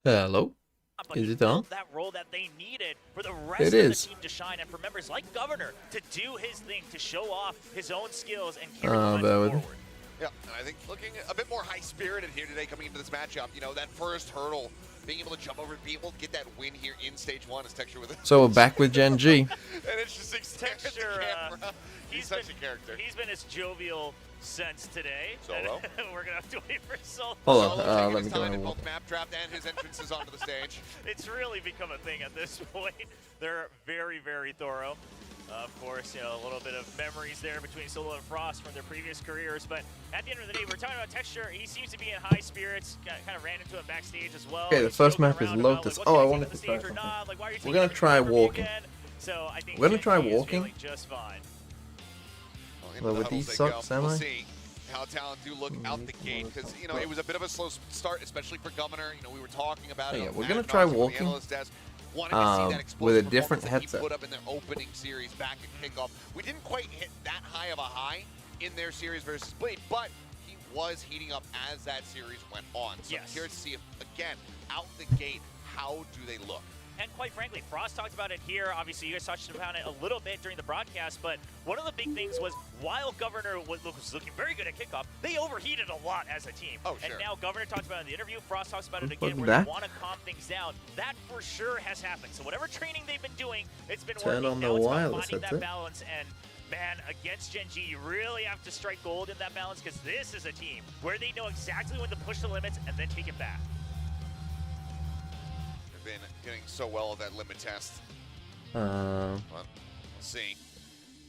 Hello? But Is he it on? filled that role that they needed for the rest It of the is. team to shine, and for members like Governor to do his thing, to show off his own skills and carry Bear momentum with me. forward. Yeah, and I think looking a bit more high-spirited here today coming into this matchup. You know, that first hurdle, being able to jump over people, get that win here in stage one is Texture with it. So we're back with Gen G. And it's just extended the Texture, camera. He's such a character. He's been as jovial since today. Solo. We're going to have to wait for Solo. Hold on, Solo taking let his me go time in and both map draft and his entrances onto the stage. It's really become a thing at this point. They're very, very thorough. Of course, you know, a little bit of memories there between Solo and Frost from their previous careers, but at the end of the day, we're talking about Texture. He seems to be in high spirits. Kind of ran into him backstage as well. Okay, the He's first joking map is around about, Lotus. like, Oh, I what's wanted on to the try stage or something. not? Like, why are you We're gonna taking try it from me walking. again? So I think We're gonna try Gen G is walking. feeling just fine. Into Well, the with huddles these they go. socks, We'll am I? see how Talon do look out the gate, because, you know, it was a bit of a slow start, especially for Governor. You know, we were talking about Yeah, it. we're gonna try walking, Wanted to see that with a explosive different performance that headset. he put up in their opening series back at kickoff. We didn't quite hit that high of a high in their series versus Bleed, but he was heating up as that series went on. So Yes. I'm curious to see if, again, out the gate, how do they look? And quite frankly, Frost talked about it here. Obviously, you guys touched upon it a little bit during the broadcast, but one of the big things was while Governor was looking very good at kickoff, they overheated a lot as a team. Oh, sure. And now Governor talks about it in the interview, Frost talks about it Look again, at where that. they want to calm things down. That for sure has happened. So whatever training they've been doing, it's been Turn working. on the Now it's about wireless finding that headset. balance, and man, against Gen G, you really have to strike gold in that balance, because this is a team where they know exactly when to push the limits and then take it back. They've been getting so well at that limit test. Uh, Well, we'll see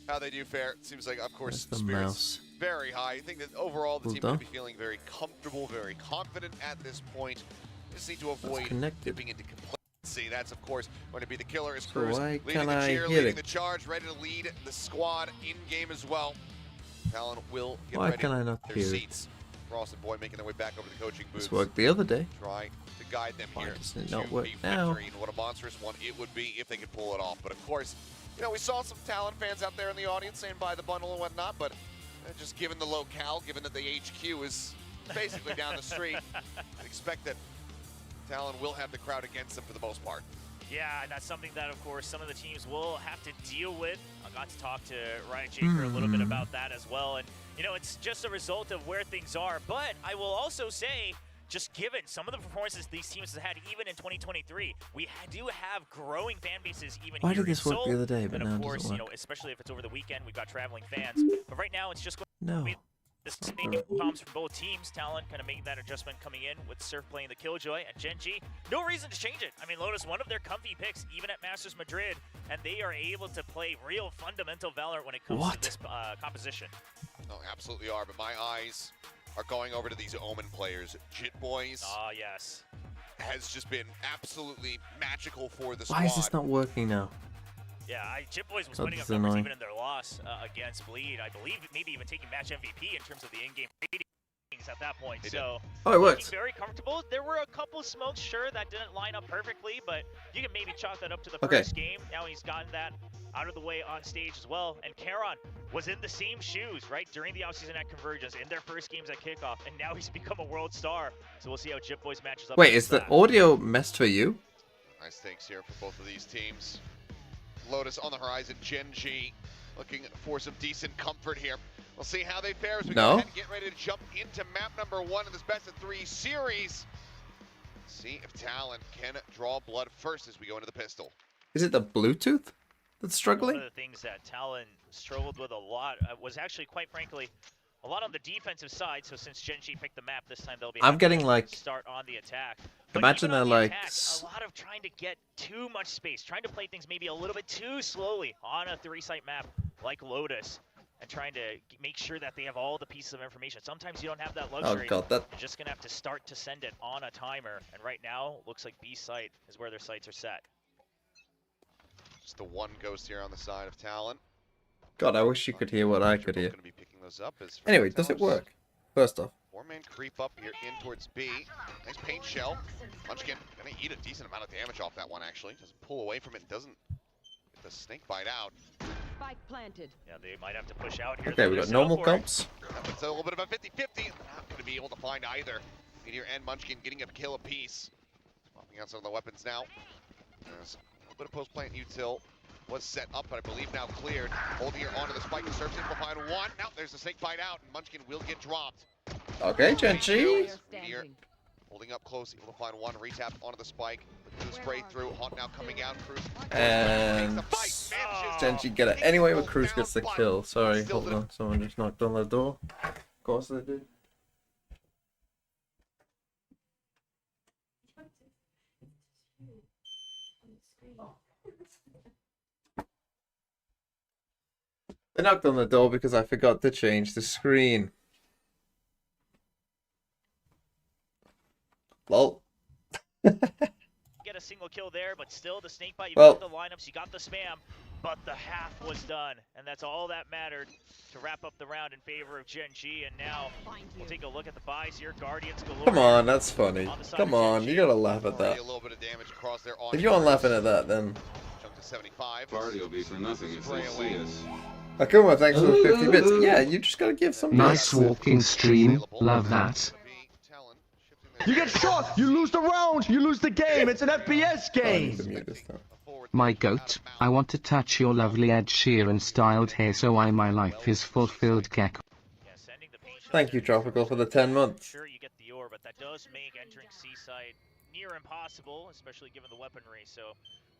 how they do fare. It seems like, of course, Where's the spirits mouse? very high. I think that overall the Well team done. will be feeling very comfortable, very confident at this point. Just need to avoid connected. dipping into complacency. That's, of course, going to be the killer. Is So Cruz why leading can't the I cheer, hit leading it? the charge, ready to lead the squad in game as well. Talon will get Why ready can I not their hear it? seats. Frost and Boy making their way back over to the coaching booths. this worked the other day. Try to guide them Why here does it to not work a now? victory, and what a monstrous one it would be if they could pull it off. But of course, you know, we saw some Talon fans out there in the audience saying buy the bundle and whatnot, but just given the locale, given that the HQ is basically down the street, I expect that Talon will have the crowd against them for the most part. Yeah, and that's something that, of course, some of the teams will have to deal with. I got to talk to Riot Jaker a little bit about that as well. And, you know, it's just a result of where things are. But I will also say, just given some of the performances these teams have had, even in 2023, we do have growing fan bases even Why here did this in work Seoul. the other day, but and now of it course, doesn't you know, work? especially if it's over the weekend, we've got traveling fans. But right now, it's just going No. to be the same comms from both teams. Talon kind of making that adjustment coming in with Surf playing the Killjoy, and Gen G, no reason to change it. I mean, Lotus, one of their comfy picks, even at Masters Madrid, and they are able to play real fundamental Valorant when it comes to this composition. Oh, absolutely are, but my eyes are going over to these Omen players. Jit Boys Ah, yes. has just been absolutely magical for the squad. Why is this not working now? Yeah, Chip Boys was Oh, putting this up is numbers annoying. even in their loss against Bleed. I believe maybe even taking match MVP in terms of the in-game ratings at that point. They So Oh, it looking works. very comfortable. There were a couple smokes, sure, that didn't line up perfectly, but you can maybe chalk that up to the Okay. first game. Now he's gotten that out of the way on stage as well. And Karon was in the same shoes, right, during the offseason at Convergence in their first games at kickoff, and now he's become a world star. So we'll see how Chip Boys matches up. Wait, against is the that. audio messed for you? Nice stakes here for both of these teams. Lotus on the horizon, Gen G looking for some decent comfort here. We'll see how they fare as we go No. ahead and get ready to jump into map number 1 in this best of 3 series. See if Talon can draw blood first as we go into the pistol. Is it the Bluetooth that's struggling? One of the things that Talon struggled with a lot was actually, quite frankly, a lot on the defensive side. So since Gen G picked the map this time, they'll be I'm able getting to like, start on the attack. But imagine even on they're the like attack, a lot of trying to get too much space, trying to play things maybe a little bit too slowly on a 3-site map like Lotus, and trying to make sure that they have all the pieces of information. Sometimes you don't have that oh luxury. god, that You're just gonna have to start to send it on a timer. And right now, looks like B site is where their sights are set. Just the one ghost here on the side of Talon. God, I wish you could hear what I could hear. Going to be picking those up as Anyway, does it work? First off, 4-man creep up here in towards B. Nice paint shell. Munchkin gonna eat a decent amount of damage off that one actually. Doesn't pull away from it, doesn't get the snake bite out. Spike planted. Yeah, they might have to push out here. okay, we got normal comps. It's a little bit of a 50-50. Not gonna be able to find either. Meteor and Munchkin getting a kill apiece. Checking out some of the weapons now. There's a little bit of post-plant util. Was set up, but I believe now cleared. Holding it onto the spike, the surf able to find one. Now there's a snake bite out, and Munchkin will get dropped. Okay, GENG. Meteor holding up close, able to find one. Retap onto the spike. The spray through. Haunt now coming out. Cruz. And GENG get it. Anyway, with Cruz gets the kill. Sorry, hold on. Someone just knocked on the door. Of course they did. They knocked on the door because I forgot to change the screen. Lol. Get a single kill there, but still the snake bite. You Well, got the lineups, you got the spam, but the half was done, and that's all that mattered to wrap up the round in favor of GENG. And now we'll take a look at the buys here. Guardians galore. Come on, that's funny. Come on, you gotta laugh at Already that. a little bit of damage across there on If you aren't laughing at that, then Jump to 75. Party will be for nothing if they see us. Akuma, thanks for the 50 bits. Yeah, you just gotta give some Nice bits. walking stream, love that. Talon shifting You their get shot, you lose the round, you lose the game, it's an FPS Oh, I need game! to mute this now. forward. My goat, I want to touch your lovely Ed Sheeran styled hair so my life is fulfilled, Gecko. Yeah, sending the paint Thank you, Tropical, for the 10 months. Sure, you get the ore, but that does make entering Seaside near impossible, especially given the weaponry. So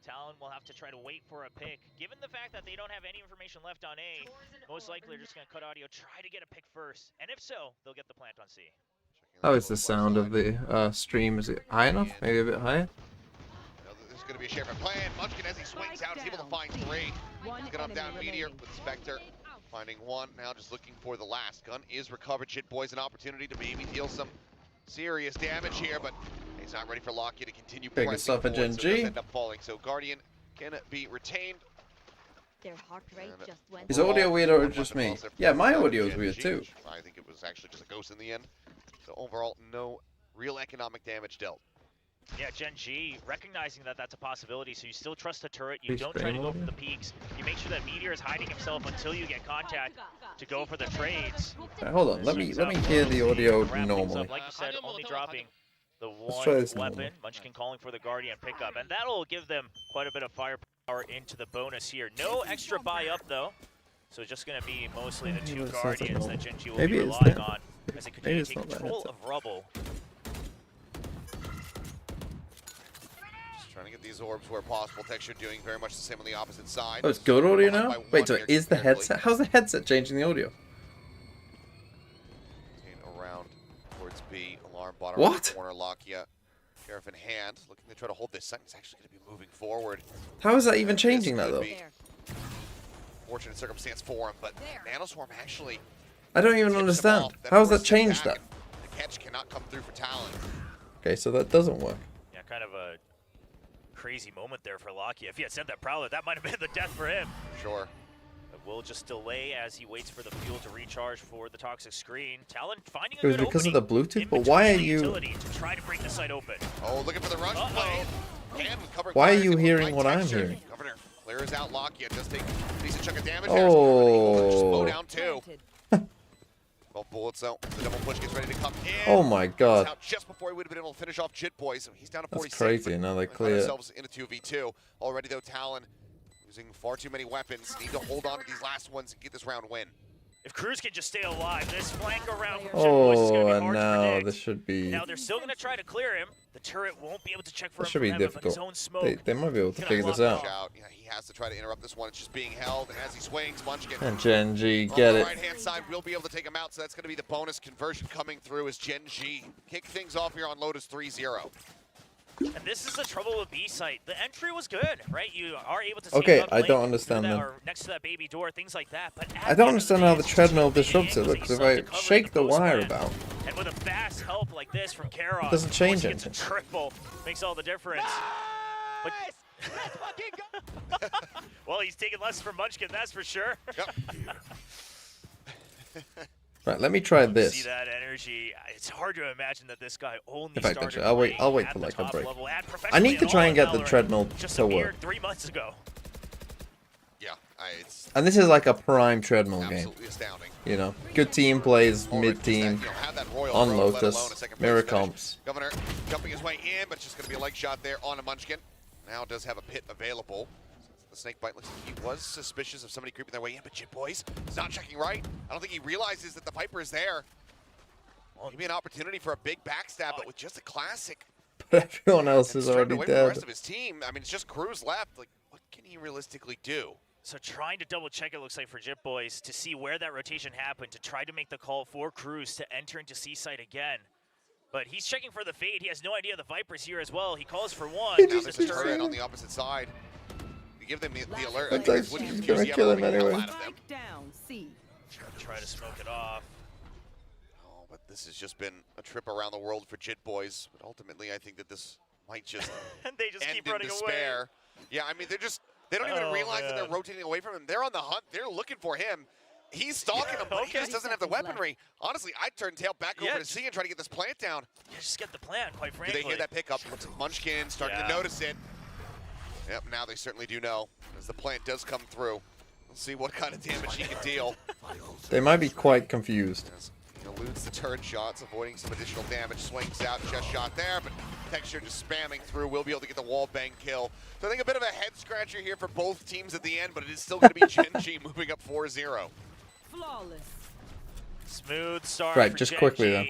Talon will have to try to wait for a pick. Given the fact that they don't have any information left on A, most likely they're just going to cut audio, try to get a pick first. And if so, they'll get the plant on C. How is the sound of the stream? Is it high enough? Maybe a bit higher? There's going to be a share for plan. Munchkin, as he swings out, is able to find three. He's going to down Meteor with Spectre. Finding one, now just looking for the last. Gun is recovered. Shit Boy's an opportunity to maybe deal some serious damage here, but he's not ready for Lockyer to continue Big pressing stuff at forward, so it GENG. does end up falling. So Guardian can be retained. Their heart rate And just went Is up. audio weird or just me? Yeah, my audio is weird too. I think it was actually just a ghost in the end. So overall, no real economic damage dealt. Yeah, GENG, recognizing that that's a possibility, so you still trust the turret, you Please don't try to frame go audio. for the peaks, you make sure that Meteor is hiding himself until you get contact to go for the trades. Hold on, let me hear the audio Wrap things normally. up, like you said, only dropping the try one this weapon. normally. Munchkin calling for the Guardian pickup, and that'll give them quite a bit of firepower into the bonus here. No extra buy up though, so just going to be mostly the Maybe two it sounds like Guardians that normal. GENG will Maybe be it's relying that. on as they Maybe continue it's to take not that control headset. of Rubble. Just trying to get these orbs where possible. Texture doing very much the same on the opposite side. Oh, it's good audio Behind now? by Wait, one so here is the comparatively. headset? How's the headset changing the audio? Around towards B. Alarm bottom What? right corner. Lockya. Sheriff in hand. Looking to try to hold this. Second's actually going to be moving forward. How is that even changing This that could though? be fortunate circumstance for him, but Nanoswarm actually I don't even tips him understand. off. How's that forces changed back, that? and the catch cannot come through for Talon. Okay, so that doesn't work. Yeah, kind of a crazy moment there for Lockyer. If he had sent that Prowler, that might have been the death for him. Sure. But we'll just delay as he waits for the fuel to recharge for the toxic screen. Talon finding a It was good because of opening the Bluetooth, in but why are between the you? utility to try to break the site open. Oh, looking for the rush Uh-oh. play. And with covering Why are fires, you able to hearing find what I'm Texture. hearing? Governor clears out Lockyer. Just take a decent chunk of damage. Oh. Just slow down too. 12 bullets out. The double push gets ready to come in. Oh my He's god. out just before he would have been able to finish off Jit Boy, so he's down to That's 46. crazy, but now they we find clear it. ourselves in a 2v2. Already though, Talon using far too many weapons. Need to hold on to these last ones and get this round win. If Cruz can just stay alive, this flank around from Jet Boys is going Oh, to be and hard to now predict. this should be. Now they're still going to try to clear him. The turret won't be able to check for That him should be from heaven, but his difficult. own smoke. They might be able to Gonna figure this lock out. Out. Yeah, he has to try to interrupt this one. It's just being held, and as he swings, Munchkin And GENG, on get the it. right-hand side will be able to take him out, so that's going to be the bonus conversion coming through as GENG kick things off here on Lotus 3-0. And this is the trouble with B site. The entry was good, right? You are able to see Okay, up I lane don't through understand that, that. or next to that baby door, things like that. But I don't understand how the treadmill disrupts it, because if I shake the wire about, and with a fast help like this from Karos, Doesn't change once he gets a anything. triple, makes all the difference. But Let's fucking go! well, he's taking less from Munchkin, that's for sure. Yep. right, let me try See this. that energy. It's hard to imagine that this guy only In fact, started actually, I'll wait playing for at like the a top break. level, and I need to professionally try and at get the all treadmill just to a mere work. 3 months ago. Yeah, it's And this is like a prime treadmill game. absolutely astounding. You know, good team plays Already mid team just that, you know, have that royal on road, let alone Lotus, a second place mirror finish. comps. Governor jumping his way in, but just going to be a leg shot there on a Munchkin. Now does have a pit available. The snake bite looks like he was suspicious of somebody creeping their way in, but Chip Boys is not checking right. I don't think he realizes that the Viper is there. Well, give me an opportunity for a big backstab, but with just a classic. Everyone else is already away from the rest dead. of his team. I mean, it's just Cruz left. Like, what can he realistically do? So trying to double check, it looks like, for Jip Boys to see where that rotation happened, to try to make the call for Cruz to enter into Seaside again. But he's checking for the fade. He has no idea the Viper's here as well. He calls for one. Now there's a turret on the opposite side. You give them the alert. That's actually just gonna kill him anyway. Try to smoke it off. Oh, but this has just been a trip around the world for Jit Boys. But ultimately, I think that this might just And they just end keep in running despair. away. Yeah, I mean, they don't even realize that they're rotating away from him. They're on the hunt. They're looking for him. He's stalking them, but he just doesn't have the weaponry. Honestly, I'd turn tail back over to C and try to get this plant down. Yeah, just get the plan, quite Do frankly. they hear that pickup? Munchkin starting to notice it. Yep, now they certainly do know, as the plant does come through. We'll see what kind of damage he can deal. They might be quite confused. As he eludes the turret shots, avoiding some additional damage. Swings out, chest shot there, but Texture just spamming through. Will be able to get the wall bang kill. So I think a bit of a head scratcher here for both teams at the end, but it is still going to be GENG moving up 4-0. Flawless. Smooth start. Right, for just GENG. quickly then.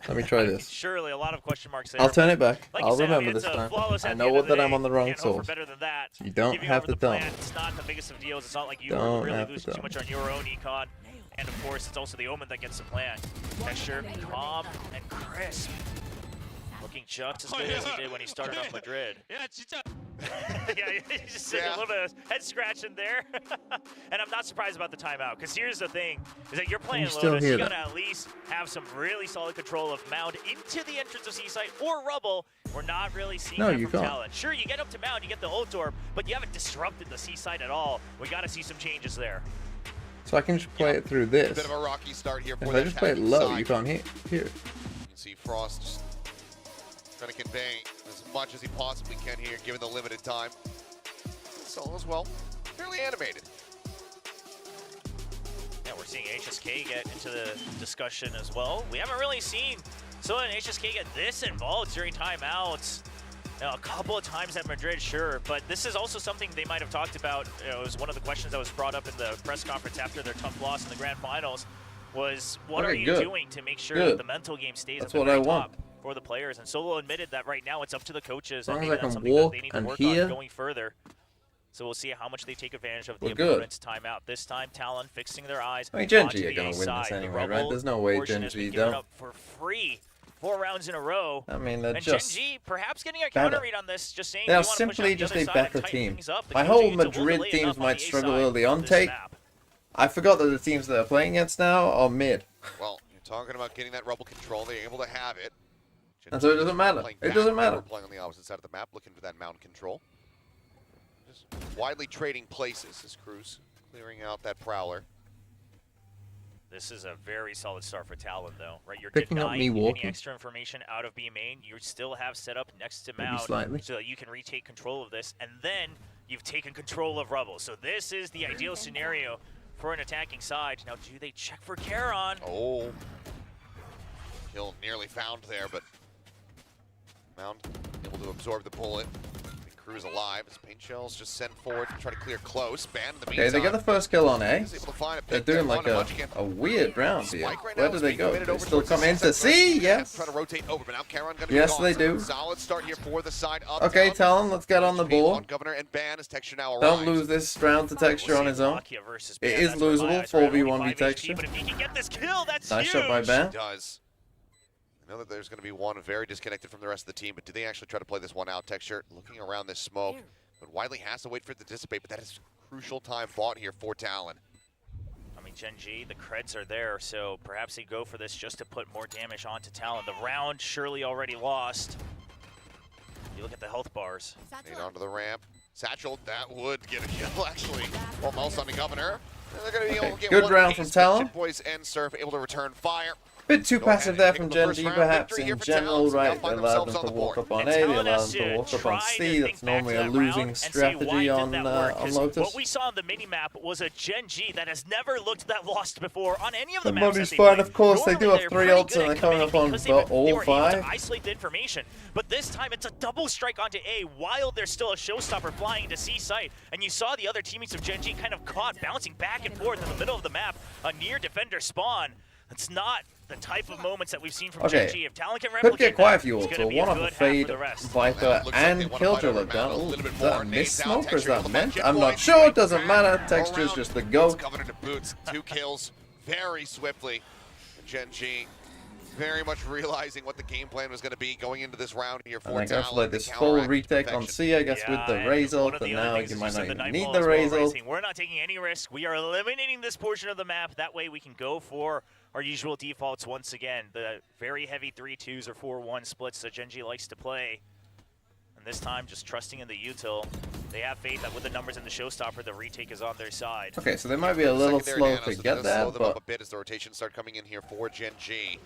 Let me try this. Surely a lot of question marks there. I'll turn it back. Like I'll you said, remember it's this a time. flawless I at know the end of the that I'm day. on the wrong Can't hope for source. better than that. You don't Giving have over to the dump. plan, it's not the biggest of deals. It's not like you Don't were really have to losing too dump. much on your own econ. And of course, it's also the Omen that gets the plan. Texture, calm, and crisp. Looking just as good as he did when he started off Madrid. Yeah, he's just sitting a little bit of head scratching there. And I'm not surprised about the timeout, because here's the thing, is that you're playing still Lotus, hear you that. gotta at least have some really solid control of Mound into the entrance of Seaside or Rubble. We're not really seeing No, that you from can't. Talon. Sure, you get up to Mound, you get the ult orb, but you haven't disrupted the Seaside at all. We gotta see some changes there. So I can just play it through A this. bit of a rocky start here for If the I just play it attacking low, side. you can't hear it. You can see Frost just trying to convey as much as he possibly can here, given the limited time. Solo as well, fairly animated. Yeah, we're seeing HSK get into the discussion as well. We haven't really seen someone in HSK get this involved during timeouts. You know, a couple of times at Madrid, sure, but this is also something they might have talked about. It was one of the questions that was brought up in the press conference after their tough loss in the grand finals was, what Okay, are you good. doing to make sure Good. that the mental game stays That's at the what I very want. top for the players? And Solo admitted that right now it's up to the coaches, As long and as maybe I that's can something that walk they need to and work hear. on going further. So we'll see how much they take advantage of the We're good. opponent's timeout. This time, Talon fixing their eyes. I mean, GENG onto are the gonna A win this side. The anyway, right? Rubble There's no way portion has GENG been given don't. up for free 4 rounds in a row. I mean, they're And just GENG perhaps getting a better. counter read on this, just saying They we are want to push simply out the just other a side and better tighten team. things up. The My Q2 whole units will Madrid delay teams enough on might the A struggle side early of on this take. map. I forgot that the teams that they're playing against now are mid. Well, you're talking about getting that Rubble control. They're able to have it. And so it doesn't matter. Playing It back, doesn't they matter. were playing on the opposite side of the map, looking for that mountain control. Just widely trading places as Cruz clearing out that Prowler. This is a very solid start for Talon, though, right? You're Picking up denying me any walking. extra information out of B main. You still have set up next to Maybe Mount slightly. so that you can retake control of this, and then you've taken control of Rubble. So this is the ideal scenario for an attacking side. Now, do they check for Charon? Oh. Kill nearly found there, but Mound able to absorb the bullet. Cruz alive as paint shells just sent forward to try to clear close. Ban in the meantime. Okay, they get the first kill on A. He's able to find a They're pick there doing like on Munchkin. a weird round here. Spike right Where now do is they being go? committed They over still towards come the into center. C, yes. Trying to rotate over, but now Charon gonna be Yes, gone. they So do. Solid start here for the side up. Okay, Talon, let's get on the HP ball. on Governor and Ban as Texture now Don't arrives. lose this round to Texture on his own. Lakia versus It Ban, is that's where my losable, eyes are at. Only 4v1 5 Texture. HP, but if he can get this kill, that's Nice huge. shot by Ban. He does. I know that there's going to be one very disconnected from the rest of the team, but do they actually try to play this one out? Texture looking around this smoke, but Wiley has to wait for it to dissipate, but that is crucial time bought here for Talon. I mean, GENG, the creds are there, so perhaps they go for this just to put more damage onto Talon. The round surely already lost. You look at the health bars. Nade onto the ramp. Satchel, that would get a kill, actually. Almost on the Governor. And they're going to be able to get good one round piece, from but Talon. Chip Boys and Surf able to return fire. Bit too Go ahead passive and there pick from up the Gen first G, round perhaps victory in here for general, Talon, so right? they'll They find allowed them themselves to on the walk board. up on And A, they telling allowed us them to to walk up try on to C. That's think back normally to a that losing round and say, strategy why on did that work? 'Cause Lotus. what we saw on the minimap was a Gen G that has never looked that lost before on any of the The maps money's that they fine, play. of course. They do Normally, have they're 3 pretty ults good and they're at coming committing up on because they were all able 5. to isolate the information. But this time, it's a double strike onto A while there's still a showstopper flying to C site. And you saw the other teammates of Gen G kind of caught, bouncing back and forth in the middle of the map, a near defender spawn. That's not the type of moments that we've seen from Gen G. If Talon can replicate Could get quite a few that, ults. it's So gonna be one a off a good half fade, for the rest. Viper, Looks like and they wanna fight Killjoy over look down. Mount a Ooh, little bit is that more. a Nades miss out, smoke or is Texture that able to meant? punch I'm it, not boys. sure. It doesn't Back matter. Texture's around. just the go. It's covered into boots. 2 kills very swiftly. Gen G very much realizing what the game plan was going to be going into this round here for And I Talon. go for like They this full counteract retake perfection. on C, I guess, with the and Raze one ult, of but the other now things you is might just not that the even Nightfall need the as well, Raze ult. Racing. We're not taking any risk. We are eliminating this portion of the map. That way we can go for our usual defaults once again. The very heavy 3-2s or 4-1 splits that Gen G likes to play. And this time, just trusting in the util. They have faith that with the numbers in the showstopper, the retake is on their side. Okay, so they might be a little slow to get there, slow them up but a bit as the rotations start coming in here for Gen G.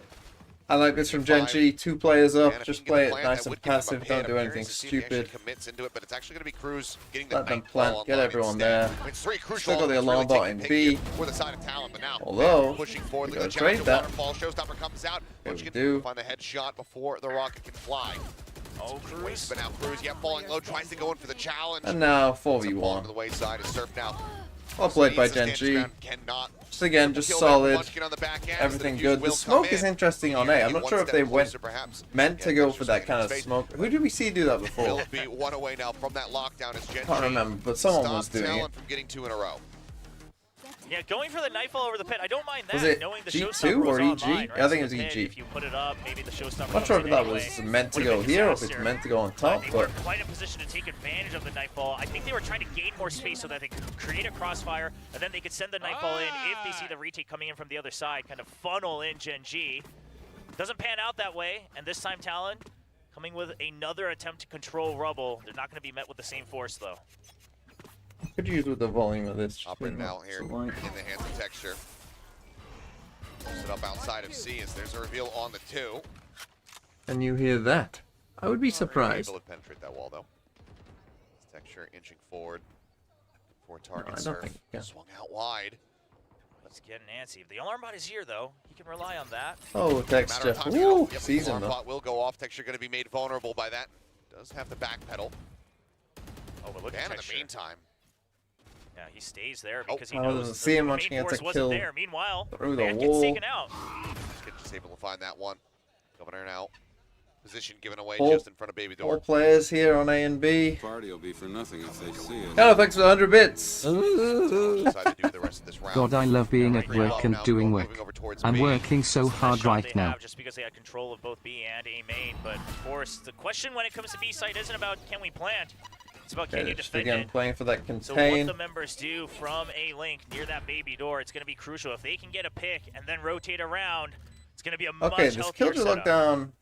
I like this from Gen G. 2 players up, And if just you can get play the it plant, nice that and would give them a passive, hit. don't I'm do curious anything to see if he actually stupid. commits into it, but it's actually going to be Cruz getting the Let them Nightfall plant, get online everyone instead. there. I mean, it's 3 crucial Still got the elements alarm really bot taking in pick B. here for the side of Talon, but now Although, pushing forward, we look at the gotta challenge trade of that. Waterfall. Showstopper comes out. Okay, Once we you do. can find the headshot before the rocket can fly. Oh, Cruz. But now Cruz, yeah, falling low, tries to go in for the challenge. And now Fall to the 4v1. wayside is Surf now. Well played by Needs to Gen stand G. ground, cannot Just again, just kill there. solid. Munchkin on the back end, Everything the good. defuse The will smoke come is in. interesting on Here, A. I'm get not one sure if step they went closer, perhaps. meant to Yeah, go Dexter's for that staying kind in of space. smoke. Who did we see do that before? Will be one away now from that lockdown as Gen Can't G remember, but someone stopped was doing Talon it. from getting 2 in a row. Yeah, going for the Nightfall over the pit, I don't mind that. Was it knowing the G2 showstopper was or EG? online, right? I think So it was the pit, EG. If you put it up, maybe the showstopper I'm not sure if comes that in was anyway. meant to Would've go been here or if it's disaster. meant to go on top, They but were quite in position to take advantage of the Nightfall. I think they were trying to gain more space so that they could create a crossfire, and then they could send the Nightfall in if they see the retake coming in from the other side, kind of funnel in Gen G. Doesn't pan out that way, and this time Talon coming with another attempt to control Rubble. They're not going to be met with the same force, though. could use with the volume of this. Operating now here So in like- the hands of Texture. Pulls it up outside of C as there's a reveal on the 2. And you hear that? I would be surprised. Able to penetrate that wall though. Texture inching forward. 4 No, I targets don't Surf. think. Yeah. Swung out wide. Let's get Nancy. If the alarm bot is here, though, he can rely on that. Oh, Matter Texture. of time. Woo! Yep, Season alarm though. bot will go off. Texture going to be made vulnerable by that. Does have the back pedal. Oh, but look at And in the Texture. meantime, Yeah, he stays there Oh. because he I knows wasn't the seeing main much. He gets force a wasn't kill there. Meanwhile, through the man gets wall. taken out. Kid just able to find that one. Governor now. Position given away All- just in front of Baby All Door. players here on A and B. Party will be for nothing if they see it. Hello, thanks for the 100 bits. Decide to do the rest of this round. God, I love being at Right work now, and now doing moving work. over towards I'm B. working so It's the best hard shot right they now. have just because they had control of both B and A main. But of course, the question when it comes to B site isn't about can we plant. It's about can Okay, you just defend again it. playing for that So what contain. the members do from A link near that Baby Door, it's going to be crucial. If they can get a pick and then rotate around, it's going to be a much Okay, this healthier Killjoy setup. look down.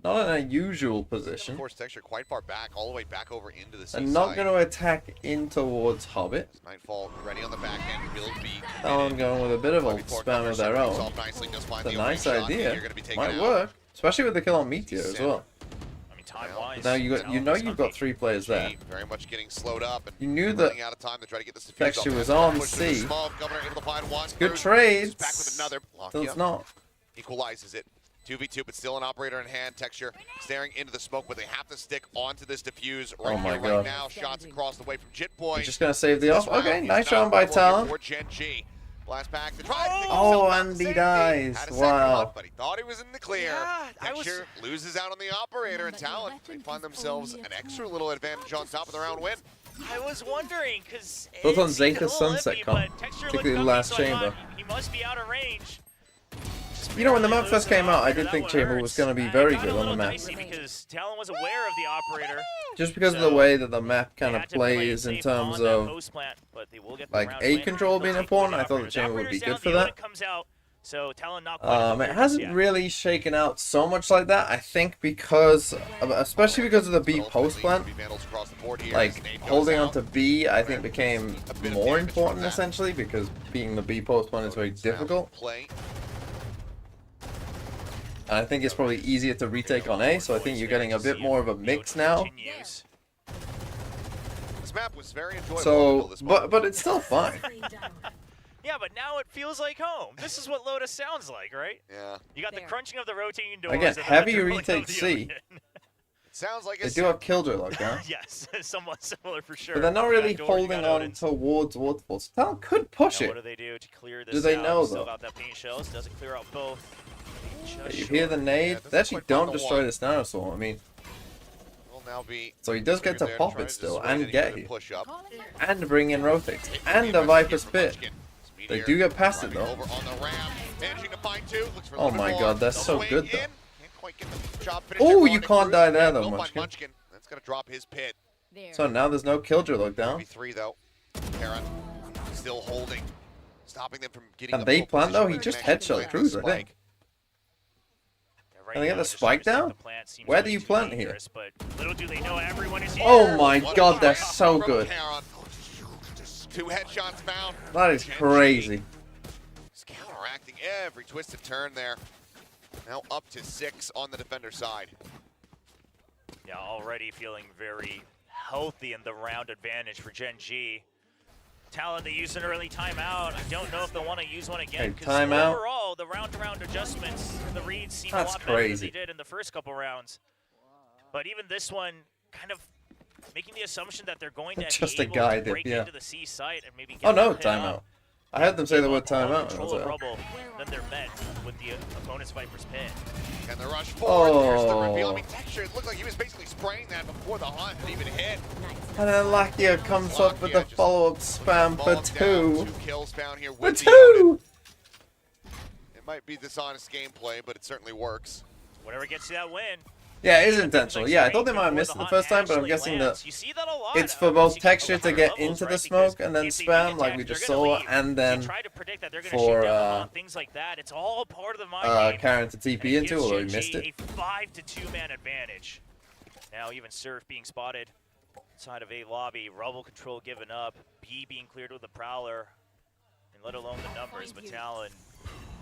Not in a usual Of position. course, Texture quite far back, all the way back over into the And not seaside. going to attack in towards Hobbit. Nightfall ready on the back end, will be Talon going with a bit of ult before spam cover of their separates own. off nicely, does find It's a the nice opening shot, and idea. you're gonna be taken Might out. work. Especially with the kill on Meteor as well. I mean, time-wise, Now you Talon's know you've got unbeaten. 3 players there. G very much getting slowed up and You knew that running out of time to try to get this defuse Texture off. was Push on through the C. smoke, Governor able to find one. Good Cruz trades. is back with another. Lock Still you it's up. not. Equalizes it. 2v2, but still an operator in hand. Texture staring into the smoke, but they have to stick onto this defuse right Oh my here, God. right now. Shots across the way from Jit Boy. You're just going to save the This off. round Okay, is nice not round by over here Talon. for Gen G. Blast back to try to pick Oh, himself up. and he Safety. dies. Had a second Wow. one, but he thought he was in the clear. Yeah, I was- Texture loses out on the operator, and Talon, they find themselves an extra little advantage on top of the round win. I was wondering because Both on Zeta's Sunset comp, particularly the last chamber. He must be out of range. You know, when the map first came out, I did think Chamber was going to be very good on the map. Because Talon was aware of the operator. Just because of the way that the map kind They of had to play it plays in safe terms on that of post plant, but they will get the like round A win. control being They'll take important. the I thought the operators. Chamber would be Operator's good down, for the that. unit comes out, so Talon not quite It hasn't really shaken out so much like that. I think because, especially because of the B post plant, like holding on to B, I think became more important essentially because being the B post plant is very difficult. Play. And I think it's probably easier to retake on A, so I think you're getting a bit more of a mix now. Continues. This map was very enjoyable. So, until this moment. but it's still fine. Yeah, but now it feels like home. This is what Lotus sounds like, right? Yeah. You got the crunching of the rotating doors. Again, and the heavy drilling retake of the C. ocean. It sounds like They it's do have Killjoy lockdown. Yes, somewhat similar for sure. But they're not That really door, you holding got on Odin. towards waterfalls. Talon could push Now, what it. do they do to clear this Do they out? know, Still though? got that paint shells. Doesn't clear out both. Just You short. hear the nade? Yeah, They actually quite fun don't to destroy watch. this dinosaur. I mean, will now be. so he does get figured to there pop try it to still dissuade and any get further here. push up. And bring in rotates. And a Viper Spit. They do get past it, though. Over on the ramp, managing to find two. Looks for a Oh little my more. god, that's The so swing good, though. in. Can't quite get the job finished. Oh, There, you Ronnie can't Cruz. die there, though, Will by Munchkin. Munchkin. That's going to drop his pit. There. So now there's no Killjoy lockdown. 3 though. Heron still holding. Stopping them from getting And the they full plant, though? position He where just they can actually headshot plant the Cruz, I think. spike. Yeah, right Can they get now, the just spike trying to down? set the plant seems Where do way you too plant here? dangerous, But little do they know everyone is here. Oh my What a god, they're trap so from good. Heron. 2 headshots found. That is crazy. He's counteracting every twisted turn there. Now up to 6 on the defender side. Yeah, already feeling very healthy in the round advantage for GENG. Talon, they used an early timeout. I don't know if they'll want to use one again. Hey, Because timeout? overall, the round-to-round adjustments, the reads seem That's a lot better than crazy. they did in the first couple rounds. But even this one, kind of making the assumption that they're going to Just be a able guy to did, break yeah. into the C site and maybe get Oh no, one hit up. timeout. I heard them say the word Give up all timeout. I control was of like, Rubble, then they're met with the opponent's Viper's pit. And the rush forward, there's the Oh. reveal. I mean, Texture, it looked like he was basically spraying that before the hunt had even hit. and then Lakia comes up with the Lakia just follow-up spam for Ball down, 2. 2 kills found here For with the Odin. 2! It might be dishonest gameplay, but it certainly works. Whatever gets you that win. Yeah, it is intentional. Yeah, I thought they might have missed it the first time, but I'm guessing that You see that a lot. it's for both You see Texture people to at get higher levels, into the right? smoke Because and then if they spam get like we attacked, just they're gonna saw, leave. and You then try to predict that they're gonna for, shoot down the hunt, things like that. It's all part of the mind game. Karen to TP And it into, gives although he GENG missed it. A 5-2 man advantage. Now even Surf being spotted inside of A lobby. Rubble control given up. B being cleared with the Prowler. And let alone the numbers. But Talon,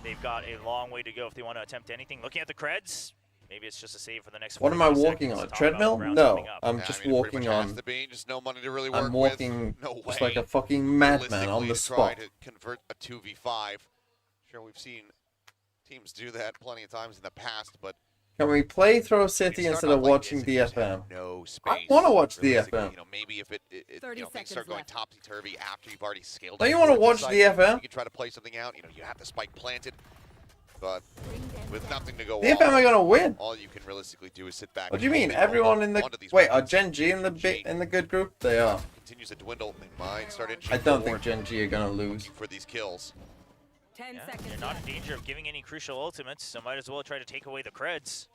they've got a long way to go if they want to attempt anything. Looking at the creds, maybe it's just a save for the next What am I 45 walking seconds. on? Talk about Treadmill? the rounds No, coming up. I'm Yeah, just I mean, it pretty walking much has on. to be. Just no money to really work I'm walking with. No just way. like a fucking madman on realistically the to spot. try to convert a 2v5. Sure, we've seen teams do that plenty of times in the past, but Can we play Throw when City you start instead off of like watching this, you just have DFM? No space. I wanna watch realistically. DFM. You know, maybe if it 30 you know, things seconds start going left. topsy-turvy after you've already scaled. Don't you want to watch DFM? You can try to play something out. You know, you have the spike planted, but with nothing to go DFM are gonna win. all you can realistically do is sit back. What do and you mean? hold Everyone in the onto these wait, are weapons. Gen G in the good group? They are. Continues to dwindle. They might start inching I don't forward, think Gen G are gonna lose. looking for these kills. 10 Yeah, seconds they're not left. in danger of giving any crucial ultimates, so might as well try to take away the creds.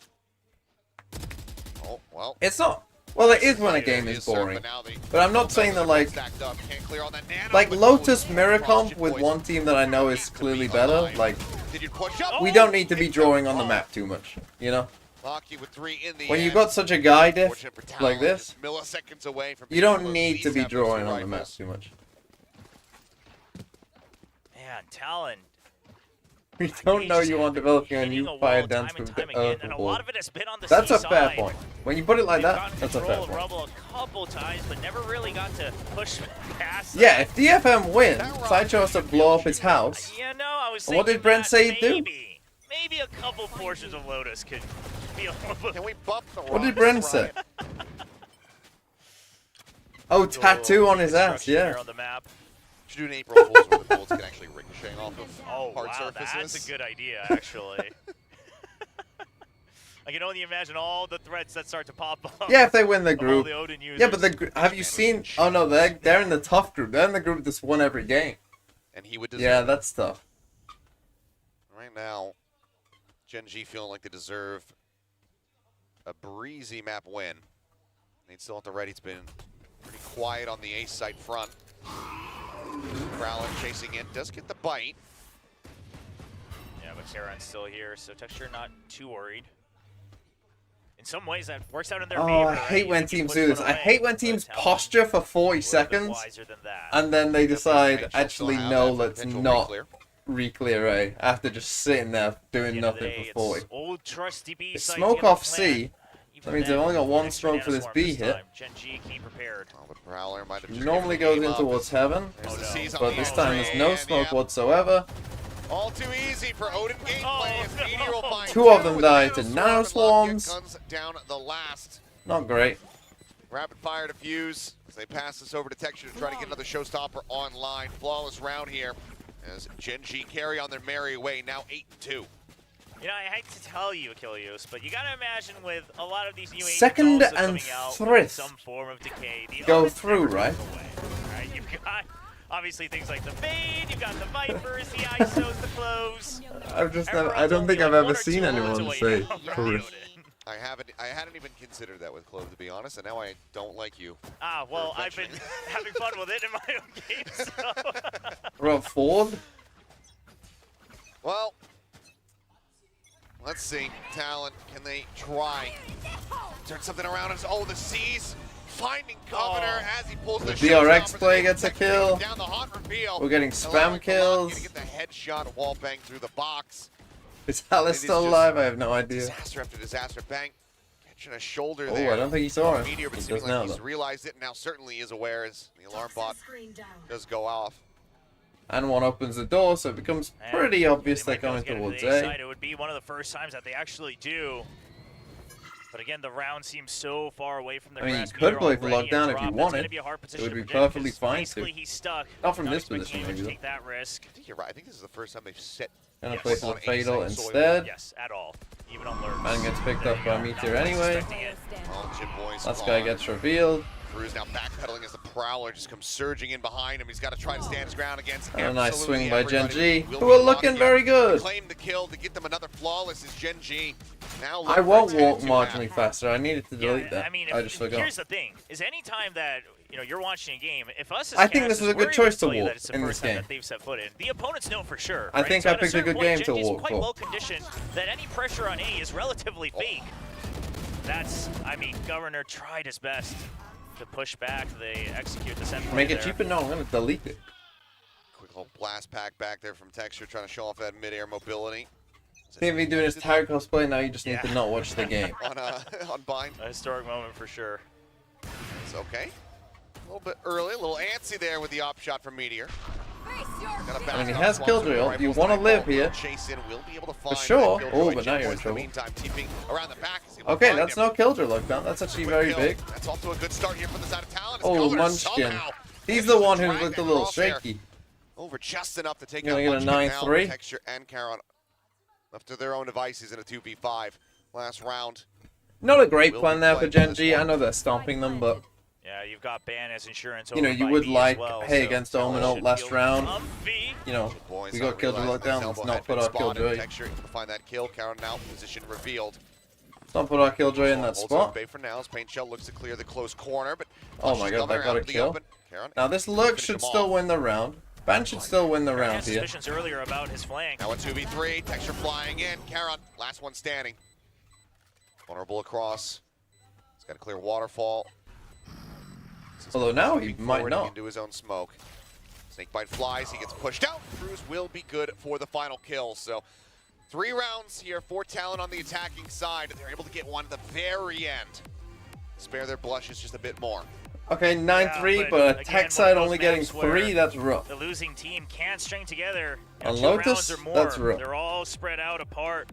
Oh well. It's not. Well, it is when a game is boring. But I'm not saying that like Lotus Miracomp with one team that I know is clearly better. Like Did you push up? we don't need to be drawing on the map too much, you know. Lucky with 3 in the When you've end. got such a guy diff Fortunate for Talon, like this, just milliseconds away from you being able don't at need least to be have those drawing two on the map rifles. too much. Man, Talon. We don't know you are developing a hitting new wall fire time dance and with time again, and a lot board. of it has been on the That's C a fair side. point. When you put it like They've that, gotten that's a control fair of point. Rubble a couple times, but never really got to push past. Yeah, if DFM wins, Sideshow has to blow up his house. Yeah, no, I was And what thinking did Brent that say he'd do? Maybe a couple portions of Lotus could be a little bit. Can we buff the What did rocks, Brent say? Ryan? Oh, tattoo on his ass, Construction yeah. here on the map. Should do an April Fool's where the bullets can actually ricochet off of Oh, hard wow, surfaces. that's a good idea, actually. I can only imagine all the threats that start to pop up. Yeah, if they win the of all group. the Odin users. Yeah, but have you seen? Oh no, they're in the tough group. They're in the group that's won every game. And he would deserve Yeah, it. that's tough. Right now, Gen G feeling like they deserve a breezy map win. They'd still have to ready. It's been pretty quiet on the ace side front. Prowler chasing in, does get the bite. Yeah, but Karen's still here, so Texture not too worried. In some ways, that works out in their favor. Oh, I right? hate You when can teams push do one this. I away, hate when but teams Talon posture for 40 was a little bit seconds wiser than that. and then they decide, Right, she'll actually, still have no, that let's potential not re-clear. re-clear A after just sitting there doing End of the nothing day, for 40. it's old trusty B It's site smoke in the off plan. C. Even That means then, they've only got one extra smoke for this nanoswarm B this hit. time. GENG came prepared. Oh, but Prowler might have just Normally given the goes game in up. towards heaven, There's the no. C's on but the this entry, time there's no and smoke yeah, whatsoever. all too easy for Odin gameplay. Oh, As Meteor will find Two of them with died to nanoswarm, nanoswarms. and Lockyer guns down the last. Not great. Rapid fire defuse as they pass this over to Texture to try to get another showstopper online. Flawless round here as GENG carry on their merry way, now 8-2. You know, I hate to tell you, Achilles, but you gotta imagine with a lot of these new agents Second also and coming out with thrift. some form of decay. The Go others through, never right? go away, right? You've got obviously things like the Fade, you've got the Vipers, the ISOs, the Cloves. I don't think I've ever seen anyone say thrift. I hadn't even considered that with Clove, to be honest, and now I don't like you. Ah, well, I've been having fun with it in my own game, so. Rob Ford? Well, let's see. Talon, can they try? Turn something around. Oh, the C's finding Governor as he pulls the DRX showstopper. play gets a kill. Down the hot reveal. We're getting Allowing spam Talon kills. to get the headshot wall bang through the box. Is Alice It is still just alive? I have no idea. Disaster after disaster. Bang. Catching a shoulder Oh, there. I don't think he saw him. Meteor, but He seeming does like now, he's though. realized it and now certainly is aware as the alarm bot does go off. And one opens the door, so it becomes pretty obvious they're coming towards A. It would be one of the first times that they actually do. But again, the round seems so far away from their I mean, you grasp. could Meteor play for already lockdown in if drop. you It's wanted. gonna be a hard position It would to be predict perfectly 'cause fine basically to. he's stuck. Not from this expecting position, him to maybe, take that risk. I think you're right. I think this is the first time they've set Gonna Yes. play for on the A Fatal side soil. instead. Yes, at all. Even on lurks. And gets picked up by Meteor Not anyway. expecting it. Oh, Jim Boy's Last spawn. guy gets revealed. Cruz now backpedaling as the Prowler just comes surging in behind him. He's got to try to stand his ground against And a nice absolutely swing by everybody. GENG, Will who be are looking Lockyer. very good. Claim the kill to get them another flawless is GENG. Now I won't walk marginally marginally faster. I needed to delete that. I mean, I just forgot. here's the thing: is any time that you're watching a game, if us as I think this casters, is a good we're choice to able tell you walk that it's the in this first time game. that they've set foot in. The opponents know for sure. I right? think So I at a picked a certain good point, game to GENG's walk quite for. well conditioned that any pressure on A is relatively fake. I mean, Governor tried his best to push back. They execute the set play Make it there. cheaper? No, I'm gonna delete it. Quick little blast pack back there from Texture, trying to show off that mid-air mobility. See me doing his tire cosplay, now you just need to not watch the game. on bind. A historic moment for sure. It's okay. A little bit early, a little antsy there with the op shot from Meteor. I mean, he has Killjoy. You want to live here. Chase in, will be able to find sure. that Oh, Killjoy. but now you're in Jim Boyce, trouble. the meantime, TPing around the back as he will Okay, find that's him. no Killjoy lockdown. That's actually Quick very kill. big. That's off to a good start here from the side of Talon. Oh, Governor Munchkin. somehow He's manages the to one who drag looked a that little cross there shaky. over just enough to take You're out gonna get a Munchkin. Now 9-3? Texture and Caron left to their own devices in a 2v5. Last round. Not a great Will plan be there for played for this GENG. I one. know they're stomping them, but Yeah, you've got Ban as insurance. you know, over you by would B as like, well, hey, so against Talon Omen ult should last feel round, comfy. you know, Boys we not got Killjoy realizing lockdown. his Let's elbow not had put been our spotted. Killjoy. Texture able to find that kill. Caron now position revealed. Let's not put our Killjoy in that Holds spot. on Bay for now as Paint Shell looks to clear the close corner, but Oh my god, that got a kill. Now this Lurk should still win the round. Ban should still win the I round had here. suspicions earlier about his flank. Now a 2v3, Texture flying in. Caron, last one standing. Vulnerable across. He's got a clear waterfall. Although now he Moving might forward not. into his own smoke. Snakebite flies, he gets pushed out. Cruz will be good for the final kill. So 3 rounds here for Talon on the attacking side. They're able to get one at the very end. Spare their blushes just a bit more. Okay, 9-3, Yeah, but again, attack one side of those only getting maps where 3, that's rough. The losing team can't string together On 2 Lotus, rounds or more. that's rough. They're all spread out apart.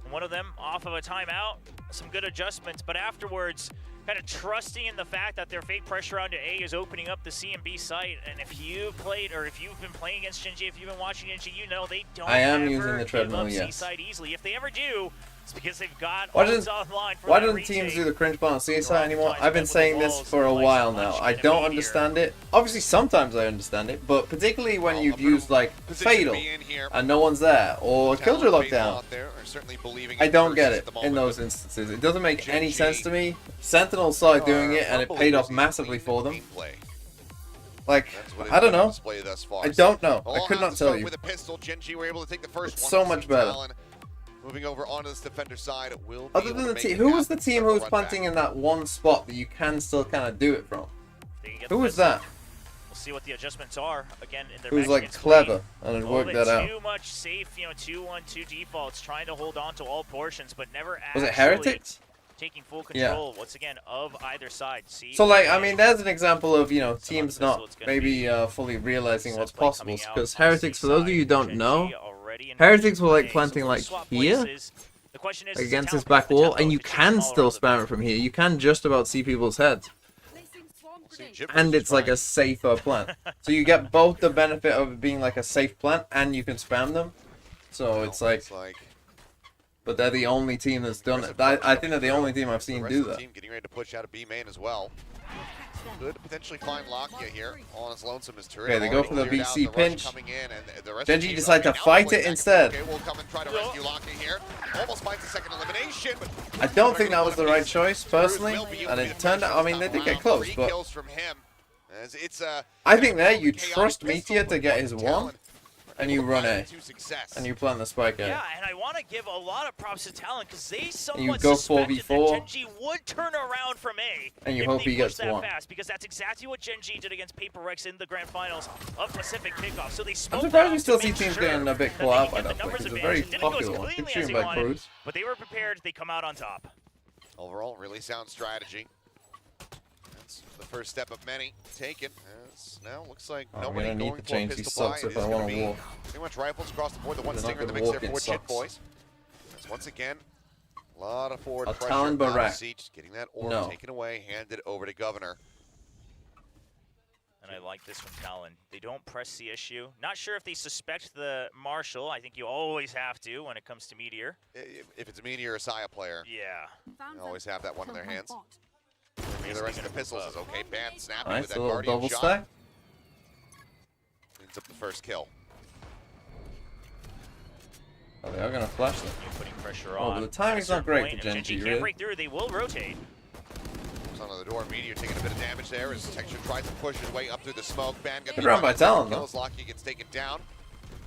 One of them off of a timeout, some good adjustments, but afterwards, kind of trusting in the fact that their fake pressure onto A is opening up the C and B site. And if you played, or if you've been playing against GENG, if you've been watching GENG, you know they don't I am ever using the give treadmill, up yes. C side easily. If they ever do, it's because they've got Why ults doesn't- online for Why that don't teams retake. do the cringe bar on CSI They're anymore? oftentimes I've been met with saying the this walls for a like while Munchkin now. and I don't Meteor. understand it. Obviously, sometimes I understand it, but particularly when Well, you've a bit of used like position Fatal to be in here. and no one's there, or Talon Killjoy faithful lockdown. out there are certainly believing I in don't get Cruz it at the in moment, those but instances. It doesn't make any GENG sense to me. Sentinel started doing it, and it paid off Unbelievable massively clean for them. gameplay. Like, That's what I don't it's been on know. display thus far. I don't know. All I could hands not to tell start you. With a pistol, GENG were able to take the first It's one. so We'll much see better. Talon moving over onto this defender side, will be Other able than to the make team, it who was the happen. team who Start was the run planting back. in that one spot that you can still kind of do it from? They can get Who the was pistol. that? We'll see what the adjustments are again in their Who's match like against clever Fleet. and had A little worked bit that out. too much safe, 2-1-2 defaults, trying to hold on to all portions, but never Was actually it Heretics? taking full Yeah. control once again of either side. See, So like, I mean, there's an example of, you know, Some teams unofficial, not it's gonna maybe be fully realizing what's Ascent play possible. coming out Because on Heretics, for those of C you who side, don't Gen know, G already in Heretics were like play. planting So like swap here places. The question is against Talon this back the wall, tempo and you if it shifts can them all still around the spam board. it from here. You can just about see people's heads. And it's like a safer plant. So you get both the benefit of it being like a safe plant and you can spam them. So it's like, but they're the only team that's done it. I think they're the only team I've seen do that. Team getting ready to push out a B main as well. Could potentially find Lakia here on his lonesome as turret. Okay, they go for the Cleared out, BC rush pinch. coming in, and the rest of Gen G the team decide to now fight play it back. instead. Okay, we'll come and try to rescue Lakia here. Almost finds a second elimination, but I don't think that was the right choice, personally. And it turned out, I mean, they did get close, 3 but kills from him. As it's I think there you chaotic trust pistol, Meteor but to get his Talon one, and you able to run fire A, to success. and you plant the spike A. Yeah, and I want to give a lot of props to Talon because they somewhat go suspected 4v4, that Gen G would turn around from A and you if hope they he push gets that one. fast, because that's exactly what Gen G did against Paper Rex in the grand finals of Pacific Kickoff. So they I'm smoked surprised that we off still to see make teams sure getting a bit that they caught out could by get that the point, numbers because it's a very advantage. It didn't go as popular one. cleanly Keep as shooting they by wanted, Cruz. but they were prepared. They come out on top. Overall, really sound strategy. That's the first step of many taken. As now looks like I'm nobody gonna need going to for a change these pistol buy. socks It if is I gonna want be to walk. pretty much rifles across the board. The one They're not stinger in the gonna mix walk there in for Jit socks. Boys. As once again, a lot of forward A pressure. Talon Out of Barak. siege, getting that orb No. taken away, handed over to Governor. And I like this from Talon. They don't press the issue. Not sure if they suspect the Marshal. I think you always have to when it comes to Meteor. If it's a Meteor or Saya player, Yeah. they always have that one in their hands. Maybe the rest of the pistols is okay. Bad snapping Nice, with a that little Guardian double shot. stack. Cleans up the first kill. Oh, they are gonna flash them. You're putting pressure Oh, on. but the timing's not great for Gen G, can't really. break through, they will rotate. Comes onto the door. Meteor taking a bit of damage there as Texture tries to push his way up through the smoke. Ban Good round by Talon, though. kills. Locky gets taken down.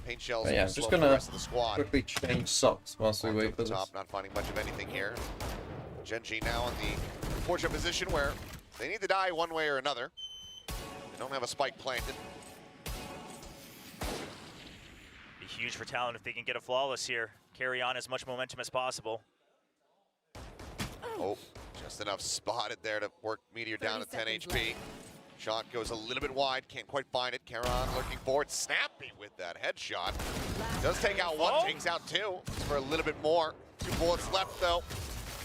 Paint shells. But yeah, slow just for the gonna rest of the squad. quickly change socks whilst we Onto wait for the this. top, not finding much of anything here. Gen G now in the fortunate position where they need to die one way or another. They don't have a spike planted. Be huge for Talon if they can get a flawless here. Carry on as much momentum as possible. Oh, just enough spotted there to work Meteor down to 10 HP. Shot goes a little bit wide, can't quite find it. Caron looking forward, snappy with that headshot. Does take out one, takes out two. Looks for a little bit more. 2 bullets left though.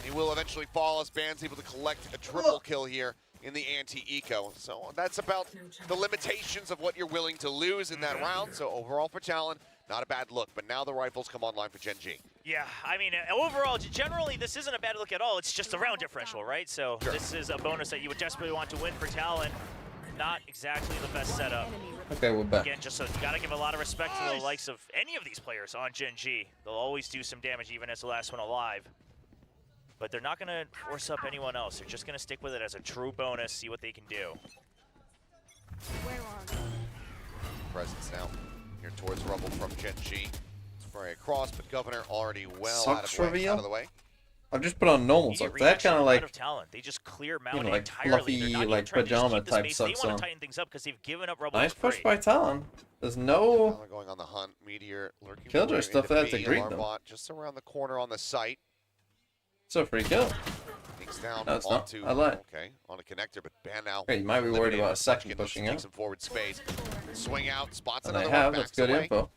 He will eventually fall as Ban's able to collect a triple kill here in the anti-eco. So that's about the limitations of what you're willing to lose in that round. So overall for Talon, not a bad look, but now the rifles come online for Gen G. Yeah, I mean, overall, generally, this isn't a bad look at all. It's just a round differential, right? So this is a bonus that you would desperately want to win for Talon. Not exactly the best setup. Okay, we're back. Again, just you gotta give a lot of respect to the likes of any of these players on Gen G. They'll always do some damage, even as the last one alive. But they're not gonna force up anyone else. They're just gonna stick with it as a true bonus, see what they can do. Presence now here towards Rumble from Gen G. Spray across, but Governor already well Socks out reveal? of the way. I've just put on normal Immediate socks. They're reaction kind of out like, of Talon. They just clear you Mountain know, like entirely. fluffy, They're not even like trying to just pajama keep the type space. socks They want on. to tighten things up because they've given up Rebel Nice push free. by Talon. There's no Talon going on the hunt. Meteor lurking. Killjoy forward stuff into there to B. greet Alarm them. bot just around the corner on the site. It's a free kill. Takes down No, it's not. onto I lied. okay on a connector, but Ban now. Okay, you might be worried eliminated about a with second Munchkin. pushing Takes out. some forward space. Swing out, spots And another they have. one, That's backs good away. info.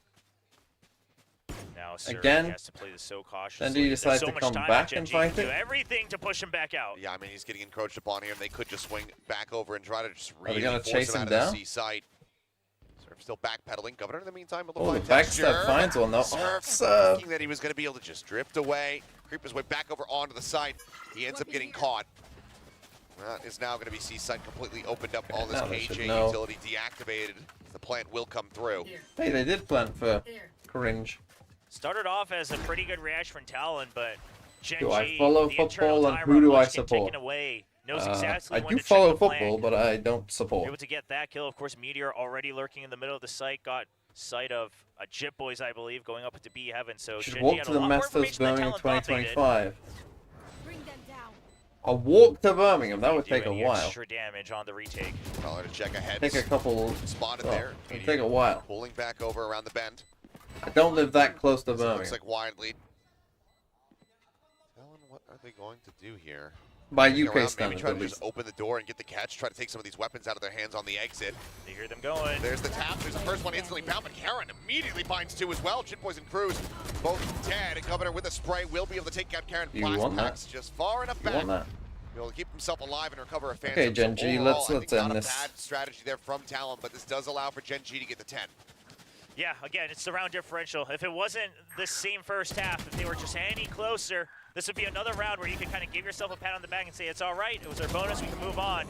Now Surrey Again, has to play this so cautiously. then do you There's decide so to much come time back on Gen and G fight to do it? everything to push him back out. Yeah, I mean he's getting encroached upon here. They could just swing back over and try to just they really gonna force chase him him out of down? the C site. Surf still backpedaling. Governor in the meantime will Oh, the find backstab Texture. finds one though. Surf Surf. thinking that he was going to be able to just drift away, creep his way back over onto the site. He ends up getting caught. That is now going to be C site completely opened up. All this now they should KJ know. utility deactivated. The plant will come through. Hey, they did plan for cringe. Started off as a pretty good reaction from Talon, but Gen Do I G, follow the internal football and timer who on do I Munchkin support? taken away, knows exactly I when do to check follow the plan. football, but I don't You're support. able to get that kill. Of course, Meteor already lurking in the middle of the site. Got sight of a Jit Boys, I believe, going up into B Heaven. So Should Gen G walk had to a the lot more Masters information than Birmingham Talon thought they did. 2025. A walk to Birmingham, that would Do take a any while. extra damage on the retake. Color to check ahead. Take a couple. Spotted Oh, there. it'll take a while. Pulling back over around the bend. I don't live that close to So it looks Birmingham. like wide lead. Talon, what are they going to do here? By Looking UK around, maybe standards, try at to just least. open the door and get the catch. Try to take some of these weapons out of their hands on the exit. They hear them going. There's the tap. There's the first one instantly found, but Karen immediately finds two as well. Chin Poison Cruz, both dead. And Governor with a spray will be able to take out Karen. You Blast want that? packs just far enough You back. want that? Be able to keep himself alive and recover a phantom. Okay, Gen So G, overall, let's I think end not this. a bad strategy there from Talon, but this does allow for Gen G to get the 10. Yeah, again, it's the round differential. If it wasn't the same first half, if they were just any closer, this would be another round where you could kind of give yourself a pat on the back and say, it's all right, it was our bonus, we can move on.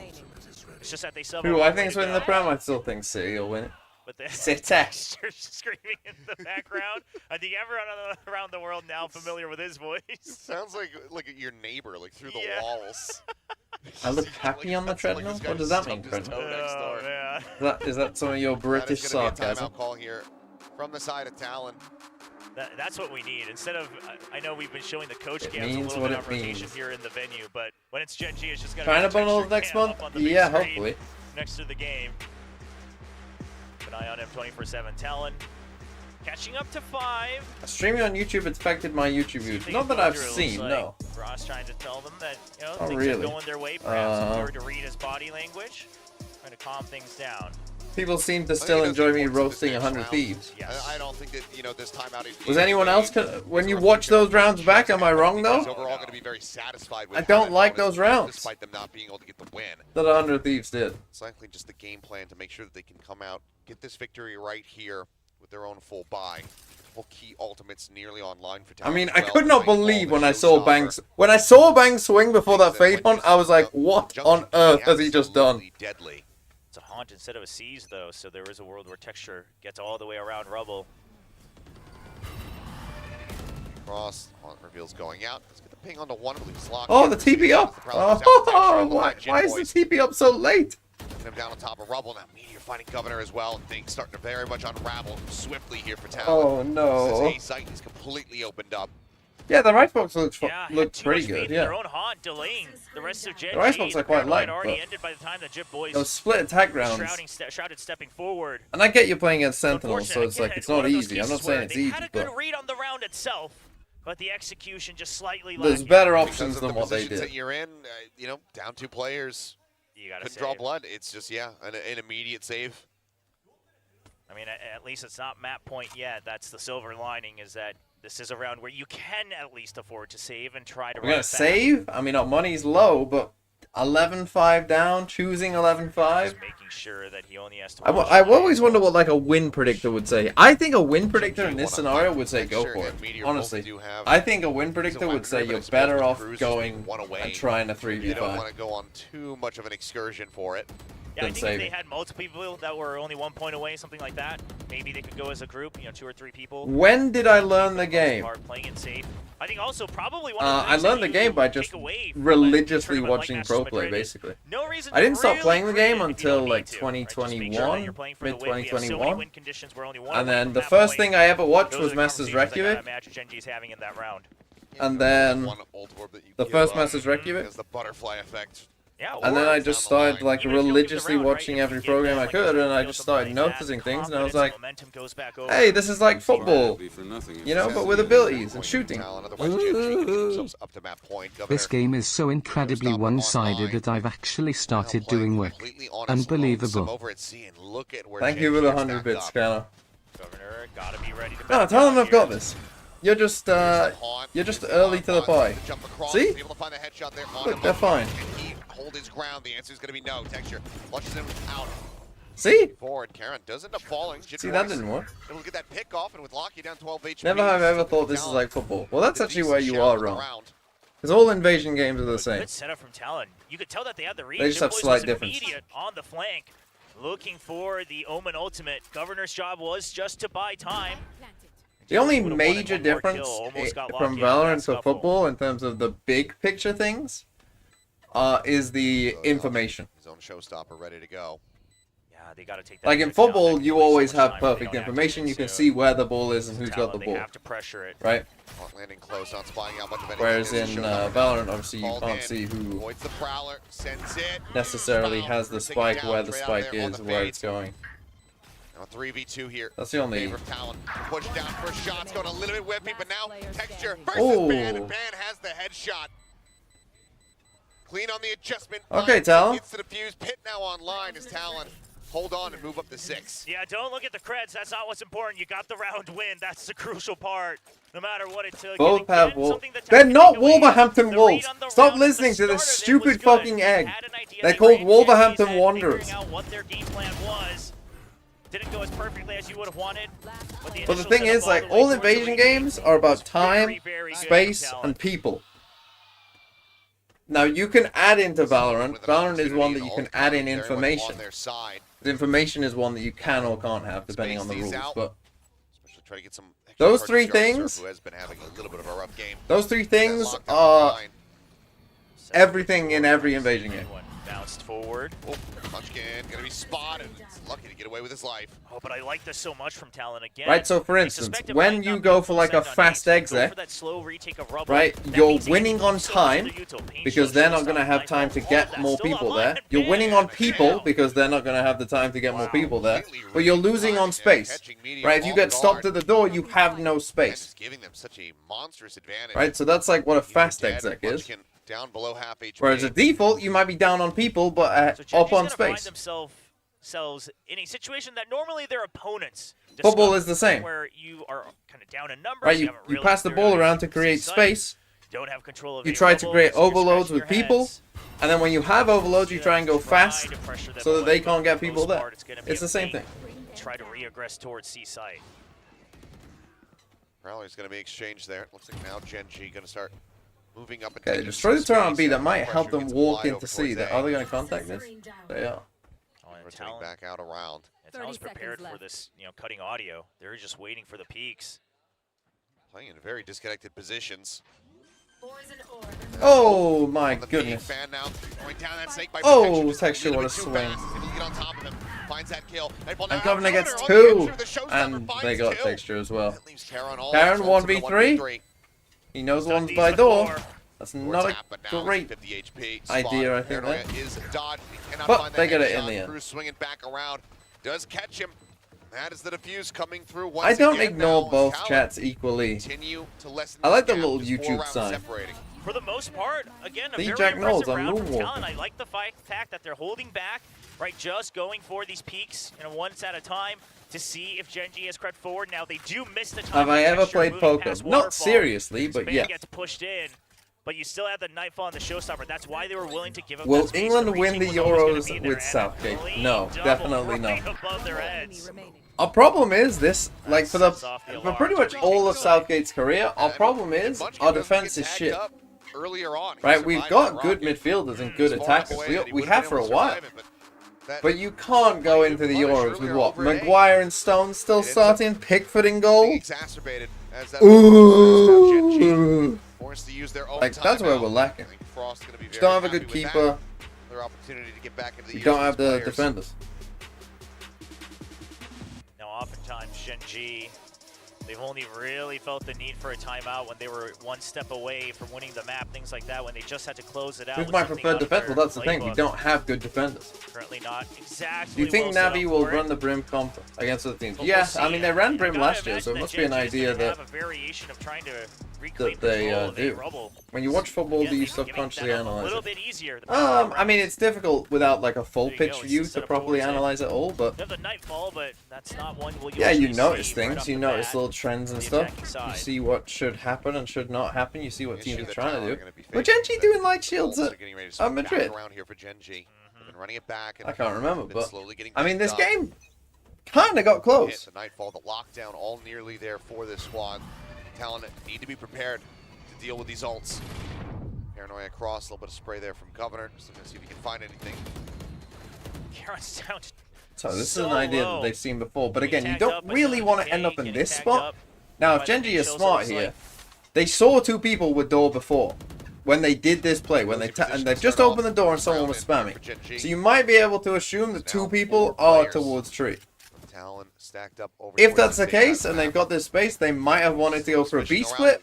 It's just that they sub. Who I think is winning the Prem, I still think City will win it. But the City. screaming in the background. I think everyone around the world now familiar with his voice. Sounds like your neighbor, like through the Yeah. walls. I look happy on the treadmill? What does that mean, Trent? Oh, man. Is that some of your British That is gonna be a sarcasm? timeout call here from the side of Talon. That's what we need. Instead of, I know we've been showing the coach It cams a means little what bit it of rotation means. here in the venue, but when it's Gen G, it's just going Trying to be a bundle texture next cam month? up on the big Yeah, screen hopefully. Next to the game. Keep an eye on him 24/7. Talon catching up to 5. Streaming on YouTube affected my YouTube views. Not that I've seen, no. Ross trying to tell them that, you know, Oh, things really? are going their way. Perhaps hard to read his body language. Trying to calm things down. People seem to I think still it does enjoy get me points in this roasting next 100 round. Thieves. Yes. I don't think that, you know, this timeout is... Was anyone else, when you watch those rounds back, am I wrong He's though? overall going to be very satisfied with I how don't that like bonus those went, rounds. Despite them not being able to get the win. That 100 Thieves did. It's likely just the game plan to make sure that they can come out, get this victory right here with their own full buy. Couple key ultimates nearly online for I Talon mean, as I well, could not playing all believe the when I saw showstopper. Banks. When I saw Banks swing before that Things fade went hunt, I was like, just, what junction on can earth be has he just done? absolutely Deadly. It's a haunt instead of a seize, though, so there is a world where texture gets all the way around rubble. Cross on reveals going out. Let's get the ping onto one. I believe it's locked. Oh, in. the TP up! Oh, why is the TP up so late? Get him down on top of rubble. Now Meteor finding Governor as well. And things starting to very much unravel swiftly here for Talon. Oh no. This site is completely opened up. Yeah, the right box looks Yeah, had looked too pretty much faith good. in their Yeah, own haunt, delaying the rest of Gen The rice G. box The are quite paranoid light, already but- ended by the time that Jip Boys those split attack rounds. shrouded stepping forward. And I get you're playing against Sentinels, so Unfortunate, it's like again, it's one not of those easy. I'm not cases where saying it's they easy, had a good but read on the round itself, but the execution just slightly there's lacking. better Because options of than the what they positions that did. you're in, you know, down 2 players. You gotta Couldn't say. draw blood. It's just, yeah, an immediate save. I mean, at least it's not map point yet. That's the silver lining, is that this is a round where you can at least afford to save and try to We're run gonna it back. save. I mean, our money's low, but 11-5 down, choosing 11-5. Just making sure that he only has to. I always wonder what like a win predictor would say. I think a win predictor in this scenario would say go for it. Honestly, I think a win predictor would say you're better off going and trying a You don't 3v5. want to go on too much of an excursion for it. Yeah, I than think if they saving. had multiple people that were only 1 point away, something like that, maybe they could go as a group, you know, 2 or 3 people. When did I learn the game? Are playing it safe. I think also probably one of the I things learned that the game by you just take away from a religiously tournament like watching Masters pro of play, Madrid is basically. no reason I didn't to stop really playing the grit game if you until don't need like to, right? Just make sure that 2021, you're playing for the mid win. We have so many 2021. win conditions, we're only one And away then from the that first point. thing I ever watched Those was are Masters conversations I gotta Reykjavik. imagine Gen G's having in that round. And then One old orb that you the give first up Masters Reykjavik. is the butterfly effect. Yeah, And then or I just started like even if you don't get the religiously round, right, watching if every you get program that, I like, could, and I you know, just something started like that, noticing things, and I was confidence, like, momentum goes back over. hey, this is like football, Be for nothing if you know, they but see with it. abilities and shooting. Otherwise, Gen G can get themselves up to map point. Governor, This game is so incredibly one-sided that I've actually started doing work. Unbelievable. Over at sea and look at where Thank Gen you for G the is 100 stacked bits, up. Scanner. Governor gotta be ready to No, back tell them down I've got here. this. You're just You're just early to the pie. See? Able to find the headshot there on Look, him. they're fine. Can he hold his ground? The answer is going to be no. Texture flushes him out. See? Forward, Karen does end up falling. Jit See, that Boys didn't work. able to get that pick off, and with Locky down 12 HP. Never have I ever thought this is Talon like football. Well, that's did a actually decent where you share are of the wrong. round. Because all invasion games are the same. Good setup from Talon. You could tell that they had the read. They just Jim have Boys slight was difference. immediate on the flank, looking for the Omen ultimate. Governor's job was just to buy time. The only Would've wanted major one more difference kill, almost got from Locky out of that Valorant to scuffle. football in terms of the big picture things is the information. His own showstopper ready to go. Yeah, they got to take that. Like in extra down. football, That you can waste so always much have time if they perfect don't information. You activate can soon. see where the ball is and who's got Talon, the they ball, have to pressure it. right? Landing close, not spying out much of anything. Whereas This in shows up. Valorant, obviously you Called can't in. see who Avoids the Prowler, sends it. necessarily Foul. has the Take it spike, down, where the straight out spike there on is, the where fade. it's going. Now 3v2 here. That's the only. Favor of Talon. Push down for shots, going a little bit whippy, but now Texture versus Oh. Ban, and Ban has the headshot. Clean on the adjustment. Okay, finds Talon. Gets to the fuse. Pit now online as Talon hold on and move up to 6. Yeah, don't look at the creds. That's not what's important. You got the round win. That's the crucial part. No matter what it took. Both And have again, Wolves. something that They're Talon not can take away, Wolverhampton the Wolves. read on the Stop round at the listening to start this of it was stupid good. fucking They egg. had an idea. They're They called ran Wolverhampton changes and Wanderers. figuring out what their game plan was. Didn't go as perfectly as you would have wanted. But the But the initial thing setup is, like, the way all towards the invasion lead games are about was time, very, very good from space, Talon. and people. Now, you can add into Valorant. Valorant is one that you can add in information. The information is one that you can or can't have, depending on the rules. But Try to get some those three things, who has been having a little bit of a rough game. those three things Locked down are line. everything in every invasion game. One bounced forward. Oh, Munchkin gonna be spotted. It's lucky to get away with his life. Oh, but I like this so much from Talon again. Right, so for I instance, suspect it when might you not go be for like a full fast send on exec, Go for that slow retake of rubble. right, That you're means they winning can on do so much time to Yuto. Pain because shield, they're not showstopper, going to have knife time ball, to all get of that more still people online, there. and You're Ban winning on it people down. because they're not going to have the time to get more Wow. people there. Completely But you're reading losing line on and space. catching medium Right, if you off get stopped guard. at the door, you have no And space. just giving them such a monstrous advantage. Right, so that's like what a You're fast dead, exec is. Munchkin down below half HP. Whereas a default, you might be down on people, but So up Genji's on gonna find space. themselves in a situation that normally their opponents Football discover, is the same. where you are kind of down in numbers. Right, you haven't you really pass the figured ball out around if to you create see sight, space, Don't have control of you a try to rubble, create so you're overloads scratching with your people, heads. and then when you have overloads, you try and go fast to pressure them so that away, they but can't for get the people most there. part, gonna be It's a the same wait. thing. Try to reaggress towards C-site. Prowler's going to be exchanged there. Looks like now GENG going to start moving up. And Okay, taking destroy the some turret on space. B. That That might pressure help them gets walk applied into over C. towards Are A. they going to contact this? They are. Oh, and Rotating Talon, back out around. Talon's 30 prepared seconds for left. this, cutting audio. They're just waiting for the peaks. Playing in very disconnected positions. Oh my On the goodness. B fan now, going down that snake by Oh, protection, just Texture, little what a bit too swing. fast. Able to get on top of him, finds that kill. Nightfall now And Governor out gets on the two, edge of the showstopper, and finds they got two. Texture as well. That leaves Karen all Karen alone to the 1v3. 1v3. He knows Done one's these by door. before. That's Door not tap, but now a great 50 HP. idea, I Spot. think, Paranoia that. is dodged. He cannot But find they that get it in headshot. the end. Cruz swinging back around. Does catch him. That is the defuse coming through once I don't again ignore now as both Talon chats equally. continue to lessen I like the this little gap, just 4 YouTube rounds sign. separating. For the most part, again, a See, very Jack impressive knows I'm round from moonwalking. Talon. I like the fact that they're holding back, right, just going for these peaks, once at a time to see if GENG has crept forward. Now, they do miss the time. Have I ever Texture played moving poker? past Not Waterfall. seriously, but Span yeah. gets pushed in, but you still have the Nightfall and the Showstopper. That's why they were willing to give up Will that space. England win the retake was always Euros gonna be with there, Southgate? and a clean No, double definitely no. right above their heads. Our problem is this, like for Sets off the for pretty alarm much to all of retake. Southgate's career, our And problem is Munchkin our doesn't defense get is tagged shit. up earlier on. He Right, we've survived got that good rocket. midfielders and good Far enough attackers. away that he We would've have been for a able to while. survive it, but that But you can't go into the Punish Euros with earlier what? over A. Maguire and Stone still It ends starting, Pickford in being goal. exacerbated as that GENG Ooh. forced to use their own Like, that's where timeout. we're lacking. I think Frost's gonna be You very don't have a happy good with that. keeper. Another opportunity to get back into the You use don't of have these the players. defenders. Now, oftentimes, GENG, they've only really felt the need for a timeout when they were one step away from winning the map, things like that, when they just had to close it out. Who's with my something preferred out of defense? their Well, that's the thing. We playbook. don't have good defenders. Currently not exactly. Do you think well set Navi up will for it. run the Brim comp against other teams? But Yeah, we'll see. I mean, they ran You Brim gotta last year, so it imagine must that be an GENG is idea gonna that have a variation of trying to reclaim they control of a do. rubble. when you watch football, Again, do you maybe giving subconsciously that a analyze little it? bit easier. I mean, it's difficult without like a full There you pitch go, he's view set to up properly towards it. analyze it all, but You have the Nightfall, but that's not one you'll yeah, you usually notice see things, right off you the notice bat. little trends and the stuff. attacking You side. see what should happen and should not happen. You see what The teams issue are that trying Talon to are do. gonna be But facing GENG is doing that light shields Wolves at are getting ready to at swing back Madrid. around here for GENG. They've been running it back. And I can't remember, been but slowly getting I mean, this picked up. game kind of got Hit close. the Nightfall, the lockdown, all nearly there for this squad. Talon need to be prepared to deal with these ults. Paranoia across, a little bit of spray there from Governor. Just looking to see if he can find anything. Karen's down to So this is so an idea low. that they've seen before, but Being again, you tagged don't up, but really not want to getting end up in tagged this spot. up. Now, if By the GENG is Shows, it smart was here, like- they saw two people with door before. when they did this play, when and they just opened the door and someone was spamming. So you might be able to assume that 2 people are towards tree. Talon stacked up over If that's the case and they've got this space, they might have wanted to go for a B split,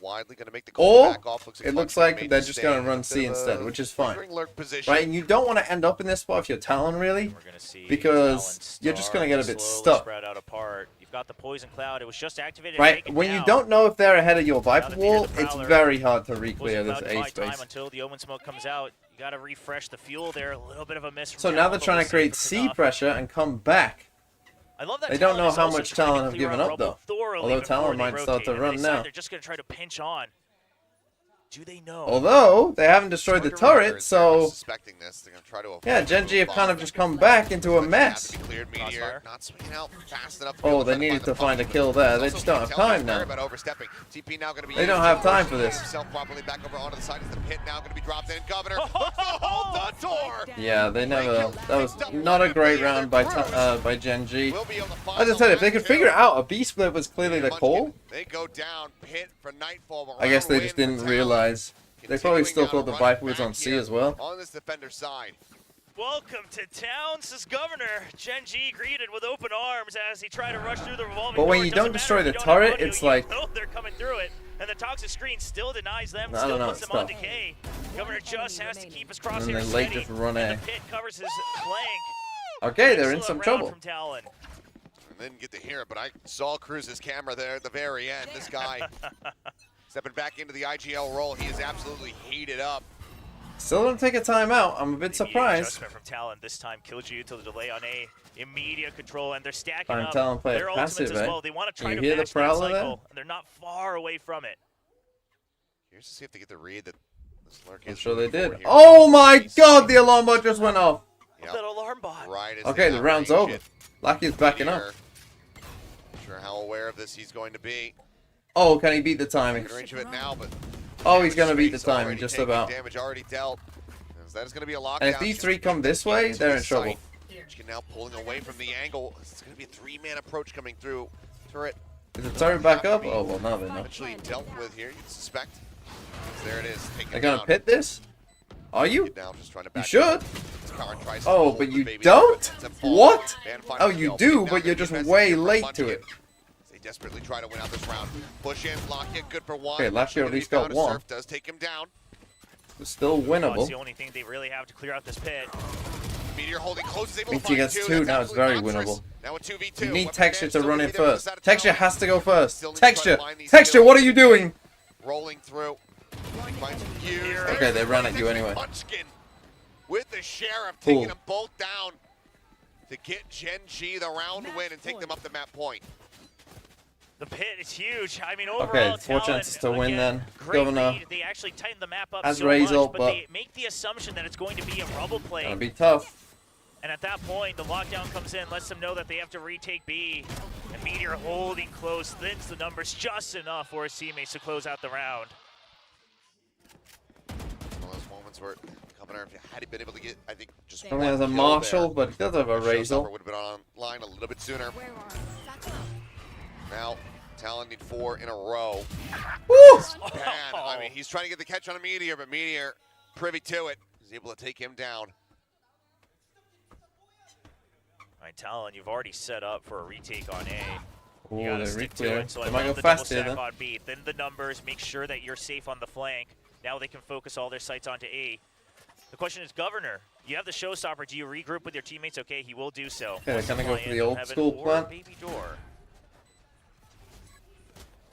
or it looks like they're just going to run C instead, which is fine. Right, and you don't want to end up in this spot if you're Talon, really, because you're just going to get a bit stuck. You've got the poison cloud. It was just activated. Right, when you don't know if they're ahead of your Viper wall, it's very hard to re-clear this A space. Until the Omen smoke comes out, you got to refresh the fuel there. A little bit of a miss. So now they're trying to create C pressure and come back. I love that. They don't know how much Talon have given up though. Although Talon might start to run now. They're just going to try to pinch on. Do they know? Although they haven't destroyed the turret, so yeah, GENG have kind of just come back into a mess. Oh, they needed to find a kill there. They just don't have time now. They don't have time for this. Yeah, they never. That was not a great round by GENG. As I said, if they could figure out a B split was clearly the call. I guess they just didn't realize. They probably still thought the Viper was on C as well. On this defender side. Welcome to town, says Governor. GENG greeted with open arms as he tried to rush through the revolving But when door. you don't destroy the turret, it's like... they're coming through it, and the toxic screen still denies them, I still don't know, puts them on decay. Governor just has to keep his crosshairs and then late steady, just run A. and the pit covers his flank. Okay, they're in some Excellent round trouble. from Talon. I didn't get to hear it, but I saw Cruz's camera there at the very end. This guy stepping back into the IGL role. He is absolutely heated up. Still don't take a timeout. I'm a bit surprised. Adjustment from Talon this time killed you to the delay on A. Immediate control, and they're stacking Fine, up Talon play their passive, ultimates as well. They want to try you to hear the match that prowler there? cycle, and they're not far away from it. Here's to see if they get the read that this lurk I'm is sure they moving did. forward here. Oh my god, the alarm bot just went off. Yep. That alarm bot. Right as Okay, they the round's outrange over. it. Lucky's backing up. Not sure how aware of this he's going to be. Oh, can he beat the timing? Good range of it now, but Oh, he's gonna beat the space timing, already just taken, about. damage already dealt. That is going to be a lockdown. And if these 3 come this way, they're in trouble. Now pulling away from the angle. It's going to be a 3-man approach coming through. Turret. Is the turret back up? Oh, well, now they know. Eventually dealt with here, you'd suspect. There it is. They're gonna pit this? Are you? You should. Oh, Oh, but you don't? What? Oh, you do, but you're just way late to it. They desperately try to win out this round. Push in, block it, good for one. Okay, last year at least got one. Surf does take him down. It's still It's winnable. the only thing they really have to clear out this pit. Meteor holding close, is able to BT find gets 2. 2, That's now it's very absolutely monstrous. winnable. Now a 2v2. You need Weapon Texture advantage to still run in gonna be there for first. the side of Texture Talon. has to go first. Still needs to try to Texture! line these Texture, kills. what are you doing? Rolling through. He finds Hughes. Okay, they ran at you anyway. Munchkin with the Sheriff Cool. taking them both down to get GENG the round win and take them up the map point. The pit is huge. I mean, overall, Okay, 4 Talon, chances to win again, then. Great Governor read. They actually tightened the map up has so Razor, much, but but they make the assumption that it's going to be a rubble play. gonna be tough. And at that point, the lockdown comes in, lets them know that they have to retake B. And Meteor holding close, thins the numbers just enough for his teammates to close out the round. One of those moments where Governor, had he been able to get, I think, just I mean, one there's a kill Marshall, there, but he does have a Razor. would have been online a little bit sooner. Now, Talon need 4 in a row. Woo! Man, I mean, he's trying to get the catch on a Meteor, but Meteor, privy to it, is able to take him down. All right, Talon, you've already set up for a retake on A. Ooh, You gotta they stick to re-clear. it. So They I might go love the double fast here stack then. on B. Thin the numbers, make sure that you're safe on the flank. Now they can focus all their sights onto A. The question is, Governor, you have the showstopper. Do you regroup with your teammates? Okay, he will do so. Okay, they're gonna go Fly for in the from old heaven school or plan. Baby door.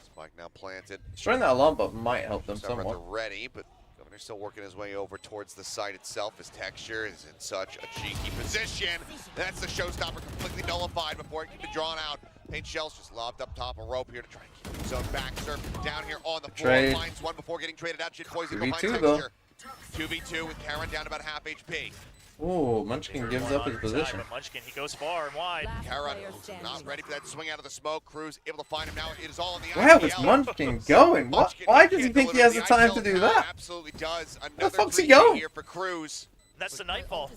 Spike now planted. Destroying that alarm bot might help them Somewhere at somewhat. the ready, but Governor's still working his way over towards the site itself. His Texture is in such a cheeky position. That's the showstopper completely nullified before it can be drawn out. Paint Shells just lobbed up top a rope here to try and keep his own back. Surf down here on the floor. Trade. Finds one before getting traded out. Shit Poison go 2v2 find though. Texture. 2v2 with Karen down about half HP. Ooh, Munchkin gives up his position. But Munchkin, he goes far and wide. Karen not ready for that swing out of the smoke. Cruz able to find him now. It is all in the Where IPL. was Munchkin going? Munchkin Why does he can't think he deliver. has the time to IPL do that? Absolutely does. the Another fuck's he 3K going? here for Cruz. That's the Nightfall.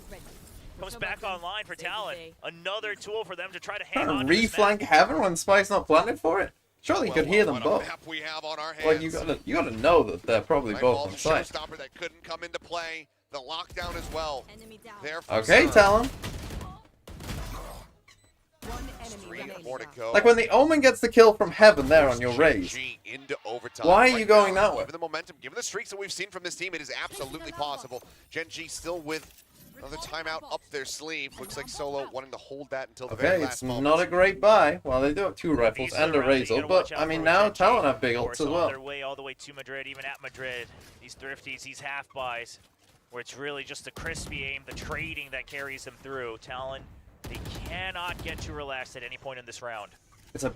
Comes back online for Talon. Another tool for them to try to hang Trying on to to this map. reflank Heaven when Spike's not planted for it? Surely you could hear them what both. a map we have on our hands. Like you gotta know that they're probably both on site. Showstopper that couldn't come into play. The lockdown as well. Enemy down. There for Okay, Sir. Talon. One enemy 3 remaining. more to go. Like when the Omen gets the kill from heaven there on your raise. GENG into overtime. Why are you going now, that way? Given the momentum, given the streaks that we've seen from this team, it is absolutely possible. GENG still with another timeout up their sleeve. Looks like Solo wanting to hold that until the very Okay, last it's moment. not a great buy. Well, they do have 2 rifles These are and the a rounds that you Razor, gotta but watch out I mean for now with Talon GENG. have big Of ults course, as on well. their way all the way to Madrid, even at Madrid. These thrifties, these half buys, where it's really just the crispy aim, the trading that carries them through. Talon, they cannot get too relaxed at any point in this round. It's a.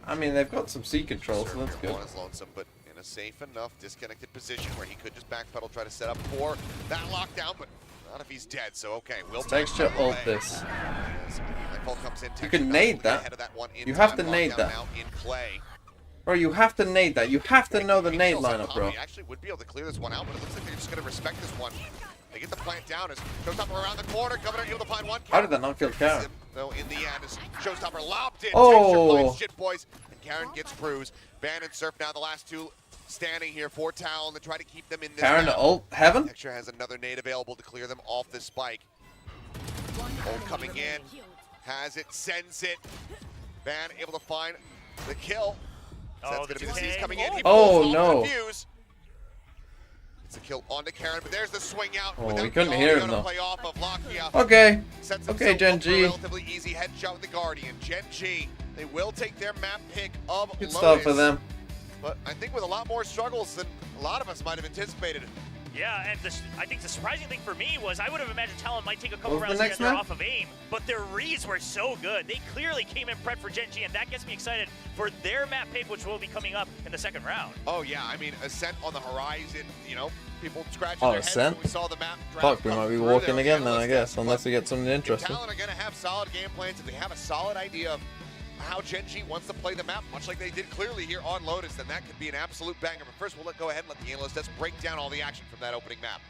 I mean, they've got some C control, so that's good. One is lonesome, but in a safe enough disconnected position where he could just backpedal, try to set up for that lockdown, but not if he's dead. So okay, we'll Texture ult this. Comes in, You can nade that. ahead of that one in You have time. to nade Lockdown that. now in play. Bro, you have to nade that. You have to know the nade Feels like lineup, bro. Tommy actually would be able to clear this one out, but it looks like they're just going to respect this one. They get the plant down as Showstopper around the corner, Governor able to find one. How did that not kill Karen? Though in the end, as Showstopper lobbed in, Oh. texture plays, shit boys, and Karen gets bruised. Ban and Surf now the last 2 standing here for Talon to try to keep them in this Karen to battle. ult heaven? Texture has another nade available to clear them off this spike. Ult coming in, has it, sends it. Ban able to find the kill. So that's Oh, going to be the the C's tag. coming in. He Oh, pulls off no. the fuse. It's a kill onto Karen, but there's the swing out. Oh, without we couldn't the hear him, audio to though. play off of Lakia. Okay. Sets Okay, himself up for a GENG. relatively easy headshot with the Guardian. GENG, they will take their map pick of Good Lotus. stuff for them. But I think with a lot more struggles than a lot of us might have anticipated. Yeah, and I think the surprising thing for me was I would have imagined Talon might take a couple What was rounds the here next and there map? off of aim, but their reads were so good. They clearly came in prepped for GENG, and that gets me excited for their map pick, which will be coming up in the second round. Oh yeah, I mean, Ascent on the horizon, you know, people scratching Oh, their heads Ascent? when we saw the map. Fuck, we might be walking again then, I guess, unless we get something interesting. Talon are going to have solid game plans if they have a solid idea of how GENG wants to play the map, much like they did clearly here on Lotus, then that could be an absolute banger. But first, we'll go ahead and let the analyst just break down all the action from that opening map.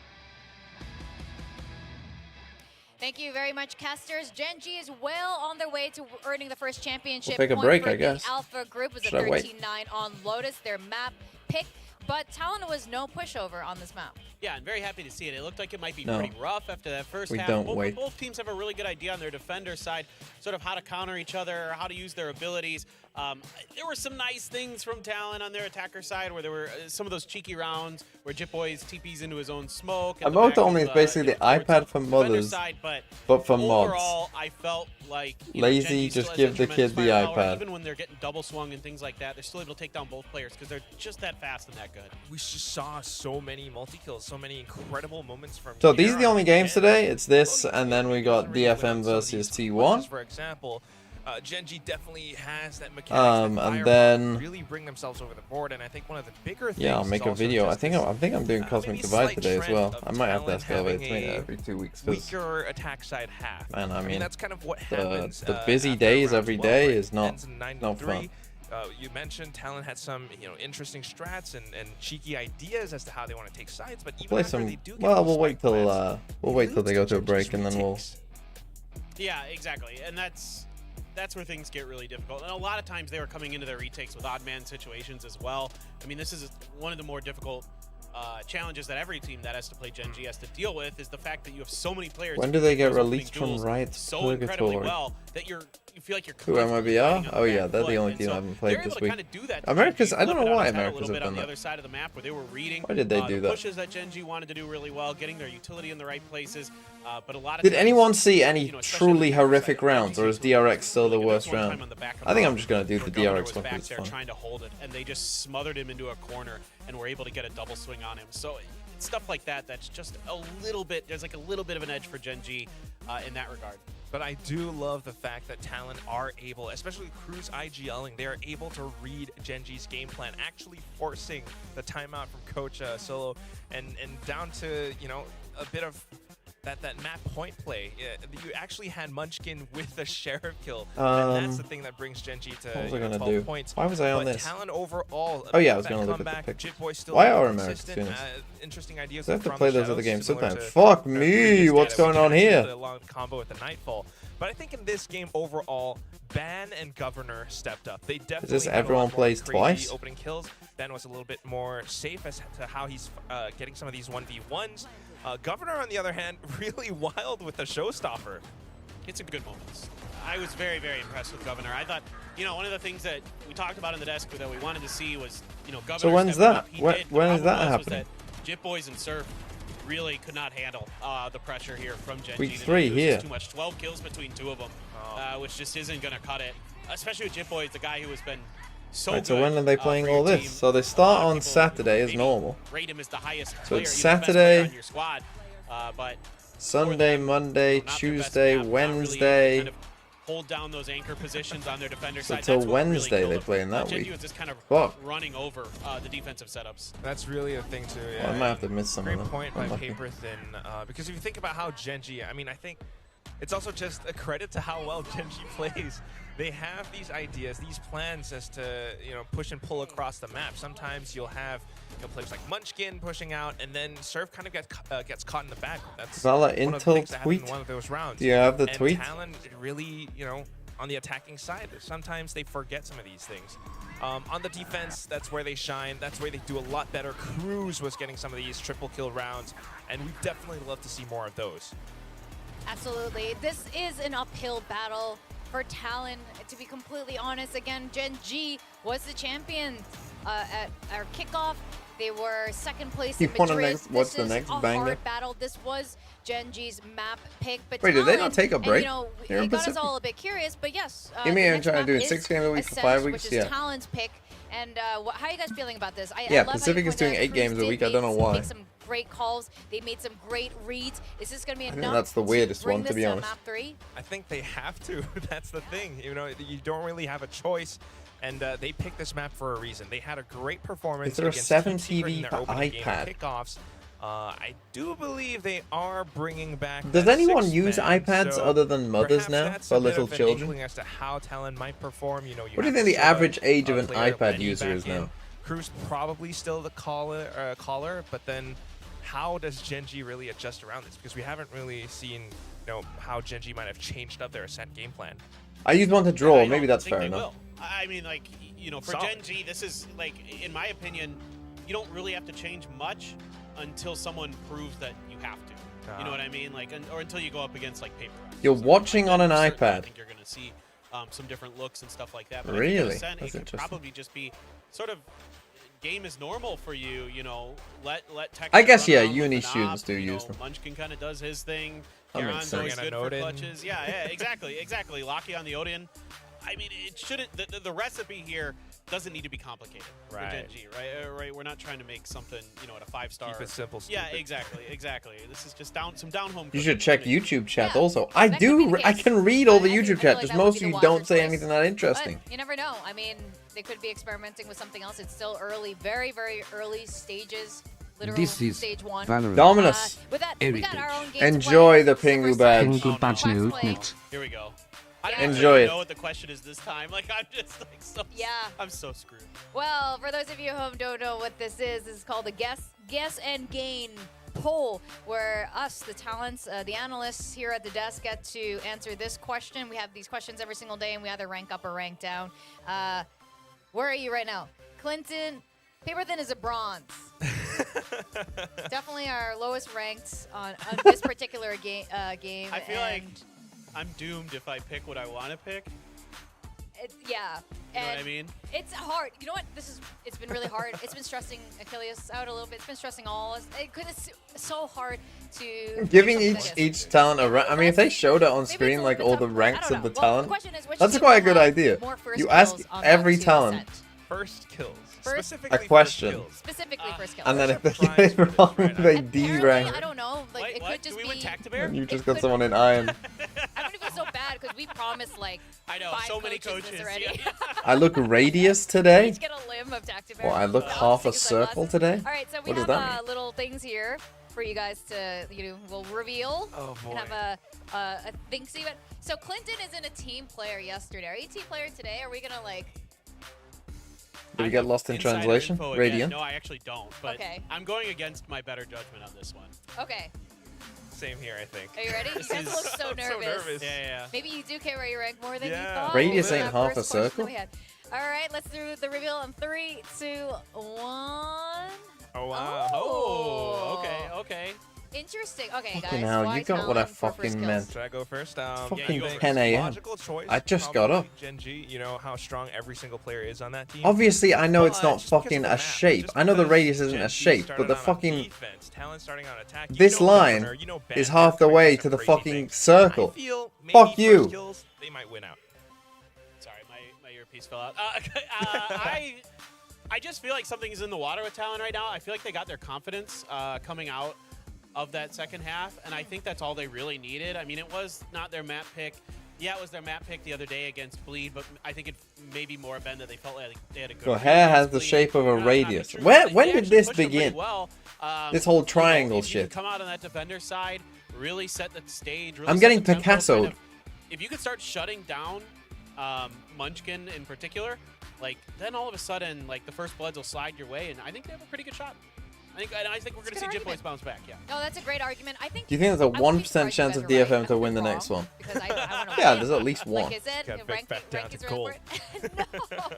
Thank you very much, casters. GENG is well on their way to earning the first championship. We'll take a point break, for I the guess. Alpha group was a Should I wait? 13-9 on Lotus, their map pick. But Talon was no pushover on this map. Yeah, I'm very happy to see it. It looked like it might be No. pretty rough after that first We half. don't both, wait. both teams have a really good idea on their defender side, sort of how to counter each other, how to use their abilities. There were some nice things from Talon on their attacker side, where there were some of those cheeky rounds where Jip Boys TPs into his own smoke. A vote only is basically the iPad for mothers, side, but for mods. overall, I felt like Lazy, GENG still just has give that the kid tremendous the firepower. iPad. Even when they're getting double swung and things like that, they're still able to take down both players because they're just that fast and that good. We just saw so many multi-kills, so many incredible moments from So these are the Kieran only games and today. It's this, Lotus and then we got really went DFM on some of versus these T1. pushes, for example, GENG definitely has that mechanics, And that firepower then- to really bring themselves over the board. And I think one of the bigger things Yeah, I'll is make a also video. I just think this, I'm doing Cosmic maybe Divide slight today as trend well. of I might have to Talon escalate having between a every 2 weeks because weaker attack side half. Man, I mean, that's kind of what the happens. busy after days round every 12, day where it is not ends in 9-3. not fun. You mentioned Talon had some, interesting strats and cheeky ideas as to how they want to take sides, but even Play after some. they do get Well, those we'll wait spike till plants, we'll wait till they go to a GENG's break and then we'll. retakes. Yeah, exactly, and that's where things get really difficult. And a lot of times they were coming into their retakes with odd man situations as well. I mean, this is one of the more difficult challenges that every team that has to play GENG has to deal with, is the fact that you have so many players. When who do they can get those opening released from duels Riot's so incredibly Purgatory? well that you feel like you're Who, constantly MIBR? fighting on the Oh, yeah, back they're the foot. only And team I so haven't played they're this able to week. kind of do that. America's- I don't know Flip it on why its head a America's little have bit done on the that. other side of the map where they were reading. Why did they do the that? Pushes that GENG wanted to do really well, getting their utility in the right places. But a lot of Did times, anyone see any especially on truly the defense horrific side, rounds, or is GENG was DRX still the really good. worst There was one round? time on the back of I think the I'm just gonna do where the Governor DRX was one back because it's there fun. trying to hold it, and they just smothered him into a corner and were able to get a double swing on him. So it's stuff like that that's just a little bit. There's like a little bit of an edge for GENG in that regard. But I do love the fact that Talon are able, especially with Cruz IGLing, they are able to read GENG's game plan, actually forcing the timeout from Coach Solo, and down to, a bit of that map point play. You actually had Munchkin with the Sheriff kill, and that's the thing that brings GENG to What was I gonna 12 do? points. Why was I on But this? Talon overall, Oh, yeah, I was that gonna look at the comeback, picture. Jitboy still Why are Americans consistent, doing this? interesting ideas. I have to from play the those other shadows, games similar sometimes. to Fuck their me, previous what's data, going on which here? had a long combo with the Nightfall. But I think in this game overall, Ban and Governor stepped up. They definitely Is this had a lot everyone more plays crazy twice? opening kills. Ban was a little bit more safe as to how he's getting some of these 1v1s. Governor, on the other hand, really wild with the showstopper. Hit some good moments. I was very, very impressed with Governor. I thought, you know, one of the things that we talked about in the desk that we wanted to see was, you know, Governor. So when's stepping that? up. He When- did. The when is problem that was happening? that Jip Boys and Surf really could not handle the pressure here from GENG. Week 3 here. Too much. 12 kills between two of them, which just isn't going to cut it. Especially with Jip Boys, the guy who has been so Right, good. so when are they playing for all your this? team. So they A start lot of on people Saturday as maybe normal. Rate him as the highest So player, it's he's the best player Saturday, on your squad, but Sunday, Monday, Tuesday, Wednesday. Hold down those anchor positions on their defender So side. till That's what really Wednesday killed they them. play in that GENG week. was just kind of Fuck. running over the defensive setups. That's really a thing too. Well, I might have to miss some Great of them. point by Unlucky. Paper Thin, because if you think about how GENG, I mean, I think it's also just a credit to how well GENG plays. They have these ideas, these plans as to, you know, push and pull across the map. Sometimes you'll have, you know, players like Munchkin pushing out, and then Surf kind of gets caught in the back. That's Vala one of the Intel things that happened tweet? in one of those rounds. Do you have the and tweet? Talon really, you know, on the attacking side, sometimes they forget some of these things. On the defense, that's where they shine. That's where they do a lot better. Cruz was getting some of these triple kill rounds, and we definitely love to see more of those. Absolutely. This is an uphill battle for Talon. To be completely honest, again, GENG was the champion at our kickoff. They were second place in Madrid. What's the This next is a banger? hard battle. This was GENG's map pick. But Wait, did they Talon, not take a and, break? you know, They're in it got us Pacific? all a bit curious, but yes. Give me the a next try to map do it is 6 games a week for Ascent, 5 weeks. which is Yeah. Talon's pick. And how are you guys feeling about this? I Yeah, love how you Pacific is pointed doing out 8 Cruz games a did week. I don't know why. make some great calls. They made some great reads. Is this going to be I enough? think that's the weirdest to bring one, to this be honest. Map 3? I think they have to. That's the thing. You know, you don't really have a choice. And they picked this map for a reason. They had a great performance. Is there a against 7 Team Secret in TV their for opening game iPad? Kickoffs. I do believe they are bringing back. Does that anyone 6 use man, iPads so other than mothers perhaps now that's for a bit little of an children? inkling as to how Talon might perform. You know, What do you think the average age of an iPad user is now? Cruz probably still the caller, but then how does GENG really adjust around this? Because we haven't really seen, you know, how GENG might have changed up their Ascent game plan. I used one to draw. I Maybe don't that's think fair they enough. will. I mean, like, you know, for Solid. GENG, this is, like, in my opinion, you don't really have to change much until someone proves that you have to. You know what I mean? Like, or until you go up against, like, Paper Rex. You're watching on an Certainly, I iPad. think you're going to see some different looks and stuff like that. But Really? I think Ascent, That's it could interesting. probably just be sort of game is normal for you, you know, let Tech I guess, run yeah, around with uni the students knob, do you use know, them. Munchkin kind of does his thing. That makes Garon's sense. always good An for Odin. clutches. Yeah, exactly. Locky on the Odin. I mean, it shouldn't. The recipe here doesn't need to be complicated for GENG, right? Right. We're not trying to make something, you know, at a 5-star. Keep it simple. Yeah, stupid. exactly. This is just some down home. You should check YouTube chat Yeah, also. I that could be do. the I case. can read all the I feel YouTube like chat. that Just would most be of the you wiser don't say choice. anything that interesting. But you never know. I mean, they could be experimenting with something else. It's still early, very, very early stages. Literal This is stage 1. Valorant. Dominus. With that, we got our own game Enjoy to the play. Pingu Super badge. Smash Pingu badge Bros. no Play. nut. Here we go. I don't Enjoy even it. know what the question is this time. Like, I'm just like so. Yeah. I'm so screwed. Well, for those of you who don't know what this is called a guess and gain poll, where us, the talents, the analysts here at the desk, get to answer this question. We have these questions every single day, and we either rank up or rank down. Where are you right now? Clinton. Paper Thin is a bronze. Definitely our lowest ranked on this particular game. I feel like I'm doomed if I pick what I want to pick. Yeah. You know what I mean? It's hard. You know what? It's been really hard. It's been stressing Achilles out a little bit. It's been stressing all of us. It's so hard to Giving do something like each talent a rank. I mean, if they showed it on Maybe screen it's a like little all bit the tougher. I ranks don't of the know. Well, talent, question is, which that's team quite a will good have idea. more first You ask kills on every that talent. Ascent? First kills. First- Specifically A question. First kills. Specifically first kills. And then if What's they the get prize it for wrong, this, right? they Apparently, D-rank. I don't know. Like Wait, it what? could just Do we be. win Tactibear? And you just it got could- someone in iron. I don't even feel so bad because we promised like I know, 5 so many coaches coaches. already. Yeah. I look radius We today. each get a limb of Tactibear. Or I look No, half a take sunglasses. circle today. All right, so we What does have that mean? little things here for you guys to, we'll reveal. Oh, boy. And have a thinksy. But so Clinton isn't a team player yesterday. Are you a team player today? Are we gonna like? Did we I get have lost in insider translation? info again. Radiant. No, I actually don't. But Okay. I'm going against my better judgment on this one. Okay. same here, I think. Are you ready? You guys look so nervous. Yeah. Maybe you do care where you rank more than you Yeah. thought. Radius That ain't half a first question that circle. we had. All right, let's do the reveal in 3, 2, 1. Oh, wow. Oh, okay. Interesting. Okay, Fucking guys. hell, why you got what I Talon for first fucking kills? meant. Should I go first? Fucking you go 10 a.m. Logical choice. I just got up. Gen G, you know how strong every single player is on that team. Obviously, I know it's But not just because fucking of the a map, shape. just I know the because radius isn't Gen a G shape, started but the on fucking defense, Talon starting on attack, this line Governor, you know is Band, half the they're way doing to some the crazy fucking things. circle. I feel maybe Fuck first you. kills, they might win out. Sorry, my earpiece fell out. I just feel like something's in the water with Talon right now. I feel like they got their confidence coming out of that second half, and I think that's all they really needed. I mean, it was not their map pick. Yeah, it was their map pick the other day against Bleed, but I think it maybe more been that they felt like they had a good. Your hair has the shape of a radius. When did this begin? Well, This whole triangle if you shit. come out on that defender side, really set the stage. Really I'm set getting the tempo, Picasso'd. kind of- if you could start shutting down Munchkin in particular, like then all of a sudden, like the first bloods will slide your way, and I think they have a pretty good shot. I think we're going to see Jip Boys bounce back. Yeah. No, that's a great argument. I think. Do you think there's a I wouldn't be 1% surprised chance you of guys are DFM right. to I win the could be next wrong, one? Because I wanna Yeah, win. there's at least one. Like, is it? Gotta bring back down to is gold. no,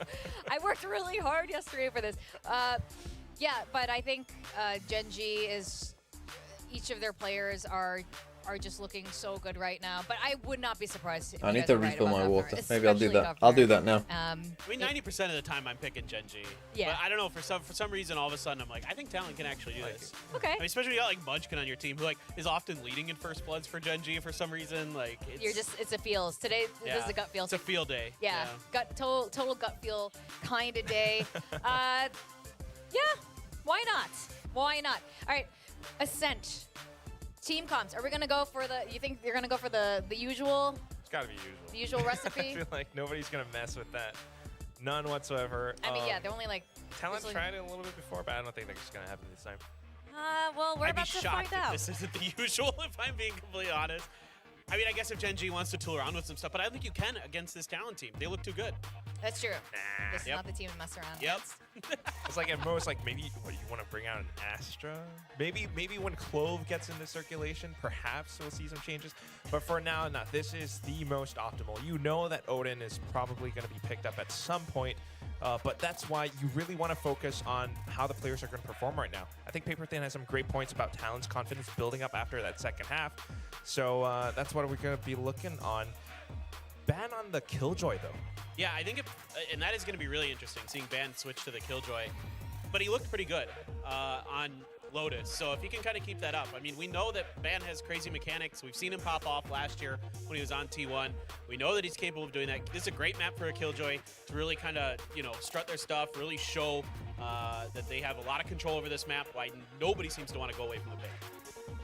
I worked really hard yesterday for this. Yeah, but I think Gen G is. Each of their players are just looking so good right now. But I would not be surprised. If I you need guys to are right refill about my Governor, water. Maybe I'll do especially that. I'll do Governor. that now. I mean, 90% of the time I'm picking Gen G. Yeah. But I don't know, for some reason, all of a sudden I'm like, I think Talon can actually do this. Okay. I mean, especially when you got like Munchkin on your team, who like is often leading in first bloods for Gen G for some reason. Like It's a feels. Today this is a gut feel. It's a field day. Yeah, total gut feel kind of day. Yeah, why not? Why not? All right, Ascent. Team comps. Are we gonna go for the? You think you're gonna go for the usual? It's gotta be usual. The usual recipe. I feel like nobody's gonna mess with that. None whatsoever. I mean, yeah, they're only like. Talon just like- tried it a little bit before, but I don't think that's gonna happen this time. Well, we're I'd be about to shocked find if out. this isn't the usual, if I'm being completely honest. I mean, I guess if Gen G wants to tool around with some stuff, but I don't think you can against this Talon team. They look too good. That's true. Nah. This is Yep. not the team to mess around. Yep. against. It's like at most, like maybe what, you want to bring out an Astra. Maybe when Clove gets into circulation, perhaps we'll see some changes. But for now, not. This is the most optimal. You know that Odin is probably going to be picked up at some point. But that's why you really want to focus on how the players are going to perform right now. I think Paper Thin has some great points about Talon's confidence building up after that second half. So that's what we're going to be looking on. Ban on the Killjoy, though. Yeah, I think, and that is going to be really interesting, seeing Ban switch to the Killjoy. But he looked pretty good on Lotus, so if he can kind of keep that up. I mean, we know that Ban has crazy mechanics. We've seen him pop off last year when he was on T1. We know that he's capable of doing that. This is a great map for a Killjoy to really kind of, strut their stuff, really show that they have a lot of control over this map, why nobody seems to want to go away from the pick.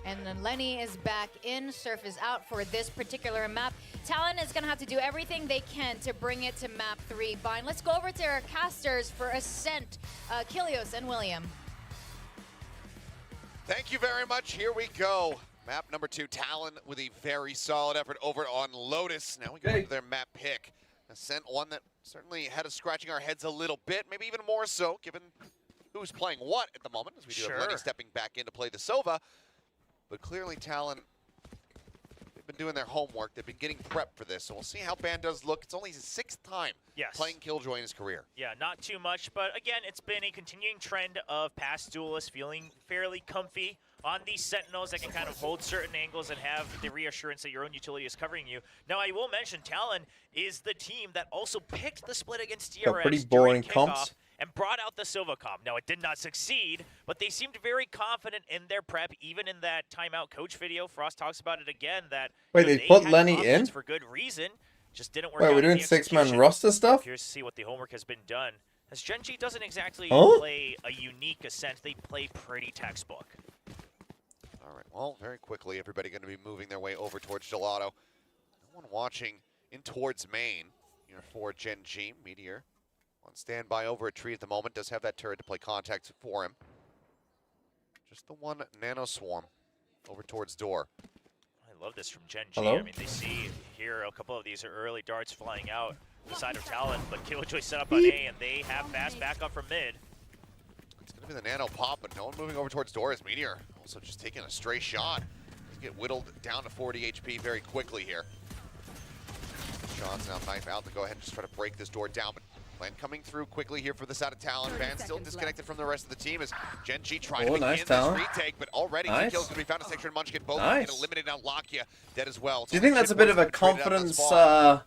And then Lenny is back in. Surf is out for this particular map. Talon is going to have to do everything they can to bring it to map 3. Bind. Let's go over to our casters for Ascent, Kilios and William. Thank you very much. Here we go. Map number 2, Talon with a very solid effort over on Lotus. Now we go into their map pick. Ascent, one that certainly had us scratching our heads a little bit, maybe even more so, given who's playing what at the moment, as we do have Lenny stepping back in to play the Sova. But clearly Talon, they've been doing their homework. They've been getting prepped for this. So we'll see how Ban does look. It's only his 6th time playing Killjoy in his career. Yeah, not too much, but again, it's been a continuing trend of past duelists feeling fairly comfy on these Sentinels that can kind of hold certain angles and have the reassurance that your own utility is covering you. Now, I will mention Talon is the team that also picked the split against DRX Got pretty boring during kickoff comps. and brought out the Silva comp. Now, it did not succeed, but they seemed very confident in their prep, even in that timeout coach video. Frost talks about it again, that Wait, they put had Lenny confidence in? for good reason. Just didn't work Wait, out we're in doing the 6-man execution. roster stuff? Here's to see what the homework has been done. As Gen G doesn't exactly Huh? play a unique Ascent, they play pretty textbook. All right, well, very quickly, everybody going to be moving their way over towards Gelato. No one watching in towards main here for Gen G. Meteor on standby over a tree at the moment. Does have that turret to play contact for him. Just the one Nano Swarm over towards door. I love this from Gen G. Hello? I mean, they see here a couple of these early darts flying out the side of Talon, but Killjoy set up on A, and they have fast backup from mid. It's going to be the Nano pop, but no one moving over towards door as Meteor also just taking a stray shot. get whittled down to 40 HP very quickly here. Sean's now knife out to go ahead and just try to break this door down, but Plan coming through quickly here for this out of Talon. Van still disconnected from the rest of the team as GENG trying to begin this retake, but already 2 kills going to be found as Texture and Munchkin both get eliminated out. Lakia dead as well. Do you think that's a bit of a confidence shatterer?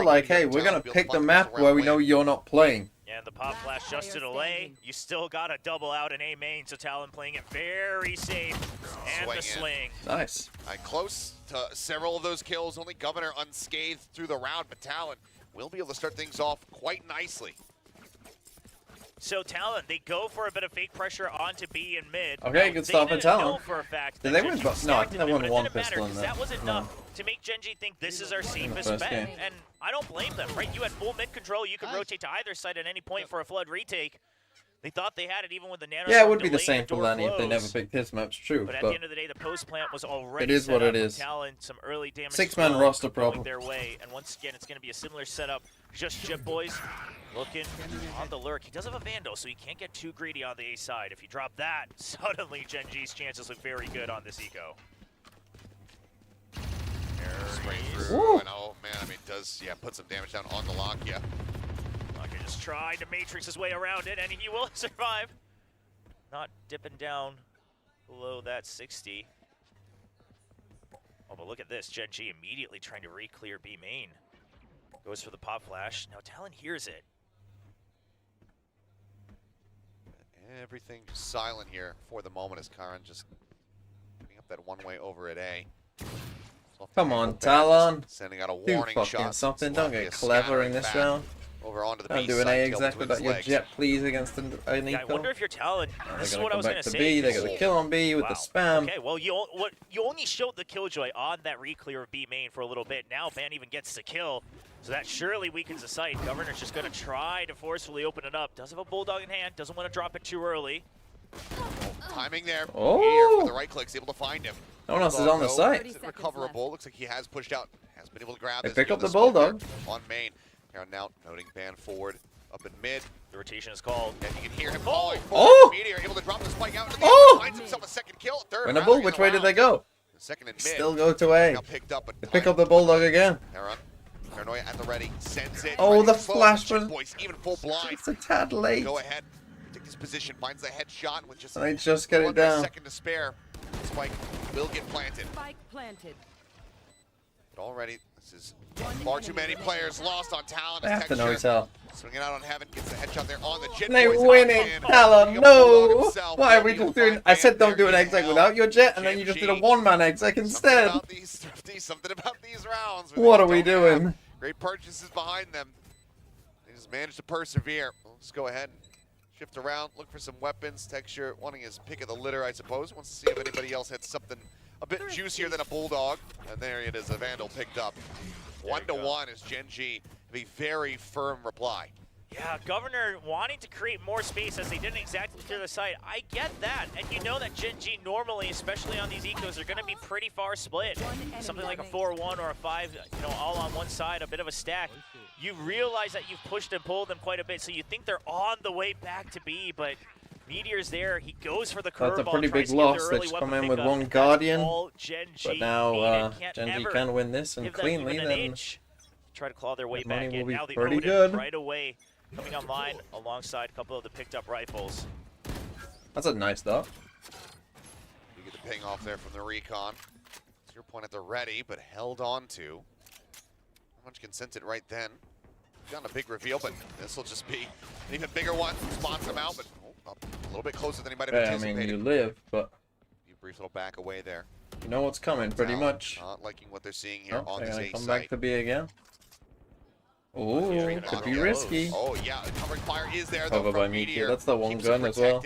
Like, hey, we're going to pick the map where we know you're not playing. And the pop flash just to delay. You still got a double out in A main, so Talon playing it very safe. And the swing. Nice. Close to several of those kills. Only Governor unscathed through the round, but Talon will be able to start things off quite nicely. So Talon, they go for a bit of fake pressure onto B and mid. Okay, good stop for Talon. For a fact Did they win? No, I think they won one pistol in there. That was enough to make GENG think this is our safest bet, and I don't blame them, right? You had full mid control, you could rotate to either side at any point for a flood retake. They thought they had it even with the nano. Yeah, it would be the same for Lenny if they never picked his maps, true. But at the end of the day, the post plant was already it is what it is. Talon, some early damage. 6-man roster problem. Their way, and once again, it's going to be a similar setup. Just Chip Boys looking on the lurk. He does have a Vandal, so he can't get too greedy on the A side. If you drop that, suddenly GENG's chances look very good on this eco. Straight through. And oh man, I mean, does put some damage down on the Lakia. Lakia just tried to matrix his way around it, and he will survive. Not dipping down below that 60. Oh, but look at this. GENG immediately trying to re-clear B main. Goes for the pop flash. Now Talon hears it. Everything silent here for the moment as Karan just putting up that one-way over at A. Come on, Talon. Sending out a warning shot. Something. Don't get clever in this round. Over onto the Don't do an A exactly without your jet, please, against an eco. I wonder if you're Talon. This is what I was going to say. B. They got the kill on B with the spam. Okay, well, you only showed the killjoy on that re-clear of B main for a little bit. Now Van even gets the kill, so that surely weakens the site. Governor's just going to try to forcefully open it up. Does have a Bulldog in hand. Doesn't want to drop it too early. Timing there. Oh! Here with the right click's able to find him. No one else is on the site. Recoverable. Looks like he has pushed out. Has been able to grab this. They pick up the Bulldog. On main. Now noting Van forward. Up in mid. The rotation is called. And you can hear him calling. Meteor able to drop the spike out into the finds himself a second kill. Third. Winnable. Which way did they go? Second and mid. Still go to A. Picked up, they pick up the Bulldog again. Paranoia at the ready. Sends it. Oh, the flash was Boys, even full blind. It's a tad late. Go ahead. Take this position. Finds the headshot with just. And they just get it down. Second to spare. Spike will get planted. Spike planted. But already, this is far too many players lost on Talon. They have to know Talon. Swinging out on Heaven, gets the headshot there on the jet. They win it, Talon. No. Why are we just doing? I said don't do an exec without your jet, and then you just did a one-man exec instead. Something about these rounds. What are we doing? Great purchases behind them. They just managed to persevere. Let's go ahead and shift around, look for some weapons. Texture wanting his pick of the litter, I suppose. Wants to see if anybody else had something a bit juicier than a Bulldog. And there it is, a Vandal picked up. 1-1 as GENG have a very firm reply. Yeah, Governor wanting to create more space as they didn't exactly clear the site. I get that, and you know that GENG normally, especially on these ecos, are going to be pretty far split. Something like a 4-1 or a 5, all on one side, a bit of a stack. You realize that you've pushed and pulled them quite a bit, so you think they're on the way back to B, but Meteor's there. He goes for the curveball. That's a pretty big loss. They just come in with one Guardian, but now GENG can win this and cleanly. Then try to claw their way back in. Now the pretty Odin good. right away coming online alongside a couple of the picked up rifles. That's a nice dot. You get the ping off there from the recon. 0 point at the ready, but held on to. Munchkin sent it right then. Got a big reveal, but this will just be an even bigger one. Spots him out, but up a little bit closer than he might have anticipated. I mean, you live, but you brief little back away there. You know what's coming, pretty much. Not liking what they're seeing here on this A come site. back to B again. Oh, could be risky. Oh yeah, the covering fire is there. Covered by Meteor. That's the one gun as well.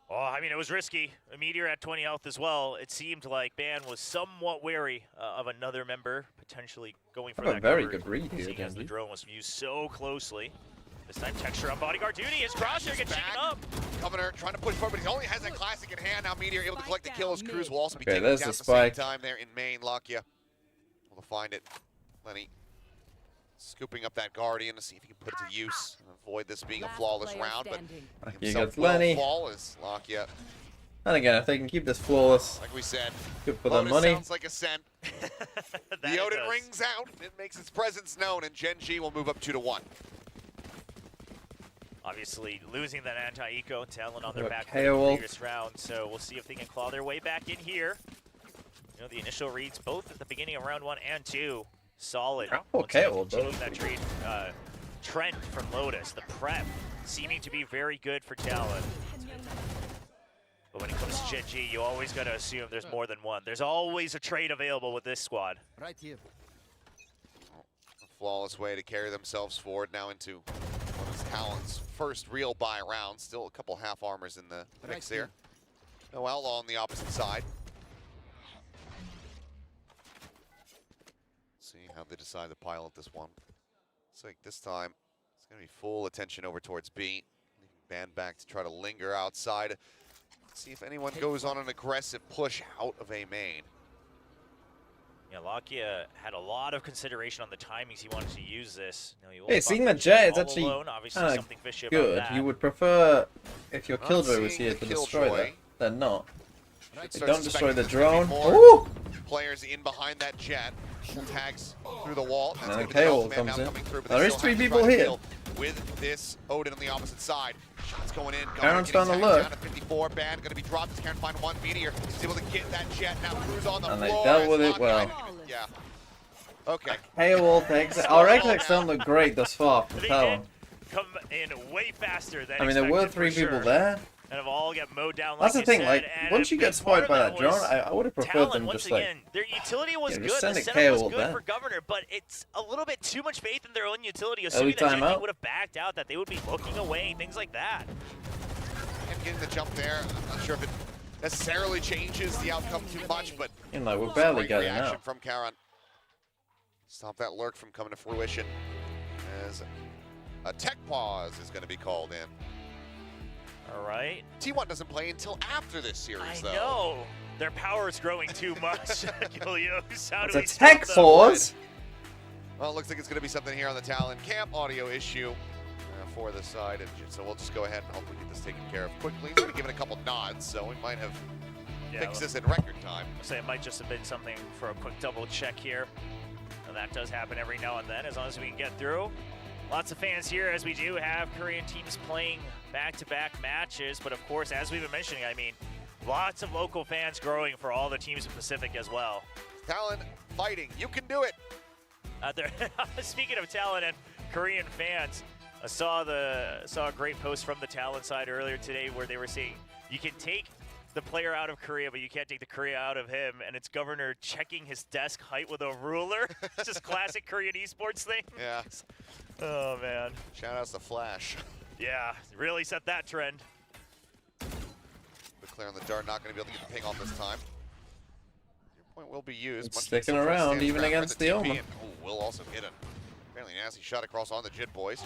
Oh, I mean, it was risky. A Meteor at 20 health as well. It seemed like Ban was somewhat wary of another member potentially going for that. A very good read here, as the drone was viewed so closely. This time, Texture on bodyguard duty. His crosshair gets shaken up. Governor trying to push forward, but he only has that classic in hand. Now Meteor able to collect the kills. Cruz will also be taking down at the same time there in main. Lakia able to find it. Lenny scooping up that Guardian to see if he can put it to use and avoid this being a flawless round. But he gets Lenny. Fall as Lakia And again, if they can keep this flawless, Like we said, good for their Lotus money. sounds like Ascent. That The it Odin does. rings out. It makes its presence known, and GENG will move up 2-1. Obviously, losing that anti-eco, Talon on their Got back for the KO. previous round, so we'll see if they can claw their way back in here. You know, the initial reads, both at the beginning of round 1 and 2, solid. Once again, KO, continuing that trend from Lotus, the prep seeming to be very good for Talon. But when it comes to GENG, you always got to assume there's more than one. There's always a trade available with this squad. Right here. A flawless way to carry themselves forward now into one of Talon's first real buy round. Still a couple half armors in the mix there. No Outlaw on the opposite side. See how they decide to pilot this one. Looks like this time it's going to be full attention over towards B. Leaving Band back to try to linger outside. See if anyone goes on an aggressive push out of A main. Yeah, Lakia had a lot of consideration on the timings he wanted to use this. You know, he will Hey, fuck seeing the with Jet is all actually alone, obviously kinda something fishy good. about that. You would prefer if your Not Killjoy was seeing here the to destroy Killjoy. that than not. Should They start don't destroy suspecting the there's gonna be drone. more Ooh! Players in behind that Jet. Tags through the wall. That's And then gonna be the KO ultimate comes now in. coming through, but There they is still 3 have to people try to here. deal with this Odin on the opposite side. Shots going in. Karen's Gunner found getting the tagged look. down to 54. Band gonna be dropped as Karen find one meteor. He's able to get that Jet now. Cruz on the And they floor. dealt as with it Lockeye well. didn't even- Yeah. Okay. KO takes it. Our exits don't look great thus far for They Talon. did come in way faster than I mean, there were expected, 3 for people sure. there. And have all got mowed down. That's the like you thing, said, like, and once a you get big spotted part by of that drone, was I would have preferred Talon, them once just like, again, their utility was yeah, good. just send The it setup was KO good then. for Governor, but it's a little bit too much faith in their own utility, assuming that timeout. GENG would have backed out, that they would be looking away, things like that. And getting the jump there. I'm not sure if it necessarily changes the outcome too much, but you know, we're barely great getting reaction out. from Karen. Stop that lurk from coming to fruition, as a tech pause is going to be called in. All right. T1 doesn't play until after this series, I though. know. Their power is growing too much, Gilios. How It's do a we stop tech them? pause. Well, it looks like it's going to be something here on the Talon camp audio issue for the side, and so we'll just go ahead and hopefully get this taken care of quickly. He's going to give it a couple nods, so we might have fixed this in record time. I'll say it might just have been something for a quick double check here. And that does happen every now and then, as long as we can get through. Lots of fans here, as we do have Korean teams playing back-to-back matches. But of course, as we've been mentioning, I mean, lots of local fans growing for all the teams in Pacific as well. Talon fighting, you can do it. Speaking of Talon and Korean fans, I saw a great post from the Talon side earlier today where they were saying you can take the player out of Korea, but you can't take the Korea out of him, and it's Governor checking his desk height with a ruler. It's just classic Korean esports thing. Yeah. Oh, man. Shout outs to Flash. Yeah, really set that trend. But clear on the dart, not going to be able to get the ping off this time. Your point will be used. It's Monkey sticking still trying to around stand even his ground against for the TP, Omen. and, will also get a fairly nasty shot across on the Jit boys.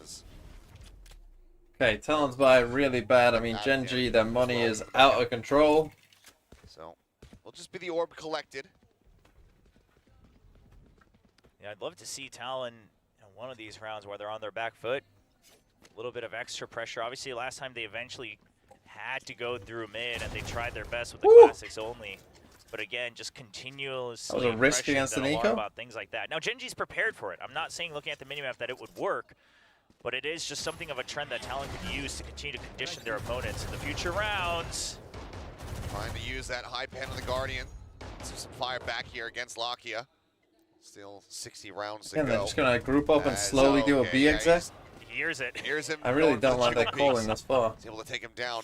As Okay, Talon's by really bad. I mean, GENG, their money is out of control. so, will just be the orb collected. Yeah, I'd love to see Talon in one of these rounds where they're on their back foot. A little bit of extra pressure. Obviously, last time they eventually had to go through mid, and they tried their best with the Woo! classics only. But again, just continuously That was a risk pressuring against them an a lot eco? about things like that. Now, GENG's prepared for it. I'm not saying looking at the minimap that it would work, but it is just something of a trend that Talon could use to continue to condition their opponents in the future rounds. Trying to use that high pen on the Guardian. So some fire back here against Lakia. Still 60 rounds to And go. they're just gonna group up and As- slowly do a okay, B yeah, exec. He hears it. Here's him. I really going for don't the like that jiggle calling piece. this far. He's able to take him down.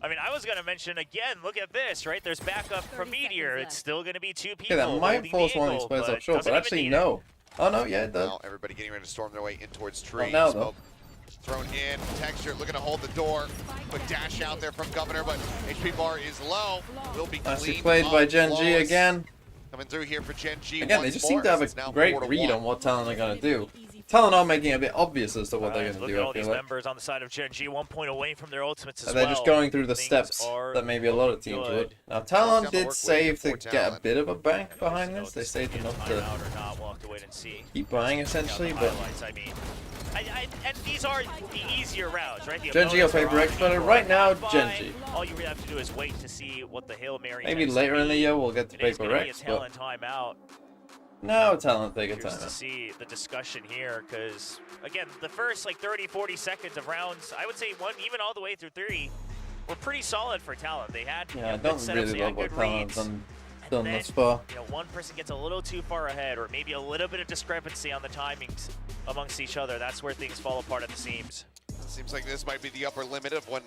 I mean, I was going to mention again, look at this, right? There's backup from Meteor. It's still going to be 2 people. Okay, that might holding force the one of angle, these players up short, doesn't but even actually need no. Oh no, yeah, it does. Now everybody getting ready to storm their way in towards tree. now, though. Smoke thrown in. Texture looking to hold the door. Quick dash out there from Governor, but HP bar is low. Will be Nicely cleaned played by up. GENG Flawless. again. Coming through here for GENG. Again, they just seem to have a great read on what Talon are going to do. Talon are making it a bit obvious as to what they're going to Look do, at all I feel these like. members on the side of GENG, 1 point away from their ultimates as And they're well. just going through the Things steps are that maybe a lot of teams good. would. Now, Talon Down the did work save to waiting for get a Talon. bit of a bank behind You know, this. They just saved taking enough time to out or not, we'll have to wait and see. keep buying, Check out the essentially, but highlights. I mean, And these are the easier rounds, right? The Genji or opponents are Paper X better? already Right now, by. Genji. All you really have to do is wait to see what the Hail Mary Maybe tends to later in the be. year we'll get to It is Paper gonna be a X, Talon but timeout. no, Talon take a Curious to timeout. see the discussion here, because again, the first like 30-40 seconds of rounds, I would say even all the way through 3, were pretty solid for Talon. They had Yeah, I good don't setups, really they love had what good Talon's reads. done Then, thus far. one person gets a little too far ahead, or maybe a little bit of discrepancy on the timings amongst each other. That's where things fall apart at the seams. Seems like this might be the upper limit of when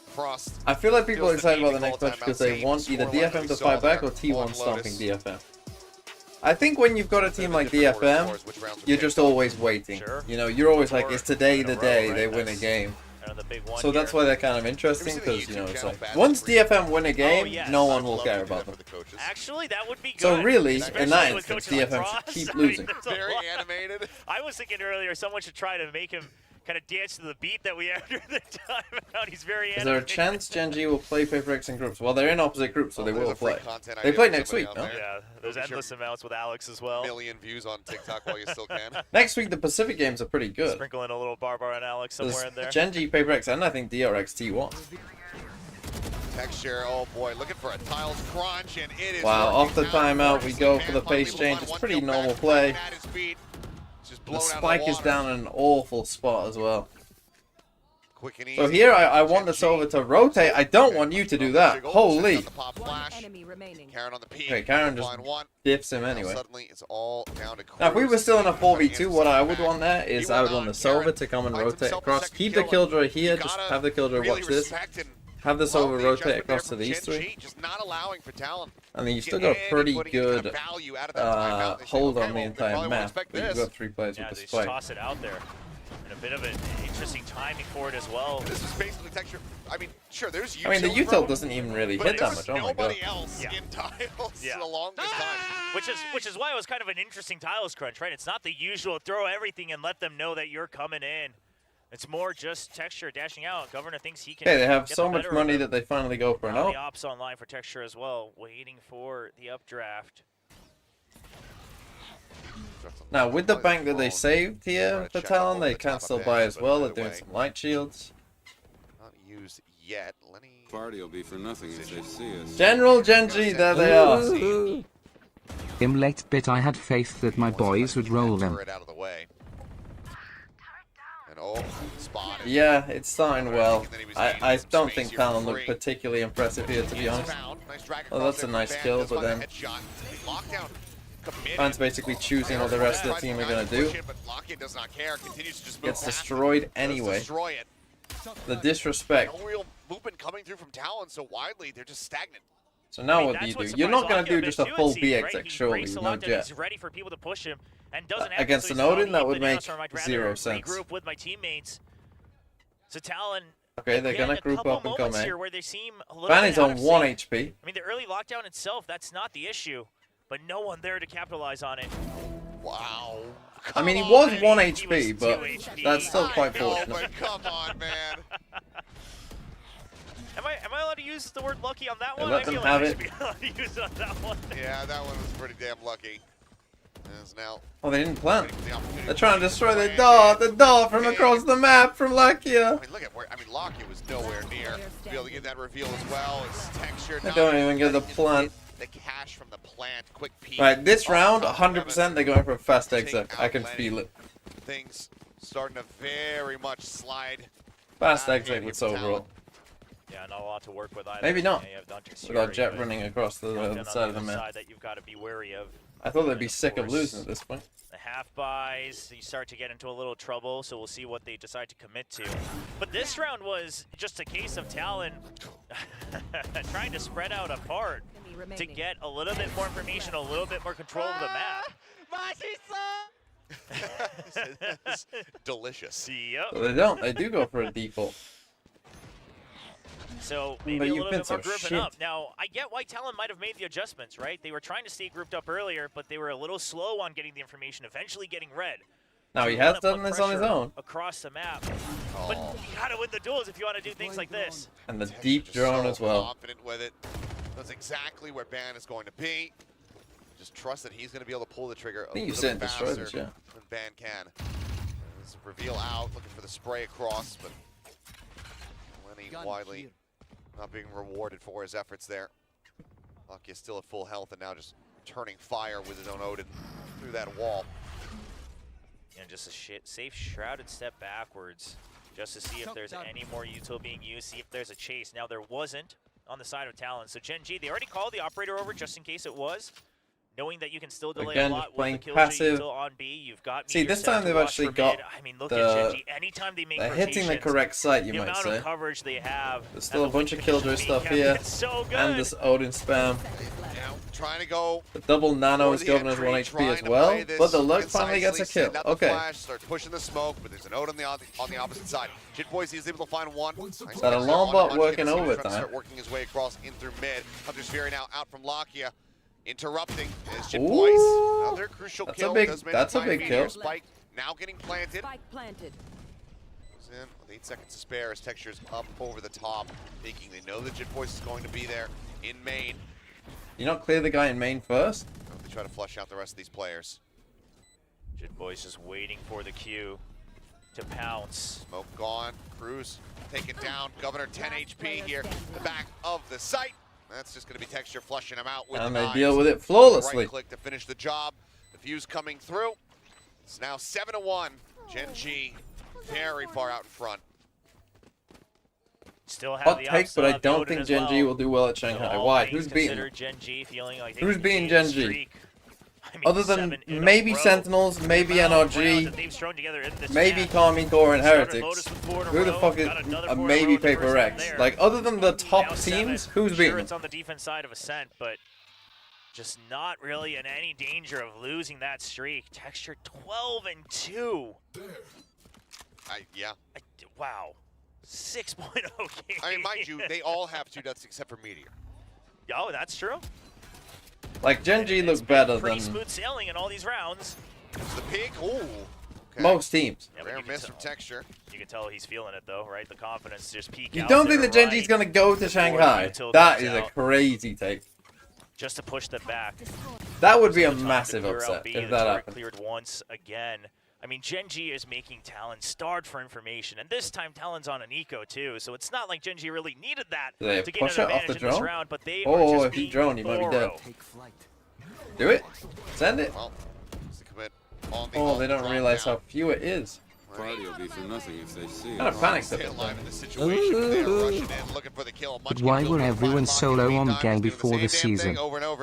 Frost. I feel like people are feels the excited about the need next to call match because they timeout. want Same either scoreline that DFM we to saw fight back there or T1 on stomping Lotus. DFM. I think when you've got a team like DFM, you're just always waiting. Sure. You know, you're always like, Or is today in a the row, day right? they win a That's game? kind of the big one So that's here. why they're kind of interesting Have you because, seen you the know, it's YouTube like, channel once Bad DFM win a game, yes. no one I'd will love care to do about that them. for the coaches. Actually, that would be good. So really, Especially in that with instance, coaches like DFM should Frost. keep I mean, losing. there's a Very lot. animated. I was thinking earlier someone should try to make him kind of dance to the beat that we have during the timeout. He's very Is there a animated. chance Genji will play Paper X in groups? Well, they're in opposite groups, so they There's will a free play. content They idea play for next somebody week, out no? there. Yeah, there's Make sure endless amounts with Alex as well. Million views on TikTok while you still can. Next week, the Pacific games are pretty good. Sprinkle in a little Barbar and Alex There's somewhere in there. Genji, Paper X, and I think DRX T1. Texture, oh boy, looking for a tiles crunch, and it is Wow, off the working out. timeout, we go for the Van pace Pump change. able to It's find pretty one kill normal back, play. at his feet. Just The blown out of spike is water. down in an awful spot as well. Quick and So easy. here I want the Genji. Silver to rotate. I don't want you to do that. Jiggle, Holy. sends out the pop flash. Karen on the peak. Okay, Karen just Line one. diffs him Now anyway. suddenly it's all down to Now, if we Cruz. were still in a Fighting 4v2, against what I the would back. want there is He I went would want on. the Silver Karen to come and finds rotate himself a across. second Keep the kill. Killjoy here, You just gotta have the Killjoy really watch this. respect and Have the love Silver the rotate adjustment there across to from these Gen three. G, just not allowing for Talon. And then you to still get got a pretty any kind of good value out of that timeout. They say, hold okay, on the well, they entire probably won't map. expect But you've this. got 3 players Yeah, with they the just spike. toss it out there. And a bit of an interesting timing for it as well. This is basically texture. I mean, sure, there's util. I mean, the from util him, doesn't even really but hit there that was much. Oh my god. nobody else Yeah. in tiles Yeah. the longest time. Which is why it was kind of an interesting tiles crunch, right? It's not the usual throw everything and let them know that you're coming in. It's more just Texture dashing out. Governor thinks he can. Okay, they have get so the much better money of that they finally go for an now ult. the ops online for Texture as well, waiting for the updraft. Now, with the bank that they saved here for Talon, they can still buy as well. They're doing some light shields. Not used yet. Lenny. Party will be for nothing if they see us. General Genji, there they are. In late bit I had faith that my boys would roll them. Turret out of the way. And oh, spotted. Yeah, it's starting well. And then he was I gaining some don't space think here Talon for looked free. particularly impressive here, to be honest. Nice drag Oh, across that's a there nice from kill, Van. but Does then find the headshot. Lockdown committed. Van's basically choosing what the rest of the team are going to do. But Lockdown does not care. Continues to just move Gets past destroyed it. Does anyway. destroy it. The disrespect. No real movement coming through from Talon so widely. They're just stagnant. So now I mean, what do you that's do? You're not going to surprised do Lockdown just a too, it full seems, BX right? He surely, breaks a with lot no that jet. He's ready for people to push him and doesn't Against actively an Odin, stop that even would the make Ascent, I'd rather zero sense. regroup with my teammates. So Talon. Okay, they're again, going to group a couple up and come moments in. here where they seem a little Van bit is out on of 1 sync. HP. I mean, the early lockdown itself, that's not the issue, but no one there to capitalize on it. Wow. I mean, he Come was on. 1 He HP, was but 2 HP. that's still quite I know, fortunate. but come on, man. Am I allowed to use the word lucky on that They one? let I them feel have like I it. should be allowed to use it on that one. Yeah, that one was pretty damn lucky. As now Oh, they didn't plant. waiting for the opportunity They're trying to destroy the plant dart from across the map from I Lakia. mean, look at where. I mean, Lockheed was nowhere near to be able to get that reveal as well. It's texture. They don't even get the plant. The cash from the plant. Quick peek. Right, this Oh, round, top 100% they're going for a fast Take exit. I can out feel Lenny. it. Things starting to very much slide. Fast out of exit hand with here for overall. Talon. Yeah, not a lot to work with either. Maybe not. Yeah, you have Dante Without Sciuri, Jet but running across the Lockdown other on side of the other map. side that you've got to be wary of. I thought they'd be And of sick of course, losing at this point. The half buys, you start to get into a little trouble, so we'll see what they decide to commit to. But this round was just a case of Talon trying to spread out apart to get a little bit more information, a little bit more control of the map. Delicious. Yep. So they don't. They do go for a default. So But maybe a you've little been bit more so grouping shit. up. Now, I get why Talon might have made the adjustments, right? They were trying to stay grouped up earlier, but they were a little slow on getting the information, eventually getting red. Now So he you has wanna done put this on his pressure own. across the map. But you gotta win the duels if you want to do things like this. And the Texture deep just drone so as well. Confident with it. Knows exactly where Ban is going to be. Just trust that he's going to be able to pull the trigger a I think you little said bit destroy faster this, yeah. than Ban can. Let's reveal out, looking for the spray across, but Lenny widely not being rewarded for his efforts there. Lucky is still at full health and now just turning fire with his own Odin through that wall. And just a safe shrouded step backwards just to see if there's any more util being used, see if there's a chase. Now there wasn't on the side of Talon. So GENG, they already called the operator over just in case it was. Knowing that you can still delay Again, a lot playing with the kill passive. on B, you've got See, meteor this set time to they've watch actually for got mid. I mean, look the- at GENG. Anytime they make They're hitting the rotations, correct site, you the might amount say. of coverage they have. There's still a and the bunch of win killjoy condition stuff being here. kept, it's so good. And this Odin spam. Now trying to go. The double nano for is the giving us entry, 1 HP trying as to well. play this But the Lurk finally gets a concisely, kill. setting up the Okay. flash, start pushing the smoke, but there's an Odin on the opposite side. Jitboys is able to find one. Nice That alarm bot working Munchkin overtime. Start working his way across in through mid. Hunter's Fury now out from Lakia. Interrupting is Ooh. Jitboys. Another crucial That's kill. a big- Does manage that's to a find big Meteor kill. Spike now getting planted. planted. Goes in with 8 seconds to spare as Texture's up over the top, thinking they know that Jitboys is going to be there in main. You not clear the guy in main first? They try to flush out the rest of these players. Jitboys just waiting for the Q to pounce. Smoke gone. Cruz taken down. Governor 10 HP here. The back of the site. That's just going to be Texture flushing him out with And the they knives. deal with it flawlessly. Right click to finish the job. The fuse coming through. It's now 7-1. GENG very far out in front. Still have Hot the take, but upside I of don't Odin think as GENG well. will do well at Shanghai. All Why? things Who's beating them? considered, GENG feeling like they Who's can beating gain a GENG? streak. I mean, Other than 7 in a maybe row. Sentinels, maybe The amount of ground NRG, that they've thrown together in this maybe match. Kami Core and Started Heretics. Lotus with 4 in a Who the row, fuck is got another 4 a in a maybe row in the first Paper one X? there. Like, other than the top Now teams, 7. who's Sure, beating it's them? on the defense side of Ascent, but just not really in any danger of losing that streak. Texture 12-2. Yeah. Wow. 6.0 game. I mean, mind you, they all have 2 deaths except for Meteor. Oh, that's true. Like, GENG It's looks been better pretty than smooth sailing in all these rounds. It's the pig. Ooh. Okay. most teams. Yeah, but Rare you can miss tell- from Texture. You can tell he's feeling it though, right? The confidence just peak You out don't think there, that GENG's right gonna go to before Shanghai? util That comes is a out, crazy take. just to push them back. That would be a Time to massive clear out upset B, if the that turret happened. cleared once again. I mean, GENG is making Talon starved for information, and this time Talon's on an eco too, so it's not like GENG really needed that Do they to gain push an it off advantage the in this drone? round. But they Oh, are just if he being drone, he might be dead. thorough. Do it. Send it. Well, it's the commit on the Oh, they don't drop realize down. how few it is. Party will be for nothing if they see Kind of us. panic Stay stuff. alive in this situation, but they are rushing in, looking for the kill. But why were everyone solo on gang before the season?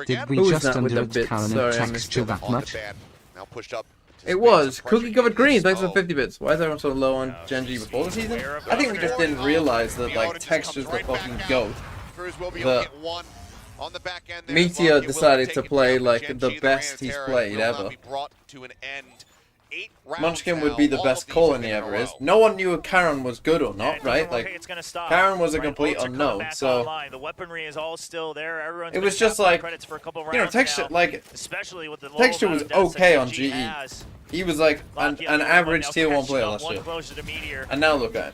Did we Who's just that with the underrate bits? Talon Sorry, I and missed Texture it. that much? Now pushed up. It was. Cookie covered green. Thanks for Oh. 50 bits. Why is everyone so low on GENG before the season? I think we just didn't realize that, like, Texture's the fucking GOAT. Cruz will be able to The get one on the back end there. Meteor Lucky will decided take to it play, down, but like, GENG, the reign best of he's terror, played will ever. not be brought to an end. 8 rounds Munchkin would be the now, best all of call these in the in a ever is. row. No one knew if Karen was good or Yeah, not, it right? doesn't look Like, it's gonna stop. Karen was a Right, complete boats are coming unknown, back so online. The weaponry is all still there. Everyone's it been was just tapping like, credits for a couple you know, rounds Texture, now, like, especially with the low Texture amount was of deaths that okay on GENG GE. has. He was like an Lucky on the other one average now tier 1 catching player up last one year. closer to Meteor. And now look at him.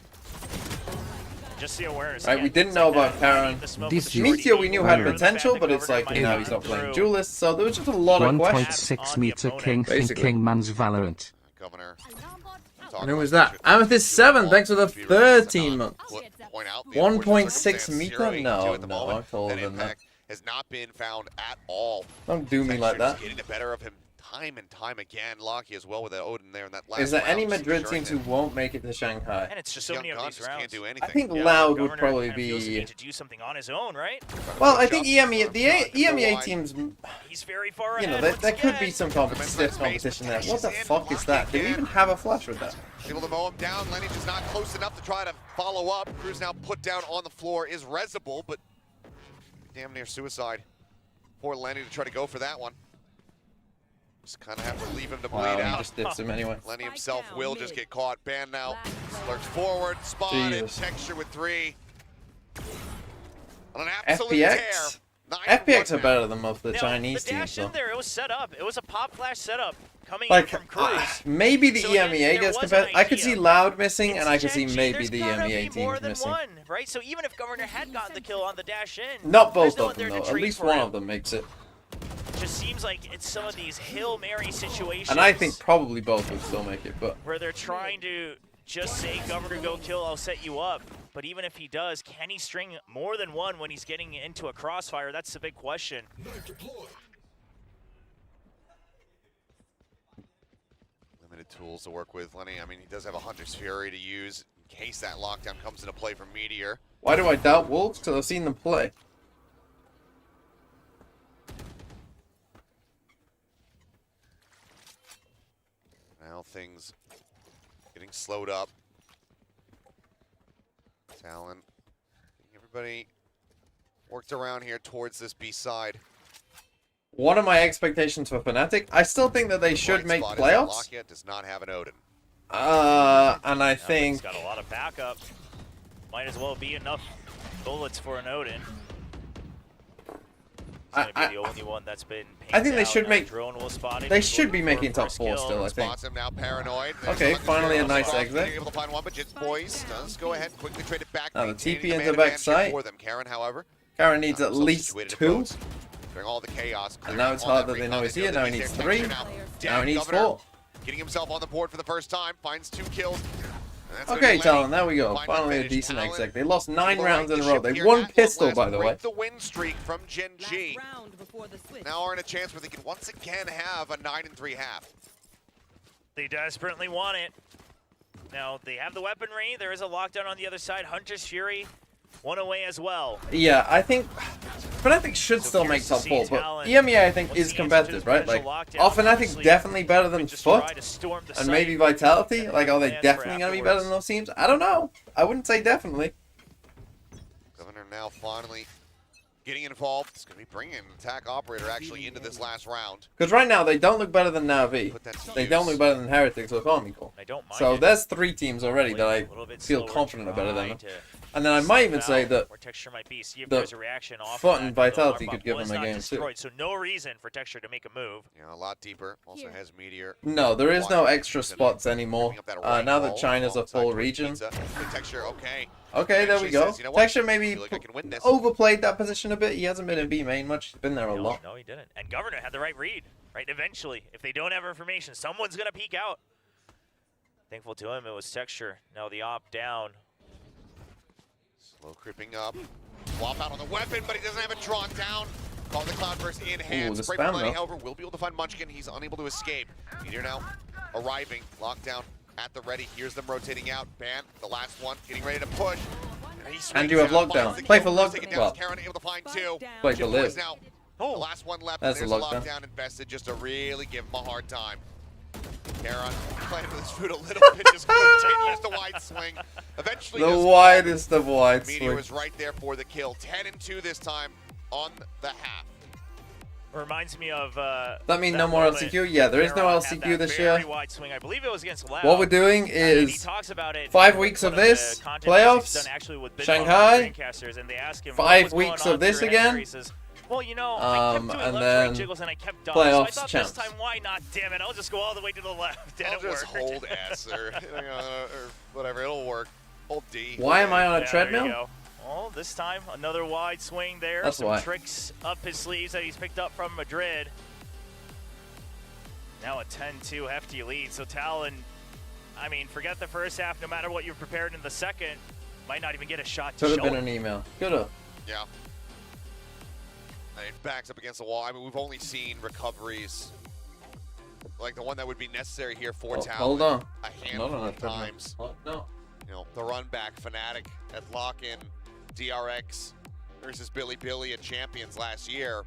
Just the awareness. Right, again. we didn't It's know like about that, Karen. the smoke This with the is shorty Meteor we knew had eagle, potential, the but it's like, governor now might he's come not playing through. Duelist, so there was just a lot of questions. 1.6 on the meter opponent, king basically. thinking man's Valorant. Governor. And who was that? Amethyst 7, thanks for the 13 months. 1.6 meter? No, I told him that. Has not been found at all. Don't do me like that. Getting the better of him time and time again. Lucky as well with that Odin there in that last Is there any round, Madrid securing teams who it. won't make it to Shanghai? And it's just so Young many of Gun these just rounds. can't do anything. I think Yeah, Loud the would governor probably kind of feels the be... need to do something on his own, right? Well, I think EMEA, the EMEA teams, He's very far you know, ahead. there once could be again. some stiff competition there. What the fuck is that? Do we even have a flash with that? Able to mow him down. Lenny just not close enough to try to follow up. Cruz now put down on the floor is Rezible, but damn near suicide. Poor Lenny to try to go for that one. Just kind of have to leave him to bleed Wow, he out. just dips him anyway. Lenny himself will just get caught. Banned now. Lurks forward. Spotted. Jesus. Texture with 3. On an absolute FPX? tear. 9-1 FPX are now. better than most of the Now, Chinese the dash teams, in though. there, it was set up. It was a pop flash setup coming Like, in from Cruz. maybe the So again, EMEA there gets was an compared. I could see idea. Loud missing, and I It's could see GENG, maybe there's the gotta EMEA be more teams than missing. one, right? So even if Governor had gotten the kill on the dash in, Not there's both no of one there them, to though. At treat least for one him. of them makes it. just seems like it's some of these Hail Mary situations. And I think probably both would still make it, but where they're trying to just say, Governor, go kill, I'll set you up. But even if he does, can he string more than one when he's getting into a crossfire? That's the big question. Limited tools to work with, Lenny. I mean, he does have a Hunter's Fury to use in case that lockdown comes into play from Meteor. why do I doubt Wolves? Because I've seen them play. Now things getting slowed up. Talon, getting everybody worked around here towards this B side. What are my expectations for Fnatic? I still think that they should make Bright spot is that playoffs. Lockett does not have an Odin. And I He's think got a lot of backup. Might as well be enough bullets for an Odin. He's gonna be the only one that's been I think they out. should Now make. drone will spot him. They He's should be looking for making a top first 4 kill. still, I think. Spots him now, paranoid. There's Okay, Hunter's finally Fury a on the nice spot. exit. Being able to find one, but Jits boys does go ahead and quickly trade it back. Now the maintaining TP into man back advantage here site. for them. Karen, however, Karen needs got at himself least situated in 2. boats. During all the chaos. And now it's hard that they know he's here. Now he needs 3. Now he needs 4. Getting himself on the board for the first time. Finds 2 kills. And that's gonna Okay, be Talon, Lenny. there we go. Find Finally a advantage. decent Talon exec. They lost 9 will rounds right in a the row. ship They here won at pistol, last. by the way. Break the win streak from Gen G. Now are in a chance where they can once again have a 9-3 half. They desperately want it. Now, they have the weaponry. There is a lockdown on the other side. Hunter's Fury, one away as well. Yeah, I think Fnatic should still make top 4, but EMEA I think is competitive, right? Like, are Fnatic definitely better than Foot? And maybe Vitality? Like, are they definitely going to be better than those teams? I don't know. I wouldn't say definitely. Governor now finally getting involved. It's going to be bringing an attack operator actually into this last round. Because right now, they don't look better than Na'Vi. Put that to They use. don't look better than Heretics or Karmical. I don't mind So it. there's 3 teams already that I A little bit feel slower, confident are better than them. trying to And then I might even say that where Texture might be. See if the there's a reaction off Foot of and that. The Vitality alarm could give was them a not game too. destroyed, so no reason for Texture to make a move. You know, a lot deeper. Also has Meteor. no, there is no extra spots anymore. Bringing up that right Now that wall China's a alongside full Twin region. Pizza. Good Texture, okay. Okay, there we Actually go. says, you know what? Texture maybe Feel like I can win this. overplayed that position a bit. He hasn't been in B main much. He's been there a lot. No, he didn't. And Governor had the right read, right? Eventually, if they don't have information, someone's going to peek out. Thankful to him, it was Texture. Now the op down. Slow creeping up. Swap out on the weapon, but he doesn't have it drawn down. Call the Cloudburst in hand. the Spray spam from Lenny, though. however, will be able to find Munchkin. He's unable to escape. Meteor now arriving. Lockdown at the ready. Here's them rotating out. Ban, the last one, getting ready to push. And, he swings you have out, lockdown. finds the Play kill, for does lock- take it down. well, Karen able to find 2. Play for Jim live. Boys now. The last one left. That's There's a a lockdown. lockdown invested just to really give him a hard time. Karen playing with his foot a little bit, just continues the wide swing. Eventually, The does widest of wide Meteor swings. was right there for the kill. 10-2 this time on the half. Reminds me of That mean no more moment LCQ? Yeah, there is no Caron had LCQ that this very year. wide swing. I believe it was against Loud. What we're doing And he is talks about it 5 in weeks one of the this, content playoffs, he's done actually with Big Shanghai, Mom Dreamcasters, and they ask him, 5 "What was weeks going of on this through your again, He says, well, you know, I kept doing and left then right jiggles and I kept dodging. So I playoffs thought champs. this time, why not? Damn it, I'll just go all the way to the left. And I'll it just worked. hold S or whatever. It'll work. Hold D. Why am I on a Yeah, there you treadmill? go. Well, this time, another wide swing there. That's Some why. tricks up his sleeves that he's picked up from Madrid. Now a 10-2 hefty lead. So Talon, I mean, forget the first half. No matter what you've prepared in the second, might not even get a shot to Could have show been it. an email. Could have. Yeah. And it backs up against the wall. I mean, we've only seen recoveries like the one that would be necessary here for Oh, Talon. hold on. A Not handful on a of treadmill. times. Oh, no. You know, the run back Fnatic at lock-in, DRX versus Billy at Champions last year.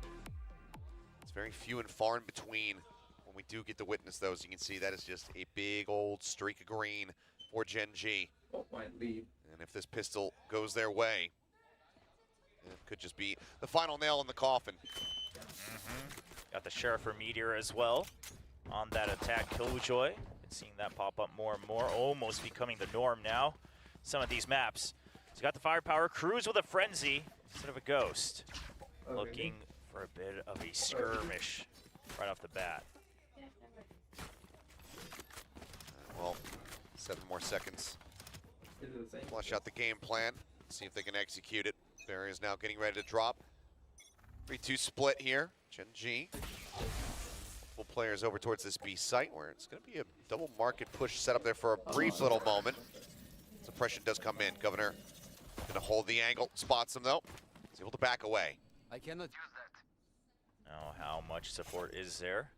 It's very few and far in between when we do get to witness those. You can see that is just a big old streak of green for Gen G. Oh, my lead. And if this pistol goes their way, it could just be the final nail in the coffin. Got the Sheriff for Meteor as well on that attack Killjoy. Been seeing that pop up more and more, almost becoming the norm now. Some of these maps. He's got the firepower. Cruise with a frenzy instead of a ghost. Looking for a bit of a skirmish right off the bat. Well, 7 more seconds. Flush out the game plan. See if they can execute it. Barry is now getting ready to drop. 3-2 split here. GENG. Multiple players over towards this B site where it's going to be a double market push set up there for a brief little moment. Suppression does come in. Governor going to hold the angle. Spots him though. He's able to back away. I cannot use that. Oh, how much support is there?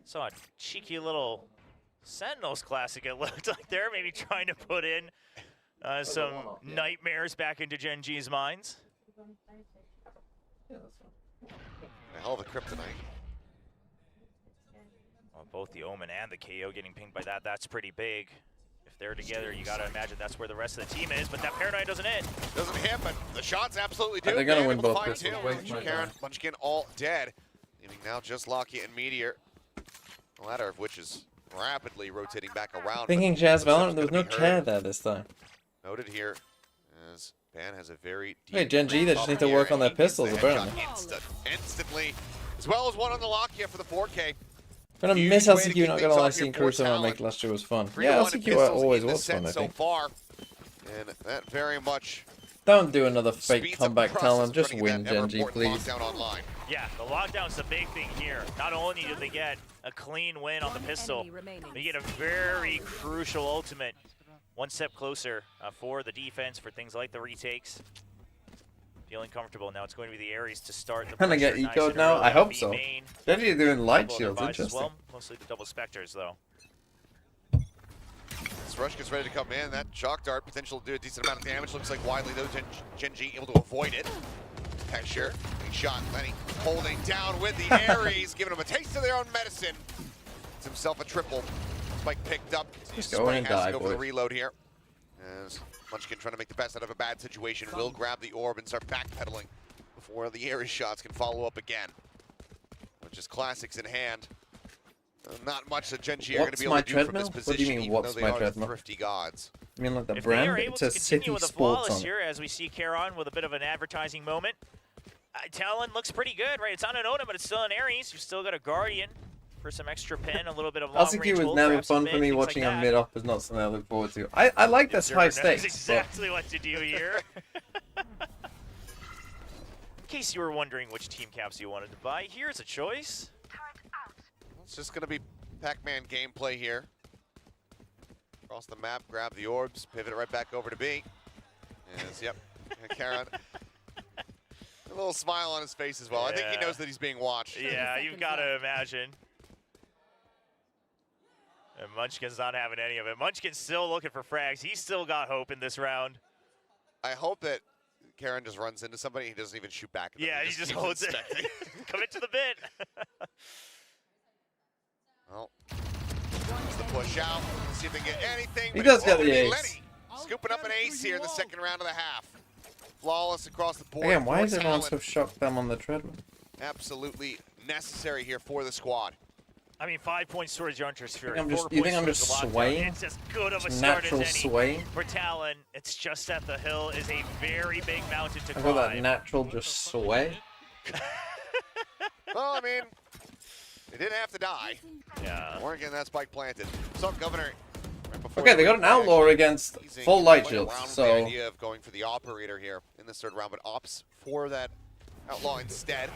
Saw a cheeky little Sentinels classic, it looked like there, maybe trying to put in some nightmares back into GENG's minds. A hell of a kryptonite. Well, both the Omen and the KO getting pinged by that, that's pretty big. If they're together, you gotta imagine that's where the rest of the team is, but that Paranoid doesn't hit. Doesn't hit, but the shots absolutely do. They're gonna win both pistols. pistols. Karen, Munchkin all dead. Leaving now just Lockheed and Meteor. The latter of which is rapidly rotating back around. Thinking Jazz Valorant, there was no chair there this time. Noted here as Ban has a very deep. Hey, GENG, they just need to work on their pistols, apparently. Instantly, as well as one on the Lockheed for the 4K. I'm gonna miss LCQ, not gonna lie, seeing Cruiser and make last year was fun. Yeah, LCQ always was fun, I think. So far, and that very much Don't do another fake comeback, Talon. Just win, GENG, please. Yeah, the lockdown's the big thing here. Not only do they get a clean win on the pistol, they get a very crucial ultimate. One step closer for the defense, for things like the retakes. Feeling comfortable now. It's going to be the Ares to start the Can I get pressure. ecoed Nice now? I hope so. main. GENG are doing light Double shields, device as interesting. well. Mostly the double specters, though. This rush gets ready to come in. That shock dart potential to do a decent amount of damage. Looks like widely though, GENG able to avoid it. Texture, big shot. Lenny holding down with the Ares, giving him a taste of their own medicine. It's himself a triple. Spike picked up. Just go in and die, go for the boys. reload here. As Munchkin trying to make the best out of a bad situation, will grab the orb and start backpedaling before the Ares shots can follow up again. Which is classics in hand. Not much that GENG are going to be able to do from this position. What do you mean, even what's though my they are treadmill? thrifty gods. I mean, like the If they are brand? able It to says continue City with the Sports flawless on it. here, as we see Charon with a bit of an advertising moment. Talon looks pretty good, right? It's on an Oda, but it's still an Ares. You've still got a Guardian for some extra pin, a little bit of long range. LCQ was never fun for me. Watching on mid off is not something I look forward to. I like this high stakes. That's exactly what to do here. In case you were wondering which team caps you wanted to buy, here's a choice. It's just going to be Pac-Man gameplay here. Across the map, grab the orbs, pivot it right back over to B. Yes, yep. Charon. A little smile on his face as well. I think he knows that he's being watched. Yeah, you've got to imagine. And Munchkin's not having any of it. Munchkin's still looking for frags. He's still got hope in this round. I hope that Charon just runs into somebody. He doesn't even shoot back at them. Yeah, he just keeps holds it. inspecting. Commit to the bit. Well, the push out. Let's see if they can get anything. He but does it's get the only ace. Lenny scooping up an ace here in the second round of the half. Flawless across the board. Again, why for is everyone Talon. so shocked them on the treadmill? Absolutely necessary here for the squad. I mean, 5 points towards Yunter's Fury. You think I'm just swaying? It's as good of a Just start natural as any swaying? for Talon. It's just that the hill is a very big mountain to I got that climb. natural just sway. Well, I mean, they didn't have to die. Yeah. They weren't getting that spike planted. So Governor. Right before Okay, they got an outlaw against full light playing shields, around with so the idea of going for the operator here in this third round, but opts for that outlaw instead.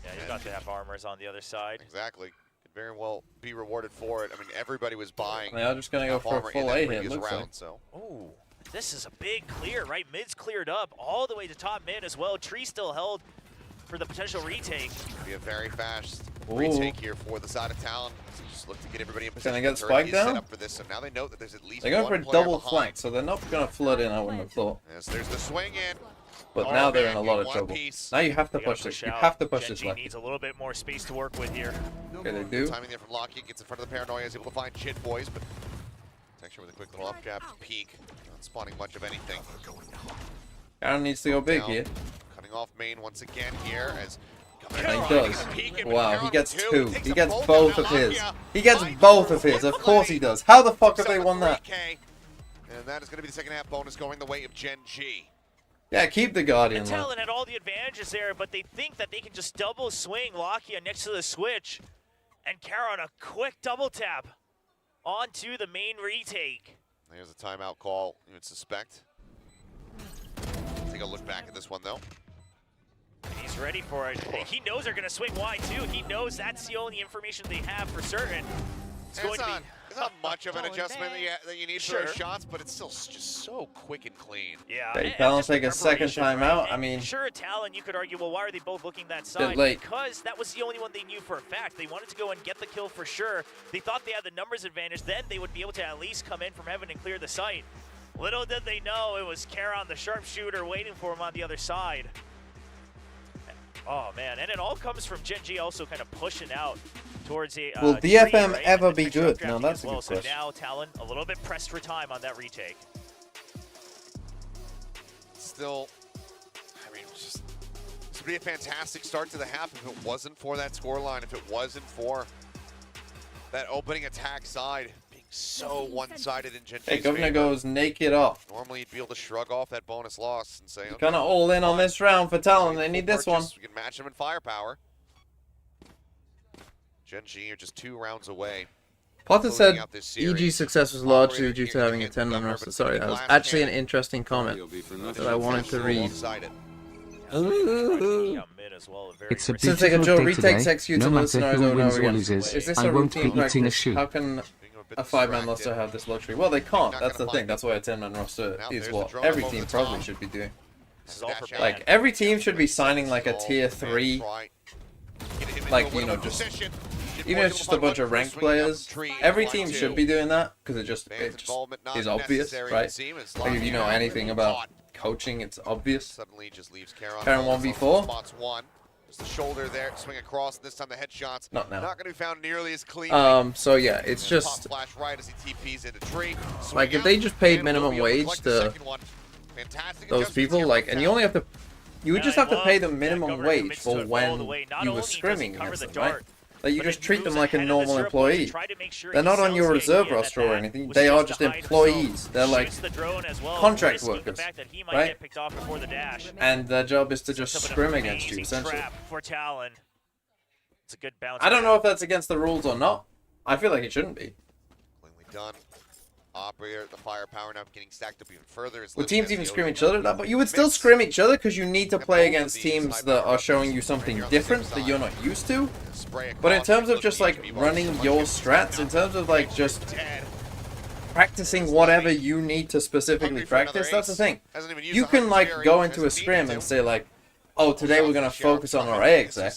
Yeah, you got to have armors on the other side. Exactly. Could very well be rewarded for it. I mean, everybody was buying. they are just gonna go half for a armor in full that A hit, previous looks round, like. so. Ooh, this is a big clear, right? Mid's cleared up all the way to top mid as well. Tree still held for the potential retake. Be a very fast Ooh. retake here for the side of Talon. So just look to get everybody in position. they get The turret spiked is down? set up for this, so now they know that there's at least They're going one for a player double behind. flank, so they're not gonna flood in, I wouldn't have thought. Yes, there's the swing in. But Oh, now they're in a man, lot in of one trouble. piece. Now you have to They gotta push this. You out. have to push this GENG left. needs a little bit more space to work with here. Okay, they do. Timing there from Lockheed, gets in front of the paranoia, is able to find Chid Boys, but Texture with a quick little up jab to peek. Not spawning much of anything. Aaron needs to go big Down. here. Cutting off main once again here as And he does. Wow, he gets two. Takes He a gets bolt both out of his. Lakia. He gets Finds both the of his. Of fourth course he lane. does. How the fuck have Picks they up won the that? 3K. And that is going to be the second half bonus going the way of GENG. Yeah, keep the Guardian And left. Talon had all the advantages there, but they think that they can just double swing Lakia next to the switch. And Charon, a quick double tap onto the main retake. There's a timeout call, you would suspect. Take a look back at this one, though. He's ready for it. He knows they're going to swing wide, too. He knows that's the only information they have for certain. It's going to be... It's not much of an adjustment that you need for those shots, but it's still just so quick and clean. Yeah, They Talon take a second time out. Right? I mean, sure, Talon, you could argue, well, why are they both looking that side? late. Because that was the only one they knew for a fact. They wanted to go and get the kill for sure. They thought they had the numbers advantage. Then they would be able to at least come in from heaven and clear the site. Little did they know it was Karon, the sharpshooter, waiting for him on the other side. Oh, man. And it all comes from GENG also kind of pushing out towards a will DFM ever be good? No, that's a good question. So now Talon a little bit pressed for time on that retake. Still, I mean, this would be a fantastic start to the half if it wasn't for that scoreline, if it wasn't for that opening attack side being so one-sided in GENG's Hey, Governor favor. goes naked off. Normally you'd be able to shrug off that bonus loss and say, okay, Kind of all in on this round for Talon. They need this one. We can match them in firepower. GENG are just 2 rounds away. Potter said EG's success was largely due to having a 10-man roster. Sorry, that was actually an interesting comment that I wanted to read. It's a Since they can beautiful Joe day retakes today. executes No on matter scenarios who over and wins over or again. loses, Is this I a won't be routine eating a practice? shoe. How can a 5-man roster have this luxury? Well, they can't. That's the thing. That's why a 10-man roster is what every team probably should be doing. Like, every team should be signing like a tier 3, like, you know, just, even if it's just a bunch of ranked players, every team should be doing that, because it just is obvious, right? Like, if you know anything about coaching, it's obvious. Karon 1v4. Spots one. Just the shoulder there, swing across. This time the headshots Not now. not going to be found nearly as clean. So yeah, it's just Flash right as he TPs into tree. like if they just paid minimum wage to those people, like, and you only have to, you would just have to pay them minimum wage for when you were scrimming against them, right? Like, you just treat them like a normal employee. They're not on your reserve roster or anything. They are just employees. They're like contract workers, right? And their job is to just scrim against you, essentially. I don't know if that's against the rules or not. I feel like it shouldn't be. Cleanly done. Operator, the firepower now getting stacked up even further. Would teams even scrim each other? But you would still scrim each other because you need to play against teams that are showing you something different that you're not used to. But in terms of just like running your strats, in terms of like just practicing whatever you need to specifically practice, that's the thing. You can like go into a scrim and say like, oh, today we're gonna focus on our A exec.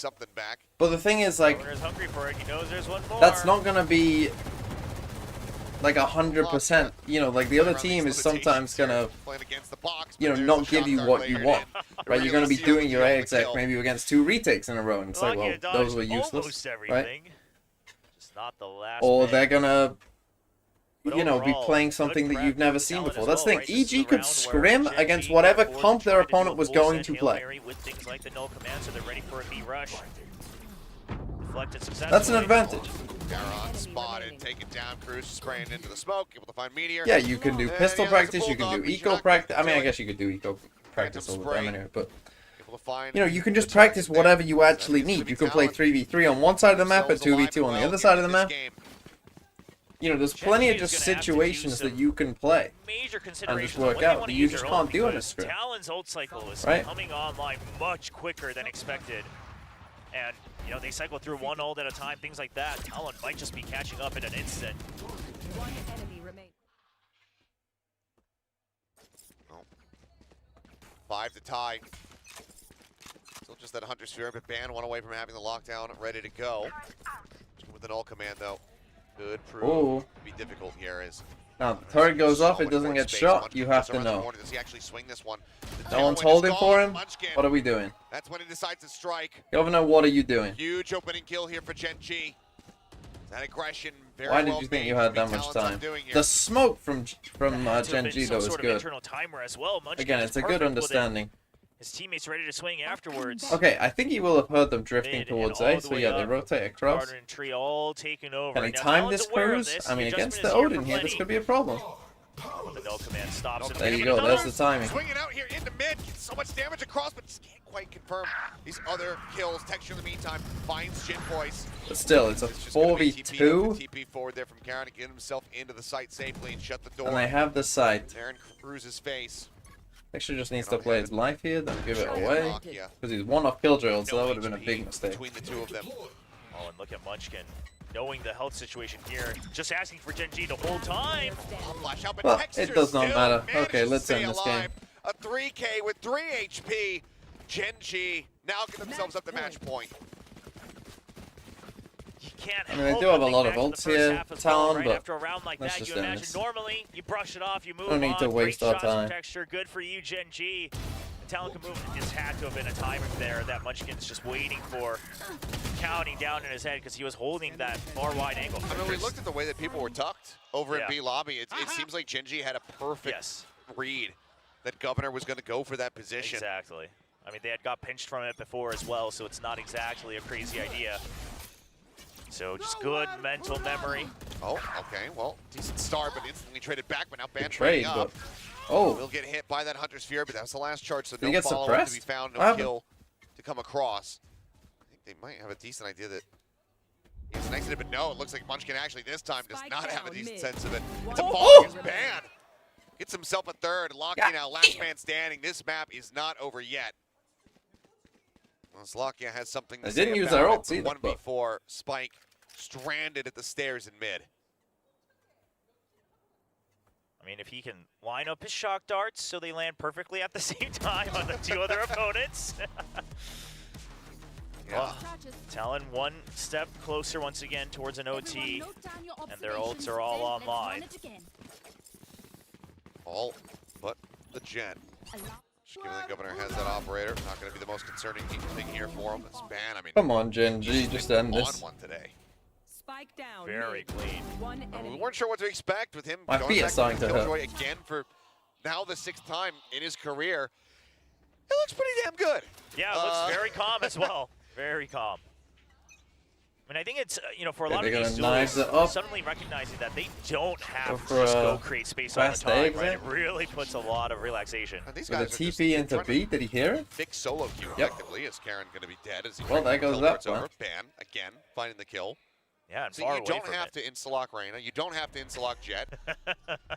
But the thing is, like, that's not gonna be like 100%, you know, like the other team is sometimes gonna, you know, not give you what you want, right? You're gonna be doing your A exec maybe against 2 retakes in a row, and it's like, well, those were useless, right? Or they're gonna, you know, be playing something that you've never seen before. That's the thing. EG could scrim against whatever comp their opponent was going to play. That's an advantage. Karon spotted, taken down, Cruz spraying into the smoke, able to find Meteor. Yeah, you can do pistol practice, you can do eco practice. I mean, I guess you could do eco practice all the time anyway, but you know, you can just practice whatever you actually need. You can play 3v3 on one side of the map and 2v2 on the other side of the map. You know, there's plenty of just situations that you can play and just work out that you just can't do in a scrim. Talon's ult cycle is coming online much quicker than expected. And, you know, they cycle through one ult at a time, things like that. Talon might just be catching up in an instant. One enemy remains. 5 to tie. Still just that Hunter Sphere, but Ban one away from having the lockdown ready to go. With an ult command, though. Could prove to be difficult here as now the turret goes off, it doesn't get shot, you have to know. Does he actually swing this one? No one's holding for him? What are we doing? That's when he decides to strike. Governor, what are you doing? Huge opening kill here for GENG. That aggression, very Why did you think you had that much time? The smoke from GENG though is good. Again, it's a good understanding. His teammates ready to swing afterwards. Okay, I think he will have heard them drifting towards A, so yeah, they rotate across. Can he time this cruise? I mean, against the Odin here, this could be a problem. There you go, there's the timing. Swinging out here into mid, gets so much damage across, but just can't quite confirm these other kills. Texture in the meantime finds Jin Voice. But still, it's a 4v2. TP forward there from Karon to get himself into the site safely and shut the door. And they have the site. Aaron Cruz's face. Texture just needs to play his life here, then give it Yeah, away. Nokia Because he's one off Killjoy, so No that would have been a HP big mistake. between the two of them. Oh, and look at Munchkin. Knowing the health situation here, just asking for GenG the whole time. Flash out, but Well, Texture it does not still matter. manages Okay, to let's stay end this alive. game. A 3K with 3 HP. GenG now get themselves up to match point. You can't I mean, they help do have but a think lot of back to the ults first here, half as well, Talon, right? but After a round like let's that, just you end imagine this. normally you brush it off, you move Don't need on. to waste Great our shots from time. Texture, good for you, GenG. Talon can move. This had to have been a timer there that Munchkin's just waiting for, counting down in his head because he was holding that far wide angle. I mean, we looked at the way that people were tucked over in Yeah. B lobby. It seems like GenG had a perfect Yes. read that Governor was going to go for that position. Exactly. I mean, they had got pinched from it before as well, so it's not exactly a crazy idea. So just good mental memory. Oh, okay. Well, decent start, but instantly traded back. But now Ban Trade, trading up. but oh, Will get hit by that Hunter's Fear, but that's the last charge, so Did he no get follow-up to be suppressed? found, What no happened? kill to come across. I think they might have a decent idea that he's an exit, but no, it looks like Munchkin actually this time does not have a decent sense of it. It's a fall against Ban. Gets himself a third. Lakia now last man standing. This map is not over yet. Well, Lakia has something to They say didn't use about their it. ults either, 1v4 Spike stranded at the stairs in mid. I mean, if he can line up his shock darts so they land perfectly at the same time on the two other opponents. Well, Talon one step closer once again towards an OT, and their ults are all online. All but the Jet. Just given the Governor has that operator, not going to be the most concerning thing here for him. It's Ban. I mean, come on, GenG, just end on this. one today. Spike down. Very clean. One I mean, we enemy. weren't sure what to expect with him My going feet are back starting to hurt. Killjoy again for now the 6th time in his career. It looks pretty damn good. Yeah, it looks very calm as well. Very calm. I mean, I think it's, you know, for a lot they're of these gonna knives duels, it up. suddenly recognizing that they don't have Go to just for go a create space all the fast time, exit. right? It really puts a lot of relaxation. And these With a guys are just TP into trying to B, did he hear it? Big solo queue Yep. effectively. Is Karen going to be dead? As he Well, there goes that teleports one. over. Ban again, finding the kill. Yeah, and See, far you away don't from have it. to insta-lock Reyna. You don't have to insta-lock Jet.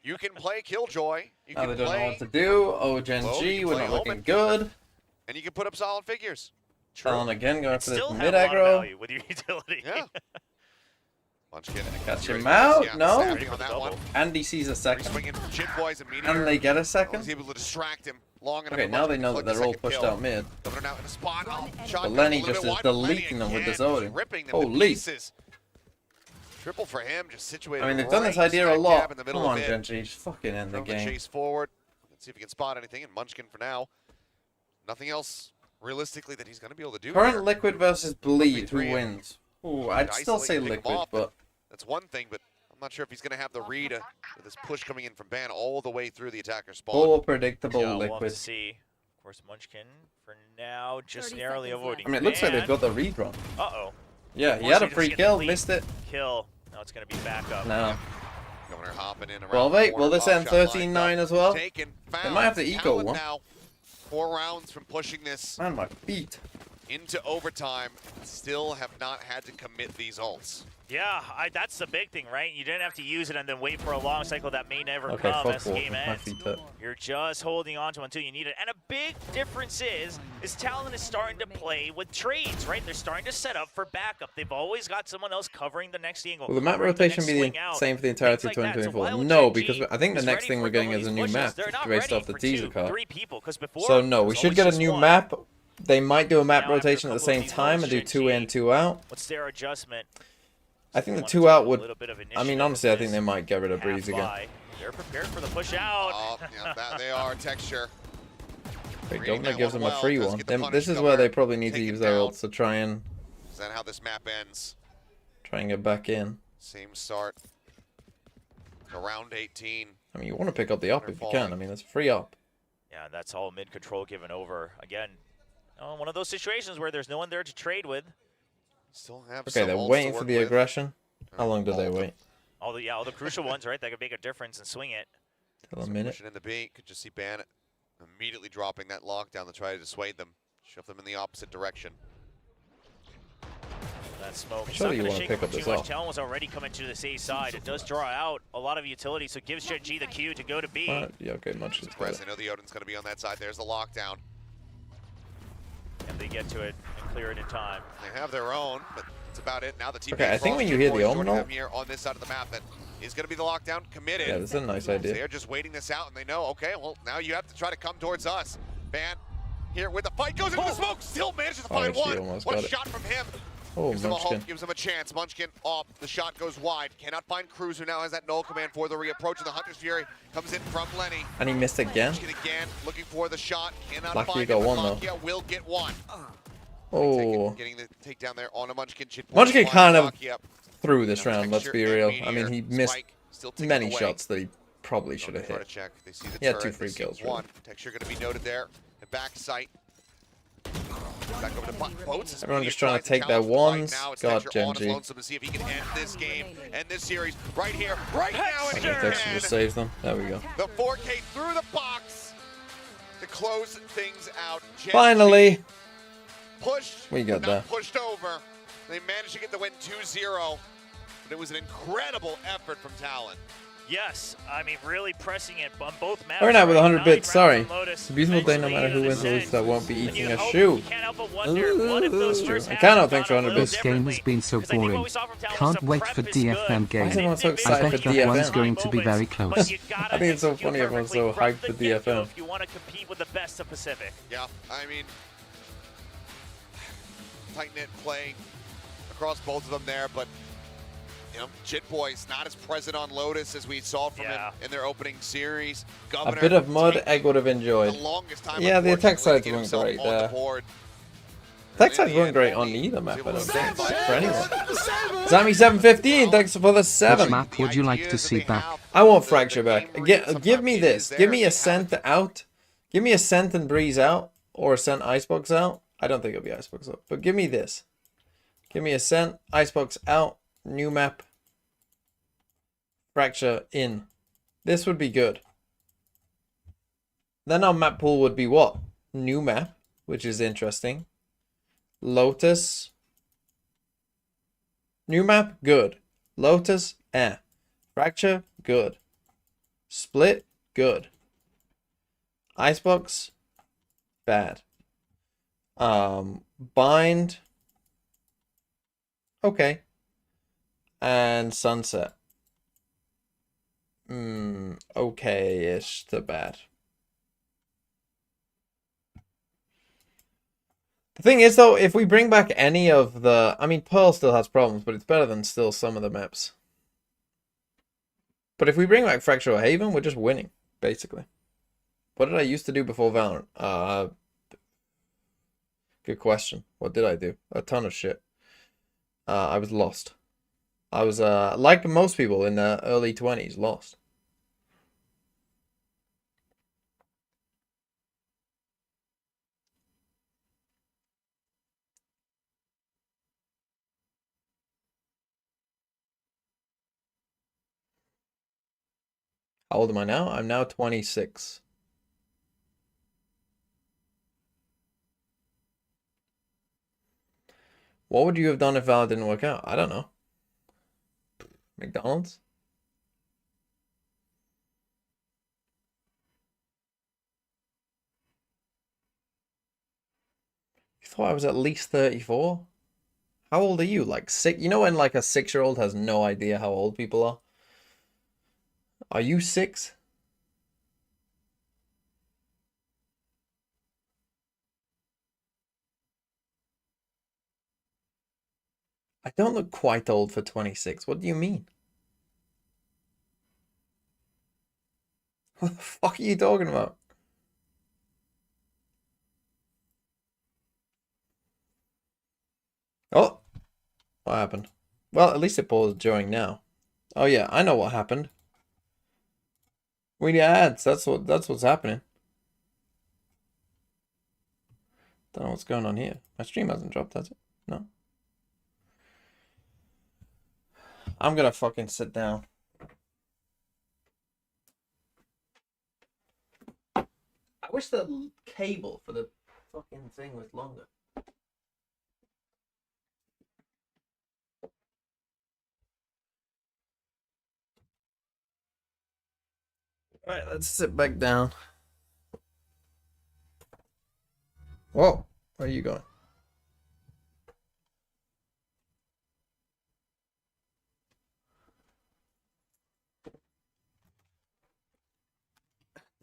You can play Killjoy. You Now can they don't know play, what to do. Oh, Well, GenG, you we're play not looking Omen. good. and you can put up solid figures. Talon again going You'd for this still mid have a lot of aggro. value with your utility. Yeah. Munchkin. Catch Ready him for out? this? Yeah, No? snapping Ready for on the that one. double. And he sees a second. Swinging Jit Boys immediately. And they get a Was second. able to distract him long enough. Okay, for now they Munchkin know to that click the they're all second pushed kill. out mid. Governor now in a spot. Oh, But shotgun Lenny a little just bit is wide, but Lenny deleting them with again, the zoning. just ripping them to Holy. pieces. Triple for him, just situated. I mean, they've done this right idea a smack lot. dab in the middle Come of on, mid. GenG, just fucking end the Throw the game. chase forward. Let's see if he can spot anything. And Munchkin for now. Nothing else realistically that he's going to be able to do. Current here. Liquid versus Bleed, who 3-3. wins? Ooh, I'd still say Isolate, pick 'em Liquid, off, but That's one thing, but I'm not sure if he's going to have the read with this push coming in from Ban all the way through the attacker spawn. more predictable Yeah, we'll have Liquid. to see. Of course, Munchkin for now just 30 narrowly seconds avoiding. I mean, it looks like they've Ban. got the read wrong. Uh-oh. Yeah, he had a Unfortunately, free just kill, get the missed it. Kill. Now it's going to be back up. No. Governor hopping in around 12-8, the will this corner, end pop shot 13-9 lined up, as well? Taken, They found. might have to eco Talon one. now. 4 rounds from pushing this Man, my feet. into overtime. Still have not had to commit these ults. Yeah, that's the big thing, right? You didn't have to use it and then wait for a long cycle that may never Okay, come fuck as the off. game My ends. feet hurt. You're just holding on to until you need it. And a big difference is Talon is starting to play with trades, right? They're starting to set up for backup. They've always got someone else covering the next angle. Will the map covering rotation next be swing the out, same for the things entirety of like that. So 2024? while No, GenG because I think the is next ready thing for we're getting some of is a these new pushes, map they're not based ready off the for teaser 2, card. 3 people, because before So no, it we was should always get a just new one. map. They might do a map Now, after a rotation at the couple of same these time and do ults, 2 in, 2 out. What's their adjustment? I think the Want 2 to out take a would. little bit of I mean, initiative honestly, I with think they this might get rid of half Breeze again. buy. They're prepared for the push out. Oh, yeah, that they are. Texture. Wait, Reading Governor that gives one them a well, free does one. get the This punish is where they Governor probably need to taken use their down. ults to try and Is that how this map ends? get back in. Same start. To round 18. I mean, you want to pick up the up if you can. I mean, it's free up. Yeah, that's all mid control given over. Again, one of those situations where there's no one there to trade with. Still have Okay, some they're ults waiting to for work the with. aggression. How long do they All the- wait? All the crucial ones, right? That could make a difference and swing it. Till a So minute. pushing in the B. Could just see Ban immediately dropping that lockdown to try to dissuade them. Shove them in the opposite direction. that smoke. It's Surely not you going to wanna shake pick him up too this much. off. Talon was already coming to this A side. It does draw out a lot of utility, so it gives GENG the cue to go to B. Yeah, okay, much is Press. better. I know the Odin's going to be on that side. There's the lockdown. And they get to it and clear it in time. They have their own, but that's about it. Now the team. Okay, I think when you hear the omen though, here on this side of the map, that is going to be the lockdown committed. yeah, this is a nice So idea. they're just waiting this out, and they know, okay, well, now you have to try to come towards us. Ban here with the fight, goes into the smoke, still manages to find she one. almost What a got it. shot from him. Oh, Gives him a Munchkin. hope, gives him a chance. Munchkin off, the shot goes wide. Cannot find Cruz, who now has that null command for the reapproach, and the Hunter's Fury comes in from Lenny. And he missed again. Munchkin again, looking for the shot, cannot Lucky find you got him, one, but though. Lakia will get one. Oh, Getting the takedown there on a Munchkin. Munchkin kind of Lakia. through this round, let's be real. I Meteor, mean, he missed Spike, still ticking many away. shots that he probably should have Try to hit. check. They see the He had turret, 2 they free see kills, one. Texture going to be noted there. And back sight. Back over to Boats. Everyone just trying to take their wands. God, Genji. To see if he can end this game, end this series right here, right now. I And think Texture just saves them. There we go. the 4K through the box to close things out. Genji Finally, pushed. we got not that. pushed over. They managed to get the win 2-0, but it was an incredible effort from Talon. Yes, I mean, really pressing it on both maps. Every night with right? 100 bits, Rallying sorry. round Lotus, It's a beautiful day no matter who eventually wins or loses, Ascent. I won't be And eating you a hope- shoe. You can't help but wonder what if those Ooh, first I halves cannot, had thanks for gone a 100 little bits. This game has differently, been so 'cause I think what boring. we saw from Talon Can't was wait the for prep is DFM good. game. Why is everyone so I excited bet for that DFM? one's going to be very close. But you gotta I think it's so execute funny everyone's so perfectly hyped from for the get-go DFM. if you want to compete with the best of Pacific. Yeah, I mean, tight-knit play across both of them there, but you know, Jit Boy's not as present on Lotus as we saw from him in their opening series. A Governor bit of mud, taking Egg would have the enjoyed. longest time, Yeah, the attack unfortunately, to sides get weren't himself great on the there. board. Attack And in sides the weren't end, great on he either was map, I able don't to think. stand For by. anyone. Zammy715, thanks for the Which 7. map would you like to see back? I want The Fracture back. game Give sometimes me it this. is there Give me if Ascent they have out. Give me Ascent and Breeze out. Or Ascent Icebox out. I don't think it'll be Icebox out. But give me this. Give me Ascent, Icebox out, new map, Fracture in. This would be good. Then our map pool would be what? New map, which is interesting. Lotus. New map, good. Lotus, eh. Fracture, good. Split, good. Icebox, bad. Bind, okay. And Sunset. Okay-ish to bad. The thing is, though, if we bring back any of the... I mean, Pearl still has problems, but it's better than still some of the maps. But if we bring back Fracture or Haven, we're just winning, basically. What did I used to do before Valorant? Good question. What did I do? A ton of shit. I was lost. I was, like most people in their early 20s, lost. How old am I now? I'm now 26. What would you have done if Valor didn't work out? I don't know. McDonald's? You thought I was at least 34? How old are you? Like 6? You know when like a 6-year-old has no idea how old people are? Are you 6? I don't look quite old for 26. What do you mean? What the fuck are you talking about? Oh, what happened? Well, at least it paused during now. Oh yeah, I know what happened. We need ads. That's what's happening. Don't know what's going on here. My stream hasn't dropped, has it? No. I'm gonna fucking sit down. I wish the cable for the fucking thing was longer. Alright, let's sit back down. Whoa, where are you going?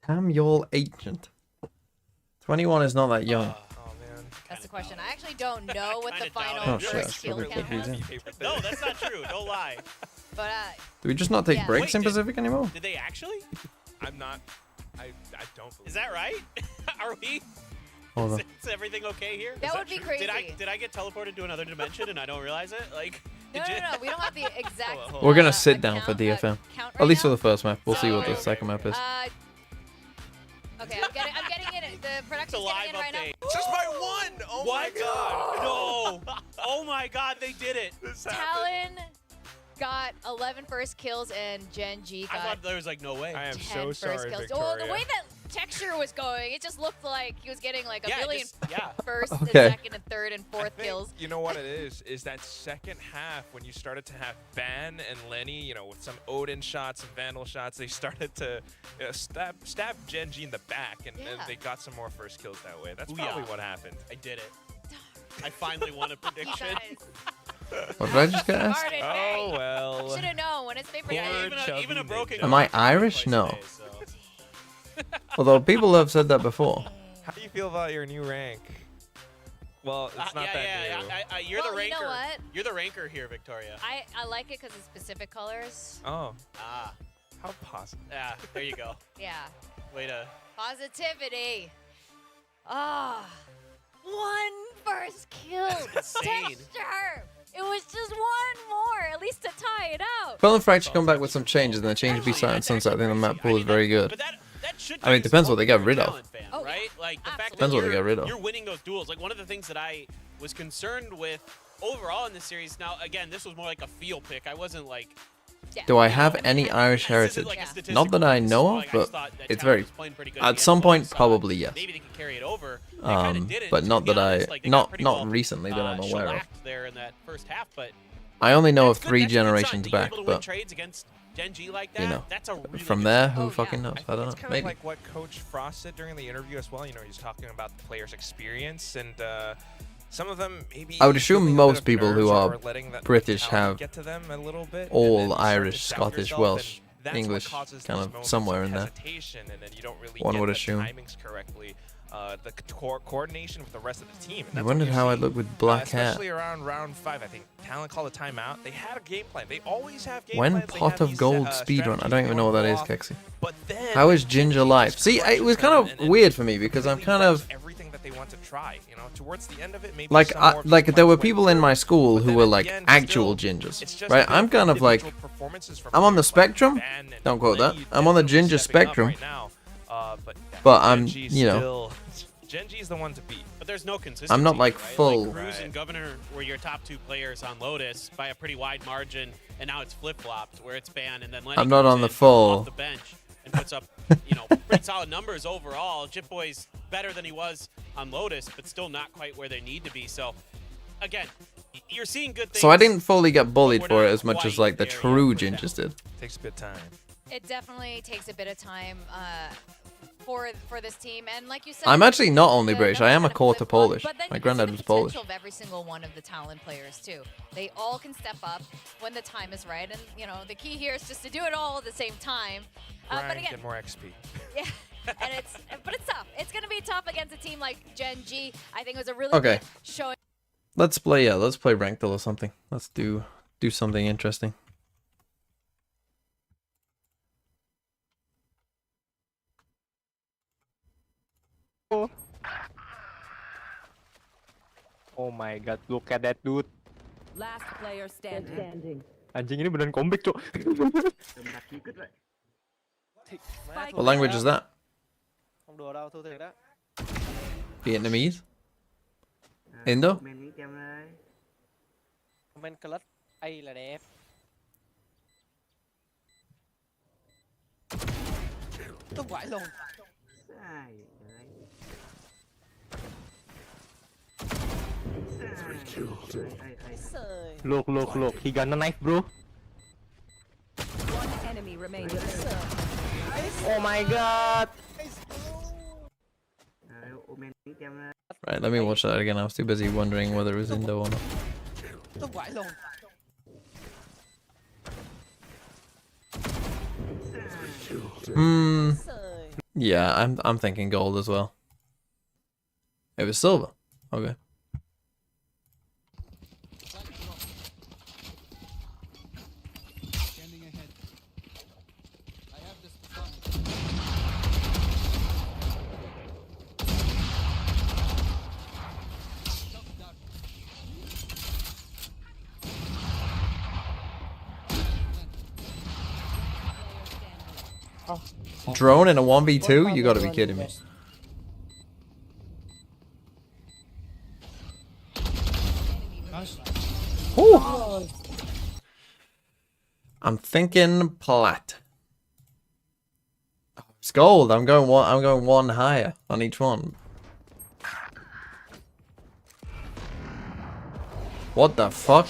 Damn, y'all ancient. 21 is not that young. Oh man. That's the question. I actually don't know what the Kinda doubt final it. Oh, shit, first kill that's count probably was. confusing. No, that's not true. Don't lie. But Do we just not take Yeah. breaks Wait, in did- Pacific anymore? Did they actually? I'm not. I don't believe. Is that right? Are we? Hold on. Is everything okay here? That Is would be true? Did crazy. I get teleported to another dimension and I don't realize it? Like, no, did no, you? no, we don't have the exact. Hold on. We're gonna sit down for account- DFM. count At right least for now. the first map. We'll see what the Okay, second map is. Okay, I'm getting it. The It's a production's live getting it right update. now. Just by one. Oh my god. No! Oh my god, they did it! This happened. Talon got 11 first kills and GENG I got thought there was like no way. I am 10 so first sorry, kills. Victoria. Well, the way that texture was going, it just looked like he was getting like a Yeah, million yeah. first Okay. and second and third and I fourth think, kills. you know what it is that second half when you started to have Ban and Lenny, you know, with some Odin shots and Vandal shots, they started to stab GENG in the back, and Yeah. they got some more first kills that way. That's Booyah. probably what happened. I did it. I finally won a prediction. What did I just get asked? Started Oh very. well. Should have known when it's paper Yeah, Poor game. even a broken. Ninja. Am I glass Irish? twice a No. day, so. Although people have said that before. How do you feel about your new rank? Well, it's not yeah, that yeah, new. you're the Well, you ranker. know what? You're the ranker here, Victoria. I like it because it's specific colors. Oh, Ah, how positive. yeah. There you go. Yeah. Way to. Positivity. Ah. One first kill. Insane. Texture. It was just one more, at least to tie it out. Fell and Fracture come back with some changes, and the change be Silent Sunset. I think the map pool is very good. But that should. I mean, it depends what they get rid of. Talent fan, Oh, yeah. right? Like the fact that Depends what they get rid of. you're winning those duels. Like one of the things that I was concerned with overall in this series. Now, again, this was more like a feel pick. I wasn't like. Yeah. Do I have any Irish This isn't heritage? like a Yeah. statistical Not that I piece. know of, Like, I but just thought that it's Talon very. was playing pretty good At against some them, point, so probably yes. Maybe they can carry it over. They kinda didn't, But to not be that honest. I, Like, they got not pretty well, recently that I'm aware of. shellacked there in that first half, but I only know of that's good- 3 that's a good sign. generations To be back, able to win but trades against GENG like that, you know, that's a really from good there, sign. who Oh, yeah. fucking knows? I don't It's know. kind Maybe. of like what Coach Frost said during the interview as well. You know, he's talking about the players' experience, and some of them maybe. I would assume feeling a bit most of people who nerves are or letting that British talent have get to them a little bit, and all then you start to Irish, doubt Scottish, yourself, Welsh, and that's what English, causes kind those of moments somewhere in there. hesitation, and then you don't really One get would the assume. timings correctly. The coordination with the rest of the team. and I that's what wondered you how I'd see, look with black hair. especially around round 5. I think Talon called a timeout. They had a game plan. They always have game When plans. They Pot have of these, Gold speedrun? I strategies don't even know what that is, go off. Kexi. But then How is Ginger life? See, it was kind of weird for me because I'm kind of everything that they want to try. You know, towards the end of it, maybe like, some more like people there might were win people in my school but who then were at like the end, actual still, gingers, it's just right? the I'm kind of like, individual performances from I'm on the players like spectrum. Van and Don't quote that. Lenny I'm on the definitely ginger stepping up spectrum. right now. But I'm, GENG you know, still- GENG is the one to beat. But there's no consistency. I'm not like here, right? full. Like Cruz Right. and Governor were your top 2 players on Lotus by a pretty wide margin, and now it's flip-flopped where it's Ban and then Lenny I'm not comes on the in full. off the bench and puts up, you know, pretty solid numbers overall. Jitboy's better than he was on Lotus, but still not quite where they need to be. So, again, you're seeing good things. So I didn't fully get bullied we're for it not as much as quite like the there yet true with that. gingers did. Takes a bit of time. It definitely takes a bit of time for this team, and like you said, I'm actually not only the British. I numbers am a kind of quarter flip-flop, Polish. but then My you can see granddad the was Polish. potential of every single one of the Talon players too. They all can step up when the time is right, and you know the key here is just to do it all at the same time. But Grind, again, get more XP. yeah, and but it's tough. It's gonna be tough against a team like GENG. I think it was a really Okay. good showing. Let's play. Yeah, let's play Ranked or something. Let's do something interesting. Oh my god, look at that dude. Last player standing. Anjing ini beneran comeback, Cok. What language is that? Không đùa đâu, thua thiệt đó. Vietnamese? Indo? Comment clutch A là đẹp. Tung vãi luôn. Look. He got a knife, bro. One enemy remaining. Oh my god. Right, let me watch that again. I was too busy wondering whether it was Indo or not. Tôi quải luôn. Yeah, I'm thinking gold as well. It was silver. Okay. Drone in a 1v2? You gotta be kidding me. Ooh. I'm thinking plat. Oh, it's gold. I'm going one higher on each one. What the fuck?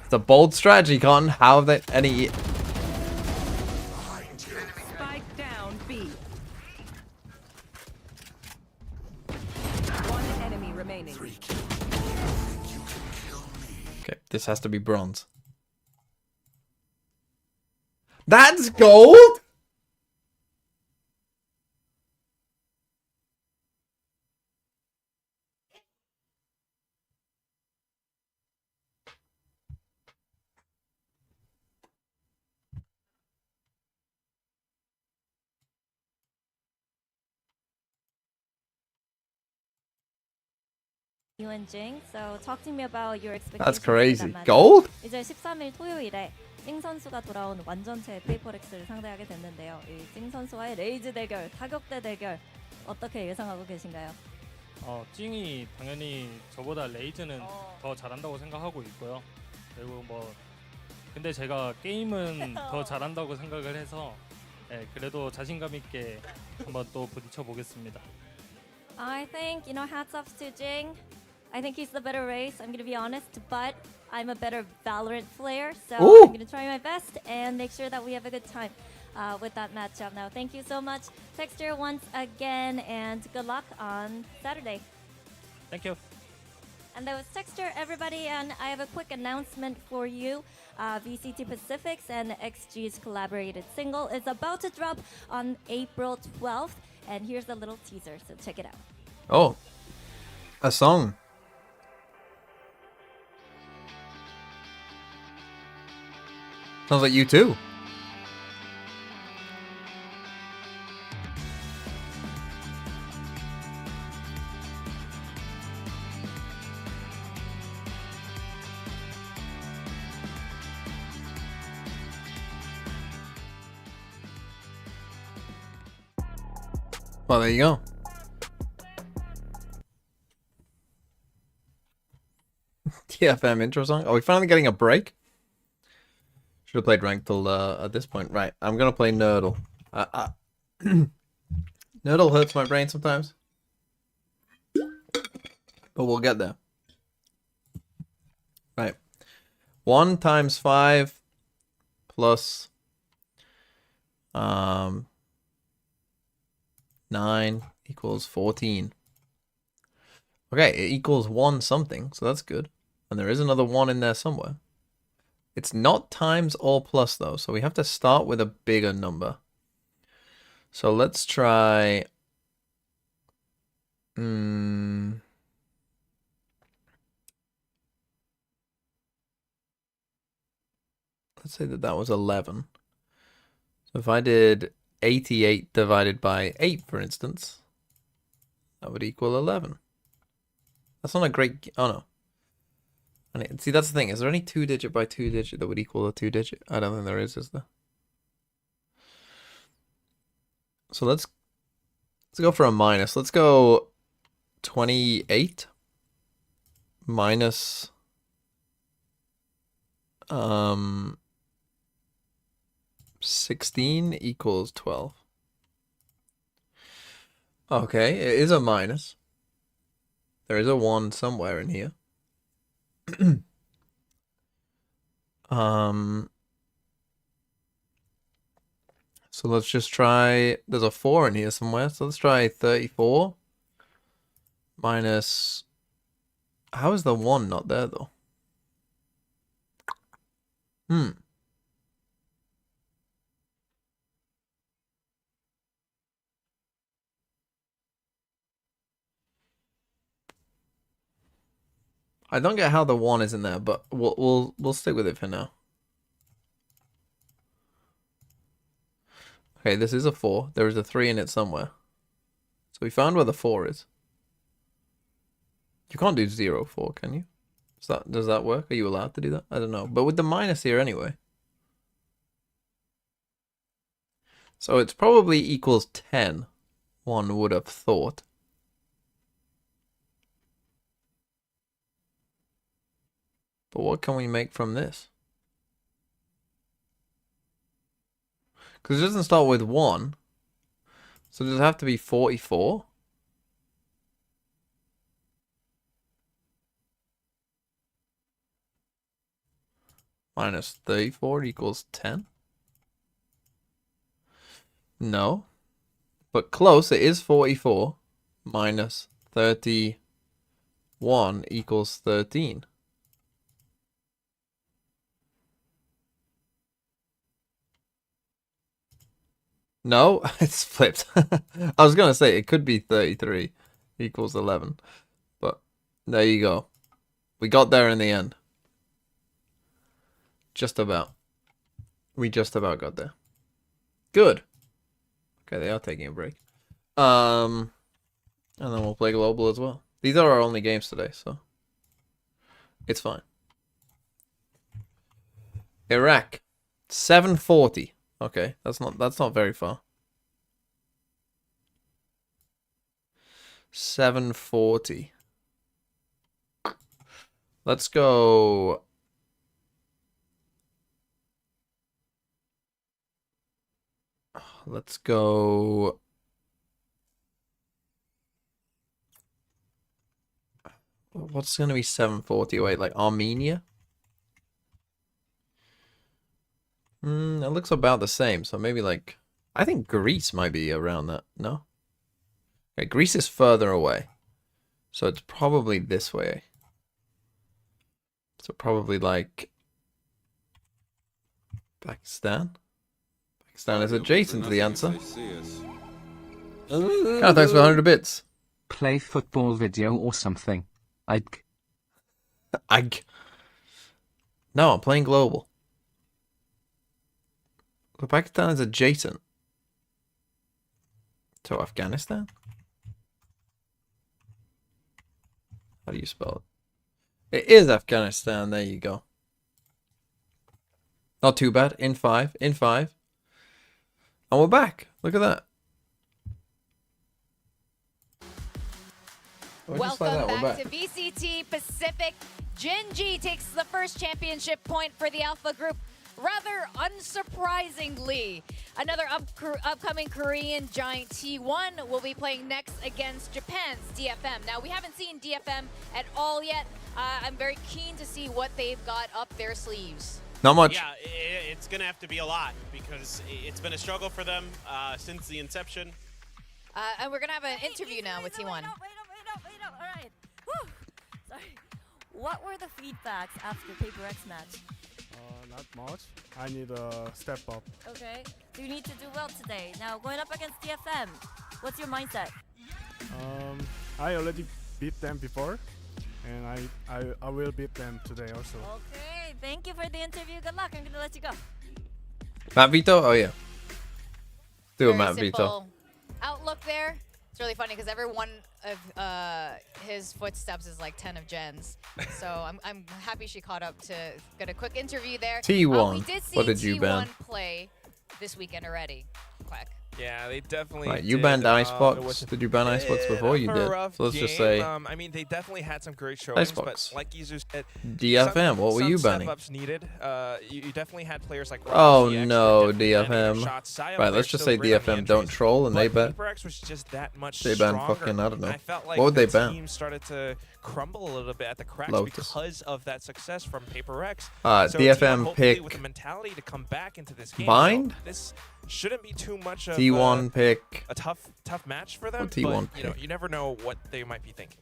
It's a bold strategy, Cotton. How have they any? Spike down B. One enemy remaining. Okay, this has to be bronze. That's gold? You and GENG, so talk to me about your expectations. That's crazy. for that match. Gold? 이제 13일 토요일에 징 선수가 돌아온 완전체 페이퍼렉스를 상대하게 됐는데요. 이 징 선수와의 레이즈 대결, 타격대 대결 어떻게 예상하고 계신가요? 찡이 당연히 저보다 레이즈는 더 잘한다고 생각하고 있고요. 그리고 뭐 근데 제가 게임은 더 잘한다고 생각을 해서 그래도 자신감 있게 한번 또 부딪혀 보겠습니다. I think, hats off to Jing. I think he's the better race, I'm gonna be honest, but I'm a better Valorant player, so Ooh. I'm gonna try my best and make sure that we have a good time with that matchup. Now, thank you so much, Texture, once again, and good luck on Saturday. Thank you. And that was Texture, everybody, and I have a quick announcement for you. VCT Pacifics and XG's collaborated single is about to drop on April 12th, and here's a little teaser, so check it out. Oh, a song. Sounds like you too. Well, there you go. DFM intro song. Are we finally getting a break? Should have played ranked till at this point. Right, I'm gonna play Nerdle. Nerdle hurts my brain sometimes, but we'll get there. Right, 1 times 5 plus 9 equals 14. Okay, it equals 1 something, so that's good. And there is another 1 in there somewhere. It's not times or plus though, so we have to start with a bigger number. So let's try... let's say that was 11. So if I did 88 divided by 8, for instance, that would equal 11. That's not a great... Oh, no. And see, that's the thing. Is there any 2-digit by 2-digit that would equal a 2-digit? I don't think there is there? So let's go for a minus. Let's go 28 minus 16 equals 12. Okay, it is a minus. There is a 1 somewhere in here. So So let's just try, there's a 4 in here somewhere, so let's try 34 minus, how is the 1 not there though? I don't get how the 1 is in there, but we'll stick with it for now. Okay, this is a 4. There is a 3 in it somewhere. So we found where the 4 is. You can't do 0, 4, can you? Does that work? Are you allowed to do that? I don't know. But with the minus here anyway. So it's probably equals 10, one would have thought. But what can we make from this? Because it doesn't start with 1. So does it have to be 44? Minus 34 equals 10? No. But close, it is 44. Minus 31 equals 13. No, it's flipped. I was going to say it could be 33 equals 11. But there you go. We got there in the end. Just about. We just about got there. Good. Okay, they are taking a break. And then we'll play global as well. These are our only games today, so it's fine. Iraq, 740. Okay, that's not very far. 740. Let's go. Let's go. What's going to be 740? Wait, like Armenia? It looks about the same, so maybe like, I think Greece might be around that, no? Okay, Greece is further away, so it's probably this way. So probably like Pakistan? Pakistan is adjacent to the answer. Oh, thanks for 100 bits. Play football video or something. No, I'm playing global. But Pakistan is adjacent to Afghanistan? How do you spell it? It is Afghanistan, there you go. Not too bad, in 5. And we're back, look at that. Welcome back to VCT Pacific. GENG takes the first championship point for the Alpha Group. Rather unsurprisingly, another upcoming Korean giant T1 will be playing next against Japan's DFM. Now, we haven't seen DFM at all yet. I'm very keen to see what they've got up their sleeves. Not much. Yeah, it's going to have to be a lot because it's been a struggle for them since the inception. And we're going to have an interview now with T1. Wait up. All right. Whew. Sorry. What were the feedbacks after Paper X match? Not much. I need a step up. Okay. So you need to do well today. Now, going up against DFM, what's your mindset? I already beat them before, and I will beat them today also. Okay. Thank you for the interview. Good luck. I'm going to let you go. Matt Vito? Oh, yeah. Do a Very Matt Vito. simple outlook there. It's really funny because every one of his footsteps is like 10 of Jen's. So I'm happy she caught up to get a quick interview there. T1. We did see What did you T1 ban? play this weekend already. Quick. Yeah, they definitely Right, you did. banned It Icebox. was Did you ban Icebox before? You a did. rough So let's just game. say I mean, they definitely had some great showings, Icebox. but like Izu said, DFM. What were you banning? Step-ups needed. You definitely had players like Oh Rob, no, CX, that definitely landed DFM. shots. Sion Right, players let's just still say great on the DFM don't entries, troll and they but ban. Paper X was just that much They ban stronger, fucking, I don't know. and I felt like What would they the ban? team started to crumble a little bit at the cracks Lotus. because of that success from Paper X. So DFM T1 hopefully pick with the mentality to come back into this game. Bind? So shouldn't be too much of T1 pick. a tough match for them. T1 but, you know, you never know what they might be thinking.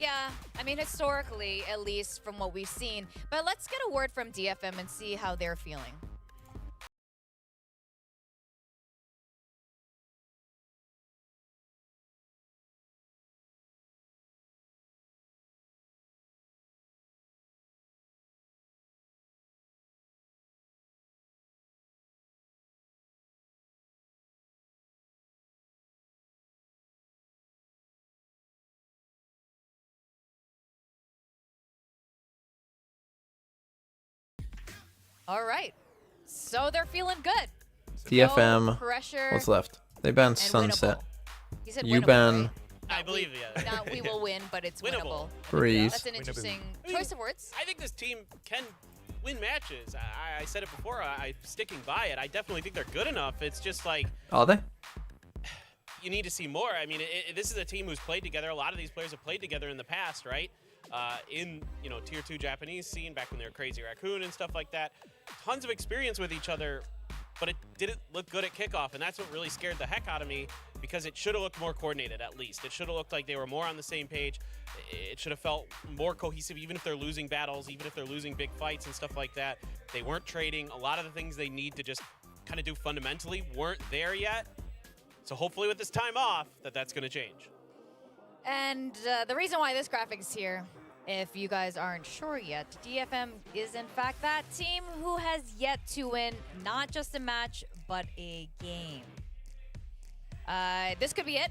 Yeah, I mean, historically, at least from what we've seen. But let's get a word from DFM and see how they're feeling. All right, so they're feeling good. DFM. No pressure. What's left? They ban and Sunset. winnable. He said You winnable, ban. right? I believe Not we will win, but it's winnable. Breeze. That's an interesting choice of words. I think this team can win matches. I said it before. I'm sticking by it. I definitely think they're good enough. It's just like Are they? you need to see more. I mean, this is a team who's played together. A lot of these players have played together in the past, right? In tier 2 Japanese scene back when they were Crazy Raccoon and stuff like that. Tons of experience with each other, but it didn't look good at kickoff, and that's what really scared the heck out of me because it should have looked more coordinated at least. It should have looked like they were more on the same page. It should have felt more cohesive, even if they're losing battles, even if they're losing big fights and stuff like that. They weren't trading. A lot of the things they need to just kind of do fundamentally weren't there yet. So hopefully with this time off, that's going to change. And the reason why this graphic is here, if you guys aren't sure yet, DFM is in fact that team who has yet to win not just a match, but a game. This could be it.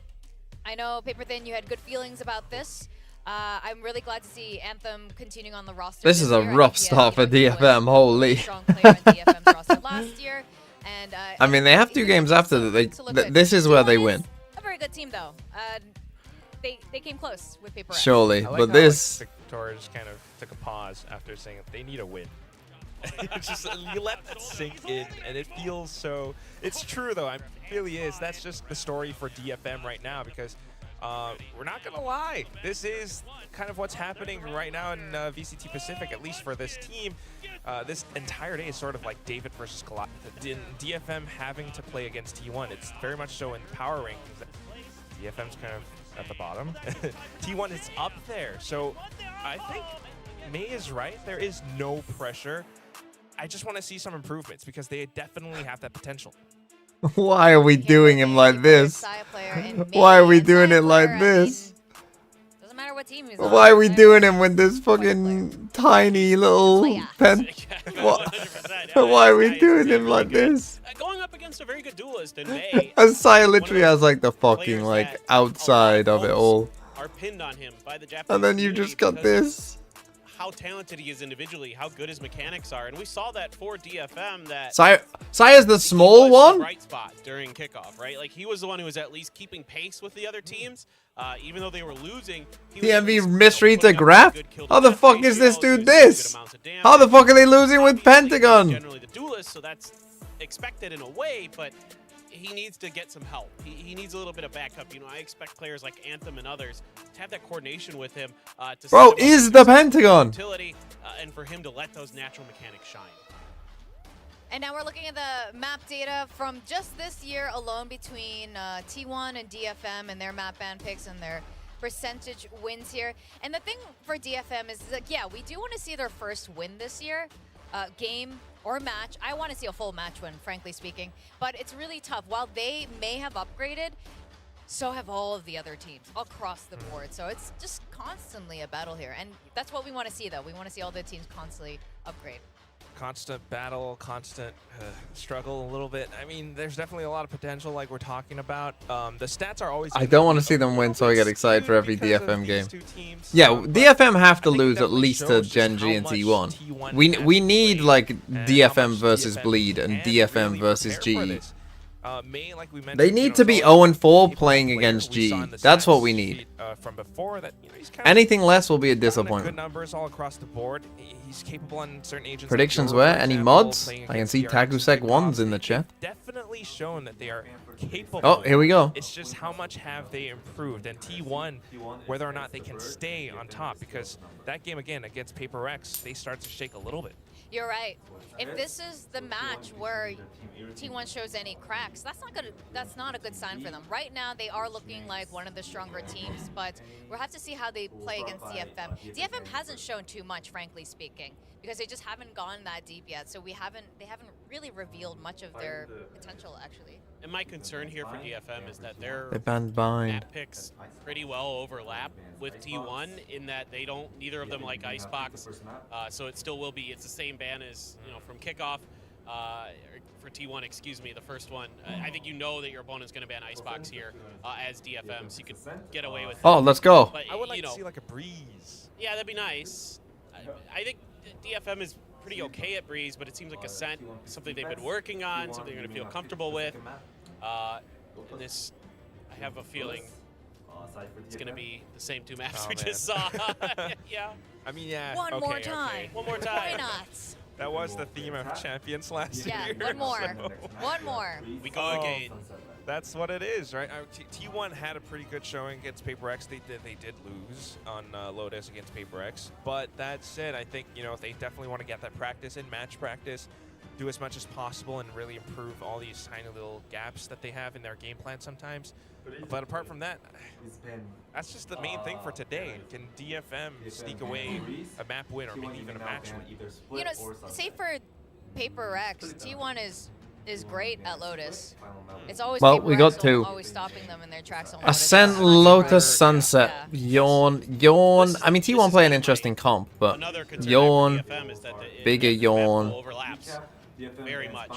I know, Paper Thin, you had good feelings about this. I'm really glad to see Anthem continuing on the roster. This is a year. rough start for DFM, holy. Strong player in DFM's roster last year. And, I mean, they have 2 games after that. This is where they win. A very good team, though. They came close with Paper X. Surely, I like but how, this. like, Victoria just kind of took a pause after saying they need a win. It's just you let that sink in, and it feels so. It's true though. It really is. That's just the story for DFM right now because we're not gonna lie. This is kind of what's happening right now in VCT Pacific, at least for this team. This entire day is sort of like David versus Goliath. DFM having to play against T1. It's very much so in power rankings. DFM's kind of at the bottom. T1 is up there. So I think May is right. There is no pressure. I just want to see some improvements because they definitely have that potential. Why are we doing him like this? Why are we doing it like this? Doesn't matter what team he's on. Why are we doing him with this fucking tiny little pen? Why are we doing him like this? Going up against a very good duelist in May. And Saya literally has like the fucking like outside of it all. Are pinned on him by the Japanese And then you just got this. How talented he is individually, how good his mechanics are, and we saw that for DFM. That Saya's the small one. Right spot during kickoff, right? Like he was the one who was at least keeping pace with the other teams, even though they were losing. TMV misreads a graph. How the fuck is this dude this? How the fuck are they losing with Pentagon? Generally the duelist, so that's expected in a way, but he needs to get some help. He needs a little bit of backup. You know, I expect players like Anthem and others to have that coordination with him. To Bro, is the Pentagon. And for him to let those natural mechanics shine. And now we're looking at the map data from just this year alone between T1 and DFM and their map ban picks and their percentage wins here. And the thing for DFM is like, yeah, we do want to see their first win this year. Game or match. I want to see a full match win, frankly speaking. But it's really tough. While they may have upgraded, so have all of the other teams across the board. So it's just constantly a battle here. And that's what we want to see, though. We want to see all the teams constantly upgrade. Constant battle, constant struggle a little bit. I mean, there's definitely a lot of potential like we're talking about. The stats are always... I don't want to see them win, so I get excited for every DFM game. Yeah, DFM have to lose at least to GENG and T1. We need like DFM versus Bleed and DFM versus GE. They need to be 0-4 playing against GE. That's what we need. Anything less will be a disappointment. Good numbers all across the board. He's capable on certain agents. Predictions were any mods? I can see Tagusek ones in the chat. Definitely definitely shown that they are capable. Oh, here we go. It's just how much have they improved, and T1, whether or not they can stay on top, because that game again against Paper X, they start to shake a little bit. You're right. If this is the match where T1 shows any cracks, that's not good. That's not a good sign for them. Right now, they are looking like one of the stronger teams, but we'll have to see how they play against DFM. DFM hasn't shown too much, frankly speaking, because they just haven't gone that deep yet. So they haven't really revealed much of their potential, actually. And my concern here for DFM is that their They banned Bind. map picks pretty well overlap with T1 in that neither of them like Icebox, so it still will be, it's the same ban as, from kickoff, for T1, excuse me, the first one. I think that your opponent's going to ban Icebox here as DFM, so you could get away with it. Oh, let's go. But, I would like to see like a Breeze. Yeah, that'd be nice. I think DFM is pretty okay at Breeze, but it seems like Ascent is something they've been working on, something they're going to feel comfortable with. And this, I have a feeling it's going to be the same two maps we just saw. Yeah. I mean, yeah. One more time. One more time. Why not? That was the theme of Champions last year. Yeah, one more. so- One more. We go again. That's what it is, right? T1 had a pretty good showing against Paper X. They did lose on Lotus against Paper X. But that said, I think, they definitely want to get that practice in, match practice, do as much as possible, and really improve all these tiny little gaps that they have in their game plan sometimes. But apart from that, that's just the main thing for today. Can DFM sneak away a map win or maybe even a match win? Say for Paper X, T1 is great at Lotus. It's always Well, Paper we got X two. always stopping them in their tracks on Lotus. Ascent, Lotus, Sunset, Yawn. I mean, T1 play an interesting comp, but Another concern Yawn, for DFM is that bigger the map Yawn. overlaps very much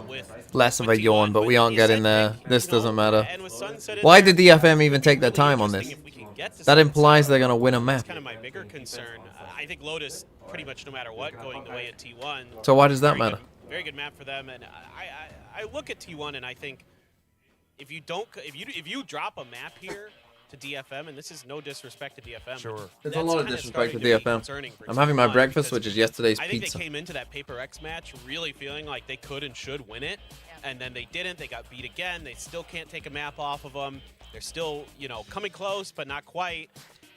with Less of a with yawn, T1, but we aren't the getting Ascent there. pick, This doesn't matter. and with Sunset in Why there, did DFM even take their really time on this? interesting if we can get to That Sunset. implies they're gonna win a That's map. kind of my bigger concern. I think Lotus, pretty much no matter what, going the way of T1. So why does that Very matter? good- Very good map for them, and I look at T1 and I think if you drop a map here to DFM, and this is no disrespect to DFM. Sure. There's that's a lot of kinda disrespect to starting be DFM. concerning for I'm having my T1 breakfast, because which is yesterday's I think pizza. they came into that Paper X match really feeling like they could and should win it, and then they didn't. They got beat again. They still can't take a map off of them. They're still, coming close, but not quite.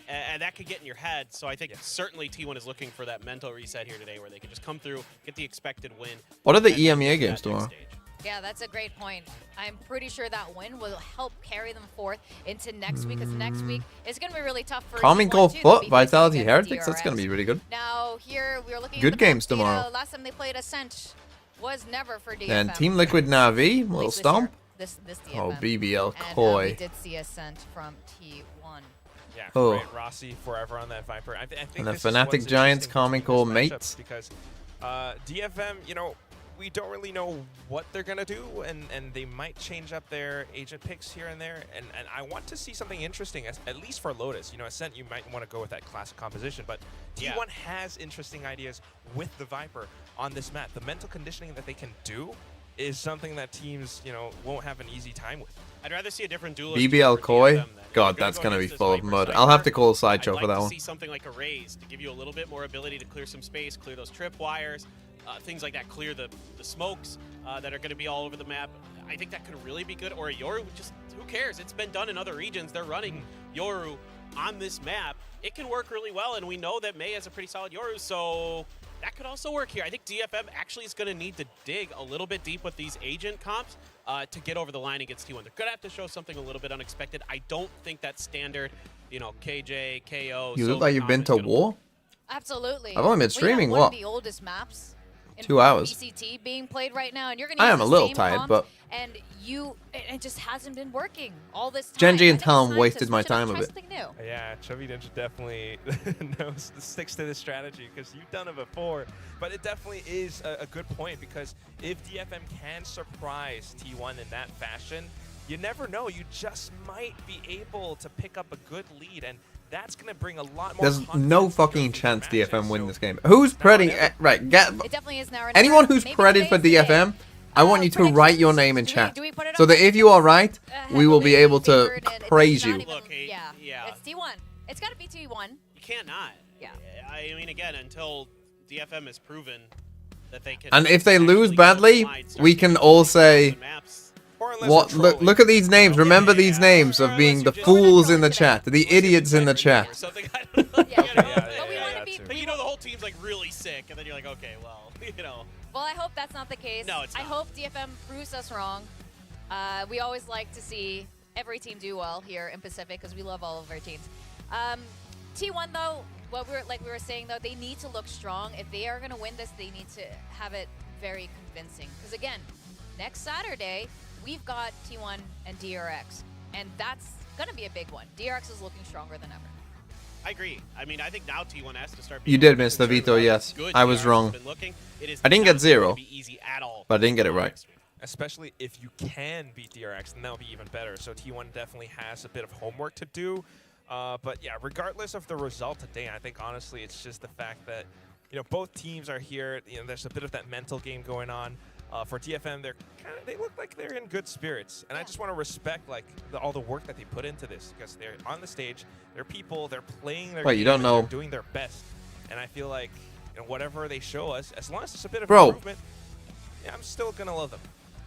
And that could get in your head. So I think certainly T1 is looking for that mental reset here today where they can just come through, get the expected win. What are the and EMEA then games that tomorrow? next stage. Yeah, that's a great point. I'm pretty sure that win will help carry them forth into next week, because next week is going to be really tough for Calming T1 Cold too. They'll Foot, be facing Vitality against Heretics, that's going to be really good. Now, here we are looking Good at the games map data. tomorrow. Last time they played Ascent was never for DFM. Then Team Liquid Navi, At little least stomp. This DFM. Oh, BBL And, we Koi. did see Ascent from T1. Yeah, Oh. right, Rossi forever on that Viper. I think And the this is Fnatic what's Giants interesting Calming between Cold this matchup, mates. Because DFM, we don't really know what they're going to do, and they might change up their agent picks here and there. And I want to see something interesting, at least for Lotus. Ascent, you might want to go with that classic composition, but T1 has interesting ideas with the Viper on this map. The mental conditioning that they can do is something that teams, won't have an easy time with. I'd rather see a different duelist. BBL for Koi? DFM then. If God, you're gonna that's go going to be against this full of Viper mud. sniper, I'll have to call Sideshow I'd for that like one. to see something like a Raze to give you a little bit more ability to clear some space, clear those trip wires, things like that, clear the smokes that are going to be all over the map. I think that could really be good. Or a Yoru, just who cares? It's been done in other regions. They're running Yoru on this map. It can work really well, and we know that Mei has a pretty solid Yoru, so that could also work here. I think DFM actually is going to need to dig a little bit deep with these agent comps to get over the line against T1. They're going to have to show something a little bit unexpected. I don't think that standard, KJ, KO. You look like you've been to war? Absolutely. I've only been streaming, we have one what? of the oldest maps in 2 hours. VCT being played right now, and you're going I to am a little tired, but and it just hasn't been working all this time. Gen G I and think it's Talon time to wasted my switch it up, time a try bit. something new. Yeah, Chubby Ninja definitely sticks to this strategy because you've done it before. But it definitely is a good point because if DFM can surprise T1 in that fashion, you never know. You just might be able to pick up a good lead, and that's going to bring a lot more There's confidence no to fucking your chance matches. DFM win So this game. Who's now or pretty never. right? Get It definitely is now. or anyone never. who's Maybe predded for today's the day. DFM. I want you to write your name in Do we- chat, do we put it so on that the if you are right, we will be heavily able to favored and it's praise not you. even- Look, hey, yeah. It's T1. It's got to be T1. You can't not. Yeah. I mean, again, until DFM is proven that they can. And if they lose actually badly, find we start can to all make say, some maps. Or unless what? we're Look, trolling. look at these names. Remember Yeah, these yeah. names Or of unless being you the just- fools in the today. chat, the idiots in the Or chat. something. I don't know. Yeah. You know? But we yeah, want to that be. too. But you know the whole team's like really sick, and then you're like, okay, well, you know. Well, I hope that's not the case. No, it's I not. hope DFM proves us wrong. We always like to see every team do well here in Pacific because we love all of our teams. T1 though, we were saying though, they need to look strong. If they are going to win this, they need to have it very convincing. Because again, next Saturday we've got T1 and DRX, and that's going to be a big one. DRX is looking stronger than ever. I agree. I mean, I think now T1 has to start. You being did miss the concerned veto, about yes. how good I was DRX has wrong. been looking. It is I didn't not get 0, going to be easy at all. but I didn't get it right. next week. Especially if you can beat DRX, then that'll be even better. So T1 definitely has a bit of homework to do. But yeah, regardless of the result today, I think honestly it's just the fact that both teams are here. There's a bit of that mental game going on. For DFM, they look like they're in good spirits, and I just want to respect all the work that they put into this because they're on the stage, they're people, they're playing their Wait, game, you don't and know? they're doing their best, and I feel like whatever they show us, as long as it's a bit of Bro. improvement, yeah, I'm still gonna love them.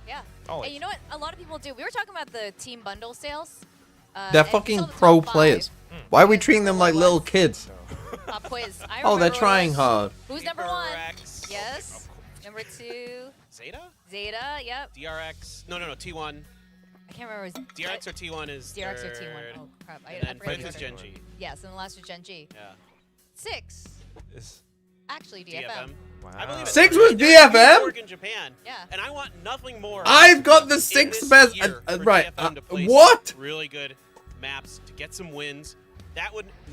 Yeah. Always. And you know what? A lot of people do. We were talking about the team bundle sales. They're and fucking so the pro top 5, players. Why are we treating them like little kids? Pop quiz. I Oh, they're remember what it trying was. hard. Who's number 1? DRX. Yes. Number 2, Zeta? Zeta. Yep. DRX. No, T1. I can't remember. DRX or T1 is DRX or third. T1. Oh crap! And then forgot fifth is the Gen order. G. Yes, and the last was Gen G. Yeah. 6, Is actually DFM. DFM. wow. I believe it. 6 was There's DFM? Org in Japan. Yeah. And I want nothing more. I've got the in 6th this best. year for Right. DFM to play What? some really good maps to get some wins.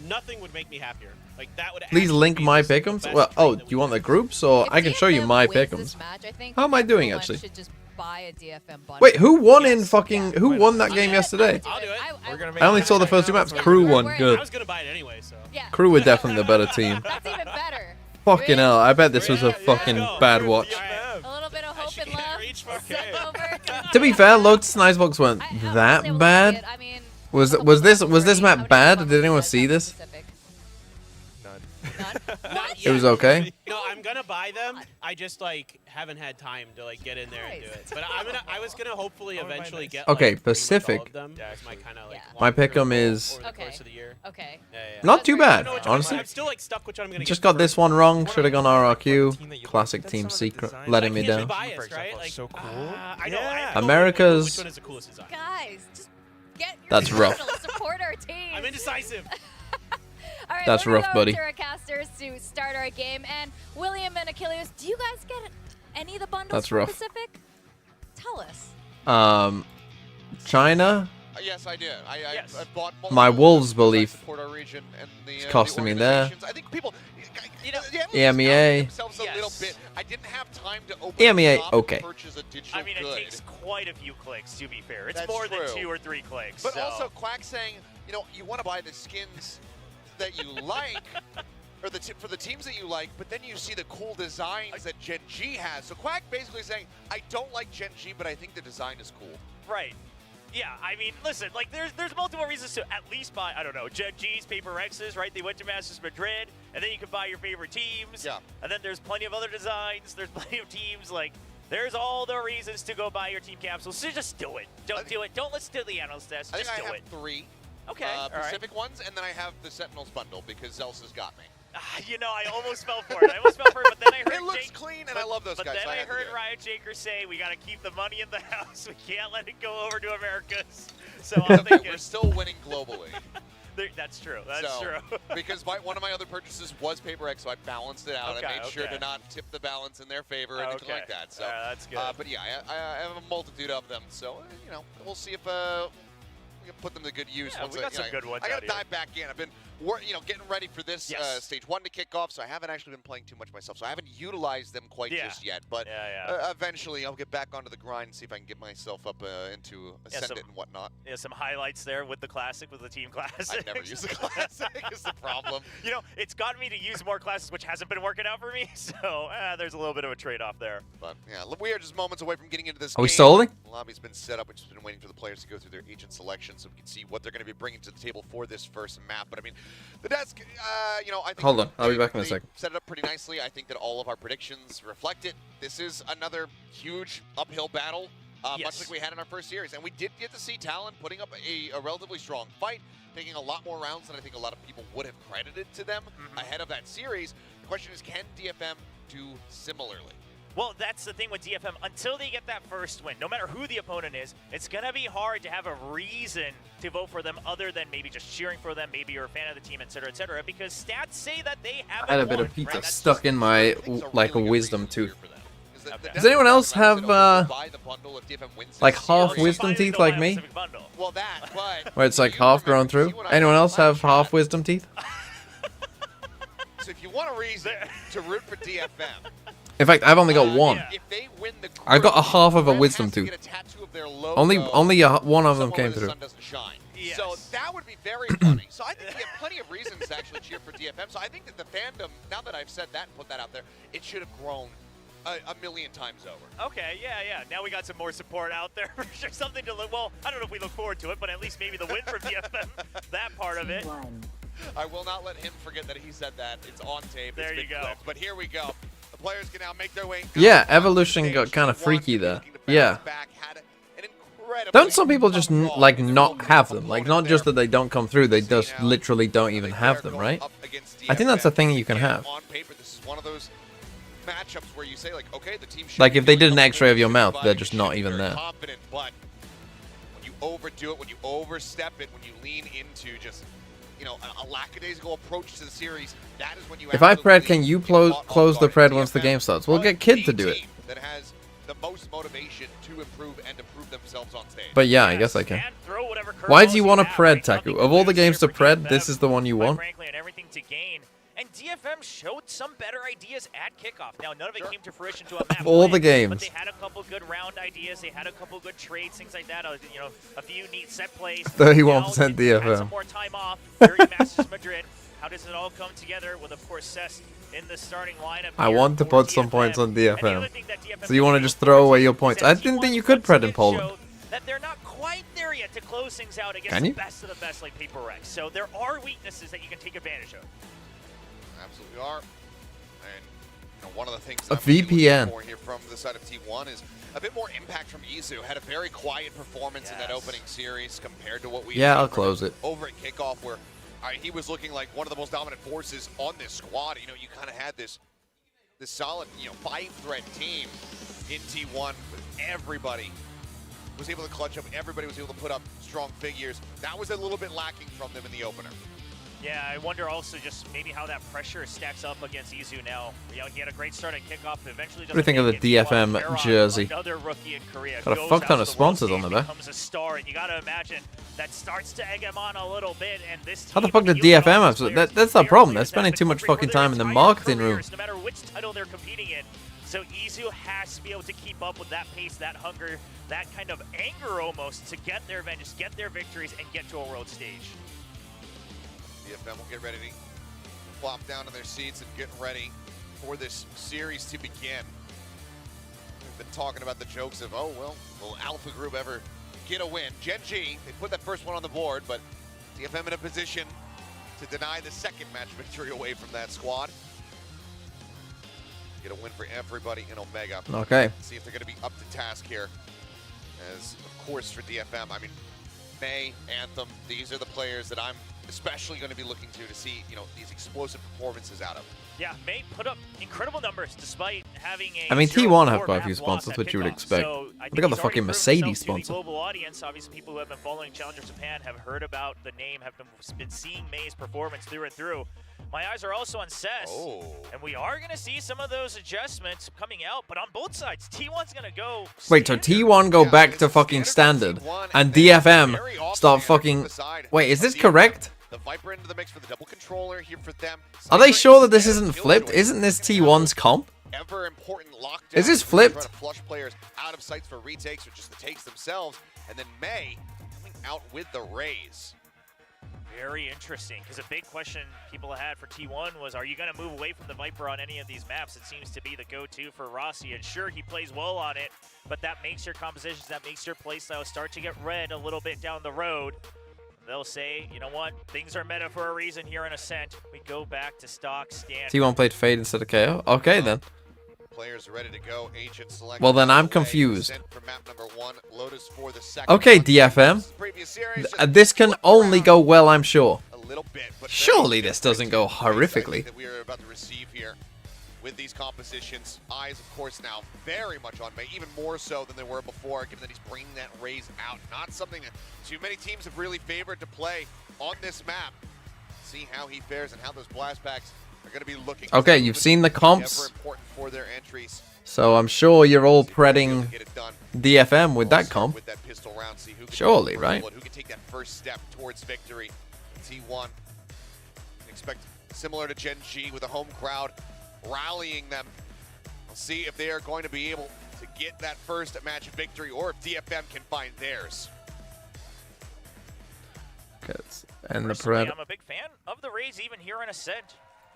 Nothing would make me happier. Like that would. Please actually link be my the pick'ems. best Well, trade oh, that do we you want could the group? So If I can show you DFM my wins this pick'ems. match, I think How am I doing, everyone actually? Should just buy a DFM bundle. Wait, who won in Yes. fucking? Who Why won not? that game I yesterday? I'll do it. We're gonna make I only it saw the right first 2 now, maps. so Crew we're- won. we're- I Good. was gonna buy it anyway, so. Yeah. Crew were definitely the better team. That's even better. Fucking hell! I bet this was a Yeah, fucking go. bad We're watch. DFM. A little bit of hope She and can't love. reach for Sent it. over. To be fair, Lotus and Icebox weren't I honestly that will bad. like it. I mean, Was a couple this times already. map How many bad? bundles Did anyone you guys see have this? Pacific? None. None? Not It was yet. okay. No, I'm gonna buy them. I just haven't had time to get in there and do it. But I was gonna hopefully Oh, my eventually nice. get Okay, pretty much Pacific. all of them. Yeah, That's my kind of Yeah. My long-term pick'em goal is- over the Okay. course of the year. Okay. Yeah, yeah. Not too I bad, don't know which one. honestly. I'm still stuck which one I'm gonna Just get got this one wrong. Should have gone Like RRQ. the team that you Classic like. team That's some of the secret. designs. Letting I me can't be down. biased, For example, right? is so cool. I know. I Yeah. have no America's- Which one is the coolest design? Guys, just get your That's rough. bundle, support our team. I'm indecisive. All right, That's we're gonna rough, go buddy. to our casters to start our game. And William and Achilles, do you guys get any of the bundles That's from rough. Pacific? Tell us. China. Yes, I did. Yes. I bought multiple My Wolves to belief support our region and the, is the costing me there. organizations. I think people, the EMEA. themselves a Yes. little bit. I didn't have time to open EMEA, a shop and okay. purchase a digital I mean, good. it takes quite a few clicks, to be fair. It's That's more than true. 2 or 3 clicks. But so. also, Quack saying, you want to buy the skins that you like, or for the teams that you like, but then you see the cool designs that Gen G has. So Quack basically saying, I don't like Gen G, but I think the design is cool. Right. Yeah, I mean, listen, there's multiple reasons to at least buy, I don't know, Gen G's, Paper X's, right? They went to Masters Madrid, and then you can buy your favorite teams. Yeah. And then there's plenty of other designs. There's plenty of teams. There's all the reasons to go buy your team capsules. So just do it. Don't do it. Don't listen to the analyst test. I Just think I do have it. 3 Okay. all right. Pacific ones, and then I have the Sentinels bundle because Zelsa's got me. I almost fell for it. But then I heard It looks Jake, clean, and I love those but guys. then so I had to heard do it. Riot Jaker say we got to keep the money in the house. We can't let it go over to Americas. So I'm Okay, thinking we're still winning globally. that's true. That's So, true. because one of my other purchases was Paper X, so I balanced it out. Okay, I made sure okay. to not tip the balance in their favor or anything like that. So that's good. but yeah, I have a multitude of them. So we'll see if we can put them to good use. Yeah, once we got some good ones I got out to here. dive back in. I've been getting ready for this Yes. stage 1 to kick off, so I haven't actually been playing too much myself. So I haven't utilized them quite Yeah. just yet. But Yeah. eventually, I'll get back onto the grind and see if I can get myself up into Ascendant and whatnot. Yeah, some highlights there with the classic, with the team classic. I've never used the classic. Is the problem. It's gotten me to use more classes, which hasn't been working out for me. So there's a little bit of a trade-off there. But yeah, we are just moments away from getting into this Are we game. stalling? The lobby's been set up. We've just been waiting for the players to go through their agent selection so we can see what they're going to be bringing to the table for this first map. But I mean, The desk, you know, I think Hold on, I'll be back in a they second. set it up pretty nicely. I think that all of our predictions reflect it. This is another huge uphill battle, much like we had in our first series. And we did get to see Talon putting up a relatively strong fight, taking a lot more rounds than I think a lot of people would have credited to them ahead of that series. The question is, can DFM do similarly? Well, that's the thing with DFM. Until they get that first win, no matter who the opponent is, it's going to be hard to have a reason to vote for them other than maybe just cheering for them, maybe you're a fan of the team, etc., because stats say that they haven't I had a bit won, of pizza right? That's stuck just- in my, like, a wisdom tooth. Okay. Does anyone else have, like, half Or wisdom somebody teeth don't like have a me? specific bundle. Well, that, but... Where it's, like, half grown through? Anyone else have half wisdom teeth? So if you want a reason to root for DFM... In fact, I've only got one. If they win the I got a half of a Red wisdom has to tooth. get a tattoo of their logo Only one of them somewhere came where the through. sun doesn't shine. Yes. So that would be very funny. So I think we have plenty of reasons to actually cheer for DFM. So I think that the fandom, now that I've said that and put that out there, it should have grown a million times over. Okay, yeah. Now we got some more support out there for sure. Something to look. Well, I don't know if we look forward to it, but at least maybe the win from DFM, that part of it. I will not let him forget that he said that. It's on tape. There it's you been go. clipped. But here we go. The players can now make their way. Yeah, Evolution got kind of freaky there. Yeah. Don't some people just, like, not have them? Like, not just that they don't come through, they just literally don't even have them, right? I think that's a thing you can have. On paper, this is one of those matchups where you say, like, okay, the team should Like, be if they doing did an X-ray of your something mouth, they're surviving, just should not be even very there. confident, but when you overdo it, when you overstep it, when you lean into just, you know, a lackadaisical approach to the series, that is when you If I pred, absolutely can you get caught off close the guard. pred once the DFM, game starts? We'll get Kid to the do it. team that has the most motivation to improve and to prove themselves on stage. But yeah, I guess I can. And throw whatever Why curveballs do you want to have, pred, right? Nothing Taku? Of all the lose games here to for pred, DFM, this is the one you quite want? frankly, and everything to gain. And DFM showed some better ideas at kickoff. Now, none of it came to fruition to a map all win, the games. but they had a couple good round ideas. They had a couple good trades, things like that. You know, a few neat set plays. 31% Now, DFM. Had some more time off. Very Masters Madrid. How does it all come together with, of course, Cess in the starting lineup? I here want to for put some DFM. points on And the other DFM. thing that DFM So you want to did just throw away your is points? that I didn't think you could T1 pred in once Poland. showed that they're not quite there yet to close things out against Can the you? best of the best like Paper Rex. So there are weaknesses that you can take advantage of. Absolutely are. And you know, one of the things A I'm really looking VPN. for here from the side of T1 is a bit more impact from Izu. Had a very quiet performance in that opening series compared to what we Yeah, had I'll seen close from it. over at kickoff, where he was looking like one of the most dominant forces on this squad. You know, you kind of had this solid, you know, 5-threat team in T1, but everybody was able to clutch up. Everybody was able to put up strong figures. That was a little bit lacking from them in the opener. Yeah, I wonder also just maybe how that pressure stacks up against Izu now. You know, he had a great start at kickoff. Eventually, What do you think of the DFM jersey? Another rookie in Korea Got a goes fuck ton out of to the world sponsors on stage, the back. becomes a star, and you got to imagine that starts to egg him on a little bit. And this How the team, fuck did you look at DFM all have? these players, That's they the are problem. They're players that spending have too been much hungry for fucking their time in the entire marketing room. careers, no matter which title they're competing in. So Izu has to be able to keep up with that pace, that hunger, that kind of anger almost to get their vengeance, get their victories, and get to a world stage. DFM will get ready to flop down in their seats and get ready for this series to begin. We've been talking about the jokes of, oh, well, will Alpha Group ever get a win? GENG, they put that first one on the board, but DFM in a position to deny the second match victory away from that squad. Get a win for everybody in Omega. Okay. See if they're going to be up to task here. As, of course, for DFM, I mean, May, Anthem, these are the players that I'm especially going to be looking to see, you know, these explosive performances out of. Yeah, May put up incredible numbers despite having a I mean, 0-4 T1 have quite a map few loss sponsors, at which you would kickoff. expect. So I think They got the he's already fucking proven Mercedes himself to the sponsor. global audience. Obviously, people who have been following Challenger Japan have heard about the name, have been seeing May's performance through and through. My eyes are also on Cess, and we are going to see some of those adjustments coming out, but on both sides, T1's going to go Wait, so T1 go back to fucking standard, and DFM start fucking... Wait, is this correct? The Viper into the mix for the double controller here for them. Are they sure that this isn't flipped? Isn't this T1's comp? Ever important lockdown. Is this Trying flipped? to flush players out of sights for retakes or just the takes themselves, and then May coming out with the raise. Very interesting, because a big question people had for T1 was, are you going to move away from the Viper on any of these maps? It seems to be the go-to for Rossi, and sure, he plays well on it, but that makes your compositions, that makes your playstyle start to get read a little bit down the road. they'll say, you know what, things are meta for a reason here in Ascent. We go back to stock stand. T1 played Fade instead of KO. Okay then. Players are ready to go. Agent select. Well then I'm confused. For map number 1, Lotus for the second Okay, one. DFM. Previous series, This can only go well, I'm sure. a little bit, but Surely this doesn't go horrifically. that we are about to receive here with these compositions. Eyes, of course, now very much on May, even more so than they were before, given that he's bringing that raise out. Not something that too many teams have really favored to play on this map. See how he fares and how those blast packs are going to be looking. Okay, you've seen the comps. Ever important for their entries. So I'm sure you're all predding DFM with that comp. With that pistol round, see who can Surely, right? Who can take that first step towards victory. T1 expect similar to Gen G with a home crowd rallying them. We'll see if they are going to be able to get that first match victory or if DFM can find theirs. And the Personally, Pred. I'm a big fan of the raise even here in Ascent.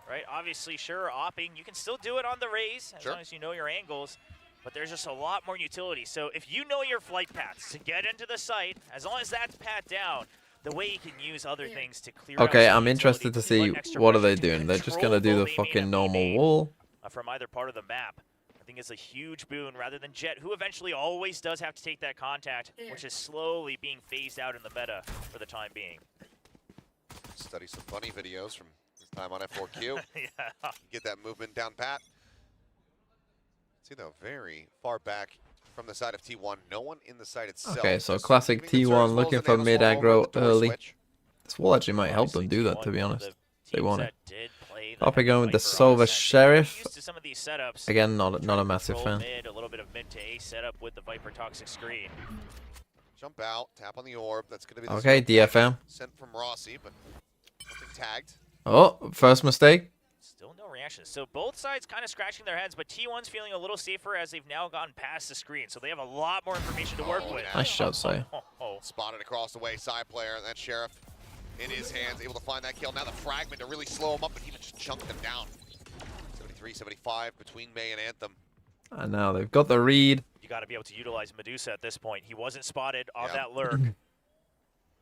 Right? Obviously, sure, opping, you can still do it on the raise as long as you know your angles, but there's just a lot more utility. So if you know your flight paths to get into the site, as long as that's pat down, the way you can use other things to clear Okay, out I'm interested to see what are they doing. They're just gonna do the fucking normal wall. From either part of the map. I think it's a huge boon rather than Jet, who eventually always does have to take that contact, which is slowly being phased out in the meta for the time being. Study some funny videos from his time on F4Q. Yeah. Get that movement down pat. See though, very far back from the side of T1. No one in the site itself. Okay, so classic T1 looking for mid aggro early. This wall actually might help them do that, to be honest. They want it. Poppy going with the Sova Sheriff. Again, not a massive fan. A little bit of mid to A setup with the Viper toxic screen. Jump out, tap on the orb. That's going to be the Okay, DFM. Sent from Rossi, but nothing tagged. Oh, first mistake. Still no reaction. So both sides kind of scratching their heads, but T1's feeling a little safer as they've now gotten past the screen. So they have a lot more information to work with. Nice shot, Sai. Spotted across the way, side player, and that Sheriff in his hands, able to find that kill. Now the fragment to really slow him up, but he just chunked them down. 73, 75 between May and Anthem. And now they've got the read. You got to be able to utilize Medusa at this point. He wasn't spotted on that lurk.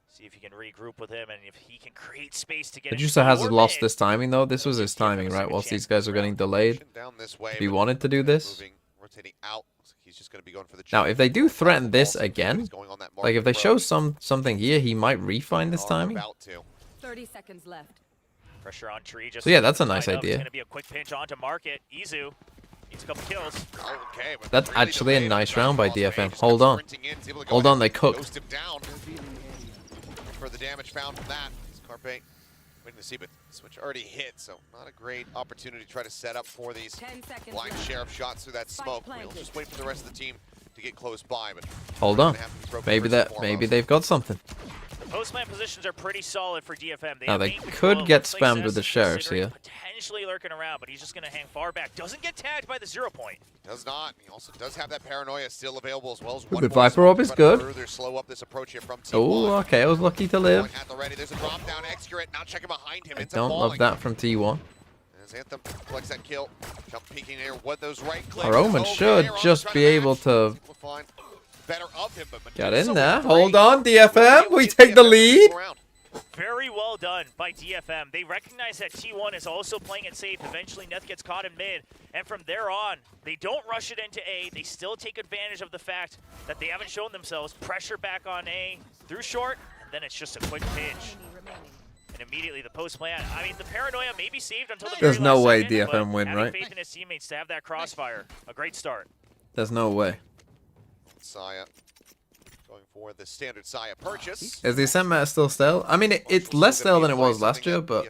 See if you can regroup with him and if he can create space to get Medusa hasn't lost this timing though. This was his timing, right? Whilst these guys were getting delayed. If he wanted to do this. Rotating out. He's just going to be going for the now, if they do threaten this again, like if they show something here, he might refine this timing. 30 seconds left. Pressure on Tree. Just so yeah, that's a nice idea. It's going to be a quick pinch onto Market. Izu needs a couple kills. Okay, that's actually a nice round by DFM. Hold on. Hold on, they cooked. For the damage found from that. Carpe waiting to see, but switch already hit, so not a great opportunity to try to set up for these blind Sheriff shots through that smoke. We'll just wait for the rest of the team to get close by, but hold on. Maybe they've got something. The post-plant positions are pretty solid for DFM. Now they could get spammed with the Sheriffs here. Potentially lurking around, but he's just going to hang far back. Doesn't get tagged by the 0 point. Does not. He also does have that paranoia still available as well as the Viper Orb is good. Slow up this approach here from T1. Oh, okay. I was lucky to live. At the ready. There's a drop down. Excurate now checking behind him. I don't love that from T1. As Anthem collects that kill, jump peeking there. What those right clicks. Our Omen should just be able to better of him, but get in there. Hold on, DFM. We take the lead. Very well done by DFM. They recognize that T1 is also playing it safe. Eventually, Neth gets caught in mid, and from there on, they don't rush it into A. They still take advantage of the fact that they haven't shown themselves. Pressure back on A through short, and then it's just a quick pinch. And immediately the post plant. I mean, the paranoia may be saved until the very There's no last way second, DFM win, right? Faith in his teammates to have that crossfire. A great start. There's no way. Saya going for the standard Saya purchase. Is the Ascent meta still stale? I mean, it's less stale than it was last year, but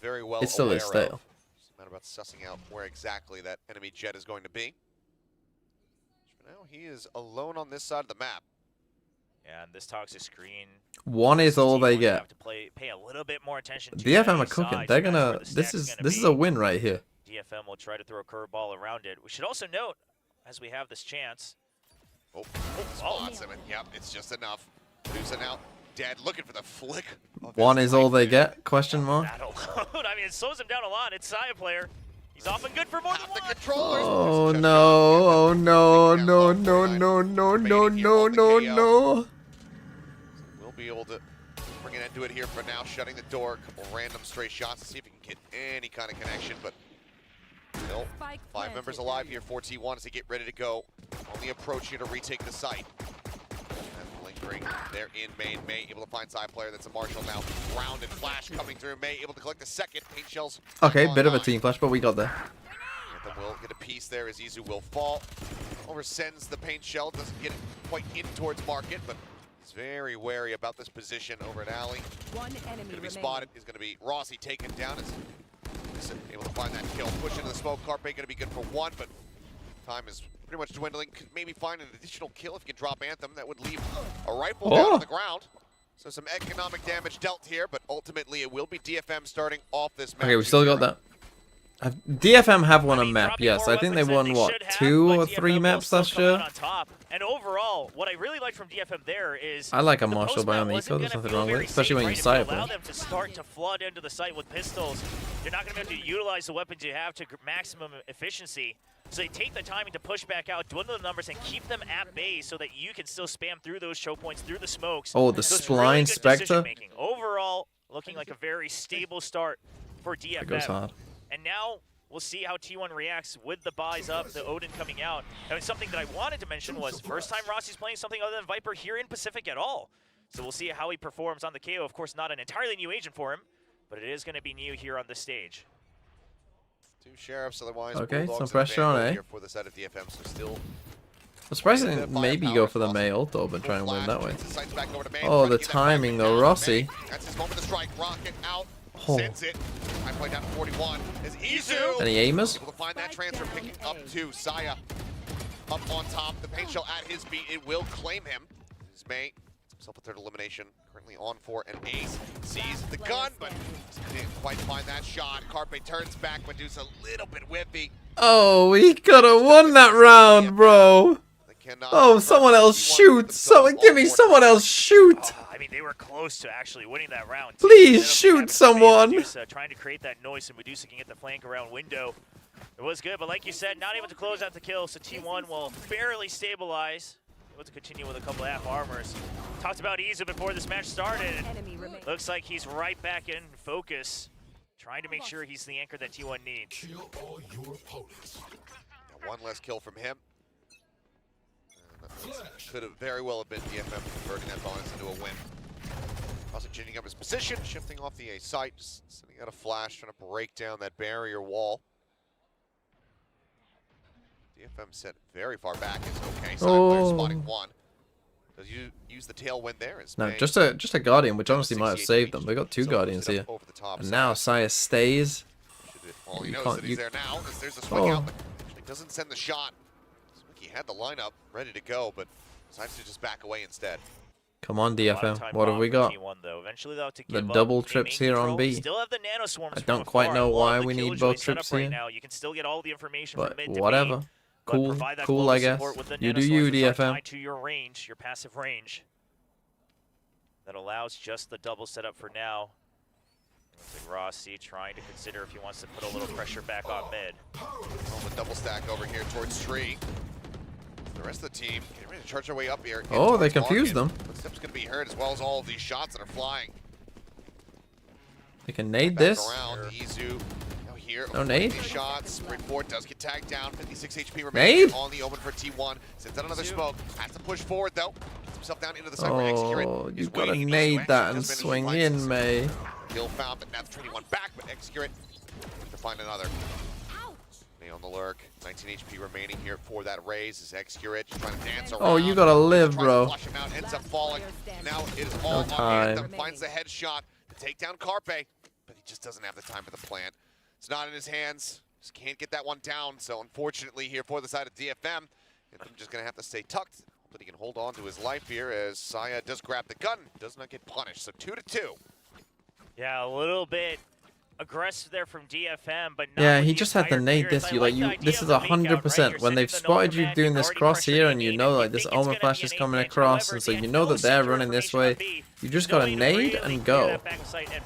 it still is stale. It's a matter about sussing out where exactly that enemy jet is going to be. For now, he is alone on this side of the map. Yeah, and this toxic screen. One is all they get. Have to pay a little bit more attention to DFM are cooking. They're gonna. This is a win right here. DFM will try to throw a curveball around it. We should also note, as we have this chance. Spots him, and yep, it's just enough. Medusa now dead, looking for the flick. One is all they get? Question mark. That alone. I mean, it slows him down a lot. It's Saya player. He's often good for more than one. Oh no! Oh no! No! No! No! No! No! No! No! No! We'll be able to bring it into it here for now, shutting the door. A couple random stray shots to see if he can get any kind of connection, but still, 5 members alive here for T1 as they get ready to go on the approach here to retake the site. And lingering there in main. May able to find side player. That's a Marshall now. Grounded flash coming through. May able to collect the second. Paint shells. Okay, bit of a team flash, but we got there. Anthem will get a piece there as Izu will fall. Oversends the paint shell. Doesn't get it quite in towards market, but he's very wary about this position over at Alley. One enemy Going to be spotted. Is going to be Rossi taken down. Able to find that kill. Push into the smoke. Carpe going to be good for 1, but time is pretty much dwindling. Could maybe find an additional kill if you can drop Anthem. That would leave a rifle down on the ground. So some economic damage dealt here, but ultimately it will be DFM starting off this match. Okay, we still got that. DFM have won a map, yes. I think they won, what, 2 or 3 maps last year? And overall, what I really like from DFM there is I like a Marshall by on the eco, there's nothing wrong with it, especially when you sight allow them to start to flood into the site with pistols. You're not going to be able to utilize the weapons you have to maximum efficiency. So they take the timing to push back out, dwindle the numbers, and keep them at bay so that you can still spam through those choke points, through the smokes. Oh, the Spline Spectre. Overall, looking like a very stable start for DFM. It goes hard. And now we'll see how T1 reacts with the buys up, the Odin coming out. And something that I wanted to mention was first time Rossi's playing something other than Viper here in Pacific at all. So we'll see how he performs on the KO. Of course, not an entirely new agent for him, but it is going to be new here on the stage. 2 sheriffs, otherwise. Okay, some pressure on A. For the side of DFM, so still. I'm surprised they didn't maybe go for the May ult though, but try and win that way. Oh, the timing though, Rossi. That's his moment to strike. Rocket out. Oh. Sends it. I play down 41. Is Izu Any aimers? able to find that transfer, picking up 2. Saya up on top. The paint shell at his beat. It will claim him. This May himself a 3rd elimination. Currently on for an ace. Sees the gun, but didn't quite find that shot. Carpe turns back. Medusa a little bit whiffy. Oh, we could have won that round, bro. Oh, someone else shoot. Someone, give me someone else shoot. I mean, they were close to actually winning that round. Please shoot someone. Medusa trying to create that noise so Medusa can get the flank around window. It was good, but like you said, not able to close out the kill, so T1 will barely stabilize. Able to continue with a couple of half armors. Talked about Izu before this match started. Looks like he's right back in focus, trying to make sure he's the anchor that T1 needs. Kill all your opponents. 1 less kill from him. Could have very well have been DFM converting that bonus into a win. Also changing up his position, shifting off the A site, just sending out a flash, trying to break down that barrier wall. DFM set very far back is okay. Side player spotting 1. Does you use the tailwind there? No, just a Guardian, which honestly might have saved them. They got 2 Guardians here. And now Saya stays. All he knows that he's there now. There's a swing out, but he doesn't send the shot. He had the lineup ready to go, but decides to just back away instead. Come on, DFM. What have we got? The double trips here on B. I don't quite know why we need both trips here. You can still get all the information but whatever. Cool, I guess. You do you, DFM. To your range, your passive range. That allows just the double setup for now. Rossi trying to consider if he wants to put a little pressure back on mid. The double stack over here towards Tree. The rest of the team getting ready to charge their way up here. Oh, they confused them. Footsteps going to be heard as well as all of these shots that are flying. They can nade this. Izu now here. No nade. These shots. Sprint 4 does get tagged down. 56 HP remaining on the open for T1. Sends out another smoke. Has to push forward though. Gets himself down into the side where Execurate. You gotta nade that and swing in, May. Kill found, but now the training one back, but Execurate to find another. May on the lurk. 19 HP remaining here for that raise. Is Execurate just trying to dance around. Oh, you gotta live, bro. Flush him out, ends up falling. Now it is all on Anthem. Finds the headshot to take down Carpe, but he just doesn't have the time for the plant. It's not in his hands. Just can't get that one down. So unfortunately here for the side of DFM, Anthem just gonna have to stay tucked. But he can hold on to his life here as Saya does grab the gun. Does not get punished. So 2-2. Yeah, a little bit aggressive there from DFM, but not yeah, he just had to nade this. This is 100%. When they've spotted you doing this cross here, and you know like this Omen flash is coming across, and so you know that they're running this way, you just gotta nade and go.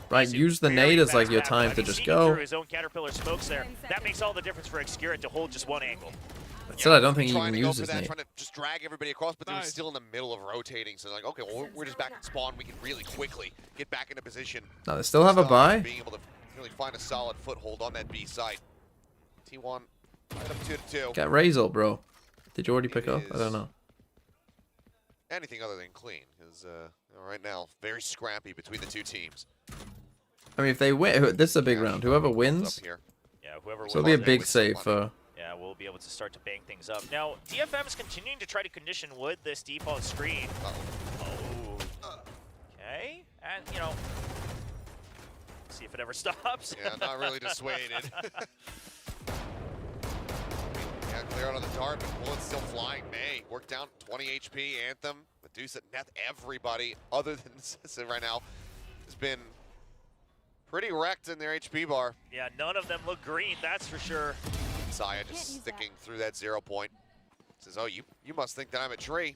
Right, use the nade as like your time to just go. That makes all the difference for Execurate to hold just one angle. Still, I don't think he trying even to go used for his that, name. trying to just drag everybody across, but they were still in the middle of rotating. So like, okay, well, we're just back at spawn. We can really quickly get back into position. No, they still have a buy. Being able to really find a solid foothold on that B site. T1 right up 2-2. Get Razor, bro. Did you already pick up? I don't know. Anything other than clean, because right now, very scrappy between the two teams. I mean, if they win, this is a big round. Whoever wins, Yeah, whoever wins. so it'll be a big save for. Yeah, we'll be able to start to bang things up. Now, DFM is continuing to try to condition with this default screen. Oh. Okay, and you know, see if it ever stops. Yeah, not really dissuaded. Yeah, clear out of the dart, but bullets still flying. May work down 20 HP. Anthem, Medusa, Neth, everybody other than Sissa right now has been pretty wrecked in their HP bar. Yeah, none of them look green, that's for sure. Saya just sticking through that 0 point. Says, oh, you must think that I'm a tree.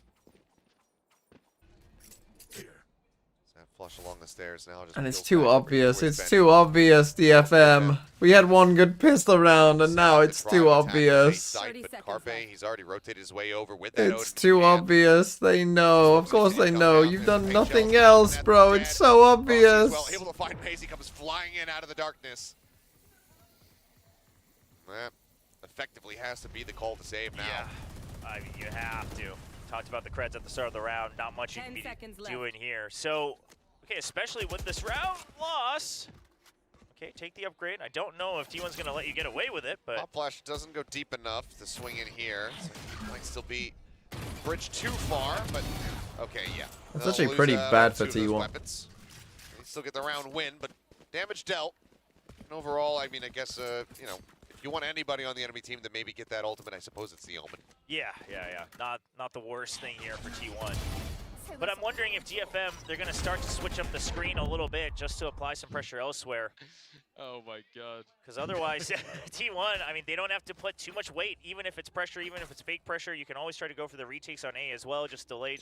That flush along the stairs now. Just And it's feels too bad. obvious. It's too obvious, DFM. We had one good pistol round, and now it's too obvious. But Carpe, he's already rotated his way over with that. It's too obvious. They know. Of course they know. You've done nothing else, bro. It's so obvious. Well, able to find Maze. He comes flying in out of the darkness. That effectively has to be the call to save now. Yeah, I mean, you have to. Talked about the creds at the start of the round. Not much you can be doing here. So, okay, especially with this round loss. Okay, take the upgrade. I don't know if T1's going to let you get away with it, but... Pop Flash doesn't go deep enough to swing in here. So he might still be bridged too far, but okay, yeah. That's They'll actually lose, pretty bad for two of those T1. weapons. They still get the round win, but damage dealt. And overall, I mean, I guess, you know, if you want anybody on the enemy team to maybe get that ultimate, I suppose it's the Omen. Yeah. Not the worst thing here for T1. But I'm wondering if DFM, they're going to start to switch up the screen a little bit just to apply some pressure elsewhere. Oh my god. Because otherwise, T1, I mean, they don't have to put too much weight. Even if it's pressure, even if it's fake pressure, you can always try to go for the retakes on A as well. Just delay.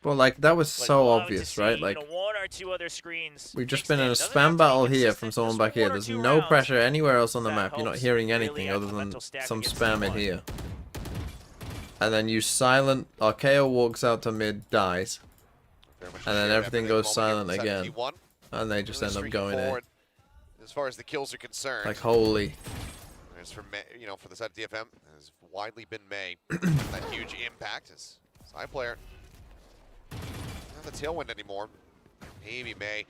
Well, like, that was But so we'll have to obvious, see, right? you Like, know, one or two other screens. we've just been in a spam battle here from someone back here. There's no pressure anywhere else on the map. You're not hearing anything other than some spam in here. And then you silent, Archaeo walks out to mid, dies. And then everything goes silent again. And they just end up going in. As far as the kills are concerned. Like, holy. As for May, you know, for the side of DFM, has widely been May. That huge impact as side player. Not the tailwind anymore. Maybe May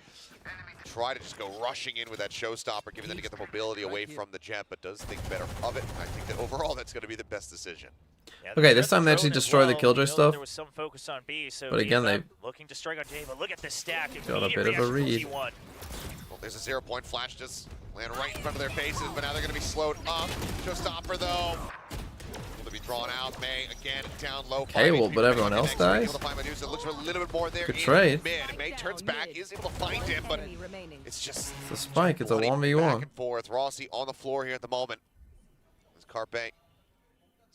try to just go rushing in with that showstopper, giving them to get the mobility away from the jet, but does think better of it. I think that overall that's going to be the best decision. Yeah, Okay, this time they actually destroy the Killjoy stuff. There was some focus on B, so But again, they looking to strike on J, but look at this stack. got a bit of a read. Well, there's a 0 point flash just land right in front of their faces, but now they're going to be slowed up. Showstopper though. Able to be drawn out. May again down low. Okay, well, but everyone else dies. Able to find Medusa. Looks for a little bit more there. Good trade. Mid. May turns back. Is able to find him, but it's just It's a spike. It's a bloody 1v1. Back and forth. Rossi on the floor here at the moment. There's Carpe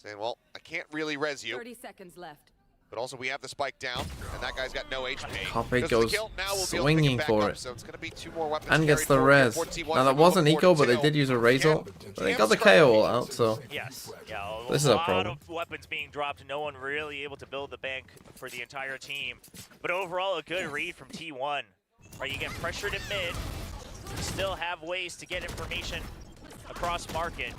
saying, well, I can't really res you. 30 seconds left. But also we have the spike down, and that guy's got no HP. Carpe goes swinging for it. So it's going to be 2 more weapons And gets the carried forward. res. 14-1 Now that for wasn't eco, but they 42. did use a Razor. But they got the KO all out, so Yes. Yeah, this is a lot problem. of weapons being dropped. No one really able to build the bank for the entire team. But overall, a good read from T1. Right, you get pressured in mid. You still have ways to get information across market.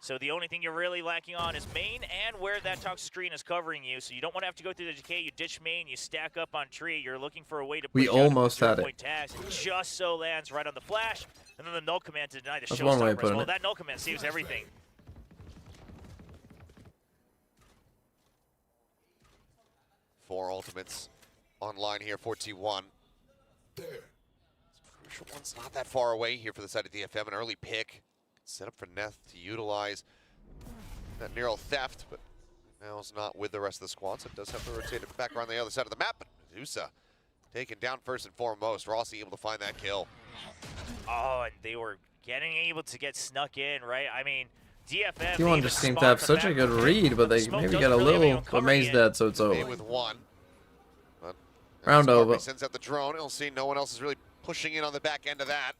So the only thing you're really lacking on is main and where that toxic screen is covering you. So you don't want to have to go through the decay. You ditch main, you stack up on tree. You're looking for a way to We push out almost had it. point tags. It just so lands right on the flash. And then the null command to deny the That's one way of showstopper as putting well. it. That null command saves everything. 4 ultimates online here for T1. Crucial one's not that far away here for the side of DFM. An early pick. Set up for Neth to utilize that Neural theft, but now it's not with the rest of the squad, so it does have to rotate it back around the other side of the map. But Medusa taken down first and foremost. Rossi able to find that kill. Oh, and they were getting able to get snuck in, right? I mean, DFM. T1 just seemed to have such a good read, but they maybe get a little. But May's dead, so it's May over. with 1. But Round as Carpe over. sends out the drone. He'll see no one else is really pushing in on the back end of that.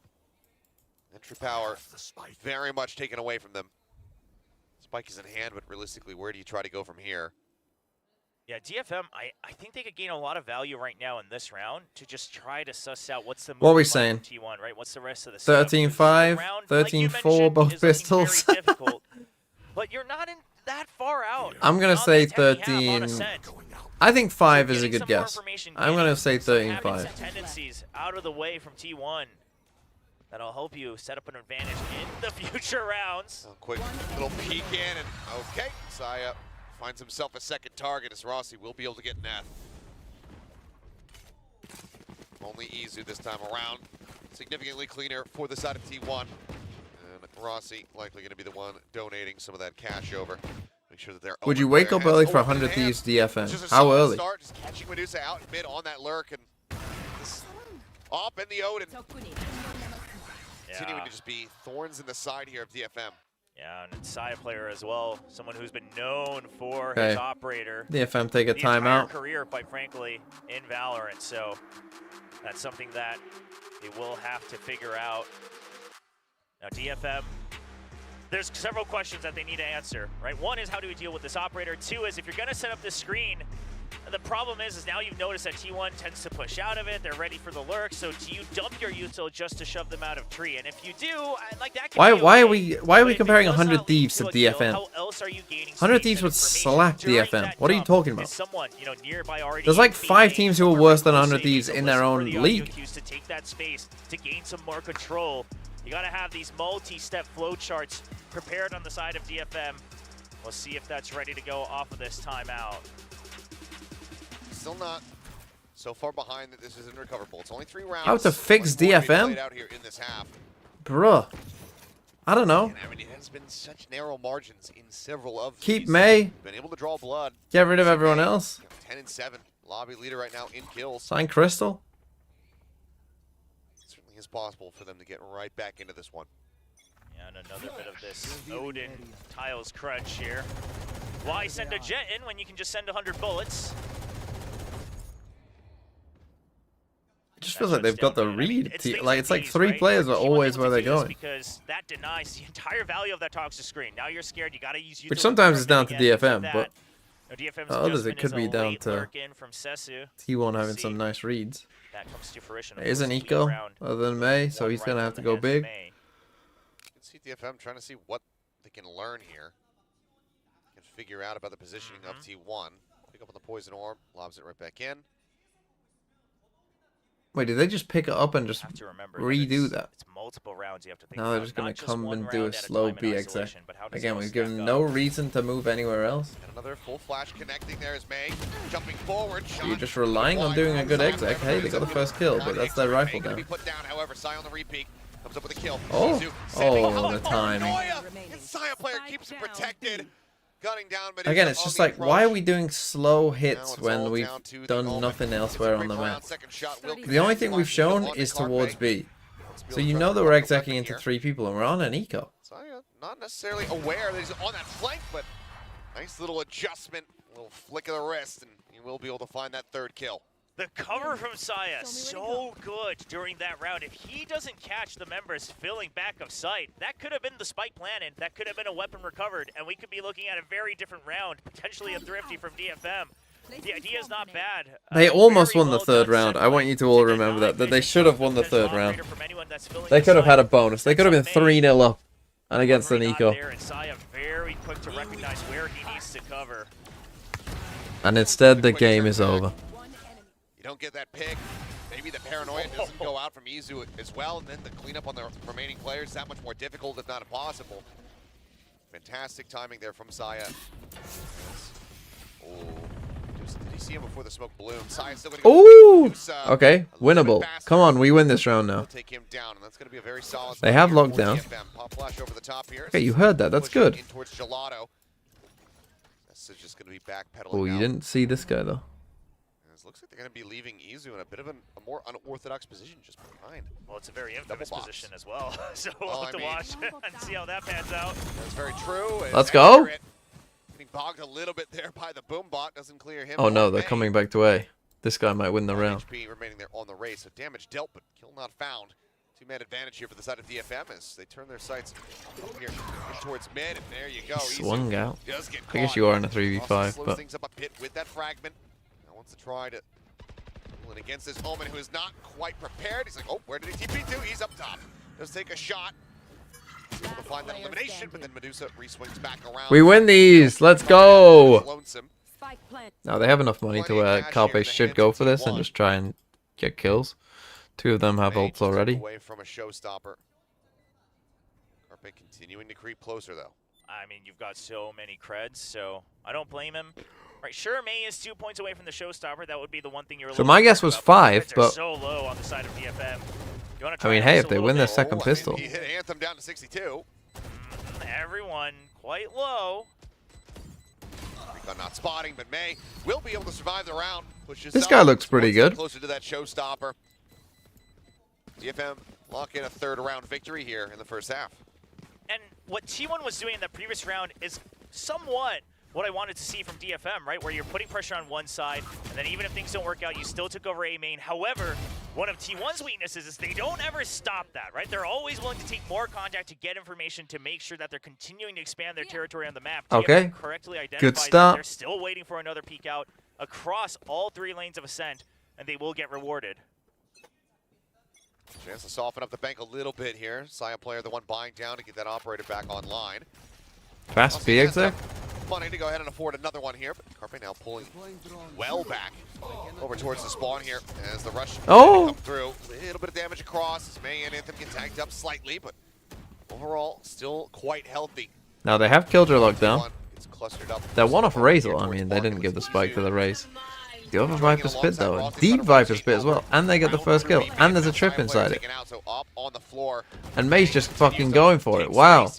Entry power very much taken away from them. Spike is in hand, but realistically, where do you try to go from here? Yeah, DFM, I think they could gain a lot of value right now in this round to just try to suss out what's the What are we move saying? from T1, right? What's the rest of the setup? 13-5, Like you 13-4, mentioned, both is looking pistols. very difficult, but you're not in that far out. I'm gonna On say the 10 you have on 13. Ascent. I think 5 So is a getting good some more guess. information, I'm gonna say getting some habits 13-5. and tendencies out of the way from T1. That'll help you set up an advantage in the future rounds. A quick little peek in, and okay, Saya finds himself a second target as Rossi will be able to get Neth. Only Izu this time around. Significantly cleaner for the side of T1. And Rossi likely going to be the one donating some of that cash over. Make sure that they're Would you open wake player up has early for open 100 in hand. Thieves Just DFM? a How solid early? Start, just catching Medusa out in mid on that lurk, and this up in the Odin. Continuing to just be thorns in the side here of DFM. Yeah, and Saya player as well, someone who's been known for Okay. his operator. DFM take a the entire timeout. career, quite frankly, in Valorant. So that's something that they will have to figure out. Now, DFM, there's several questions that they need to answer, right? One is, how do we deal with this operator? Two is, if you're going to set up this screen, the problem is now you've noticed that T1 tends to push out of it. They're ready for the lurk. So do you dump your util just to shove them out of tree? And if you do, like that can be Why are okay. we comparing 100 Thieves to a kill, DFM? how else are you gaining 100 space Thieves and would information slap during DFM. that What are you jump? talking Is about? someone, nearby already There's like 5 being teams who are somewhere worse than close, 100 so you need Thieves to in their listen for own the audio league. cues to take that space, to gain some more control. You got to have these multi-step flow charts prepared on the side of DFM. We'll see if that's ready to go off of this timeout. Still not so far behind that this isn't recoverable. It's only 3 rounds. How to fix Plenty more to be DFM? played out here in this half. Bruh. I don't know. And I mean, it has been such narrow margins in several of Keep these. May. Been able to draw blood. Get rid of everyone else. 10-7. Lobby leader right now in kills. Sign Crystal. It certainly is possible for them to get right back into this one. Yeah, and another bit of this Odin tiles crunch here. Why send a jet in when you can just send 100 bullets? It just feels like they've got the read. Like it's like 3 players are always where they're going. Because that denies the entire value of that toxic screen. Now you're scared. You got to use. Which sometimes is down to again DFM, that. but No, DFM's others it adjustment could is be a down late to lurk in from Sesu. T1 having See some nice reads. that comes to fruition. There is an eco other than May, so he's gonna have to go big. You can see DFM trying to see what they can learn here. Can figure out about the positioning of T1. Pick up on the poison orb, lobs it right back in. Wait, did they just pick it up and just Have to remember redo that? It's multiple rounds you have to think Now about. they're just gonna Not come one and do a round at slow time in B exec. isolation, but how does Again, it all we've stack given up? no reason to move anywhere else. And another full flash connecting there is May. Jumping forward. You're just relying on doing a good exec. Hey, they got the first kill, but that's their rifle down. Put down, however, Sai on the repeat comes up with a kill. Oh, Izu sending- oh, the timing. And Saya player keeps it protected. Gunning down, but Again, it's just like, why are we doing slow hits when we've done nothing elsewhere on the map? The only thing we've shown is towards B. So you know that we're execing into 3 people and we're on an eco. Saya not necessarily aware that he's on that flank, but nice little adjustment, little flick of the wrist, and he will be able to find that 3rd kill. The cover from Saya, so good during that round. If he doesn't catch the members filling back of sight, that could have been the spike planted, that could have been a weapon recovered, and we could be looking at a very different round, potentially a thrifty from DFM. The idea is not bad. They almost won the 3rd round. I want you to all remember that they should have won the 3rd round. They could have had a bonus. They could have been 3-0 up and against an eco. And Saya very quick to recognize where he needs to cover. And instead, the game is over. You don't get that pick. Maybe the paranoia doesn't go out from Izu as well, and then the cleanup on the remaining players is that much more difficult, if not impossible. Fantastic timing there from Saya. Oh, did he see him before the smoke ballooned? Saya's still gonna go. Ooh! Okay, winnable. Come on, we win this round now. Take him down, and that's going to be a very solid. They have lockdown. Pop flash over the top here. Okay, you heard that. That's good. In towards Gelato. This is just going to be backpedaling. Oh, you didn't see this guy though. It looks like they're going to be leaving Izu in a bit of a more unorthodox position just behind. Well, it's a very infamous box. position as well, so we'll have to watch and see how that pans out. That's very true. Let's go. Getting bogged a little bit there by the boom bot doesn't clear him. Oh no, they're coming back to A. This guy might win the round. HP remaining there on the race, so damage dealt, but kill not found. Two-man advantage here for the side of DFM as they turn their sights up here in towards mid, and there you go. Swung out. Does get I guess caught. you are in a Rossi 3v5, slows but things up a bit with that fragment. Now wants to try to pull in against this Omen, who is not quite prepared. He's like, oh, where did he TP to? He's up top. Does take a shot. Able to find that elimination, but then Medusa re-swings back around. we win these. Let's go. Lonesome. Now they have enough money to where Carpe should go for this and just try and get kills. 2 of them have May ults took already. Away from a showstopper. Carpe continuing to creep closer though. I mean, you've got so many creds, so I don't blame him. Right, sure, May is 2 points away from the showstopper. That would be the one thing you're. So my guess was 5, creds are but so low on the side of DFM. You wanna I try mean, and hey, ice if a they little win their bit? second pistol. He hit Anthem down to 62. Everyone quite low. Recon not spotting, but May will be able to survive the round. Pushes This up, guy looks pretty one step good. Closer to that showstopper. DFM lock in a 3rd round victory here in the first half. And what T1 was doing in the previous round is somewhat what I wanted to see from DFM, right? Where you're putting pressure on one side, and then even if things don't work out, you still took over A main. However, one of T1's weaknesses is they don't ever stop that, right? They're always willing to take more contact to get information to make sure that they're continuing to expand their territory on the map. Okay. DFM correctly identifies Good that start. they're still waiting for another peek out across all 3 lanes of Ascent, and they will get rewarded. Chance to soften up the bank a little bit here. Saya player, the one buying down to get that operator back online. Fast B exec. Money to go ahead and afford another one here, but Carpe now pulling well back over towards the spawn here as the rush come through. A little bit of damage across as May and Anthem get tagged up slightly, but overall still quite healthy. Now they have Killjoy locked down. It's clustered up. They're one off Razor. I mean, they didn't give the spike to the Raze. The other Viper spit though, a deep Viper spit as well, and they get the first kill, and there's a trip inside it. And May's just fucking going for it. Wow.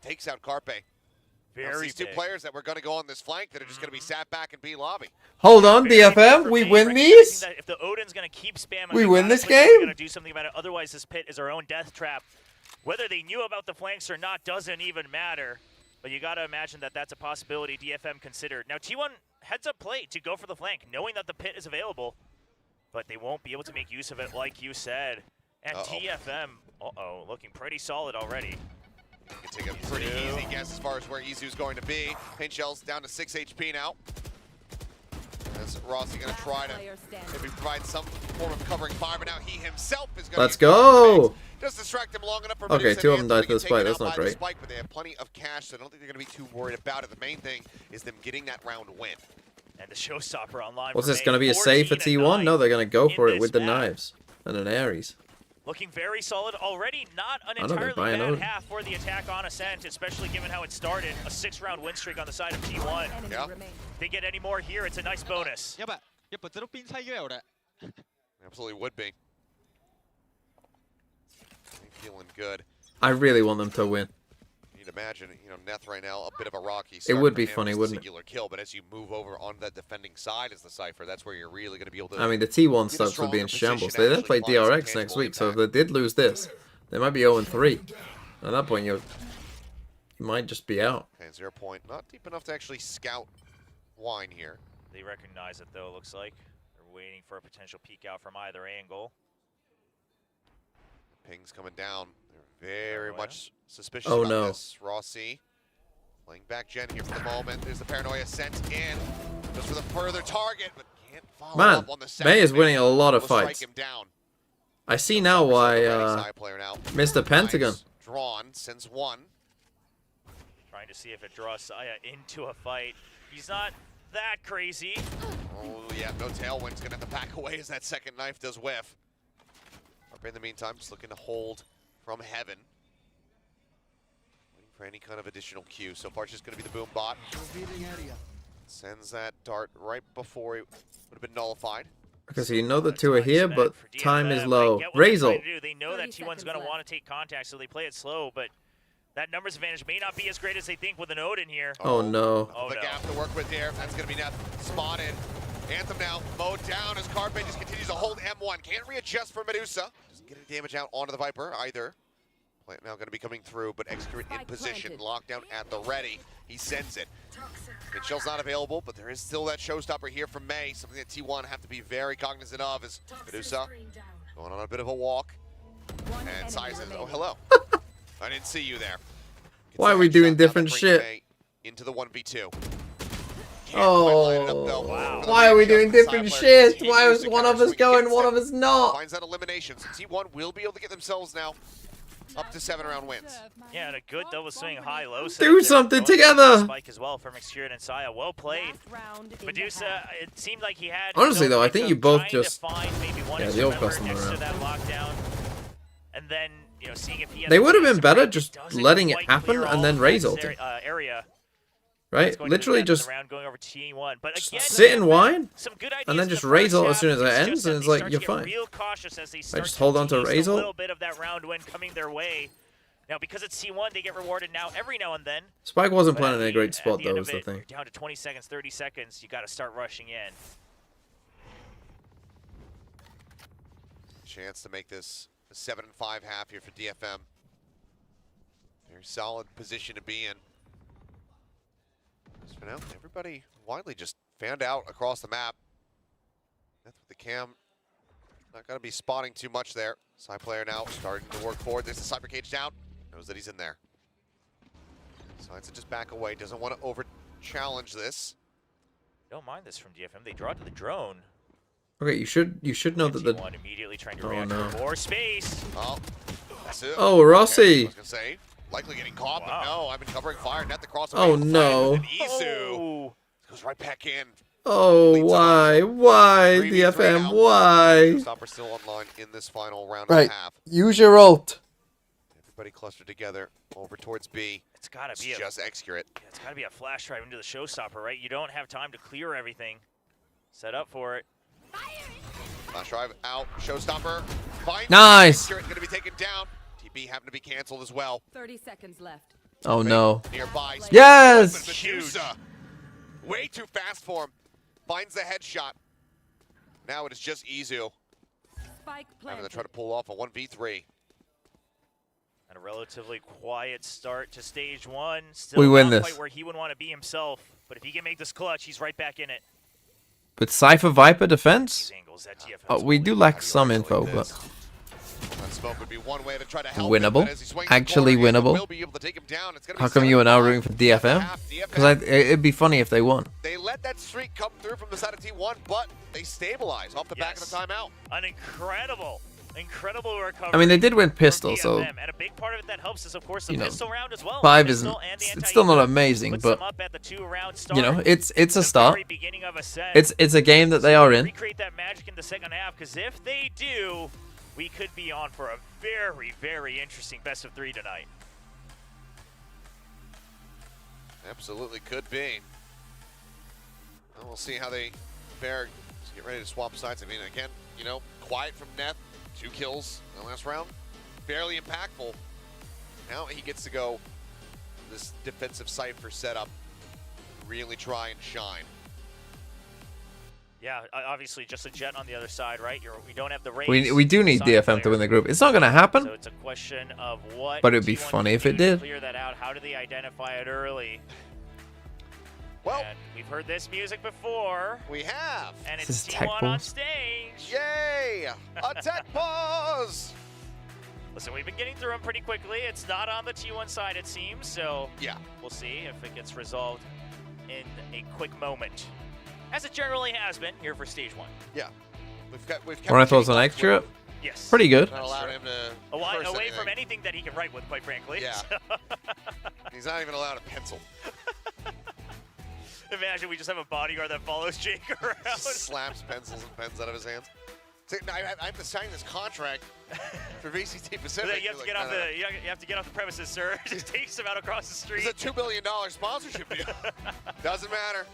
Takes out Carpe. These 2 players that were going to go on this flank that are just going to be sat back in B lobby. Hold on, DFM, we win these? If the Odin's going to keep spamming, We win this We're game? going to do something about it. Otherwise, this pit is our own death trap. Whether they knew about the flanks or not doesn't even matter. But you got to imagine that that's a possibility DFM considered. Now, T1 heads up play to go for the flank, knowing that the pit is available. But they won't be able to make use of it, like you said. And TFM, looking pretty solid already. You can take a pretty easy guess as far as where Izu's going to be. Paint Shell's down to 6 HP now. As Rossi going to try to maybe provide some form of covering fire, but now he himself is going to... Let's go! Just distract him long enough for Okay, Medusa 2 of them and died Anthem for the to get taken spike, that's out not by the great. spike, but they have plenty of cash, so I don't think they're going to be too worried about it. The main thing is them getting that round win. And the showstopper online. What's this, going to be a save for T1? No, they're going to go for it with the knives and an Ares. Looking very solid already. Not an I know they're entirely buying bad out. half for the attack on Ascent, especially given how it started. A 6-round win streak on the side of T1. Yeah. If they get any more here, it's a nice bonus. Absolutely would be. Feeling good. I really want them to win. You'd imagine, Neth right now, a bit of a rocky It start would for be him funny, with a wouldn't it? singular kill, but as you move over on that defending side as the Cypher, that's where you're really going to be able to... I mean, the T1 get a starts would stronger be in position, shambles. They then play actually find some DRX next tangible week, so if impact. they did lose this, they might be 0-3. At that point, you might just be out. Okay, 0 point. Not deep enough to actually scout Wine here. They recognize it, though, it looks like. They're waiting for a potential peek out from either angle. Ping's coming down. They're very much suspicious Oh, about no. this. Rossi playing back Gen here for the moment. There's the paranoia sent in. Just for the further target, but can't follow Man, up on the second. May is winning a lot of Will strike fights. him down. I see now why Side player now. Mr. Pentagon. Nice drawn, sends one. Trying to see if it draws Saya into a fight. He's not that crazy. Oh, yeah, no tailwind's going to have to back away as that second knife does whiff. In the meantime, just looking to hold from heaven. Waiting for any kind of additional cue. So far, it's just going to be the boom bot. Sends that dart right before it would have been nullified. Because you know the 2 are here, but time is I low. get what they're Razor. trying to do. They know that T1's going to want to take contact, so they play it slow, but that numbers advantage may not be as great as they think with an Odin here. Oh, no. Oh, the no. gap to work with here. That's going to be Neth spotted. Anthem now mowed down as Carpe just continues to hold M1. Can't readjust for Medusa. Doesn't get any damage out onto the Viper either. Plant now going to be coming through, but Execute in position. Lockdown at the ready. He sends it. Mitchell's not available, but there is still that showstopper here from May. Something that T1 have to be very cognizant of is Medusa going on a bit of a walk. And Sai says, oh, hello. I didn't see you there. Why are we doing different shit? Into the 1v2. Oh, why are we doing different shit? Why is one of us going, one of us not? Finds that elimination. So T1 will be able to get themselves now up to 7-round wins. Yeah, and a good double swing high-low. Do something together. Spike as well from Exterior and Saya. Well played. Medusa, it seemed like he had. Honestly, though, I think you both just. Yeah, the old customer around. That lockdown, and then seeing if he. They would have been better just letting it happen and then raise ulting. Right? Literally just sit and whine, and then just raise ult as soon as it ends, and it's like, you're fine. I just hold on to raise ult. Now, because it's C1, they get rewarded now every now and then. Spike wasn't playing in a great spot, though, is the thing. Down to 20 seconds, 30 seconds, you got to start rushing in. Chance to make this a 7-5 half here for DFM. Very solid position to be in. For now, everybody widely just fanned out across the map. That's with the cam. Not going to be spotting too much there. Side player now starting to work forward. There's the Cypher cage down. Knows that he's in there. Decides to just back away. Doesn't want to over-challenge this. Don't mind this from DFM. They draw to the drone. Okay, you should know that the. Immediately trying to react for more space. Oh, that's it. Oh, Rossi. Okay, I was gonna say, likely getting caught, but no. I've been covering fire. Net the cross. Oh no. Isu goes right back in. Oh, why? Why, DFM? Why? Stopper still online in this final round Right. and a half. Use your ult. Everybody clustered together over towards B. It's gotta be just execute it. It's gotta be a flash drive into the showstopper, right? You don't have time to clear everything. Set up for it. Flash drive out. Showstopper. Finds Nice. It's gonna be taken down. TB happened to be canceled as well. 30 seconds left. Oh no. Nearby. Yes. Huge. Way too fast for him. Finds the headshot. Now it is just Izu. Spike Having to try to pull off a 1v3. And a relatively quiet start to stage one. Still We win not this. quite where he would want to be himself. But if he can make this clutch, he's right back in it. With Cypher Viper defense? Oh, We do lack some info, but. That smoke would be one way to try to help Winnable. him, but as he swings Actually the corner, winnable. will be able to take him down. It's gonna be How come you are now 7-5. rooting for DFM? Because it'd be funny if they won. They let that streak come through from the side of T1, but they stabilize off the back of the timeout. An incredible recovery. I mean, they did win from pistol, so. DFM, and a big part of it that helps is, of course, the You know, pistol round as well. 5 Pistol isn't. and the It's still not anti-air amazing, puts but. them up at the 2-round start. You know, it's a The start. very beginning of Ascent. It's a game that they are in. Recreate that magic in the second half, because if they do, we could be on for a very, very interesting best of 3 tonight. Absolutely could be. Well, we'll see how they fare. Just get ready to swap sides. I mean, again, you know, quiet from Neth. 2 kills in the last round. Barely impactful. Now he gets to go this defensive Cypher setup. Really try and shine. Yeah, obviously just a Jet on the other side, right? We don't have the race. We do need DFM to win the group. It's not going to happen. So it's a question of what. But it'd be T1 funny if can it do to did. Clear that out. How do they identify it early? Well, and we've heard this music before. We have. And This it's is tech T1 on balls. stage. Yay! A tech pause! Listen, we've been getting through them pretty quickly. It's not on the T1 side, it seems. So yeah, we'll see if it gets resolved in a quick moment, as it generally has been here for stage 1. Yeah, we've kept Ornithos on extra? Yes. Pretty good. Not allowed him to curse away anything. from anything that he can write with, quite frankly. Yeah. So. He's not even allowed a pencil. Imagine we just have a bodyguard that follows Jake around. Slaps pencils and pens out of his hands. See, I have to sign this contract for VCT Pacific. You have to get off you have to get off the premises, sir. Just takes him out across the street. It's a $2 billion sponsorship deal. Doesn't matter.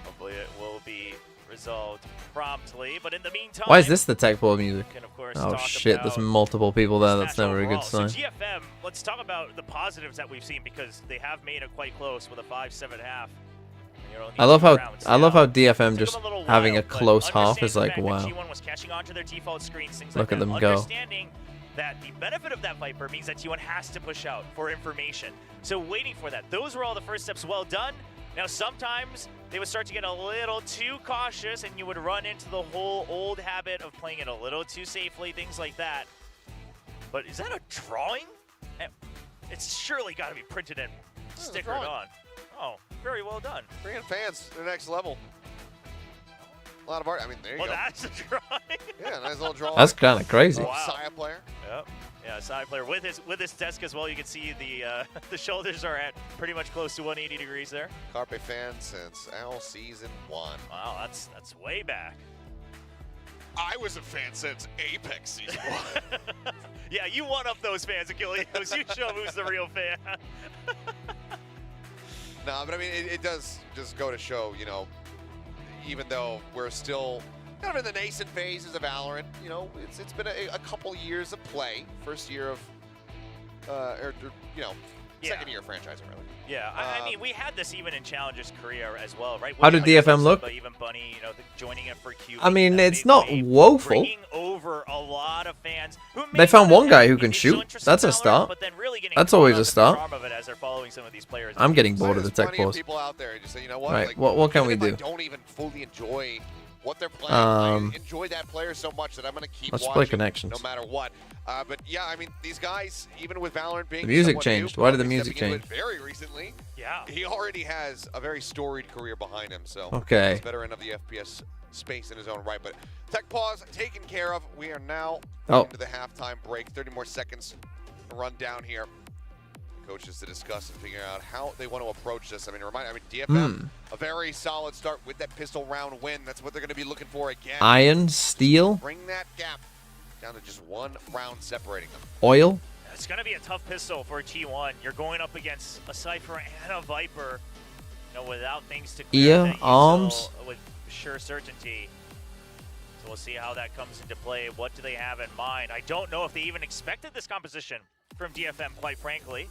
Hopefully it will be resolved promptly, but in the meantime, Why is this the tech ball music? can, of course, Oh talk shit, there's about multiple people there. this That's match never a good overall. sign. So GFM, let's talk about the positives that we've seen, because they have made it quite close with a 5-7 half. I love how DFM just having a close half is like, wow. T1 was catching onto their default screens, things Look like at that. them go. Understanding that the benefit of that Viper means that T1 has to push out for information. So waiting for that. Those were all the first steps well done. Now, sometimes they would start to get a little too cautious, and you would run into the whole old habit of playing it a little too safely, things like that. But is that a drawing? It's surely got to be printed and stickered on. Oh, very well done. Bringing fans to the next level. A lot of art. I mean, there you go. Well, that's a drawing. Yeah, nice little drawing. That's kind of crazy. Wow. Saya player. Yep. Yeah, side player with his desk as well. You can see the the shoulders are at pretty much close to 180 degrees there. Carpe fan since all season 1. Wow, that's way back. I was a fan since Apex season 1. Yeah, you one up those fans, Achilles. You show who's the real fan. No, but I mean, it does just go to show, you know, even though we're still kind of in the nascent phases of Valorant, you know, it's been a couple years of play. First year of, you know, second year of franchising, really. Yeah, I mean, we had this even in Challenger's career as well, right? How did DFM look? Even Bunny, you know, joining it for Q. I mean, it's not woeful. Bringing over a lot of fans who They found one guy who can shoot. That's a start. That's always a start. I'm getting bored of the tech pause. People out there just say, you know what? Right, like, what can we do? I don't even fully enjoy what they're playing. I enjoy that player so much that I'm going to keep Let's watching play connections. no matter what. But yeah, I mean, these guys, even with Valorant being The music somewhat changed. new, Why did the stepping music into it change? very recently. Yeah. He already has a very storied career behind him, so Okay. he's a veteran of the FPS space in his own right. But tech pause taken care of. We are now into the halftime break. 30 more seconds to run down here. Coaches to discuss and figure out how they want to approach this. I mean, DFM, a very solid start with that pistol round win. That's what they're going to be looking for again. Iron, steel, Bring that gap down to just one round separating them. oil. It's going to be a tough pistol for T1. You're going up against a Cypher and a Viper, you know, without things to clear Ear, arms. with sure certainty. So we'll see how that comes into play. What do they have in mind? I don't know if they even expected this composition from DFM, quite frankly.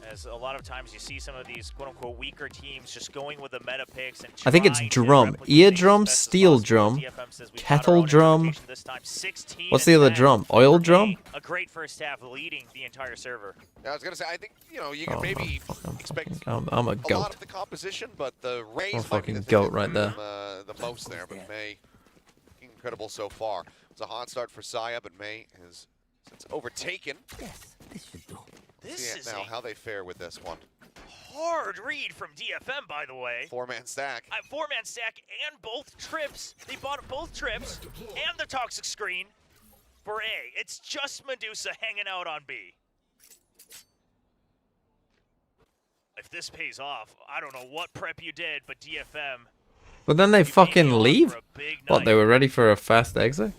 As a lot of times you see some of these quote-unquote weaker teams just going with the meta picks and I think it's drum. Eardrum, steel drum, kettle drum. What's the other drum? Oil drum? A great first half leading the entire server. I was going to say, I think, you know, you can maybe expect I'm a a lot goat. of the composition, but the Rays I'm a might be fucking the thing goat that right there. the most there, but May, incredible so far. It's a hot start for Saya, but May has since overtaken. Yes, this should do. This is now a how they fare with this one. hard read from DFM, by the way. 4-man stack. 4-man stack and both trips. They bought both trips and the toxic screen for A. It's just Medusa hanging out on B. If this pays off, I don't know what prep you did, but DFM. But then they fucking leave? What, they were ready for a fast exit?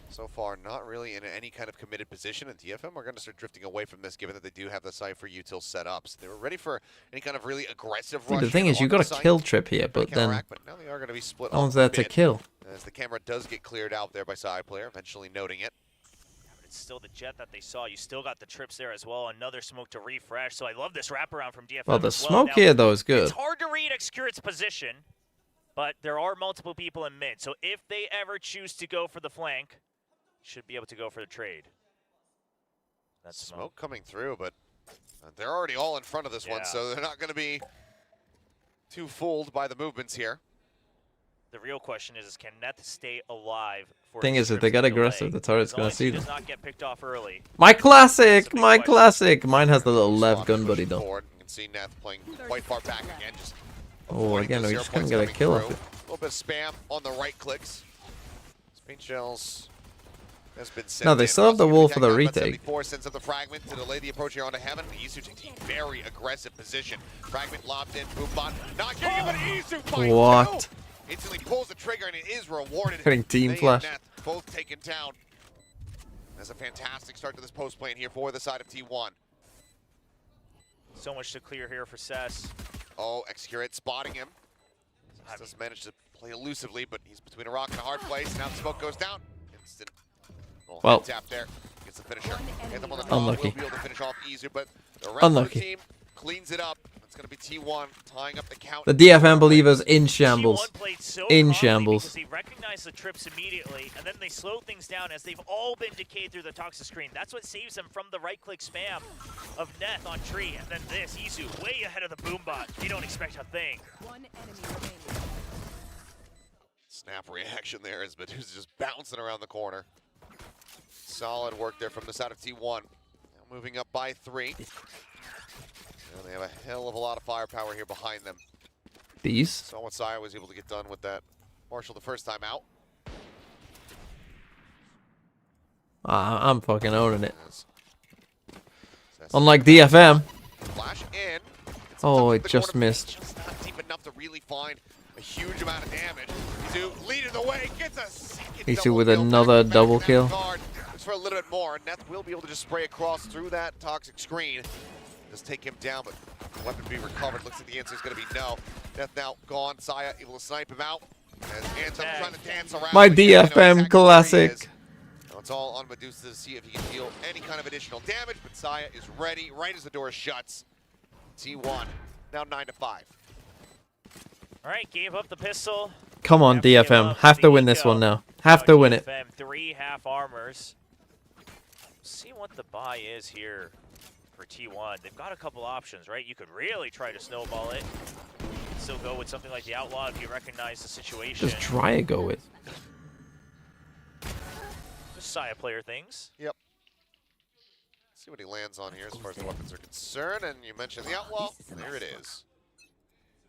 So far, not really in any kind of committed position, and DFM are going to start drifting away from this, given that they do have the Cypher util set up. So they were ready for any kind of really aggressive rush. The thing is, you got a kill trip here, but then But now they are going to be split no one's off a there to bit, kill. as the camera does get cleared out there by side player, eventually noting it. It's still the jet that they saw. You still got the trips there as well. Another smoke to refresh. So I love this wraparound from DFM. Well, the as well. smoke Now, here, though, is good. It's hard to read Excurit's position, but there are multiple people in mid. So if they ever choose to go for the flank, should be able to go for the trade. That's Smoke coming through, but they're already all in front of this one, so they're not going to be too fooled by the movements here. The real question is can Neth stay alive? For Thing his is, if they trips get to delay? aggressive, the turret's As gonna long as see he them. does not get picked off early. My classic! My classic! Mine has the little Lev gun buddy, though. Forward. You can see Neth playing quite far back again. Just Oh, again, we 0 just couldn't points get a coming kill off through. it. A little bit of spam on the right clicks. Spain shells has been sent No, they in. still have the Ross wall gonna for the take out about retake. 74, sends up the fragment to delay the approach here onto Heaven. Isu taking a very aggressive position. Fragment lobbed in, Boombot not getting it, but Isu finds What? two. Instantly pulls the trigger and it is rewarded. Getting team They and flash. Neth both taken down. That's a fantastic start to this post play here for the side of T1. So much to clear here for Cess. Oh, Excurit spotting him. Does manage to play elusively, but he's between a rock and a hard place. Now the smoke goes down. Instant. Well, tap there. Gets the finisher. Get them on the draw. unlucky. Will be able to finish off Isu, but the rest of Unlucky. the team cleans it up. It's going to be T1 tying up the count. The DFM believers in shambles. T1 played so In calmly shambles. because they recognized the trips immediately, and then they slow things down as they've all been decayed through the toxic screen. That's what saves them from the right-click spam of Neth on tree, and then this Izu way ahead of the boombot. You don't expect a thing. One enemy remaining. Snap reaction there as Medusa just bouncing around the corner. Solid work there from the side of T1. Now moving up by 3. And they have a hell of a lot of firepower here behind them. These? Saw what Saya was able to get done with that Marshall the first time out. I'm fucking owning it. That's Unlike DFM. Flash in. Oh, it just missed. Just not deep enough to really find a huge amount of damage. Izu leading the way, gets a second Izu double with kill, another back double in that kill. regard. Looks for a little bit more. Neth will be able to just spray across through that toxic screen. Just take him down, but weapon be recovered. Looks like the answer is going to be no. Neth now gone. Saya able to snipe him out. As Anthem trying to dance around. My but you know exactly DFM where he classic. is. Now it's all on Medusa to see if he can deal any kind of additional damage, but Saya is ready right as the door shuts. T1 now 9-5. All right, gave up the pistol. Come on, DFM. Have to win this one now. Have to win it. DFM, 3 half armors. See what the buy is here for T1. They've got a couple options, right? You could really try to snowball it. Still go with something like the Outlaw if you recognize the situation. Just try to go with. Just Saya player things. Yep. See what he lands on here as far as the weapons are concerned. And you mentioned the Outlaw. There it is.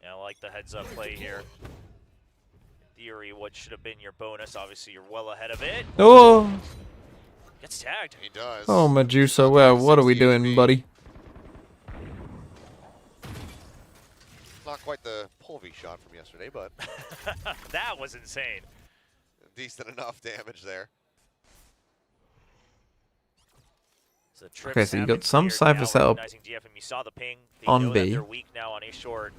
Yeah, I like the heads-up play here. In theory, what should have been your bonus, obviously you're well ahead of it. Oh! Gets tagged. He does. Oh, Medusa, well, what are we doing, buddy? Not quite the Pulvey shot from yesterday, but That was insane. decent enough damage there. So trips Okay, so you have got been some cleared Cypher now, setup recognizing DFM. You saw the ping. They on know that B. they're weak now on A short.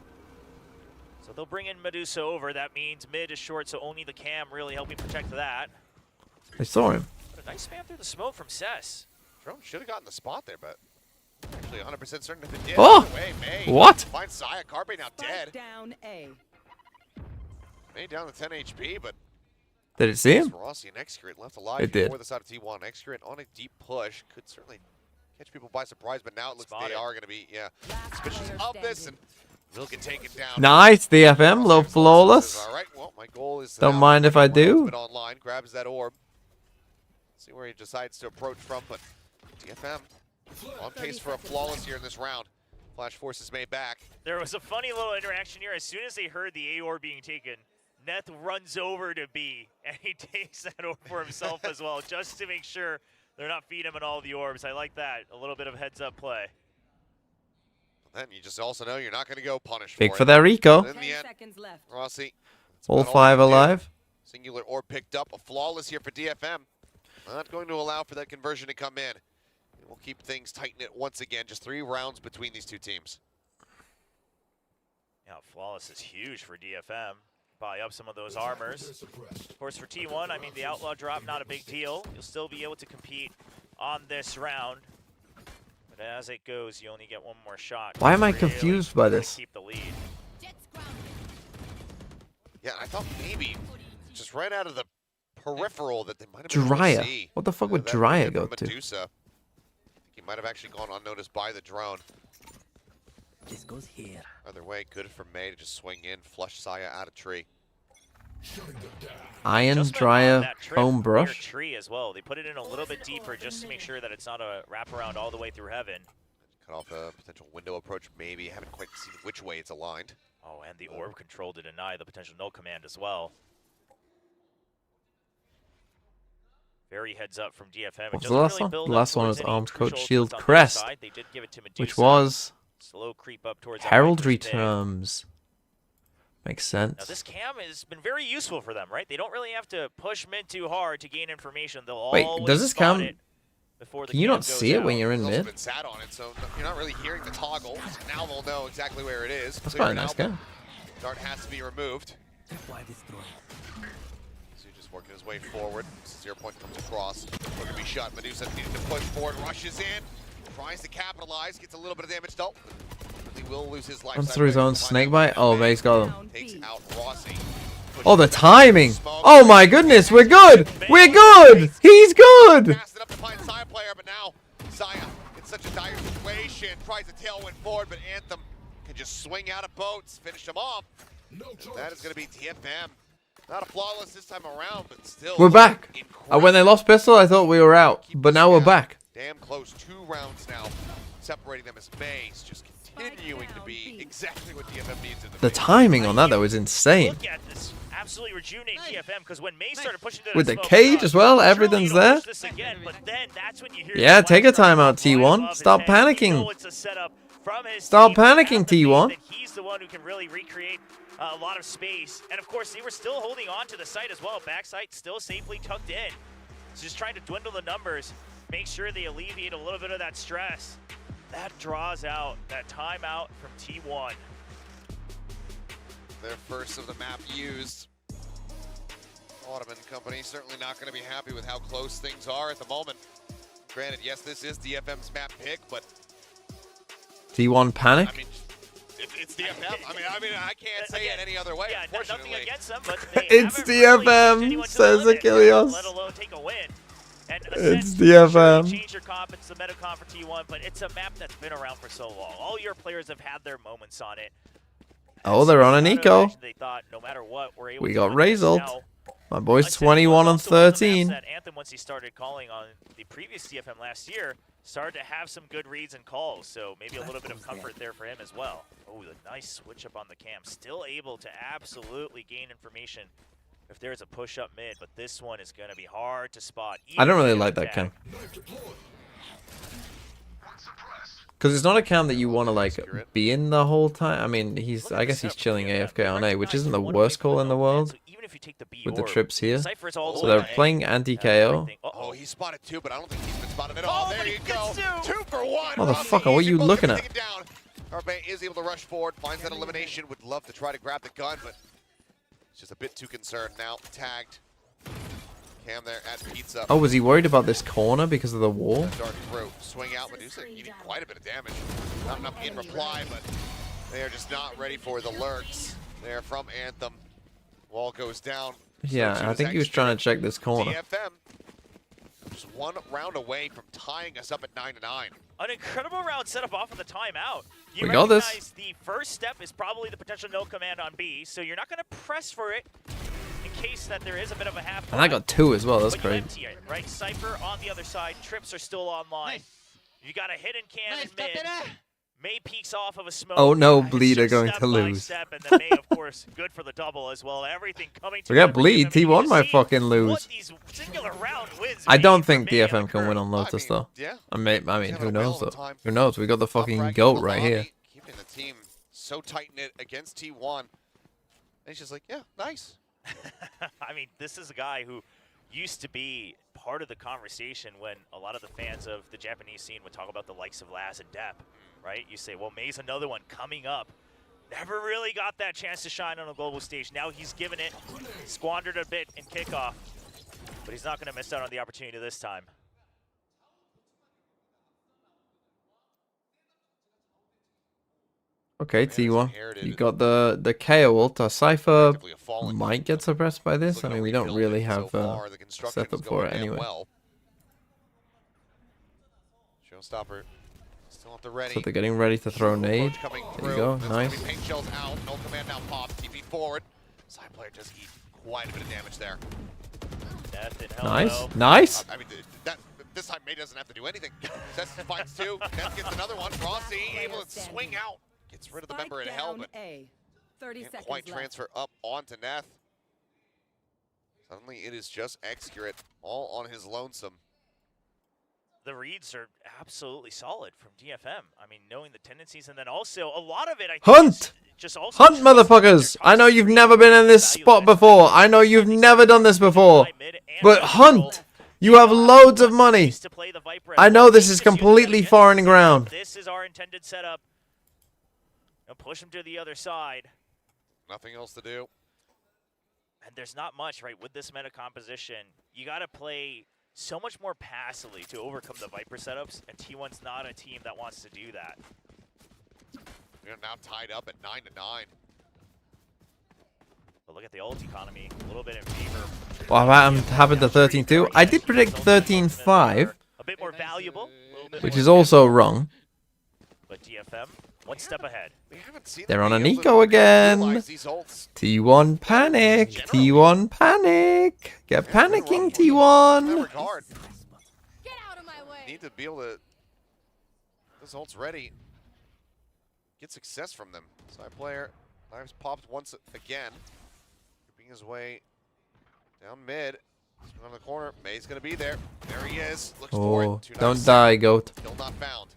So they'll bring in Medusa over. That means mid is short, so only the cam really helping protect that. I saw him. But a nice spam through the smoke from Cess. Drone should have gotten the spot there, but actually 100% certain if it did. Oh! Either way, May What? finds Saya. Carpe now dead. Down A. May down to 10 HP, but Did it see him? Rossi and Excurrent left alive It did. before the side of T1. Excurrent on a deep push could certainly catch people by surprise, but now it looks like they Spotted. are going to be, Last suspicious player of this and standing. will get taken down. Nice, DFM. Low flawless. All right, well, my goal is to Don't now mind if I get one do. ultimate online, grabs that orb. See where he decides to approach from, but DFM on pace for a flawless here in this round. Flash forces May back. There was a funny little interaction here. As soon as they heard the AOR being taken, Neth runs over to B, and he takes that orb for himself as well, just to make sure they're not feeding him on all the orbs. I like that. A little bit of heads-up play. Then you just also know you're not going to go punish Big for for it. that Rico. In the 10 end, seconds left. Rossi. that's All about 5 he can do. alive. Singular orb picked up. A flawless here for DFM. Not going to allow for that conversion to come in. We'll keep things tight knit once again. Just 3 rounds between these two teams. Yeah, flawless is huge for DFM. Buy up some of those armors. Of course, for T1, I mean, the Outlaw drop, not a big deal. You'll still be able to compete on this round. But as it goes, you only get one more shot. Why am I Really confused by this? keep the lead. Yeah, I thought maybe just right out of the peripheral that they might have been able to Jiraiya. see. What the fuck would That Jiraiya hit go from to? Medusa. I think he might have actually gone unnoticed by the drone. This goes here. Either way, good for May to just swing in, flush Saya out of tree. Iron Just on Dryer that trip Foam near Brush. tree as well. They put it in a little bit deeper just to make sure that it's not a wraparound all the way through heaven. Cut off a potential window approach, maybe. Haven't quite seen which way it's aligned. Oh, and the orb control to deny the potential no command as well. Very heads up from DFM. What was It the doesn't last really one? build The up last one towards was any Armed Coat crucial Shield ults on their Crest, side. They did give it to Medusa. which was Slow creep up towards that heraldry Viper's pit. terms. Makes Now sense. this cam has been very useful for them, right? They don't really have to push mid too hard to gain information. They'll Wait, always does this spot cam? it before the Can you cam not goes see it out. when you're in He's also mid? been sat on it, so you're not really hearing the toggle. Now they'll know exactly where it is. That's Clear quite a it nice out, game. but Dart has to be removed. Why destroy? So just working his way forward. 0 point comes across. Looking to be shot. Medusa needing to push forward, rushes in, tries to capitalize, gets a little bit of damage. Though, really will lose his life. Runs through his own snake bite. Oh, May's got him. Takes out Rossi. Oh, the timing. Oh my goodness, we're good. We're good. He's good. Passed it up to find Saya player, but now Saya in such a dire situation tries to tailwind forward, but Anthem can just swing out of boats, finish him off. And that is going to be DFM. Not a flawless this time around, but still. We're back. When they lost pistol, I thought we were out, but now we're back. Damn close. 2 rounds now, separating them as May's just continuing to be exactly what DFM needs in The timing on that though is insane. Look at this. Absolutely rejuvenate DFM because when May started pushing to With the cage as well, everything's there. Yeah, take a timeout, T1. Stop panicking. Stop panicking, T1. He's the one who can really recreate a lot of space. And of course, they were still holding on to the site as well. Backside still safely tucked in. So just trying to dwindle the numbers, make sure they alleviate a little bit of that stress. That draws out that timeout from T1. Their first of the map used. Ottoman Company certainly not going to be happy with how close things are at the moment. Granted, yes, this is DFM's map pick, but T1 panic. I mean, it's DFM. I mean, I can't say it any other way. Yeah, unfortunately. nothing against them, but they It's DFM, says Achilles. Let alone take a win. And It's Ascent, DFM. Change your comp. It's the meta comp for T1, but it's a map that's been around for so long. All your players have had their moments on it. Oh, they're on an eco. They thought no matter what, we're able We to got win this. Razelt. Now, My boy's Ascent was 21 on also one of the 13. maps that Anthem, once he started calling on the previous DFM last year, started to have some good reads and calls, so maybe a little bit of comfort there for him as well. Oh, the nice switch up on the cam. Still able to absolutely gain information if there's a push up mid, but this one is going to be hard to spot. I don't really like that cam. Because it's not a cam that you want to like be in the whole time. I mean, I guess he's chilling AFK on A, which isn't the worst call in the world with the trips here. So they're playing anti-KO. Oh, he's spotted 2, but I don't think he's been spotted at all. There you go. 2 for 1. Motherfucker, what are you looking at? Arbe is able to rush forward, finds that elimination, would love to try to grab the gun, but it's just a bit too concerned now. Tagged. Cam there at Pizza. Oh, was he worried about this corner because of the wall? Dark throat. Swing out. Medusa eating quite a bit of damage. Not enough in reply, but they are just not ready for the lurks. They're from Anthem. Wall goes down. Yeah, I think he was trying to check this corner. DFM just 1 round away from tying us up at 9-9. An incredible round set up off of the timeout. We got this. Recognize the first step is probably the potential no command on B, so you're not going to press for it in case that there is a bit of a half. And I got 2 as well. That's but you crazy. empty it, right? Cypher on the other side. Trips are still online. You got a hidden cannon mid. May peeks off of a smoke. Oh no, It's Bleed are just going step to by lose. step, and then May, of course, good for the double as well. Everything coming Forget together. Bleed. T1 might fucking What lose. these singular round wins I mean don't for think May and DFM the can win crew. on Lotus though. Yeah. I mean, who Having a knows hell of a though? time. Who knows? We got the fucking Upragging goat the right lobby, here. Keeping the team so tight-knit against T1. And he's just like, yeah, nice. I mean, this is a guy who used to be part of the conversation when a lot of the fans of the Japanese scene would talk about the likes of Laz and Depp, right? You say, well, May's another one coming up. Never really got that chance to shine on a global stage. Now he's given it, squandered a bit in kickoff, but he's not going to miss out on the opportunity this time. Okay, T1. You got the KO ult. Cypher might get suppressed by this. I mean, we don't really have a setup for it anyway. Showstopper still at the ready. So they're getting ready to throw nade. There you go, nice. Paint shells out. No command now pops. TP forward. Side player does eat quite a bit of damage there. Nice, nice. I mean, this time May doesn't have to do anything. Seth finds 2. Neth gets another one. Rossi able to swing out. Gets rid of the member in hell, but 30 can't seconds quite left. transfer up onto Neth. Suddenly it is just Excurate all on his lonesome. The reads are absolutely solid from DFM. I mean, knowing the tendencies, and then also a lot of it, I think, Hunt! just also Hunt, motherfuckers! I know you've never been in this spot before. I know you've never done this before. But Hunt! You have loads of money. I know this is completely foreign ground. This is our intended setup. Now push him to the other side. Nothing else to do. And there's not much, right, with this meta composition. You got to play so much more passively to overcome the Viper setups, and T1's not a team that wants to do that. We are now tied up at 9-9. But look at the ult economy, a little bit in favor. Well, that happened to 13-2. I did predict 13-5, A bit more valuable, which is also wrong. but DFM, one step ahead. We haven't seen They're them on be an able to eco again. utilize these ults. T1 panic. T1 panic. Get panicking, In that T1. regard, Get out of my way. need to be able to. This ult's ready. Get success from them. Side player, Knives popped once again. Creeping his way down mid. Swing on the corner. May's gonna be there. There he is. Looks for Oh, it. 2 don't knives. die, goat. Still not found.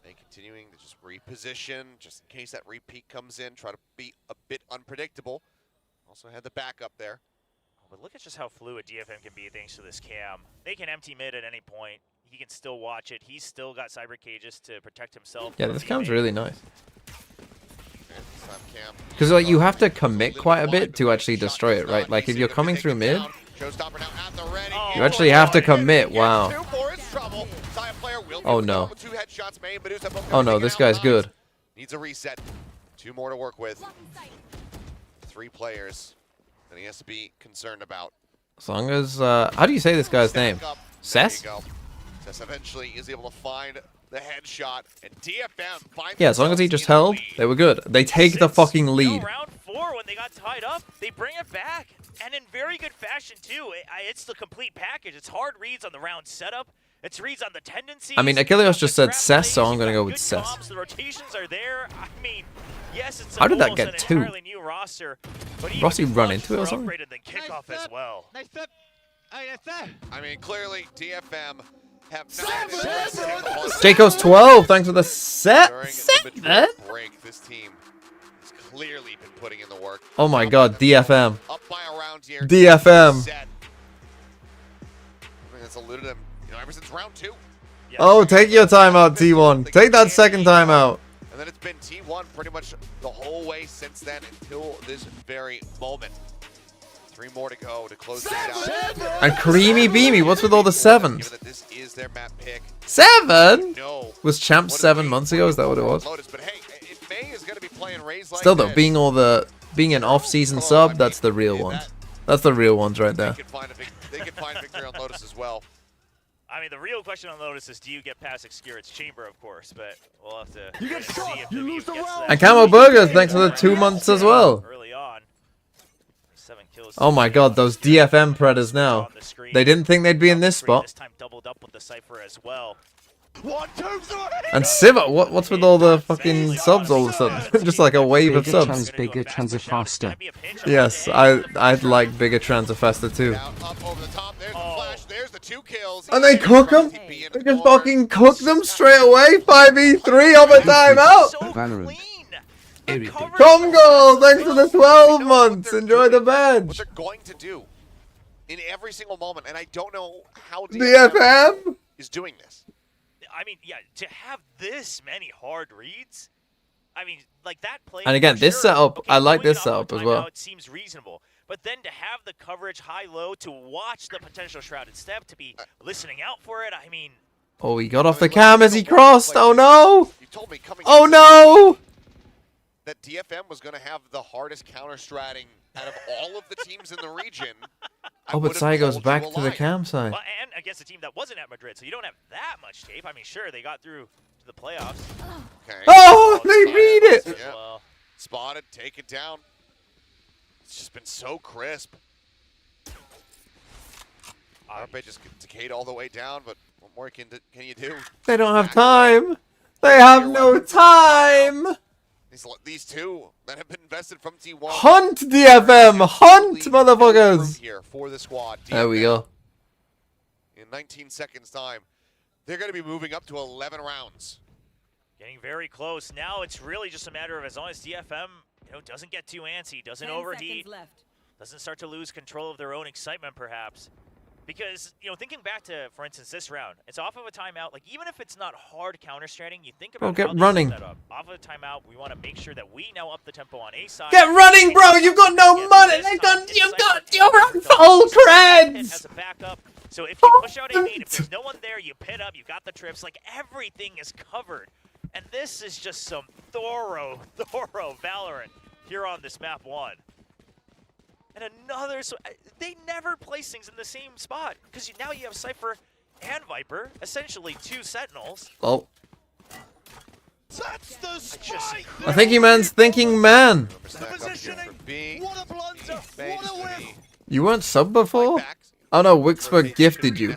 May continuing to just reposition, just in case that repeat comes in. Try to be a bit unpredictable. Also had the backup there. But look at just how fluid DFM can be thanks to this cam. They can empty mid at any point. He can still watch it. He's still got cyber cages to protect himself. Yeah, this cam's really nice. And this time Cam. Because like you have to commit quite a bit to actually destroy it, right? Like if you're coming through mid, Showstopper now at the ready. you actually have to commit. Wow. Two for his trouble. Side player will be Oh, able to no. come with 2 headshots. May and Medusa both Oh gonna no, take it this out. guy's Knives good. Needs a reset. 2 more to work with. 3 players that he has to be concerned about. As long as how do you say this guy's name? Stack up. Cess? There you go. Cess eventually is able to find the headshot, and DFM finds Yeah, as long as he themselves just in the held, lead. they were good. They take the fucking lead. No, round 4 when they got tied up, they bring it back, and in very good fashion too. It's the complete package. It's hard reads on the round setup. It's reads on the tendencies. I mean, Achilleos just said trap Cess, so plays, I'm gonna you've go got with good Cess. comms, the rotations are there. I mean, yes, it's How did that almost get an 2? entirely new roster, but even Rossi run much into it or more something? upgraded than kickoff as well. I mean, clearly DFM have not been aggressive on Jayco's 12, thanks for the set. during the 7? Madrid break. This team has clearly been putting in the work. Oh my god, DFM. Up by a round here. DFM. Set. I mean, that's eluded him, ever since round 2. Oh, take your time out, T1. Take that second time out. And then it's been T1 pretty much the whole way since then until this very moment. 3 more to go to close this out. And Creamy Beamy, what's with all the 7s? Given that this is their map pick. 7? No. Was Champ 7 months ago? Is that what it was? Lotus, but hey, if May is going to be playing Raze like Still though, this, being an off-season sub, that's the real ones. That's the real ones right there. they could find victory on Lotus as well. I mean, the real question on Lotus is, do you get past Excurit's chamber, of course, but we'll have to see if the view gets to that. And Camo Burgers, thanks for the 2 months as well. Early on. 7 kills. Oh my god, those DFM predators now. They didn't think they'd be in this spot. This time doubled up with the Cypher as well. And Siva, what's with all the fucking subs all of a sudden? Just like a wave of subs. Bigger trans are faster. Yes, I'd like bigger trans are faster too. Up over the top, there's the flash, there's the 2 kills. And they cook them? They just fucking cook them straight away? 5v3 off a timeout? Valorant. Congo, thanks for the 12 months. Enjoy the What badge. they're going to do in every single moment, and I don't know how DFM? is doing this. I mean, yeah, to have this many hard reads, I mean, like that play. And again, for this sure, setup, okay, I like going this off of setup as timeout well. seems reasonable, but then to have the coverage high-low, to watch the potential shrouded step, to be listening out for it, I mean. Oh, he got off the cam as he crossed. Oh no. You told me coming Oh into no. that DFM was going to have the hardest counter-stratting out of all of the teams in the region. I Oh, but would've Sai goes called back you a to the liar. campsite. Well, and against a team that wasn't at Madrid, so you don't have that much tape. I mean, sure, they got through to the playoffs. Okay. Oh, they read it. As Yeah. well. Spotted, taken down. It's just been so crisp. RP just decayed all the way down, but what more can you do? They don't have time. They have no time. These 2 that have been invested from T1. Hunt, DFM. Hunt, motherfuckers. Here for the squad. There we go. In 19 seconds time, they're going to be moving up to 11 rounds. Getting very close. Now it's really just a matter of as long as DFM doesn't get too antsy, doesn't 10 overheat, seconds left. doesn't start to lose control of their own excitement perhaps. Because, thinking back to, for instance, this round, it's off of a timeout. Like, even if it's not hard counter-stratting, you think about Bro, how get they running. set that up. Off of a timeout, we want to make sure that we now up the tempo on A side. Get running, bro. You've got no money. You're on full creds. As a backup. So if you push out A main, if there's no one there, you pit up, you got the trips. Like, everything is covered. And this is just some thorough Valorant here on this map 1. And another, they never place things in the same spot because now you have Cypher and Viper, essentially 2 Sentinels. Oh. That's the spike! I think he man's thinking man. What a blunder! What a whiff! You weren't sub before? Oh no, Wixburg gifted you.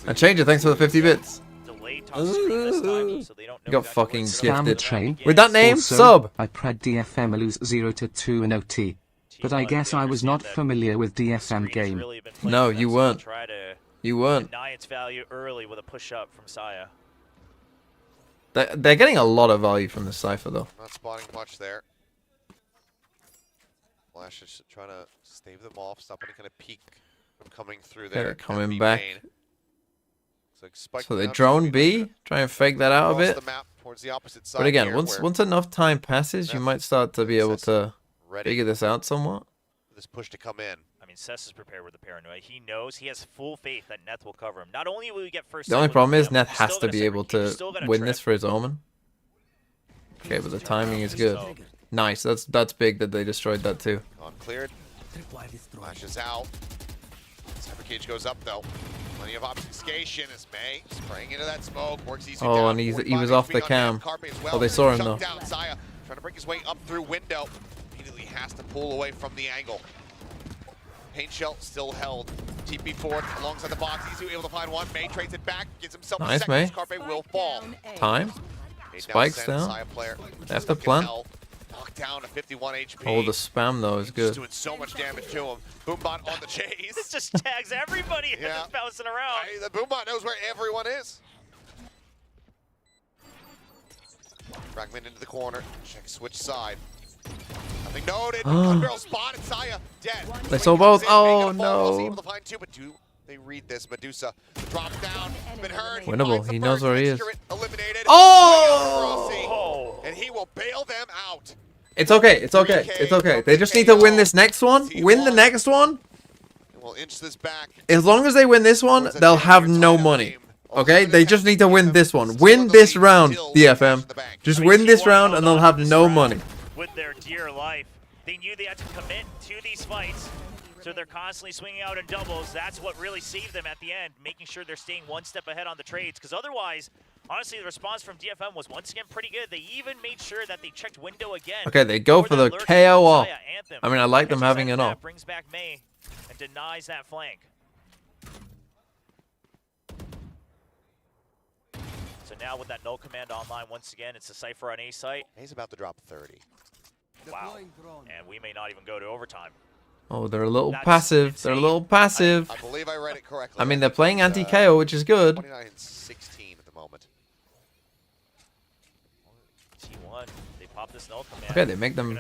And Changer, thanks for the 50 bits. You got fucking gifted. Chain. With that name, Also, sub. I played DFM lose 0-2 in OT. But I guess I was not familiar with DFM game. No, you weren't. You weren't. Deny its value early with a push up from Saya. They're getting a lot of value from the Cypher though. Not spotting much there. Flash is trying to stave them off, stop any kind of peek from coming through there. They're coming back. So they drone B, try and fake that out a bit. The map towards the opposite side But again, here, once enough time passes, you might start to be able to figure this out somewhat. This push to come in. I mean, Cess is prepared with the paranoia. He knows, he has full faith that Neth will cover him. Not only will he get first. The only problem is Neth has to be able to win this for his Omen. Okay, but the timing is good. Nice, that's big that they destroyed that too. Cleared. Flashes out. Cypher Cage goes up though. Plenty of obfuscation as May spraying into that smoke. Works easy Oh, down. and he was off the cam. Oh, they saw him though. Down. Saya trying to break his way up through window. Immediately has to pull away from the angle. Paint Shell still held. TP forward alongside the box. He's able to find one. May trades it back. Gives himself Nice, a second. May. Carpe will fall. Time. Spikes down. After plant. Knocked down to 51 HP. Oh, the spam though is Just good. doing so much damage to him. Boombot on the chase. This just tags everybody and just bouncing around. Hey, the Boombot knows where everyone is. Fragment into the corner. Check switch side. Nothing noted. Barrel spotted. Saya dead. They saw both. Oh no. Able to find 2, but do they read this? Medusa drops down. Been heard. Winnable. He knows where he is. Eliminated. Oh! And he will bail them out. It's okay. It's okay. It's okay. They just need to win this next one. Win the next one. We'll inch this back. As long as they win this one, they'll have no money. Okay? They just need to win this one. Win this round, DFM. Just win this round and they'll have no money. With their dear life, they knew they had to commit to these fights, so they're constantly swinging out in doubles. That's what really saved them at the end, making sure they're staying one step ahead on the trades, because otherwise, honestly, the response from DFM was once again pretty good. They even made sure that they checked window again. Okay, they go for the KO off. I mean, I like them having it off. Brings back May and denies that flank. So now with that null command online once again, it's a Cypher on A site. He's about to drop 30. Wow. And we may not even go to overtime. Oh, they're a little passive. They're a little passive. I believe I read it correctly. I mean, they're playing anti-KO, which is good. 29 and 16 at the moment. T1, they pop this null command. Okay, they make them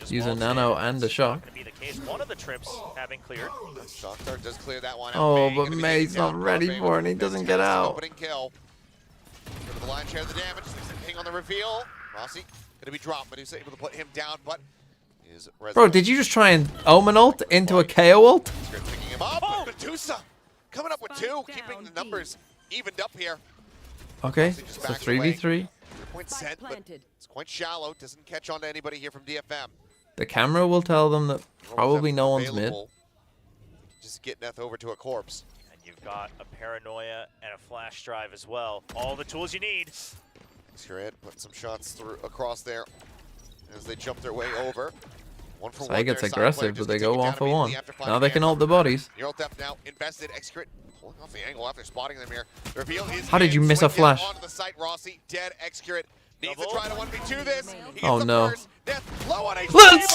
use a nano and a shock. Be the case. One of the trips having cleared. Shock dart does clear that one out. Oh, but May's not ready for it and he doesn't get out. Opening kill. Go to the line, share the damage. There's a ping on the reveal. Rossi gonna be dropped, but he's able to put him down, but is Bro, did you just try and Omen ult into a KO ult? picking him up. Oh! Medusa coming up with 2, keeping the numbers evened up here. Okay, so 3v3. Point set, but it's quite shallow. Doesn't catch on to anybody here from DFM. The camera will tell them that probably no one's mid. Just get Neth over to a corpse. And you've got a paranoia and a flash drive as well. All the tools you need. Putting some shots through across there as they jump their way over. One for Sai one gets there. aggressive, but they go 1-for-1. Now they can ult the bodies. Neural Theft now invested. Execute pulling off the angle after spotting them here. The reveal is How did you miss a flash? onto the site. Rossi dead. Execute needs to try to 1v2 this. He Oh gets no. Death, low on HP. Let's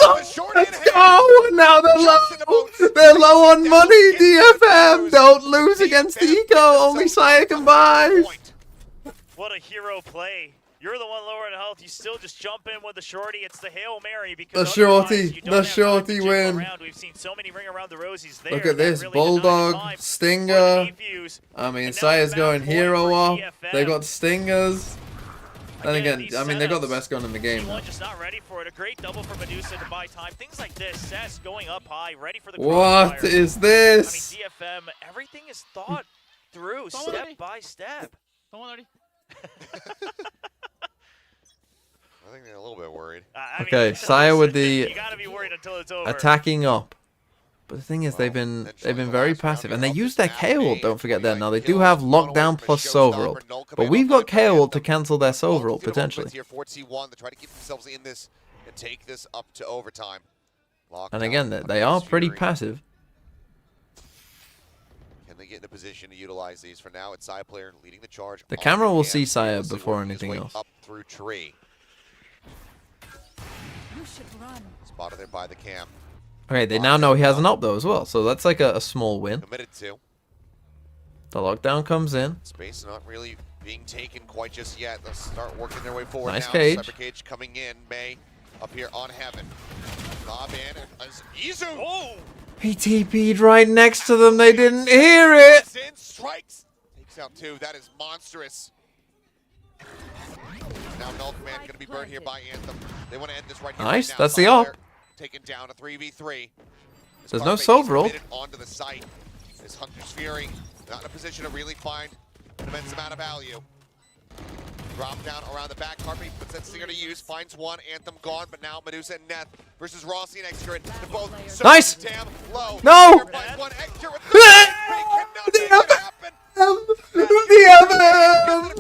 go! Now they're low. They're low on money. DFM don't lose against Eco. Only Saya can buy. What a hero play. You're the one lower in health. You still just jump in with the shorty. It's the Hail Mary because The shorty win. around. We've seen so many ring around the rosies there. Look at this, really Bulldog, Stinger. I mean, Saya's going hero off. They got Stingers. Then again, I mean, they got the best gun in the game. T1 just not ready for it. A great double for Medusa to buy time. Things like this. Cess going up high, ready for the What crossfire. is this? I mean, DFM, everything is thought through step by step. I think they're a little bit worried. Okay, Saya with the You gotta be worried until it's over. attacking up. But the thing is, they've been very passive, and they use their KO ult. Don't forget that. Now they do have lockdown plus Sova ult, but we've got KO ult to cancel their Sova ult potentially. Here for T1, they try to keep themselves in this and take this up to overtime. And again, they are pretty passive. Can they get in a position to utilize these? For now, it's Saya player leading the charge. The camera will see Saya before anything else. Up through tree. You should run. Spotted there by the cam. Okay, they now know he has an ult though as well, so that's like a small win. Committed to. The lockdown comes in. Space not really being taken quite just yet. They'll start working their way forward Nice now. cage. Cyber cage coming in. May up here on heaven. Lob in. As Izu. Oh! He TP'd right next to them. They didn't hear it. In, strikes. Takes out two. That is monstrous. Now Null Command going to be burned here by Anthem. They want to end this right here. Nice, Right now. that's the ult. Taken down a 3v3. There's no Sova ult. Onto the site. This Hunter's Fury not in a position to really find an immense amount of value. Drop down around the back. Harpy puts that stinger to use. Finds one. Anthem gone, but now Medusa and Neth versus Rossi and Extra. They're both Nice. damn low. No. Finds one Extra with the cannot make it happen.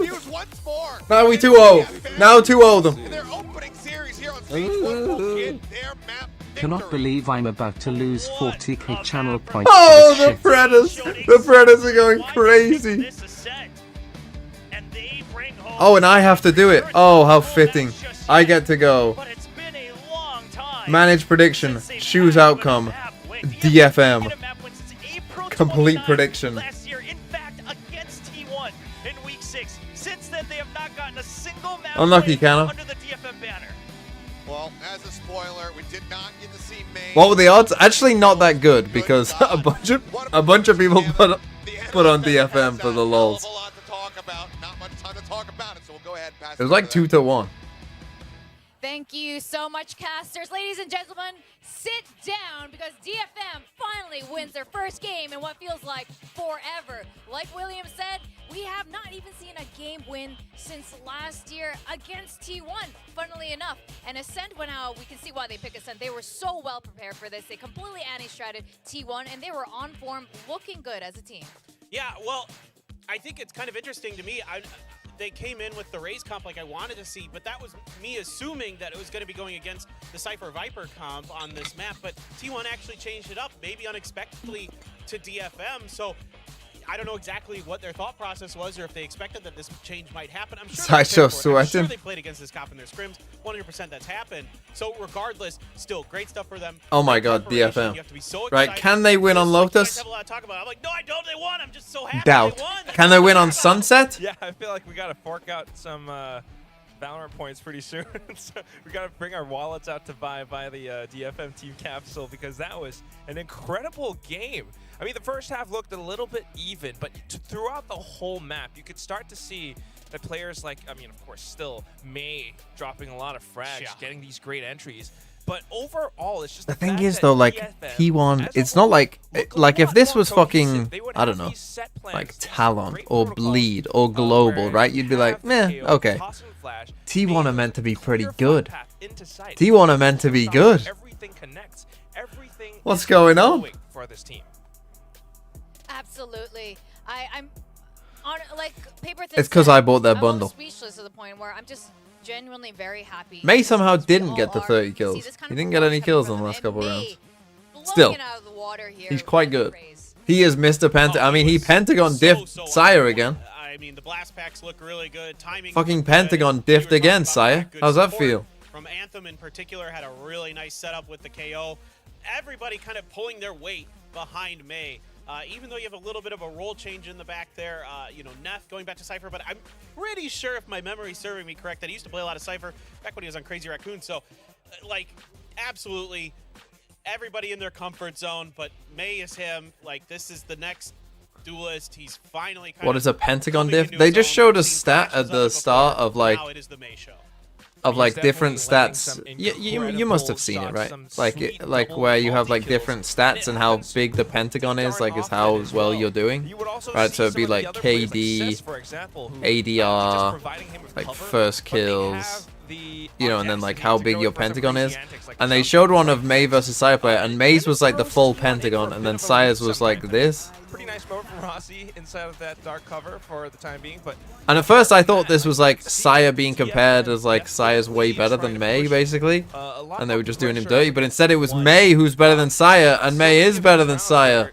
Defuse once more. Now we 2-0. Now 2-0 them. In their opening series here on stage 1 will get their map. Cannot believe I'm about to lose 40k channel points. Oh, to the this shit. Predators. The Predators are going crazy. This Ascent, and they bring home Oh, and I have to do it. Oh, how fitting. I get to go. but it's been a long time Manage prediction. Choose outcome. DFM. Complete prediction. Last year, in fact, against T1 in week 6. Since then, they have not gotten a single map Unlucky, win Cano. under the DFM banner. Well, as a spoiler, we did not get to see May. What were the odds? Actually, not that good because a bunch of people put on DFM for the lols. A lot to talk about. Not much time to talk about it, so we'll go ahead and pass It was like 2-1. Thank you so much, casters. Ladies and gentlemen, sit down because DFM finally wins their first game in what feels like forever. Like William said, we have not even seen a game win since last year against T1, funnily enough. And Ascent went out. We can see why they picked Ascent. They were so well prepared for this. They completely anti-stratted T1, and they were on form, looking good as a team. Yeah, well, I think it's kind of interesting to me. They came in with the Raze comp like I wanted to see, but that was me assuming that it was going to be going against the Cypher Viper comp on this map, but T1 actually changed it up, maybe unexpectedly, to DFM, so I don't know exactly what their thought process was or if they expected that this change might happen. I'm sure, Sideshow I'm sure sweating. they played against this comp in their scrims. 100% that's happened. So regardless, still great stuff for them. Oh my Great god, preparation. DFM. You have to be so Right, excited. can they win on You guys Lotus? have a lot to talk about. I'm like, no, I don't. They won. I'm just so happy Doubt. they won. Can they win on Sunset? Yeah, I feel like we gotta fork out some Valorant points pretty soon. So we gotta bring our wallets out to buy the DFM team capsule because that was an incredible game. I mean, the first half looked a little bit even, but throughout the whole map, you could start to see that players like, I mean, of course, still May dropping a lot of frags, getting these great entries. But overall, it's just The thing is though, like T1, it's not like if this was fucking, I don't know, like Talon or Bleed or Global, right? You'd be like, meh, okay. T1 are meant to be pretty good. T1 are meant to be good. What's going on? For this team. Absolutely. I'm on like paper. It's 'cause I bought their I'm bundle. almost speechless to the point where I'm just genuinely very happy. May somehow because we didn't get all the are. 30 See kills. this kind He of didn't get any performance kills in coming the last from couple him, and rounds. May Still, blowing it out of the water here he's quite with good. praise. He is Mr. Penta. I mean, he Pentagon diffed Sire again. I mean, the blast packs look really good. Timing. Fucking looked Pentagon good. We were diffed talking again, about Sire. good How's that support feel? From Anthem in particular, had a really nice setup with the KO. Everybody kind of pulling their weight behind May. Even though you have a little bit of a role change in the back there, you know, Neth going back to Cypher, but I'm pretty sure, if my memory's serving me correct, that he used to play a lot of Cypher back when he was on Crazy Raccoon. So, like, absolutely everybody in their comfort zone, but May is him. Like, this is the next duelist. He's finally kind What of is a Pentagon coming diff? into They his just own. showed a We've seen stat flashes at the it start before. of like Now it is the May show. of like He's different definitely landing stats. some You must have seen it, incredible right? shots, Like some sweet like double where you have like multi-kills. different stats and how big the pentagon is, like is how well you're doing. You would also Right, see so it'd some be of the like other players, KD, Cess, for example, who, ADR, just providing him with like cover, first but they kills, have the you know, and then like how audacity to big go your in for some pentagon crazy is. antics, like And they jump showed into one the of Mei versus Saya player, and Mei's was like the full pentagon, and then Saya's was like this. Pretty nice move from Rossi inside of that dark cover for the time being, but And at first I thought this was like Saya being compared as like Saya's way better than Mei, basically. And they were just doing him dirty, but instead it was Mei who's better than Saya, and Mei is better than Saya.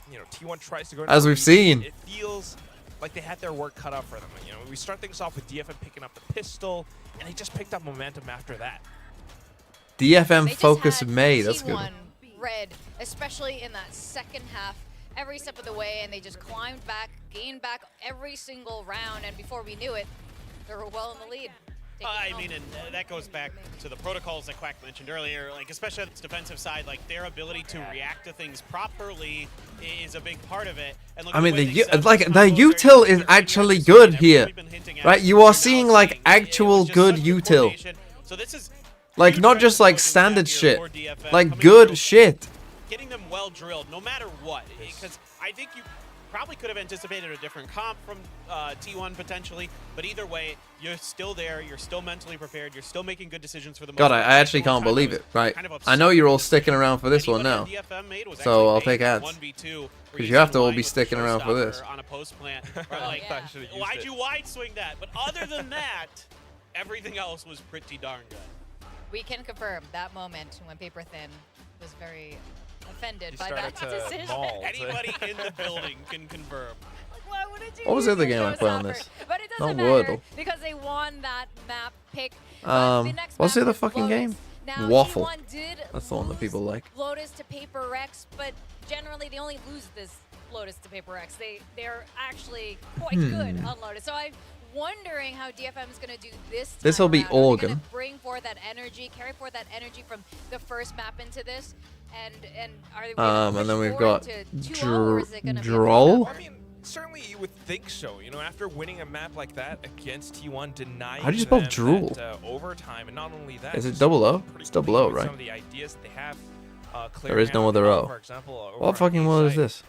As we've seen. It feels like they had their work cut out for them. You know, we start things off with DFM picking up the pistol, and they just picked up momentum after that. DFM focus Mei, that's good. T1 red, especially in that second half, every step of the way, and they just climbed back, gained back every single round, and before we knew it, they were well in the lead. I mean, and that goes back to the protocols that Quack mentioned earlier, like especially on its defensive side, like their ability to react to things properly is a big part of it. And look I at mean, the way they like set the up combos util very is actually good here, right? You are seeing like actual good util, So this is like not just like standard shit, like good shit. getting them well drilled, no matter what. Because I think you probably could have anticipated a different comp from T1 potentially, but either way, you're still there, you're still mentally prepared, you're still making good decisions for the most God, part. I actually can't believe it. Right, I know you're all sticking around for this one now, so I'll take ads. Because you have to all be sticking around for this. On a post plant, like, why'd you wide swing that? But other than that, everything else was pretty darn good. We can confirm that moment when Paper Thin was very offended by that decision. Anybody in the building can confirm. Why wouldn't you What was the use other game I played on showstopper? this? But it Not doesn't matter Wordle. because they won that map pick. But the next What's the map other was fucking Lotus. game? Now, Waffle. T1 did That's the one that people like. Lotus to Paper Rex, but generally they only lose this Lotus to Paper Rex. They're actually quite good on Lotus. So I'm wondering how DFM is going to do this. This'll be time around. Are they Organ. gonna bring forth that energy, carry forth that energy from the first map into this, and are they gonna And then push we've forward got to 2-0, or is it gonna be a Droll. I mean, certainly you would think so. You know, after winning a map like that against T1, denying How do you spell them drool? that, overtime, and not only that, Is it just double O? pretty It's double O, clean with right? Some of the ideas that they have, There is no clearing other out, O. for example, over What on fucking A word is site. this?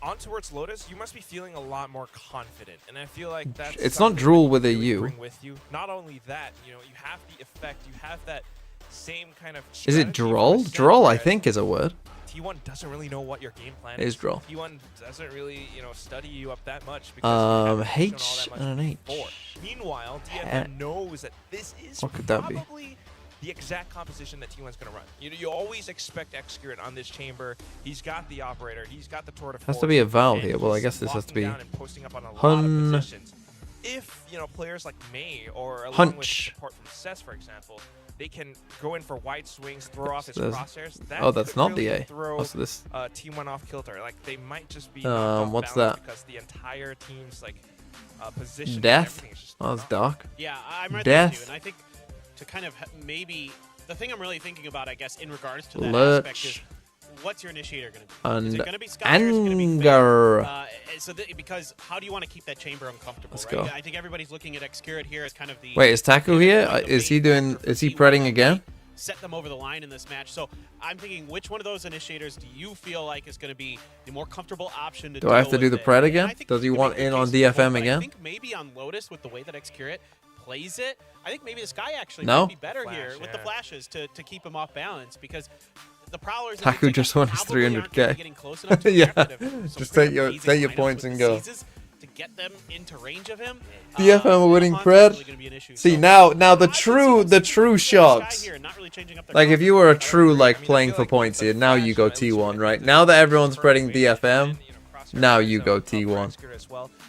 On towards Lotus, you must be feeling a lot more confident, and I feel like that's It's not something drool that with a you really U. bring with you. Not only that, you know, you have the effect, you have that same kind of. Is it strategy for droll? Ascent, Droll, I whereas think, is a word. T1 doesn't really know what your game plan It is droll. T1 doesn't really, you know, study you up that much because you haven't shown all H that much and an H. before. Meanwhile, DFM knows that this is What could that be? probably the exact composition that T1's going to run. You always expect Excurrent on this chamber. He's got the operator. He's got the tour de force. Has to be a vowel and here. Well, I he's guess this has to be locking down and posting up on a lot of Hun. positions. If, you know, players like Mei or along with Hunch. support from Cess, for example, they can go in for wide swings, throw off his There's- crosshairs. oh, that's could not the really A. throw, What's this? T1 off kilter. Like, they might just be knocked off What's balance that? because the entire team's like position. and Death? everything is just Oh, it's off. dark. Yeah, I'm right Death. there with you, and I think to kind of maybe the thing I'm really thinking about, I guess, in regards to that Lurch. aspect is what's your initiator going to be? And is it going to be Sky or is it gonna be Faye? anger. Because how do you want to keep that chamber uncomfortable? Let's right? go. I think everybody's looking at Excurrent here as kind of the. Wait, is Taku here? the Is he main doing? factor Is he for T1 predding again? Set them over the line in this match. So I'm thinking, which one of those initiators do you feel like is going to be the more comfortable option to Do I have deal to do with the it? pred And again? I think Does he you could want make the in on case for both, DFM but again? I think maybe on Lotus with the way that Excurrent plays it, I think maybe this guy actually No? might be better here with the flashes to keep him off balance because the prowlers. in Taku the just ticket won his probably aren't 300K. gonna be getting close enough to Yeah. react to some Just pretty take your amazing lineups points with and the go. seizes to get them into range of him. DFM are winning Alfonso's really pred. gonna be an issue. See So now the I could see true this shots. guy here not really changing up the Like if combo. you were a true like playing for points here, now you go T1, right? Now that everyone's spreading DFM, now you go T1.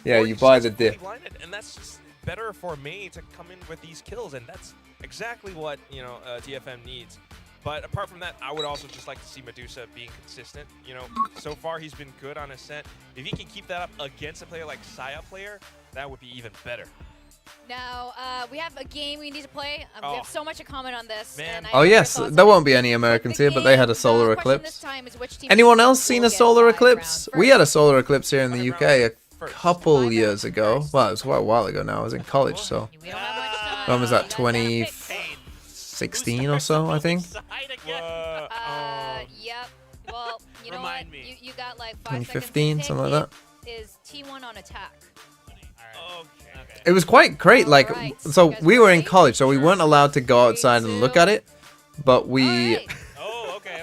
Yeah, you buy the dip. And that's just better for Mei to come in with these kills, and that's exactly what DFM needs. But apart from that, I would also just like to see Medusa being consistent. You know, so far he's been good on Ascent. If he can keep that up against a player like Saya player, that would be even better. Now, we have a game we need to play. We have so much to comment on this. Man. And I Oh know your yes, thoughts there on it. won't be any Americans here, but they had a solar question this eclipse. time is which team Anyone will else seen a get solar five eclipse? round We first. had a solar eclipse here in the UK a couple years ago. first. Well, it was quite a while ago now. I was in college, so We don't have much time. when was that? You guys gotta pick. 2015 16 or so, I think. Yep. Well, you know Remind what? me. You got like 5 seconds. 2015, to something like pick. Is T1 on attack? Okay. It was quite great. Like, Alright, so you guys we were in ready? college, so we weren't allowed to go outside and look at it. But we, Alright. Oh, okay.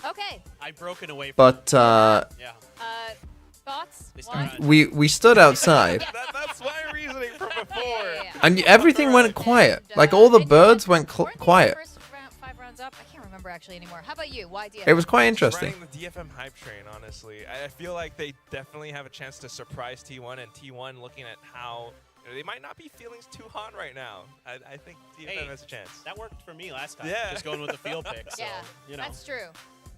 Okay. I've broken away from but yeah. Thoughts? They start One? on- we stood outside, That's my reasoning from before. Yeah. and everything went quiet. Like all the birds went Weren't these the quiet. first 5 rounds up? I can't remember actually anymore. How about you? Why DFM? It was quite Just interesting. riding the DFM hype train, honestly. I feel like they definitely have a chance to surprise T1, and T1 looking at how they might not be feeling too hot right now. I think DFM Hey, has a chance. That worked for me last time. Yeah. Just going with the field pick. So, Yeah, you know. that's true.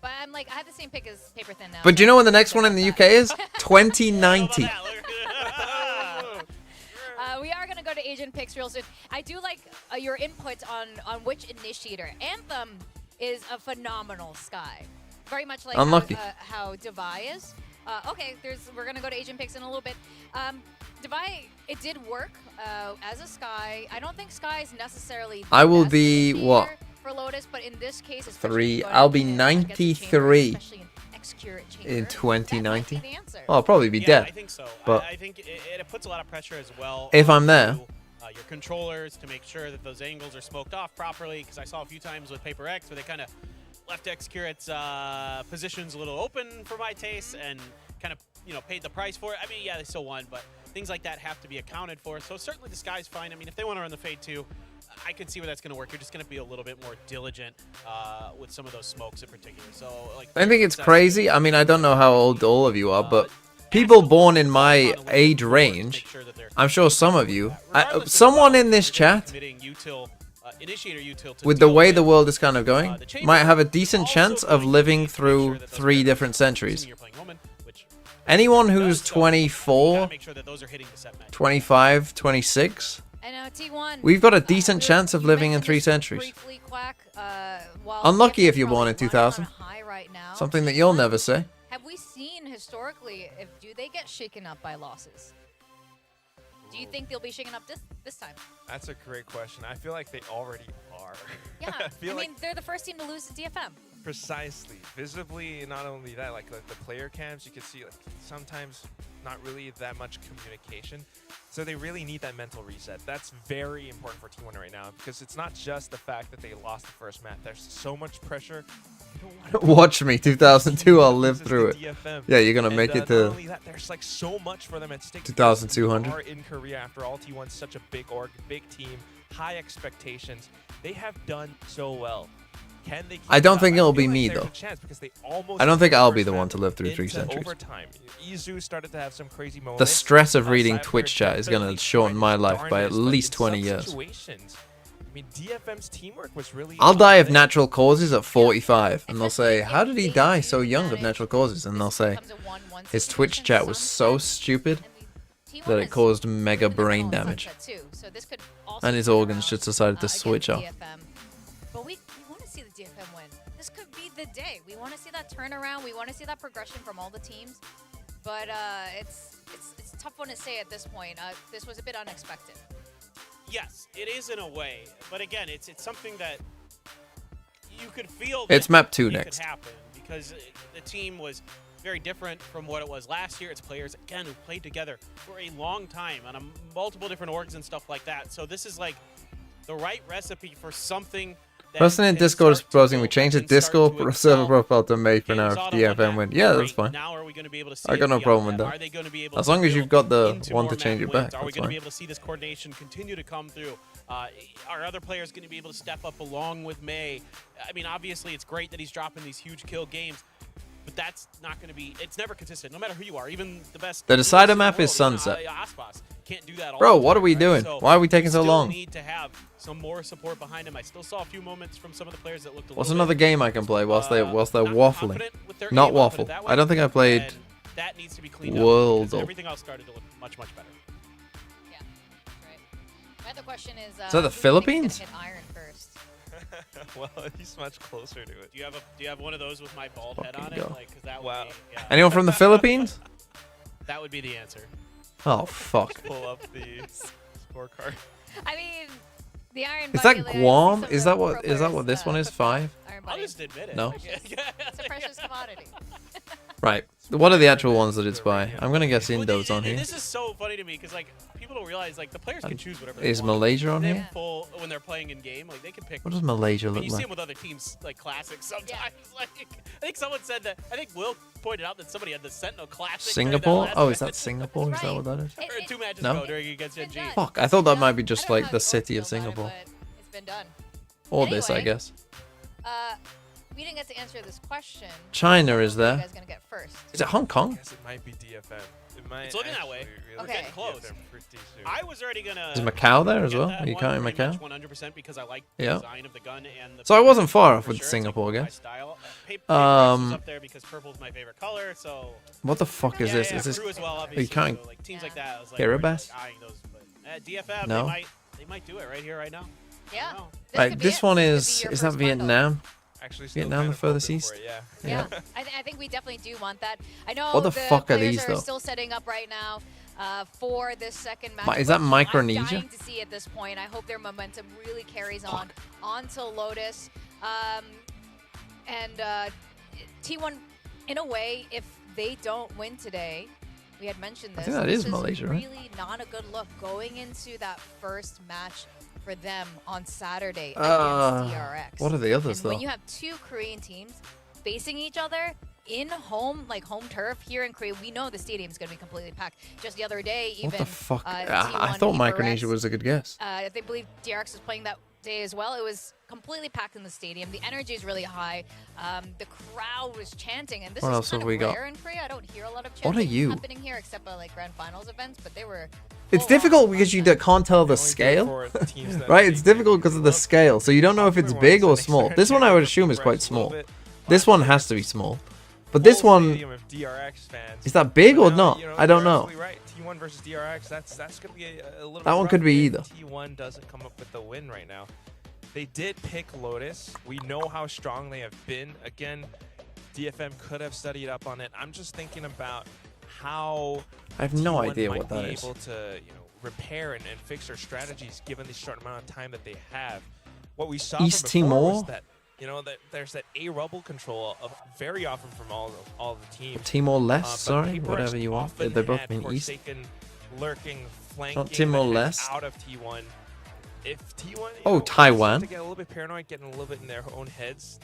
But I'm like, I have the same pick as Paper Thin now. But do you know when the next one in the UK is? How about 2090. that? We are going to go to Asian picks real soon. I do like your input on which initiator. Anthem is a phenomenal Sky. Very much like Unlucky. how Devi is. Okay, we're going to go to Asian picks in a little bit. Devi, it did work as a Sky. I don't think Sky is necessarily the I will best be, initiator what? for Lotus, but in this case, especially 3. going I'll be against 93 Chambers, especially an X-Curate Chamber, in that might 2090. be the answer. Oh, I'll probably be Yeah, dead. I think so. But I think it puts a lot of pressure as well. if I'm there. onto, your controllers to make sure that those angles are smoked off properly, because I saw a few times with Paper X where they kind of left X-Curate's positions a little open for my taste and kind of, paid the price for it. I mean, yeah, they still won, but things like that have to be accounted for. So certainly the Sky's fine. I mean, if they want to run the Fade too, I could see where that's going to work. You're just going to be a little bit more diligent with some of those smokes in particular. So, like, I think it's crazy. I mean, I don't know how old all of you are, but people born in my age range, I'm sure some of you, someone in this chat, with the way the world is kind of going, might have a decent chance of living through 3 different centuries. Anyone who's 24, 25, 26, I know, T1. we've got a decent chance of living in 3 centuries. Briefly, Quack, while Unlucky DFM if you're born in probably running 2000. on a high right now, Something that you'll never say. Have we seen historically do they get shaken up by losses? Do you think they'll be shaken up this time? That's a great question. I feel like they already are. Yeah, I feel like they're the first team to lose to DFM. precisely, visibly, not only that, like the player cams, you can see like sometimes not really that much communication. So they really need that mental reset. That's very important for T1 right now, because it's not just the fact that they lost the first map. There's so much pressure. Watch me, 2002, I'll live This is through the it. DFM. Yeah, you're gonna And, make it not to only that, there's like so much for them at stake. 2200. They are in Korea after all. T1's such a big org, big team, high expectations. They have done so well. Can they keep I don't it up? think it'll be feel like me, there's though. a chance because they almost I don't think took the I'll be first the one map to live through 3 into centuries. overtime. Izu started to have some crazy moments. The stress of reading Cypher Twitch chat is definitely gonna shorten my life by at darnest, but least in 20 some years. situations, I mean, DFM's teamwork was really. I'll die of amazing. natural causes at 45, and they'll say, how did he die so young of natural causes? And they'll say, his Twitch chat was so stupid that it caused mega brain damage. And his organs just decided to switch off. But we want to see the DFM win. This could be the day. We want to see that turnaround. We want to see that progression from all the teams. But it's a tough one to say at this point. This was a bit unexpected. Yes, it is in a way, but again, it's something that you could feel. It's that map 2 it next. Could happen because the team was very different from what it was last year. It's players again who played together for a long time on multiple different orgs and stuff like that. So this is like the right recipe for something. Person in Discord is proposing we change the Discord server profile to May for now if DFM win. Yeah, that's fine. Now are we going to be able to see I got no problem with Are they going to be able that. As to long as build you've got the into one more to change map it back, wins? Are we that's going to be fine. able to see this coordination continue to come through? Are other players going to be able to step up along with May? I mean, obviously, it's great that he's dropping these huge kill games, but that's not going to be. It's never consistent, no matter who you are. Even the best. The decider map is sunset. Aspas can't do that all Bro, the what time, are we right? doing? So Why are we taking so still long? Need to have some more support behind him. I still saw a few moments from some of the players that looked a What's little another bit, game I can play whilst they're not waffling? confident with their Not aim, I'll put it waffle. that way. I don't think I played And that needs to be cleaned up World. because everything else started to look much better. Yeah, that's right. My other question is. that the who do you think is Philippines? gonna hit Iron first? Well, he's much closer to it. Do you have one of those with my bald head on Fucking it? go. Like, 'cause that Wow. would be, yeah, Anyone from the Philippines? that would be the answer. Oh, fuck. Pull up the scorecard. I mean, The Iron Is that Bucket Layer, Guam? some Is that what this one is? 5? Iron I'll Buddy. just admit it. No. It's a precious commodity. Right. What are the actual ones that it's by? I'm gonna guess Indo's on here. This is so funny to me because like people don't realize like the players can choose whatever. Is they want. Malaysia on They here? have full when they're playing in game. Like they can pick. What does Malaysia And look you see like? them with other teams like classics sometimes. Like I think someone said that. I think Will pointed out that somebody had the Sentinel classic. during that Singapore? last Oh, is match. that Singapore? Is that what that is? Or 2 matches No? ago during against GENG. Fuck, I thought that might be just like the city of Singapore. It's been done. Or this, I Anyway, guess. We didn't get to answer this question. China is What are you there. guys gonna get first? Is it Hong Kong? It might be DFM. It might It's looking that way. actually really Okay. be Close. DFM pretty soon. I was already gonna. Is Macau there as get well? that Are you one counting pretty Macau? much 100% because I like Yeah. the design of the gun and the. So I wasn't far off for with sure. It's, Singapore, I like, my guess. style. Paper is up there because purple's my favorite color. So. What the fuck is Yeah, this? yeah, Is this? Crew as well, Are you obviously, counting so, like teams like that. I was like, Kiribati? like, eyeing those, but DFM, No. they might do it right here, right now. Yeah. Right, this one is that Vietnam? Actually, still Vietnam, kind the of hoping furthest for east? it, yeah. Yeah, I think we definitely do want that. I know What the fuck are players these, though? still setting up right now for this second match. Is that which Micronesia? I'm dying to see at this point. I hope their momentum really carries on to Lotus. And T1, in a way, if they don't win today, we had mentioned this. I think that this is Malaysia, right? really not a good look going into that first match for them on Saturday Uh, against DRX. what are the others, And though? when you have two Korean teams facing each other in home turf here in Korea, we know the stadium's going to be completely packed. Just the other day, even What the fuck? I T1 thought beat Micronesia DRX. was a good guess. They believe DRX was playing that day as well. It was completely packed in the stadium. The energy is really high. The crowd was chanting, and this What is else kind have of we got? rare in Korea. I don't hear a lot of What are chanting you? happening here except for like grand finals events, but they were. It's full on. difficult because you can't tell the scale, right? It's difficult because of the scale, so you don't know if it's big or small. This one I would assume is quite small. This one has to be small, but this one is that big or not? I don't know. Right. T1 versus DRX. That's going to be a little. That bit one could rough be if either. T1 doesn't come up with the win right now. They did pick Lotus. We know how strong they have been. Again, DFM could have studied up on it. I'm just thinking about how I have no T1 idea might what that be is. able to, repair and fix their strategies given the short amount of time that they have. What we saw East from before was Timor? that that there's that A rubble control very often from all the teams. Timor Leste, But sorry, Paper whatever X you want. often They both had mean east. Forsaken lurking, flanking Not Timor the heck Leste. out of T1. If T1 Oh, Taiwan. to get a little bit paranoid, getting a little bit in their own heads,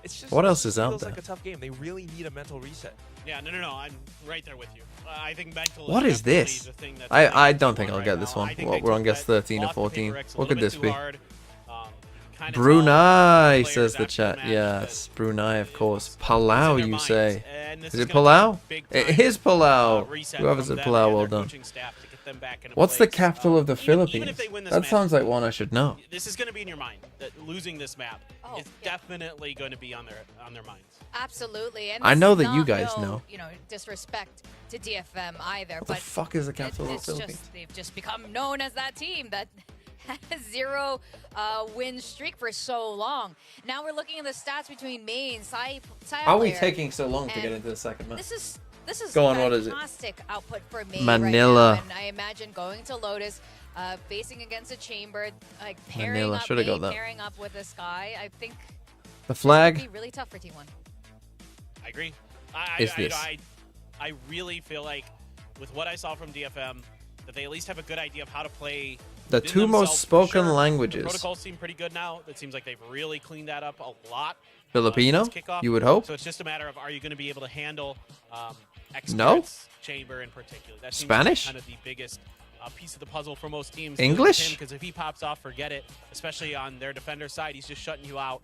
it's just What else is out feels there? like a tough game. They really need a mental reset. Yeah, no. I'm right there with you. I think mental. What is definitely this? the thing that's I making don't T1 think I'll right get this now. one. I think Well, they we're on took guess that 13 or loss to 14. Paper X a What little could bit this too be? hard. Kinda Brunei, tell says the players after chat. match Yes, Brunei, of course. in Palau, their you minds, say. and this Is it gonna be a Palau? big It time, is Palau. reset Whoever from said them Palau, and well their done. coaching staff to get them back into What's the place. capital of the Even if Philippines? they win this That match, sounds like one I should know. This is going to be in your mind. That losing this map is definitely going to be on their minds. Absolutely. And I this know is that you not guys know. Disrespect to DFM either. What the but fuck is the capital of the it's Philippines? just they've just become known as that team that had a 0 win streak for so long. Now we're looking at the stats between May and Sai. How are we taking so long to get And into the second match? This is Go on, what is it? fantastic output for May Manila. right now. And I imagine going to Lotus, facing against a Chamber, like pairing Manila, up shoulda May, got that. pairing up with this guy. I think The it'd flag be really tough for T1. I agree. is this. I really feel like with what I saw from DFM, that they at least have a good idea of how to play. The within two most themselves, for spoken sure. languages. The protocols seem pretty good now. It seems like they've really cleaned that up a lot. Filipino, since kickoff. you would hope? So it's just a matter of are you going to be able to handle No. Chamber in particular. That seems Spanish? kind of the biggest piece of the puzzle for most teams. English? Because if he pops off, forget it. Especially on their defender side, he's just shutting you out.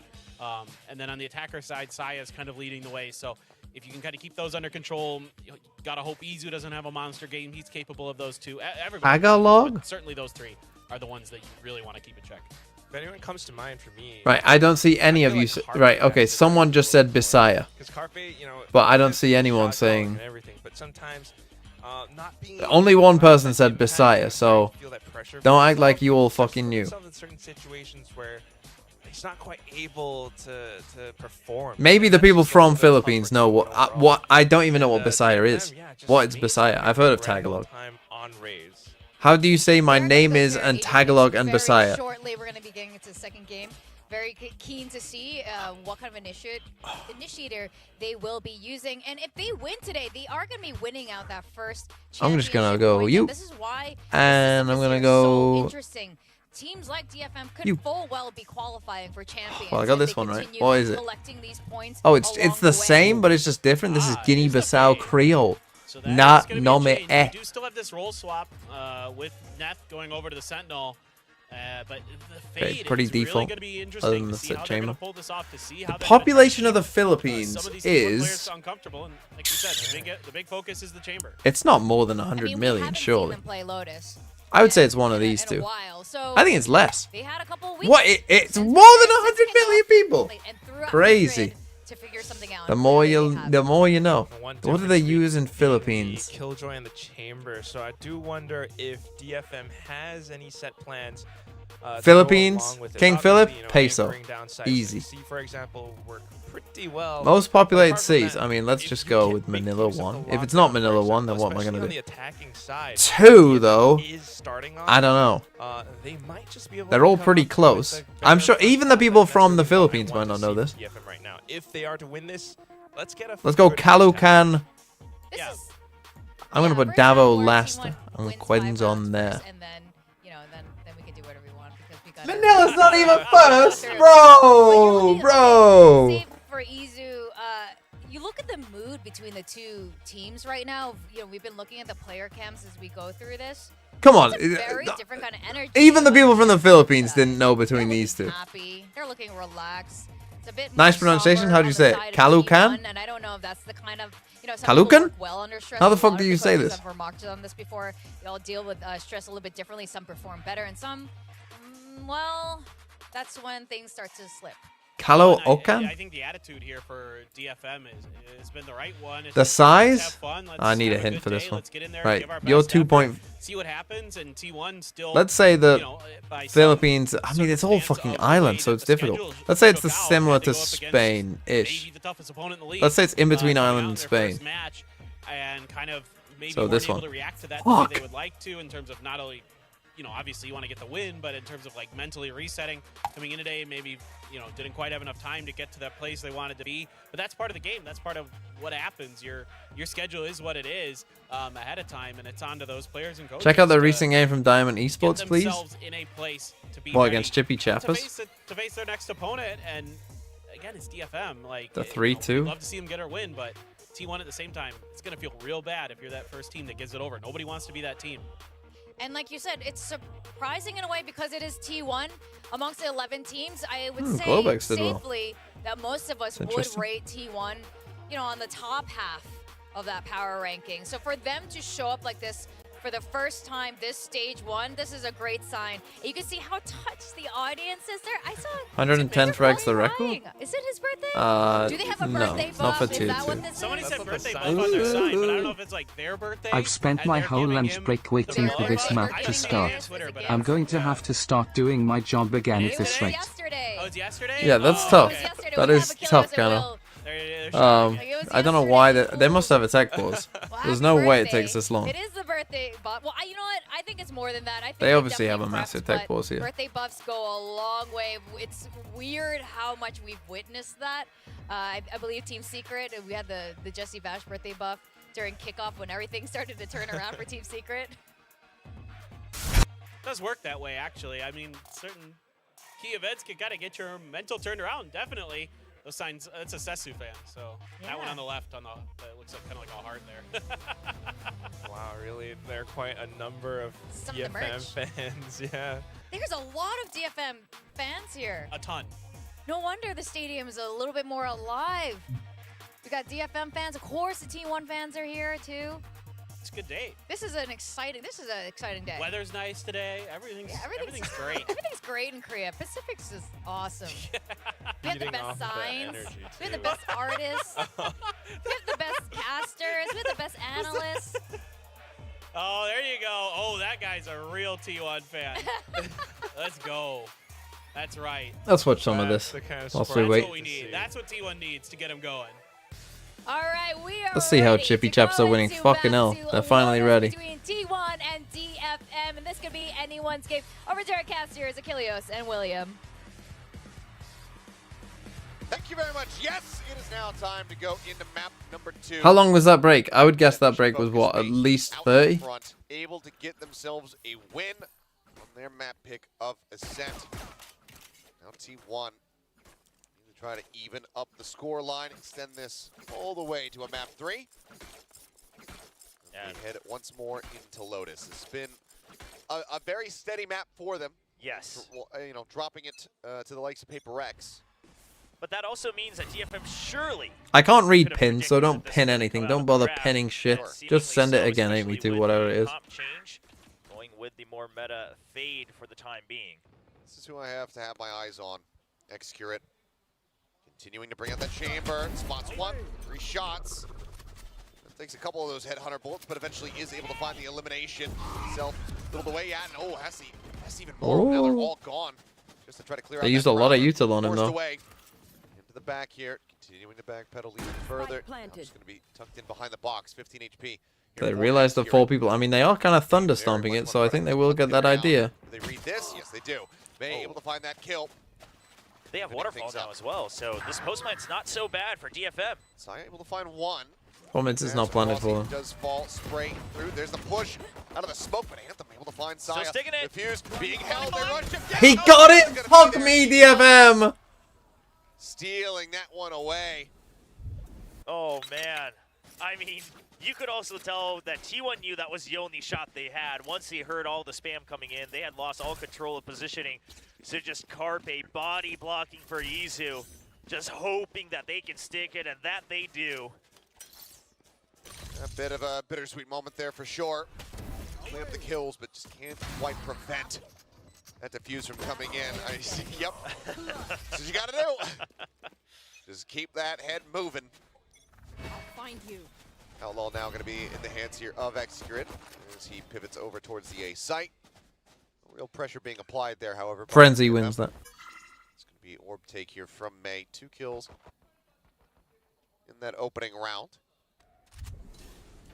And then on the attacker side, Saya's kind of leading the way. So if you can kind of keep those under control, you gotta hope Izu doesn't have a monster game. He's capable of those two. Everybody, Tagalog? but certainly those three are the ones that you really want to keep in check. If anyone comes to mind for me, Right, I don't see any of you. Right, okay, someone just said Bisaya. But I don't see anyone saying. and everything, but sometimes not being Only one person said Bisaya, so feel that pressure don't from act like himself. you all fucking knew. Himself in certain situations where he's not quite able to perform. Maybe the people from Philippines know what I don't even know what Bisaya is. What is Bisaya? I've heard of Tagalog. Time on Rays. How do you say my name is There, and Tagalog and very Bisaya? Shortly, we're going to be getting into the second game. Very keen to see what kind of initiator they will be using. And if they win today, they are going to be winning out that first I'm just gonna championship go point. you. And this is why And I'm gonna go so interesting. Teams like DFM could you. full well be qualifying for champions. Well, I got if this they one right. continue What is it? collecting these points Oh, it's along the way. same, but it's just different. This is Guinea-Bissau Creole. So that Not is gonna be a nome change. eh. We do still have this role swap with Neth going over to the Sentinel. But the Okay, fade pretty is really default, gonna be other interesting than to the see set how they're gonna chamber. pull this off, to see The how they're gonna population of the keep, Philippines some of these T1 players is... uncomfortable, and like you said, the big focus is the chamber. It's not more than 100 I mean, we million, haven't seen surely. them play Lotus I would say it's one of in these a two. while, so I think it's less. they had a couple of weeks What? It's since more than we 100 million people. and throughout Crazy. Madrid to figure something out. The more Clearly you, they have. the more you know. One What do difference they use in being Philippines? the Killjoy and the chamber. So I do wonder if DFM has any set plans. To go Philippines, along with it. King Obviously, Philip, you know, peso. anchoring down sites Easy. like C, for example, work pretty well. Most But populated apart from seas. that, I mean, let's if just you go can with make Manila use of 1. the If it's not lockdown, Manila for 1, then example, what am I especially gonna on do? the attacking side, 2 though. is starting on, I don't know. They might just be able They're to all come pretty up with close. a I'm better sure first even the half, people and that's from the really what I Philippines want might to not know see this. from DFM right now. If they are to win this, let's get a Let's go good first half. Kalukan. This Yeah. is I'm gonna put first half Davo where last. T1 And wins Quentin's 5 on rounds there. first, and then then we can do whatever we want because we got Manila's not even first, But bro, you bro. save for Izu. You look at the mood between the two teams right now. You know, we've been looking at the player cams as we go through this. Come on. It's a very different kind of energy. Even the people from the Philippines They're didn't know between looking these two. happy. They're looking relaxed. It's a bit Nice more pronunciation. somber How do you on say the it? side of Kalukan? T1, and I don't know if that's the kind of some people Kalukan? work well under stress. How the A fuck lot do of you the say coaches this? have remarked on this before. They all deal with stress a little bit differently. Some perform better, and some, well, that's when things start to slip. Kalo I Okan? think the attitude here for DFM has been the right one. It's The just, let's have size? fun, let's I need a have hint good for this day, one. Let's get in there, Right. give our Your best 2 effort, point. see what happens, and T1 still. Let's say the you know, by some Philippines. I mean, it's all circumstance fucking of the way island, so that it's the difficult. schedule Let's say it's shook the out, similar had to go up against Spain-ish. maybe the toughest opponent in the league. Let's say it's in between coming Ireland out and in their Spain. first match, and kind of maybe So weren't this able one. to react to that the way Fuck. they would like to in terms of not only, obviously you want to get the win, but in terms of like mentally resetting, coming in today, maybe didn't quite have enough time to get to that place they wanted to be. But that's part of the game. That's part of what happens. Your schedule is what it is ahead of time, and it's on to those players and coaches. Check out the to recent game from Diamond get Esports, please. themselves in a place to be Well, ready against Chippy to Chappers. face their next opponent. And again, it's DFM. Like The we'd 3-2. love to see them get a win, but T1 at the same time, it's gonna feel real bad if you're that first team that gives it over. Nobody wants to be that team. And like you said, it's surprising in a way because it is T1 amongst the 11 teams. I would say Globex did well. safely that most of us would interesting. rate T1, on the top half of that power ranking. So for them to show up like this for the first time, this stage 1, this is a great sign. And you can see how touched the audience is there. I saw 110 frags the record? crying. Is it his birthday? Do they have a no, birthday it's not buff? for Is tier that 2. what this Somebody is? said That's birthday what buff the on their sign sign, but I don't know if it's like their birthday. I've spent and my they're whole giving lunch him break the waiting birthday for this birthday. map I to didn't see it start. on Twitter, but I'm going to have to start doing my job again at this rate. Yesterday. Oh, it's yesterday? Yeah, that's Oh, tough. okay. Yesterday, That we is have a killer tough, as a Gano. will. I don't know why they must have attack pause. Well, There's happy no way it birthday. takes this long. It is the birthday buff. Well, you know what? I think it's more than that. I think They obviously have a definitely massive prepped, tech but pause here. Birthday buffs go a long way. It's weird how much we've witnessed that. I believe Team Secret, we had the Jesse Vash birthday buff during kickoff when everything started to turn around for Team Secret. It does work that way, actually. I mean, certain key events can kind of get your mental turned around, definitely. Those signs, it's a Sesu fan, so that one on the left, it looks like kind of like a heart there. Wow, really? There are quite a number of Some of the DFM merch. fans. Yeah. There's a lot of DFM fans here. A ton. No wonder the stadium is a little bit more alive. We got DFM fans. Of course, the T1 fans are here, too. It's a good day. This is an exciting day. Weather's nice today. Everything's great. Everything's great in Korea. Pacific's is awesome. We have the Feeding best off that signs. energy, We have the too. best artists. We have the best casters. We have the best analysts. Oh, there you go. Oh, that guy's a real T1 fan. Let's go. That's right. Let's watch some of That's this the kind of whilst sport we That's wait. what we need. That's what T1 needs to get him going. All right, we are Let's see how ready Chippy to Chaps go are winning. into Fucking hell. battle They're finally ready. Between T1 and DFM, and this could be anyone's game. Over to our casters, Achilleos and William. Thank you very much. Yes, it is now time to go into map number 2. How long was that break? I would guess that break was what, at least 30? Front, able to get themselves a win on their map pick of Ascent. Now T1 need to try to even up the score line, extend this all the way to a map 3. And they head once more into Lotus. It's been a very steady map for them. Yes. You know, dropping it to the likes of Paper X. But that also means that DFM surely... I can't read pins, so don't pin anything. Don't bother pinning shit. Just send it again, 8me2, whatever it is. Change, going with the more meta fade for the time being. This is who I have to have my eyes on. Excurate. Continuing to bring out that chamber. Spots one, 3 shots. Takes a couple of those headhunter bullets, but eventually is able to find the elimination. Himself, little the way at, and oh, has even more. Now they're all gone. Just to try to clear out. They used a lot of util on him, though. Away. Into the back here, continuing to backpedal even further. Just going to be tucked in behind the box, 15 HP. They realized the 4 people. I mean, they are kind of thunderstomping it, so I think they will get that idea. Do they read this? Yes, they do. May able to find that kill. They have waterfall now as well, so this postmine's not so bad for DFM. Saya able to find one. Performance is not planted for them. Does fall straight through. There's the push out of the smoke, but Anthem able to find Saya. Still sticking it. Defuse being held. They rush him down. He got it! Fuck me, DFM! Stealing that one away. Oh, man. I mean, you could also tell that T1 knew that was the only shot they had. Once they heard all the spam coming in, they had lost all control of positioning. So just Carpe body blocking for Izu, just hoping that they can stick it, and that they do. A bit of a bittersweet moment there for sure. Clean up the kills, but just can't quite prevent that defuse from coming in. I see, yep. That's what you gotta do. Just keep that head moving. Find you. Outlaw now gonna be in the hands here of Excurate as he pivots over towards the A site. Real pressure being applied there, however. Frenzy wins that. It's gonna be orb take here from May. 2 kills in that opening round.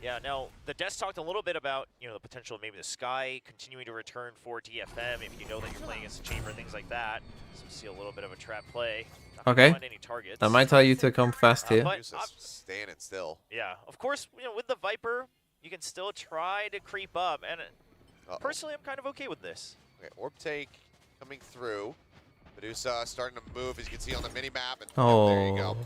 Yeah, now, the devs talked a little bit about, you know, the potential of maybe the Sky continuing to return for DFM if you know that you're playing against a chamber, things like that. So we see a little bit of a trap play. Not Okay. find any targets. That might tell you to come fast here. But, standing still. yeah, of course, you know, with the Viper, you can still try to creep up, and personally, I'm kind of okay with this. Okay, orb take coming through. Medusa starting to move, as you can see on the mini-map, and there you go.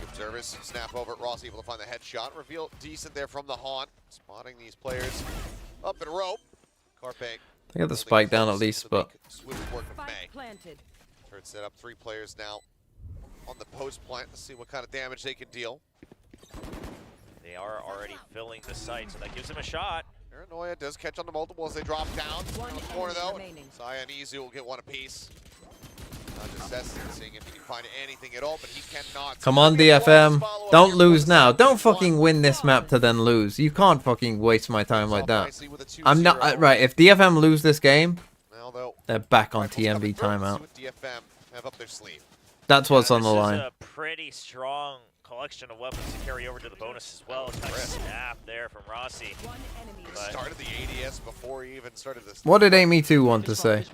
Observers snap over at Ross, able to find the headshot. Reveal decent there from the haunt. Spotting these players up in rope. Carpe. They got the spike down at least, but... Swift work of May. Planted. Turret set up, 3 players now on the post plant. Let's see what kind of damage they can deal. They are already filling the site, so that gives them a shot. Paranoia does catch on the multiple as they drop down. One in the corner though. remaining. Saya and Izu will get one apiece. Just seeing if he can find anything at all, but he cannot. Come on, DFM. Don't lose now. Don't fucking win this map to then lose. You can't fucking waste my time like that. I'm not... right, if DFM lose this game, they're back on TMV timeout. DFM have up their sleeve. That's what's on the This line. is a pretty strong collection of weapons to carry over to the bonus as well. Nice snap there from Rossi. Started the ADS before he even started this. What did 8me2 want to say?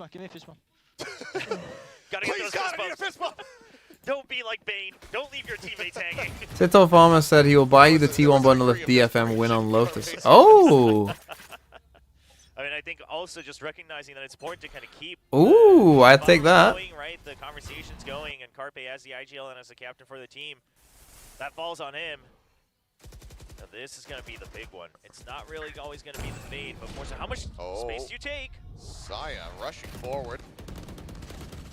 Gotta get those fist bumps. Don't be like Bane. Don't leave your teammates hanging. Tito Farmer said he will buy you the T1 bundle if DFM win on Lotus. Oh! I mean, I think also just recognizing that it's important to kind of keep Ooh, I'd take that. going, right? The conversation's going, and Carpe as the IGL and as the captain for the team, that falls on him. Now this is going to be the big one. It's not really always going to be the fade, but more so how much space do you take? Saya rushing forward.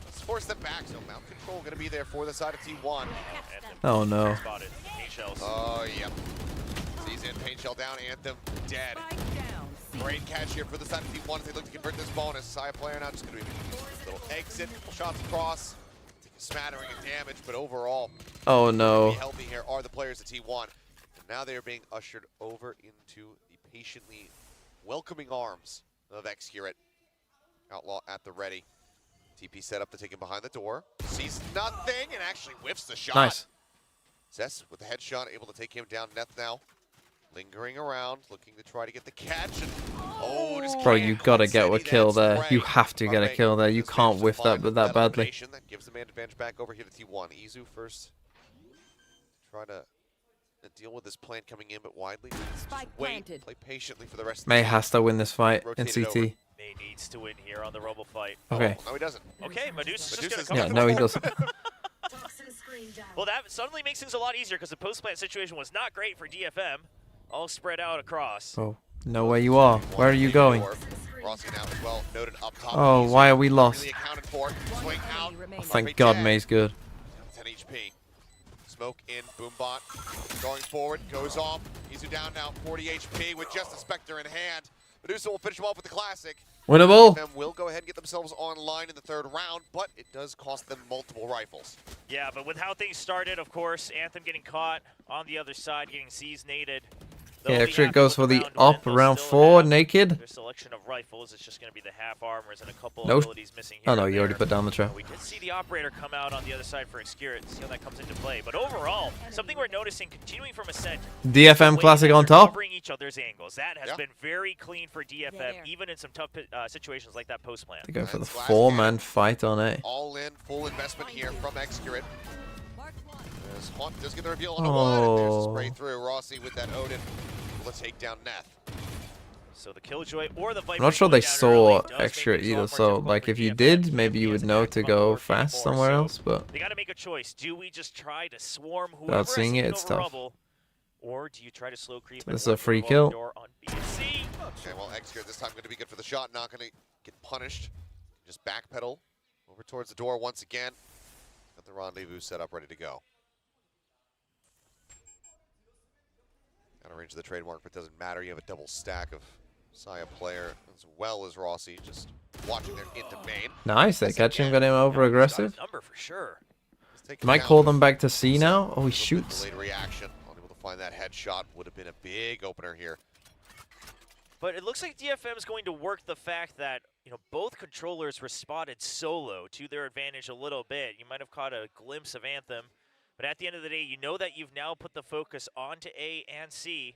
Let's force them back, so mount control going to be there for the side of T1. Oh no. Spotted. Paint shells. Oh, yep. Sees in, paint shell down, Anthem dead. Great catch here for the side of T1 as they look to convert this bonus. Saya player now just going to be a little exit, shots across, take a smattering of damage, but overall, oh no. healthy here are the players at T1. And now they are being ushered over into the patiently welcoming arms of Excurate. Outlaw at the ready. TP set up to take him behind the door. Sees nothing and actually whiffs the shot. Nice. Zess with the headshot, able to take him down. Neth now lingering around, looking to try to get the catch. And, just Bro, can't. you gotta get a City, kill that's there. You great. have to get a kill there. You Just can't managed to whiff that find that badly. elimination. That gives the man advantage back over here to T1. Izu first. Try to deal with this plant coming in, but widely. Spike Wait, planted. play patiently for the rest of May the game. has to win this fight in Rotate it CT. over. May needs to win here on the Rumble fight. Okay. Oh, no, he doesn't. Okay, Medusa's just Medusa's gonna come Yeah, in. no, he doesn't. Well, that suddenly makes things a lot easier because the post-plant situation was not great for DFM. All spread out across. Bro, know where you are. Where are you going? Rossi now as well, noted up top. Oh, Izu why are we lost? really accounted for. Swing out. Oh, thank God May's good. 10 HP. Smoke in, Boombot. Going forward, goes off. Izu down now, 40 HP with just a Spectre in hand. Medusa will finish him off with the classic. Winnable. Them will go ahead and get themselves online in the third round, but it does cost them multiple rifles. Yeah, but with how things started, of course, Anthem getting caught on the other side, getting Z's-nated. Yeah, actually it goes for the up round 4 naked. Their selection of rifles, it's just going to be the half armors and a couple No. abilities missing here. Oh no, and you already there. put down the trap. We did see the operator come out on the other side for Excurit, see how that comes into play. But overall, something we're noticing continuing from Ascent. DFM classic on top. Covering each other's angles. That has been very clean for DFM, even in some tough situations like that post plan. They go for the 4-man fight on A. All in, full investment here from Excurit. As Haunt does get the reveal on Oh. a one, and there's a spray through. Rossi with that Odin will take down Neth. So the Killjoy or the Viper. I'm not sure they saw extra either, so like if you did, maybe you would know to go fast somewhere else, but They got to make a choice. Do we just try to swarm whoever without seeing has it, taken it's over tough. Rubble, or do you try to slow creep? This is and a free move kill. over door on BC? Okay, well, Excurit this time going to be good for the shot, not going to get punished. Just backpedal over towards the door once again. Got the rendezvous set up, ready to go. Got to range the trademark, but it doesn't matter. You have a double stack of Saya player as well as Rossi, just watching their into main. nice. They catch him, got him over aggressive. Number for sure. Might call them back to C now. Oh, he shoots. Delayed reaction, unable to find that headshot. Would have been a big opener here. But it looks like DFM is going to work the fact that, you know, both controllers responded solo to their advantage a little bit. You might have caught a glimpse of Anthem, but at the end of the day, you know that you've now put the focus onto A and C.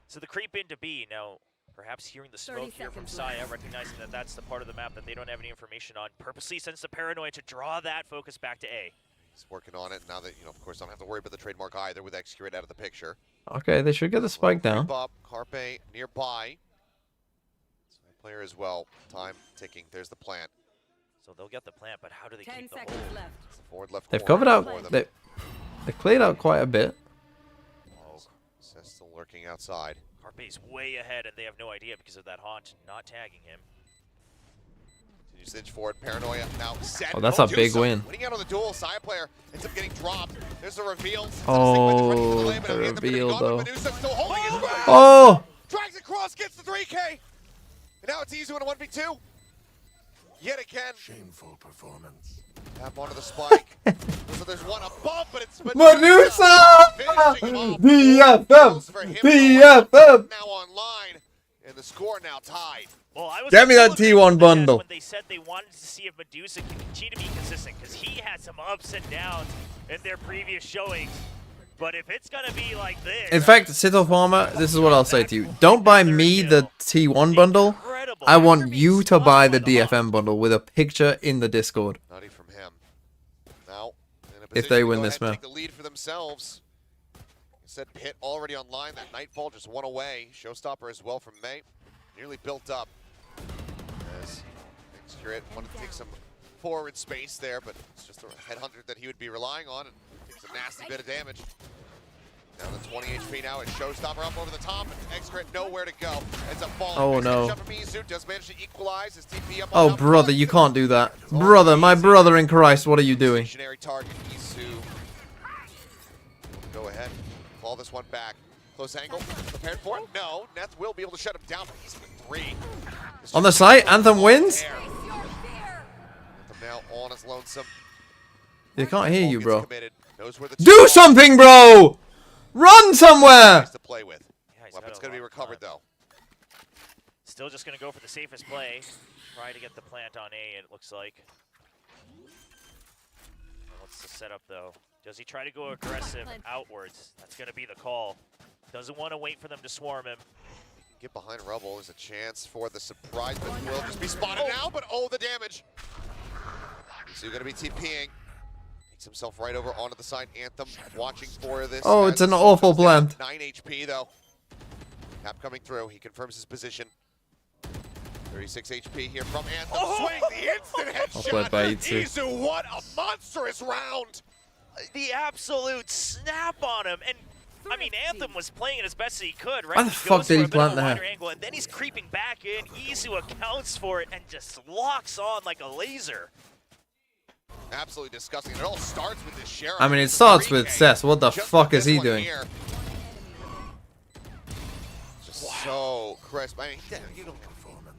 So the creep into B. Now, perhaps hearing the smoke here from Saya, recognizing that that's the part of the map that they don't have any information on, purposely sends the paranoia to draw that focus back to A. He's working on it now that, you know, of course, don't have to worry about the trademark either with Excurit out of the picture. Okay, they should get the spike down. Up, Carpe nearby. Player as well. Time ticking. There's the plant. So they'll get the plant, but how do they 10 keep the seconds hold? left. It's the forward left They've corner covered for out. them. They cleared out quite a bit. Oh, Seth's still lurking outside. Carpe's way ahead, and they have no idea because of that Haunt not tagging him. Continues to inch forward. Paranoia now set. Oh, that's a do big so. win. Winning out on the duel. Saya player ends up getting dropped. There's the reveal. Oh, the reveal though. Medusa still holding his ground. Oh! Drags across, gets the 3K. And now it's Izu in a 1v2. Yet again. Shameful performance. Tap onto the spike. So there's one above, but it's Medusa! finishing him off. DFM! For him. DFM! Now online. And the score now tied. Well, I was Get me that a little T1 bundle. when they said they wanted to see if Medusa can continue to be consistent, because he had some ups and downs in their previous showings. But if it's gonna be like this, In fact, Sito Farmer, this is what I'll say to you. Don't buy me the T1 bundle. I want you to buy the DFM bundle with a picture in the Discord. Naughty from him. Now, in a If position they to win go this ahead and map. take the lead for themselves. You said Pit already online. That Nightfall just one away. Showstopper as well from May. Nearly built up. As Excurit wanted to take some forward space there, but it's just a headhunter that he would be relying on, and takes a nasty bit of damage. Down to 20 HP now. It's Showstopper up over the top, and Excurit nowhere to go. Ends up falling. Oh, Next no. shot from Izu does manage to equalize. His TP up Oh, on top. brother, you can't do that. Brother, my brother in Christ, what are you doing? Stationary target, Izu. Go ahead. Claw this one back. Close angle. Prepared for it? No. Neth will be able to shut him down, but he's with 3. On the site, Anthem wins? Anthem now on his lonesome. They can't hear you, bro. Committed. Knows where the Do something, bro! Run somewhere! to play with. he's Weapon's got a going to be lot of recovered, time. though. still just gonna go for the safest play. Try to get the plant on A, it looks like. What's the setup, though. Does he try to go aggressive outwards? That's going to be the call. Doesn't want to wait for them to swarm him. Get behind Rubble. There's a chance for the surprise, but will just be spotted now, but the damage. So you're going to be TPing. Takes himself right over onto the side. Anthem watching for this. Oh, it's an awful plant. 9 HP, though. Cap coming through. He confirms his position. 36 HP here from Anthem. Swing the instant headshot. Izu, what a monstrous round. The absolute snap on him. And I mean, Anthem was playing it as best as he could, right? Why the fuck did he plant that? Angle, and then he's creeping back in. Izu accounts for it and just locks on like a laser. Absolutely disgusting. It all starts with this Sheriff. I mean, it starts with Cess. What the fuck is he doing? Just so crisp. I mean, you don't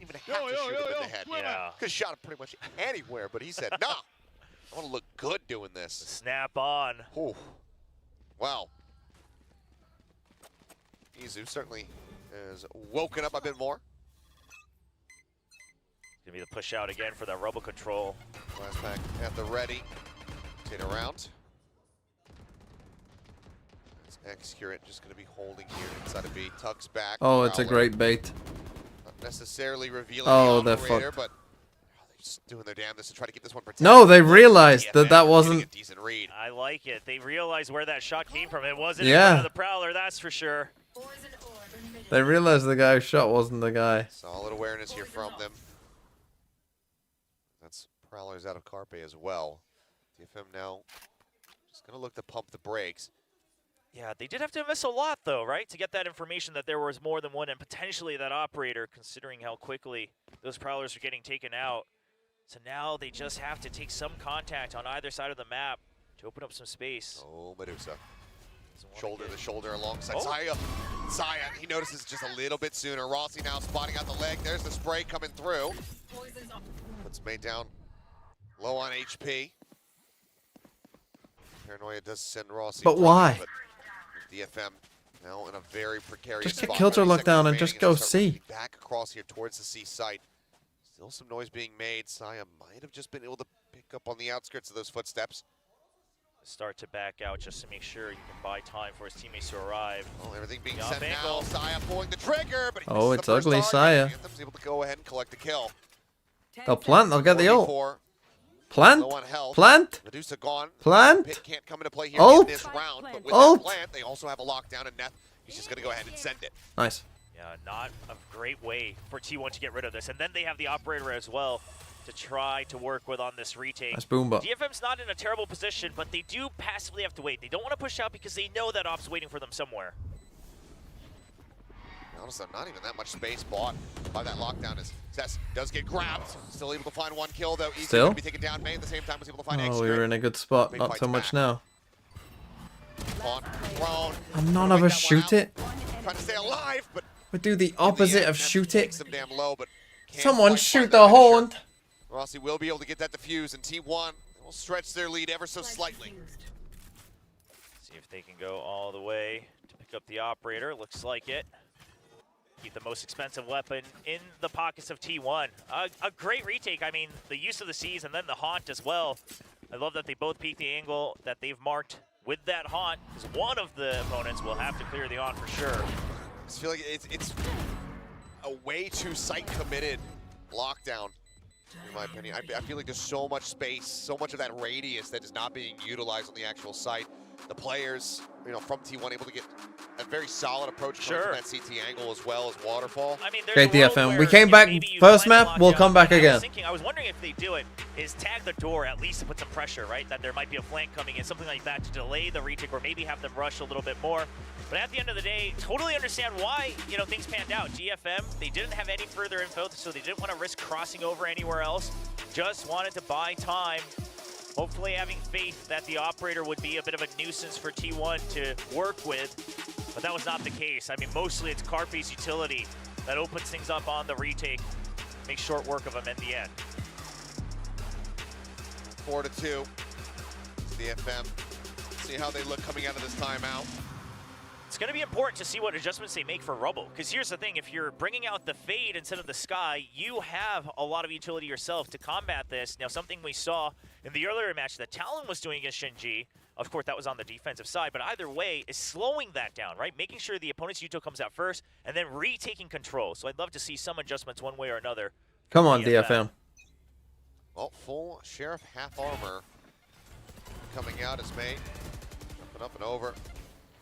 even have to shoot him in the head. Yeah. Could have shot him pretty much anywhere, but he said, nah, I want to look good doing this. Snap on. Ooh. Wow. Izu certainly has woken up a bit more. Gonna be the push out again for that rubble control. Last pack at the ready. Take it around. It's X-Curate just gonna be holding here inside of B. Tugs back. Oh, it's a great bait. Not necessarily revealing the the operator, fuck. but they're just doing their damnedest to try to keep this one protected. No, they realized that wasn't. A decent read. I like it. They realized where that shot came from. It wasn't Yeah. in front of the Prowler, that's for sure. They realized the guy who shot wasn't the guy. Solid awareness here from them. That's Prowlers out of Carpe as well. DFM now just going to look to pump the brakes. Yeah, they did have to miss a lot, though, right? To get that information that there was more than one and potentially that operator, considering how quickly those Prowlers are getting taken out. So now they just have to take some contact on either side of the map to open up some space. Oh, Medusa. Shoulder to shoulder alongside Saya. Saya, he notices just a little bit sooner. Rossi now spotting out the leg. There's the spray coming through. Puts Mate down low on HP. Paranoia does send Rossi. But why? But DFM now in a very precarious Just spot. get Killjoy 30 locked down seconds and just remaining go as they start C. moving back across here towards the C site. Still some noise being made. Saya might have just been able to pick up on the outskirts of those footsteps. Start to back out just to make sure he can buy time for his teammates to arrive. Oh, everything being Jump sent now. angle. Saya pulling the trigger, but he Oh, misses it's the first ugly, target. Saya. Anthem's able to go ahead and collect the kill. They'll plant, they'll get the ult. 44, Plant? low on health. Plant? Medusa gone. Plant? Pit can't come into play here Ult? in this round, but with Ult? that plant, they also have a lockdown, and Neth, he's just going to go ahead and send it. Nice. Yeah, not a great way for T1 to get rid of this. And then they have the operator as well to try to work with on this retake. Nice boom bot. DFM's not in a terrible position, but they do passively have to wait. They don't want to push out because they know that op's waiting for them somewhere. Honestly, not even that much space bought by that lockdown as Cess does get grabbed. Still able to find one kill, though. Easy Still? to be taken down. May at the same time was able to find Oh, X-Ray. we were in a good spot. Big Not fights so much back. now. Thrown. And none of us shoot it. Trying to stay alive, but We do the opposite of shoot takes it. them damn low, but can't Someone quite shoot find the finisher. horn. Rossi will be able to get that defuse, and T1 will stretch their lead ever so slightly. See if they can go all the way to pick up the operator. Looks like it. Keep the most expensive weapon in the pockets of T1. A great retake. I mean, the use of the C's and then the haunt as well. I love that they both peek the angle that they've marked with that haunt, because one of the opponents will have to clear the on for sure. I just feel like it's a way too site-committed lockdown, in my opinion. I feel like there's so much space, so much of that radius that is not being utilized on the actual site. The players, you know, from T1 able to get a very solid approach coming from that CT angle as well as Waterfall. I mean, there's Okay, a world DFM. We where came if back maybe you first find a map, we'll lockdown, come back and again. I was wondering if they do it, is tag the door at least to put some pressure, right? That there might be a flank coming in, something like that to delay the retake or maybe have them rush a little bit more. But at the end of the day, totally understand why, you know, things panned out. DFM, they didn't have any further info, so they didn't want to risk crossing over anywhere else. Just wanted to buy time. Hopefully having faith that the operator would be a bit of a nuisance for T1 to work with, but that was not the case. I mean, mostly it's Carpe's utility that opens things up on the retake, makes short work of him in the end. 4-2. DFM. See how they look coming out of this timeout. It's going to be important to see what adjustments they make for Rubble, because here's the thing, if you're bringing out the Fade instead of the Sky, you have a lot of utility yourself to combat this. Now, something we saw in the earlier match that Talon was doing against GENG. Of course, that was on the defensive side, but either way is slowing that down, right? Making sure the opponent's Util comes out first and then retaking control. So I'd love to see some adjustments one way or another. Come on, DFM. Well, full Sheriff half armor coming out as May. Jumping up and over.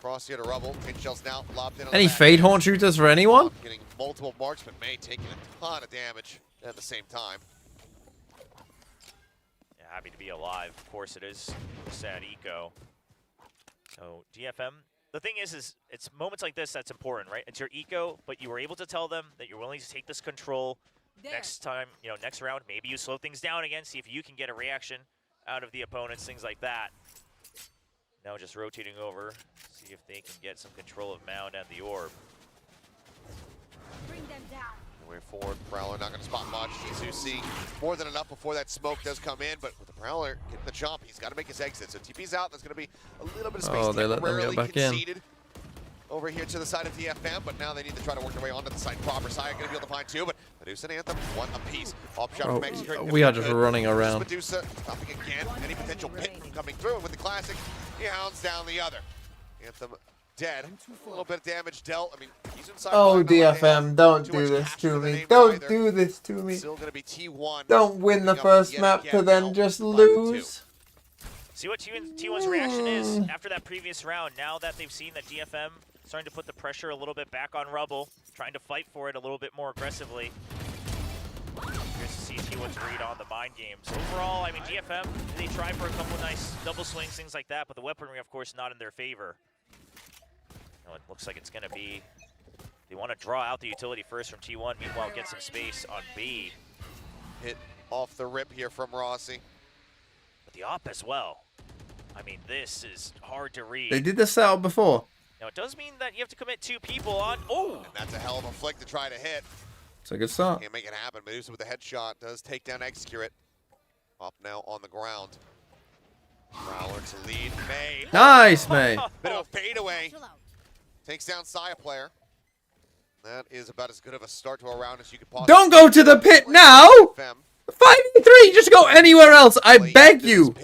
Cross here to Rubble. Pinch shells now lobbed in on Any the back fade end. horn shooters for anyone? Getting multiple marks, but May taking a ton of damage at the same time. Yeah, happy to be alive. Of course it is. Sad eco. So DFM, the thing is it's moments like this that's important, right? It's your eco, but you were able to tell them that you're willing to take this control. Next time, next round, maybe you slow things down again, see if you can get a reaction out of the opponents, things like that. Now just rotating over, see if they can get some control of Mound and the orb. Bring them down. Way forward, Prowler not going to spot much. see more than enough before that smoke does come in, but with the Prowler getting the jump, he's got to make his exit. So TP's out, there's going to be a little bit of space Oh, they let them temporarily get back in. conceded over here to the side of DFM, but now they need to try to work their way onto the side proper side. Going to be able to find two, but Medusa and Anthem, one apiece. Op shot from Mexico. We are just running around. Medusa stopping again. Any potential pit from coming through, and with the classic, he hounds down the other. Anthem dead. A little bit of damage dealt. I mean, he's inside. Oh, DFM, don't do this to me. Don't do this to me. Still going to be T1. Don't win the first map to then just lose. See what T1's reaction is after that previous round. Now that they've seen that DFM starting to put the pressure a little bit back on Rubble, trying to fight for it a little bit more aggressively. Curious to see T1's read on the mind games. Overall, I mean, DFM, they try for a couple of nice double swings, things like that, but the weaponry, of course, not in their favor. It looks like it's going to be, they want to draw out the utility first from T1, meanwhile get some space on B. Hit off the rip here from Rossi. But the op as well. I mean, this is hard to read. They did this setup before. Now, it does mean that you have to commit two people on. Oh! And that's a hell of a flick to try to hit. It's a good start. Can't make it happen. Medusa with a headshot does take down Execurate. Up now on the ground. Prowler to lead. May. Nice, May. Bit of a fadeaway. Takes down Saya player. That is about as good of a start to a round as you could possibly. Don't go to the pit now! 5v3, just go anywhere else, I beg you!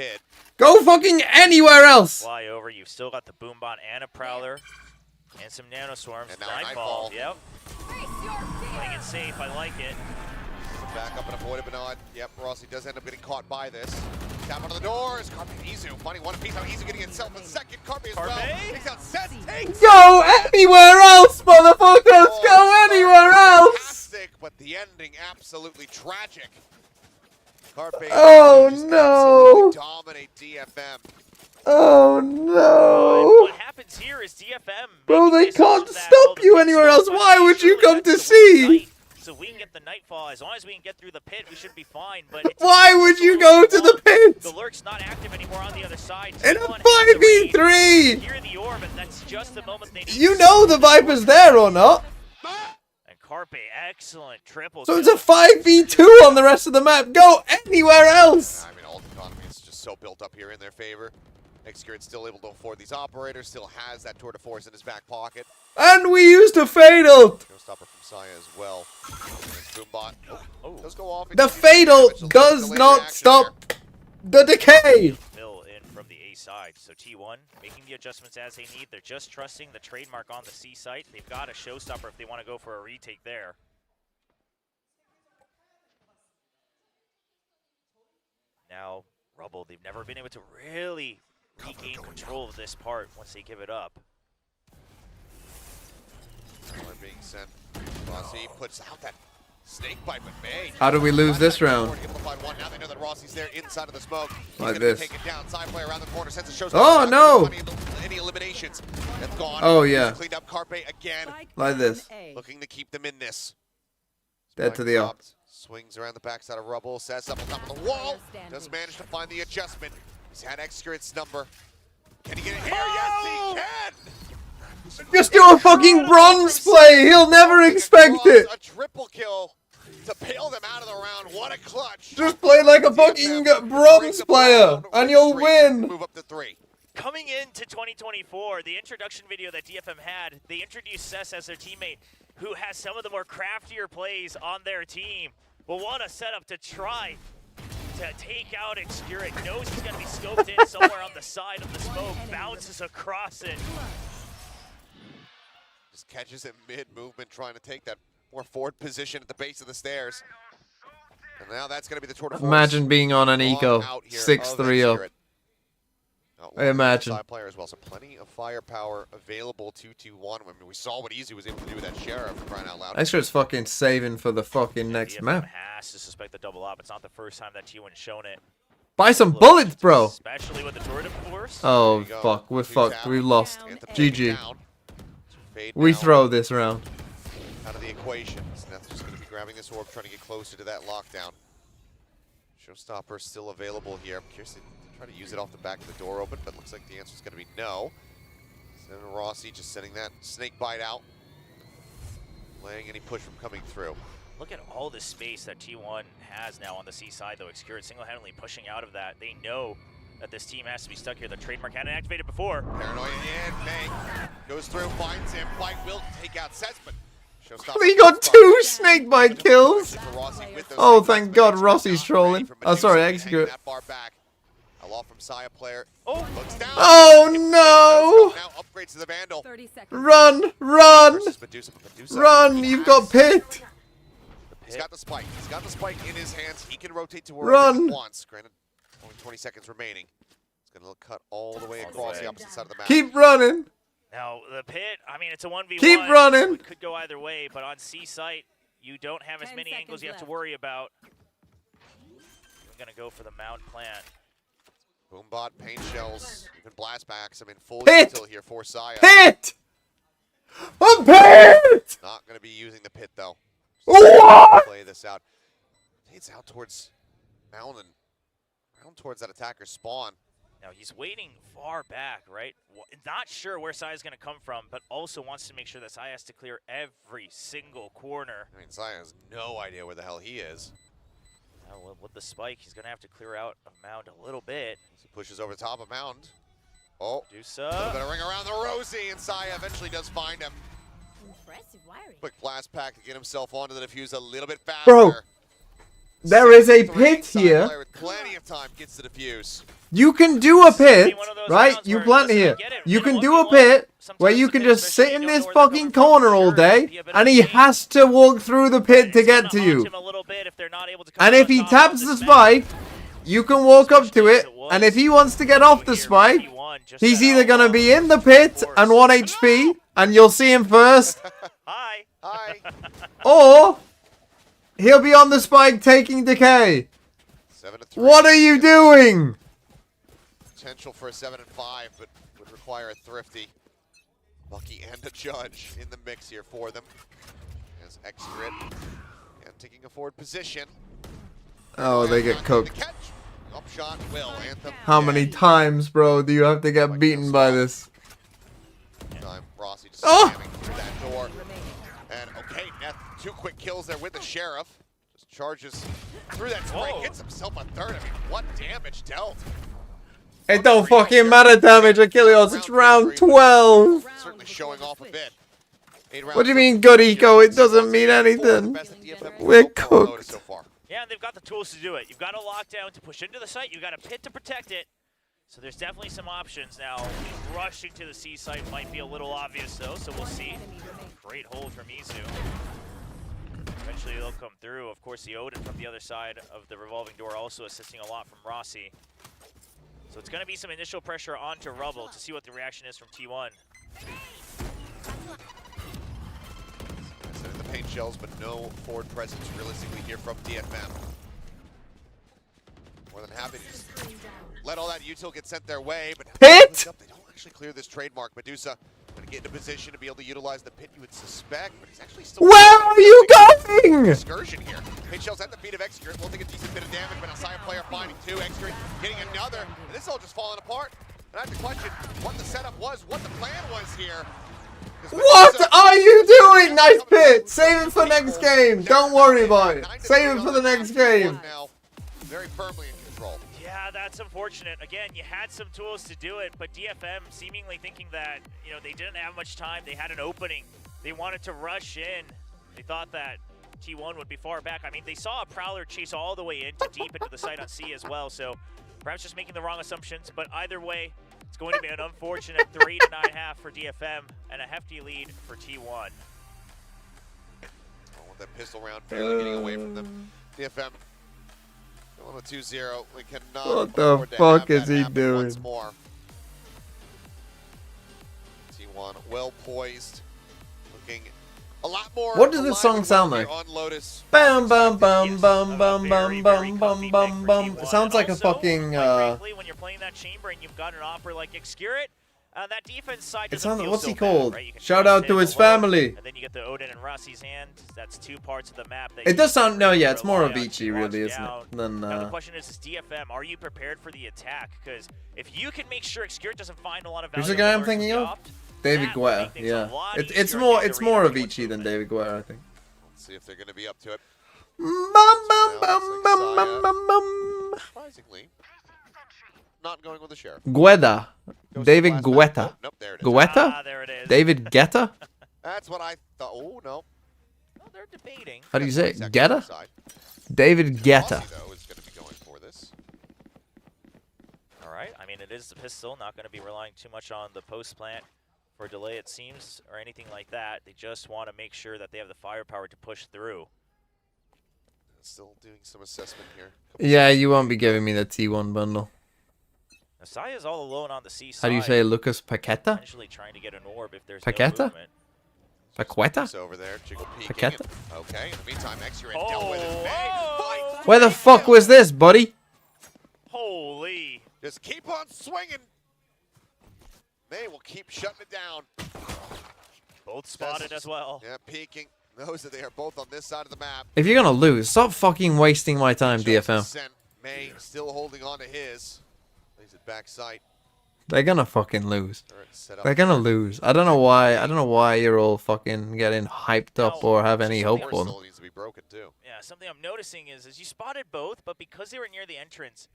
Go fucking anywhere else! Fly over, you've still got the Boombot and a Prowler. And some Nano Swarms. And now Nightfall. Nightfall. Yep. Playing it safe, I like it. Back up and avoid it, but not. Yep, Rossi does end up getting caught by this. Tap onto the doors. Carpe Izu finding one apiece. How Izu getting himself a second. Carpe as well. Takes out Seth. Takes Go anywhere else, motherfuckers! Go anywhere else! Fantastic, but the ending absolutely tragic. Carpe Oh just no! absolutely dominate DFM. Oh no! What happens here is DFM. Bro, they can't stop you anywhere else. Why would you come to C? So we can get the Nightfall. As long as we can get through the pit, we should be fine. But it's Why would you go to the pit? The Lurk's not active anymore on the other side. In a T1 has to 5v3! Hear the orb, and that's just the moment they need. You know the Viper's there or not? And Carpe, excellent triple. So it's a 5v2 on the rest of the map. Go anywhere else! I mean, Ult economy is just so built up here in their favor. Execurate's still able to afford these operators, still has that tour de force in his back pocket. And we used a fatal! Showstopper from Saya as well. Boombot does go off. The fatal does not stop the decay! Fill in from the A side. So T1 making the adjustments as they need. They're just trusting the trademark on the C site. They've got a showstopper if they want to go for a retake there. Now, Rubble, they've never been able to really regain control of this part once they give it up. Being sent. Rossi puts out that snake bite with May. How do we lose this round? Now they know that Rossi's there inside of the smoke. He's Like gonna this. Take it down. Side play around the corner. Sends a show. Oh, no! Any eliminations? That's gone. Oh, yeah. Cleaned up Carpe again. Like this. Looking to keep them in this. Dead to the op. Swings around the backside of Rubble. Sets up on top of the wall. Does manage to find the adjustment. He's had Excurate's number. Can he get it here? Yes, he can! Just do a fucking bronze play! He'll never expect it! A triple kill to bail them out of the round. What a clutch! Just play like a fucking bronze player, and you'll win! Move up to 3. Coming into 2024, the introduction video that DFM had, they introduced Cess as their teammate, who has some of the more craftier plays on their team. Well, what a setup to try to take out Excurit. Knows he's going to be scoped in somewhere on the side of the smoke. Bounces across it. Just catches it mid-movement, trying to take that more forward position at the base of the stairs. And now that's going to be the tour de force. Imagine being on an eco, Out here 6-3 of up. Excurit. Imagine. Side player as well, so plenty of firepower available. 2-2-1. I mean, we saw what Easy was able to do with that Sheriff, crying out loud. Extra's fucking saving for the fucking next DFM map. has to suspect the double up. It's not the first time that T1's shown it. Buy some bullets, bro. Especially with the tour de force. Oh, fuck. We're fucked. We lost. GG. We throw this round. Out of the equation. Sneth's just going to be grabbing this orb, trying to get closer to that lockdown. Showstopper still available here. I'm curious to try to use it off the back of the door open, but looks like the answer is going to be no. So then Rossi just sending that snake bite out, laying any push from coming through. Look at all the space that T1 has now on the C side, though. Excurit single-handedly pushing out of that. They know that this team has to be stuck here. The trademark hadn't activated before. Paranoia in, May goes through, finds him. Fight will take out Sets, but We got 2 snakebite kills. Oh, thank God Rossi's trolling. Oh, sorry, Execute. Oh no! Run, run, run! You've got picked. He's got the spike. He's got the spike in his hands. He can rotate to wherever Run. he wants. Granted, only 20 seconds remaining. He's going to cut all the way across the opposite side of the map. Keep running. Now, the pit, I mean, it's a 1v1. Keep running. It could go either way, but on C site, you don't have as many angles you have to worry about. You're going to go for the mount plant. Boombot, paint shells, even blast backs. I mean, full Pit. util here for Saya. Pit! A pit! Not going to be using the pit, though. What? Play this out. It's out towards Mountain. Down towards that attacker's spawn. Now, he's waiting far back, right? Not sure where Saya's going to come from, but also wants to make sure that Saya has to clear every single corner. I mean, Saya has no idea where the hell he is. Now, with the spike, he's going to have to clear out of Mound a little bit. As he pushes over top of Mound. Oh, Medusa. a little bit of ring around the Rosie, and Saya eventually does find him. Impressive wiring. Quick blast pack to get himself onto the defuse a little bit faster. Bro, there is a pit here. With plenty of time gets the defuse. You can do a pit, right? You plant here. You can do a pit where you can just sit in this fucking corner all day, and he has to walk through the pit to get to you. And if he taps the spike, you can walk up to it, and if he wants to get off the spike, he's either going to be in the pit and 1 HP, and you'll see him first, Hi. Hi. or he'll be on the spike taking decay. 7-3. What are you doing? Potential for a 7-5, but would require a thrifty Bucky and a Judge in the mix here for them. As X-Grid and taking a forward position. Oh, they get cooked. The catch. Upshot will. Anthem. How many times, bro, do you have to get beaten by this? Time Rossi just Oh! slamming through that door. And okay, Neth, 2 quick kills there with the Sheriff. Just charges through that spray, gets himself a third. I mean, what damage dealt? It don't fucking matter damage, Achilles. It's round 12. Certainly showing off a bit. What do you mean good eco? It doesn't mean anything. We're cooked. Yeah, they've got the tools to do it. You've got a lockdown to push into the site. You've got a pit to protect it. So there's definitely some options now. Rushing to the C site might be a little obvious, though, so we'll see. Great hold from Izu. Eventually they'll come through. Of course, the Odin from the other side of the revolving door also assisting a lot from Rossi. So it's going to be some initial pressure onto Rubble to see what the reaction is from T1. The paint shells, but no forward presence realistically here from DFM. More than happy to just let all that util get sent their way, but Pit! they don't actually clear this trademark. Medusa going to get into position to be able to utilize the pit you would suspect, but he's actually still— Where are you going? Excursion here. Paint shells at the feet of Execute. Will take a decent bit of damage, but Ascent player finding 2. Execute getting another. And this all just falling apart. And I have to question what the setup was, what the plan was here. What are you doing? Nice pit. Save it for next game. Don't worry about it. Save it for the next game. Now, very firmly in control. Yeah, that's unfortunate. Again, you had some tools to do it, but DFM seemingly thinking that, you know, they didn't have much time. They had an opening. They wanted to rush in. They thought that T1 would be far back. I mean, they saw a Prowler chase all the way into deep into the site on C as well, so perhaps just making the wrong assumptions. But either way, it's going to be an unfortunate 3 to 9.5 for DFM and a hefty lead for T1. Oh, with that pistol round barely getting away from them. DFM going with 2-0. We cannot What the afford to fuck have is that he happen doing? once more. T1 well poised, looking a lot more. What does this song sound like? On Lotus. Bam bam bam bam bam bam bam bam bam bam. It sounds like a fucking. Frankly, when you're playing that chamber and you've got an offer like Excurit, that defense side It doesn't sounds. feel What's so he bad, called? right? You can Shout trust out to him his alone, family. And then you get the Odin and Rossi's hand. That's 2 parts of the map. That It you does can sound. No, really yeah, it's more rely on Avicii, to really, watch isn't down. it? Than. Now the question is DFM, are you prepared for the attack? Because if you can make sure Excurit doesn't find a lot of value. Who's the guy I'm on thinking of? Lurks David that would make Guetta. things a Yeah. lot It's easier more. to It's read more up towards Avicii than David Guetta, I think. Let's see if they're going to be up to it. Bum bum bum bum bum bum bum. Surprisingly, not going with the sheriff. Guetta. David Guetta. Nope, there it is. Guetta? there it is. David Guetta? That's what I thought. Oh, no. Well, they're debating. How do you say it? Second Guetta? side. David Guetta. Aussie, though, is going to be going for this. All right. I mean, it is the pistol. Not going to be relying too much on the post plant for delay, it seems, or anything like that. They just want to make sure that they have the firepower to push through. Still doing some assessment here. Yeah, you won't be giving me the T1 bundle. Saya's all alone on the C side. How do you say Lucas Paqueta? Potentially trying to get an orb if there's Paqueta? no movement. Paqueta? Over there, Jiggle peeking. Paqueta? Okay, in the meantime, Excurit dealt with it. Fight! Where the fuck was this, buddy? Holy. Just keep on swinging. They will keep shutting it down. Both spotted as well. Yeah, peeking. Knows that they are both on this side of the map. If you're gonna lose, stop fucking wasting my time, DFM. Ascent. May still holding on to his. Plays it back sight. They're gonna fucking lose. Set up. They're gonna lose. I don't know why. I don't know why you're all fucking getting hyped up or have any hope for them. Needs to be broken too. Yeah, something I'm noticing is you spotted both, but because they were near the entrance,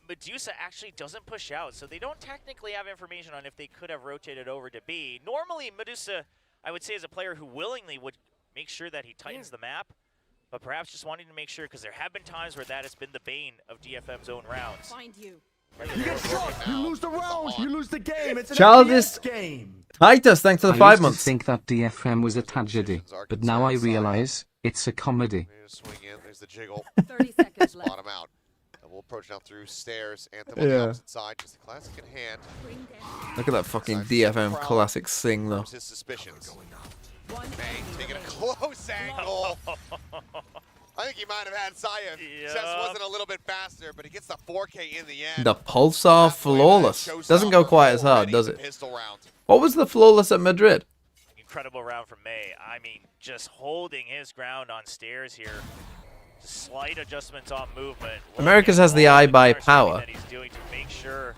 Medusa actually doesn't push out, so they don't technically have information on if they could have rotated over to B. Normally, Medusa, I would say, is a player who willingly would make sure that he tightens the map, but perhaps just wanting to make sure, because there have been times where that has been the bane of DFM's own rounds. Find you. You get shot, you lose the round, you lose the game. It's an Childish FPS game. Titus, thanks for the I 5 used to months. think that DFM was a tragedy, but now I realize it's a comedy. Swing in. There's the Jiggle. 30 seconds left. Bottom out. And we'll approach now through stairs. Anthem on the opposite side. Just a classic in hand. Look at that fucking DFM classic sing, though. His suspicions. May taking a close angle. I think he might have had Saya. Just wasn't a little bit faster, but he gets the 4K in the end. The Pulsar Flawless. Doesn't go quite as hard, does it? What was the Flawless at Madrid? Incredible round from May. I mean, just holding his ground on stairs here. Slight adjustments on movement. Americas has the eye by power. That he's doing to make sure.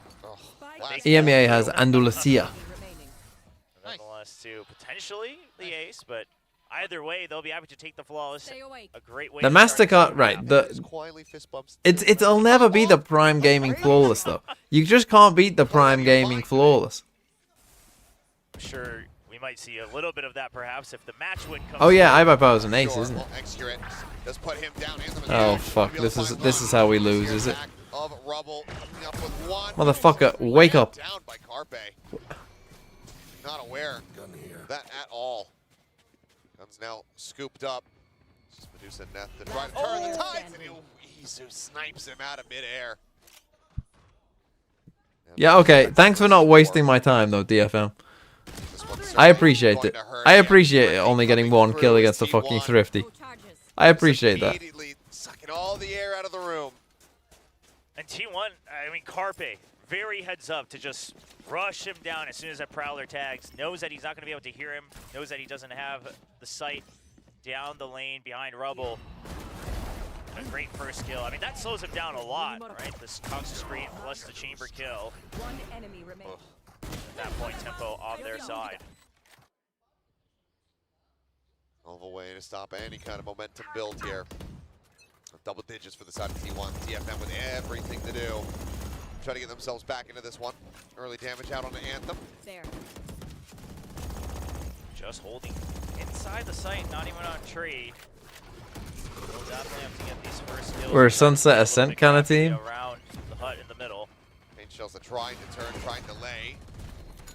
EMEA has Andalusia. Nonetheless, to potentially the ace, but either way, they'll be happy to take the flawless. A great way. The to start Mastercard, right? It'll never be the Prime Gaming Flawless though. You just can't beat the Prime Gaming Flawless. I'm sure we might see a little bit of that perhaps if the match win comes. Oh yeah, eye by power is an ace, isn't it? Does put him down in the Oh fuck! This is how we lose, is it? Motherfucker, wake up! Down by Carpe. Not aware of that at all. Guns now scooped up. Just Medusa Neth to try to turn the tides, and Isu snipes him out of midair. Yeah, okay. Thanks for not wasting my time though, DFM. I appreciate it. I appreciate it only getting 1 kill against the fucking Thrifty. I appreciate that. Immediately sucking all the air out of the room. And T1, I mean Carpe, very heads up to just rush him down as soon as that Prowler tags. Knows that he's not going to be able to hear him. Knows that he doesn't have the sight down the lane behind Rubble. A great first kill. I mean, that slows him down a lot, right? This toxic screen plus the chamber kill. One enemy remains. At that point, tempo off their side. All the way to stop any kind of momentum build here. Double digits for the side of T1. DFM with everything to do. Try to get themselves back into this one. Early damage out on the Anthem. There. Just holding inside the site, not even on tree. We'll definitely have to get these first kills. We're a Sunset Ascent kind of team. Around the hut in the middle. Pain shells are trying to turn, trying to lay.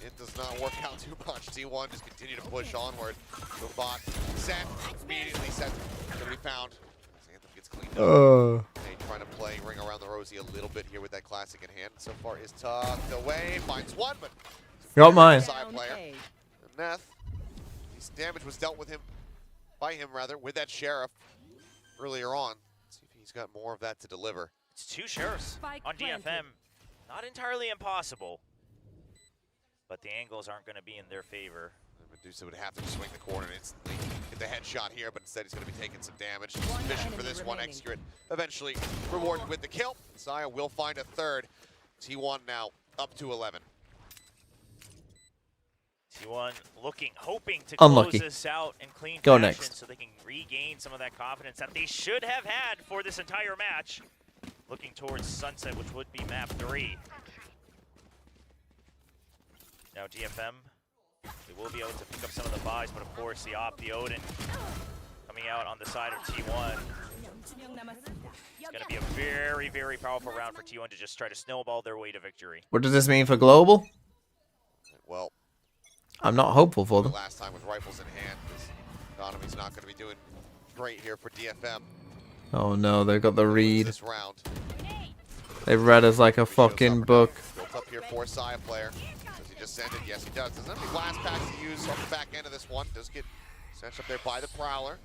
It does not work out too much. T1 just continue to push onward. The bot set immediately set to be found. Anthem gets cleaned up. They trying to play ring around the rosy a little bit here with that classic in hand. So far is tucked away. Finds one, but got mine. Side player. And Neth, his damage was dealt with him by him rather with that sheriff earlier on. Let's see if he's got more of that to deliver. It's 2 sheriffs on DFM. Not entirely impossible. But the angles aren't going to be in their favor. Medusa would have to swing the corner and instantly get the headshot here, but instead he's going to be taking some damage. Sufficient for this one. Execute eventually rewarded with the kill. Saya will find a third. T1 now up to 11. T1 looking, hoping to Unlucky. close this out in clean Go fashion next. so they can regain some of that confidence that they should have had for this entire match. Looking towards Sunset, which would be map 3. Now DFM, they will be able to pick up some of the buys, but of course the Odin coming out on the side of T1. It's going to be a very, very powerful round for T1 to just try to snowball their way to victory. What does this mean for global? Well, I'm not hopeful for them. last time with rifles in hand, this economy's not going to be doing great here for DFM Oh no, they've got the read. this round. They've read us like a fucking book. Built up here for Saya player. Does he just send it? Yes, he does. Doesn't have any blast packs to use on the back end of this one. Does get sent up there by the Prowler.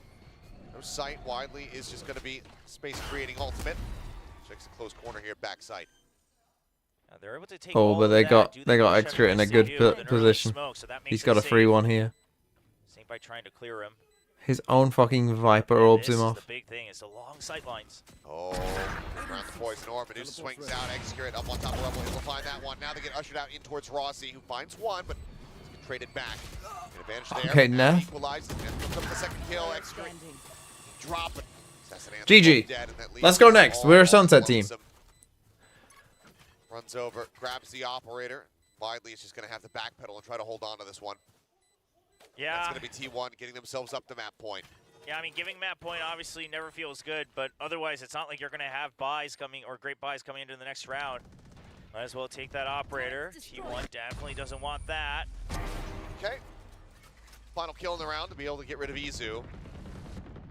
No sight. Widely is just going to be space creating ultimate. Checks the close corner here, backside. Now they're able to take Oh, all but of they that, got do the they got push extra in a every good single with an early position. smoke, so that makes He's it got a free safe. one here. Same by trying to clear him. His own fucking Viper And orbs this him is off. the big thing, is the long sight lines. Oh, around the poison orb. Medusa swings out. Execute up on top of Rebel. He'll find that one. Now they get ushered out in towards Rossi, who finds one, but gets traded back. An advantage there. Okay, Now Neth. equalized. And comes up with the second kill. Execute. Drop it. GG. Let's go next. We're a Sunset team. Runs over, grabs the operator. Widely is just going to have to backpedal and try to hold on to this one. Yeah. That's going to be T1 getting themselves up to map point. Yeah, I mean, giving map point obviously never feels good, but otherwise it's not like you're going to have buys coming, or great buys coming into the next round. Might as well take that operator. T1 definitely doesn't want that. Okay. Final kill in the round to be able to get rid of Izu.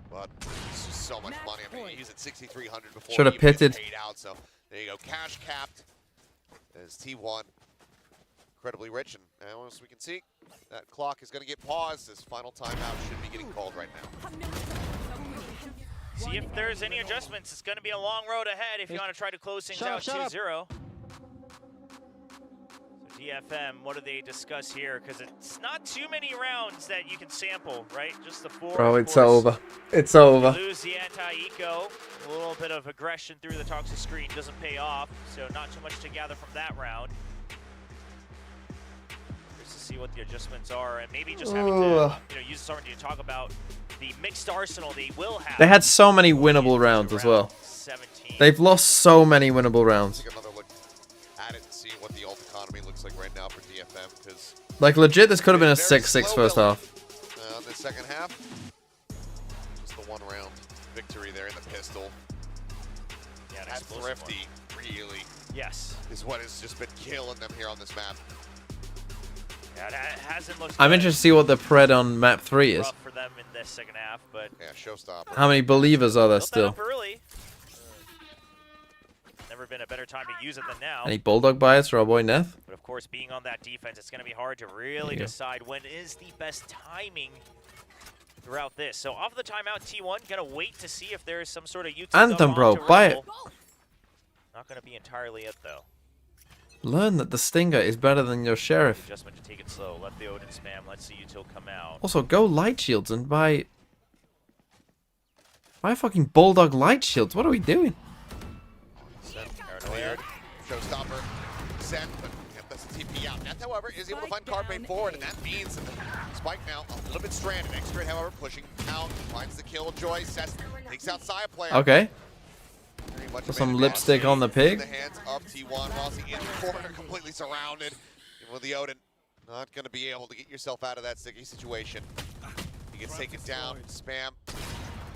But it's just so much money. I mean, he's at 6,300 before Should have he even gets pitted. paid out. So there you go. Cash capped as T1 incredibly rich. And now, as we can see, that clock is going to get paused as final timeout should be getting called right now. See if there's any adjustments. It's going to be a long road ahead if you want to try to close things out 2-0. So DFM, what do they discuss here? Because it's not too many rounds that you can sample, right? Just the 4. Bro, of it's course. over. It's over. You lose the anti-eco. A little bit of aggression through the toxic screen doesn't pay off. So not too much to gather from that round. Just to see what the adjustments are, and maybe just having to use something to talk about the mixed arsenal they will have. They had so many winnable rounds as well. 17. They've lost so many winnable rounds. Take another look at it and see what the ult economy looks like right now for DFM, because Like legit, this could have been a 6-6 first half. in the second half, just the one round victory there in the pistol. Yeah, an That explosive thrifty really Yes. is what has just been killing them here on this map. Yeah, it hasn't looked I'm good. interested to see what the pred on map 3 is. Rough for them in this second half, but Yeah, showstopper. How many believers are there built that still? up early. Never been a better time to use it than now. Any Bulldog bias for our boy Neth? But of course, being on that defense, it's going to be hard to really Yeah. decide when is the best timing throughout this. So off the timeout, T1 gonna wait to see if there's some sort of YouTube Anthem, bro, buy it. Not gonna be entirely it though. Learn that the Stinger is better than your Sheriff. Adjustment to take it slow. Let the Odin spam. Let's see util come out. Also, go light shields and buy fucking Bulldog light shields. What are we doing? Cleared. Showstopper sent, but that's a TP out. Neth, however, is able to find Carbate forward, and that means that Spike now a little bit stranded. Extra, however, pushing out, finds the killjoy, sets, takes out Saya player. Okay. Very much Put a some man lipstick on the in pig. the hands of T1. Rossi in the corner, completely surrounded. And with the Odin, not going to be able to get yourself out of that sticky situation. He gets taken down, spam.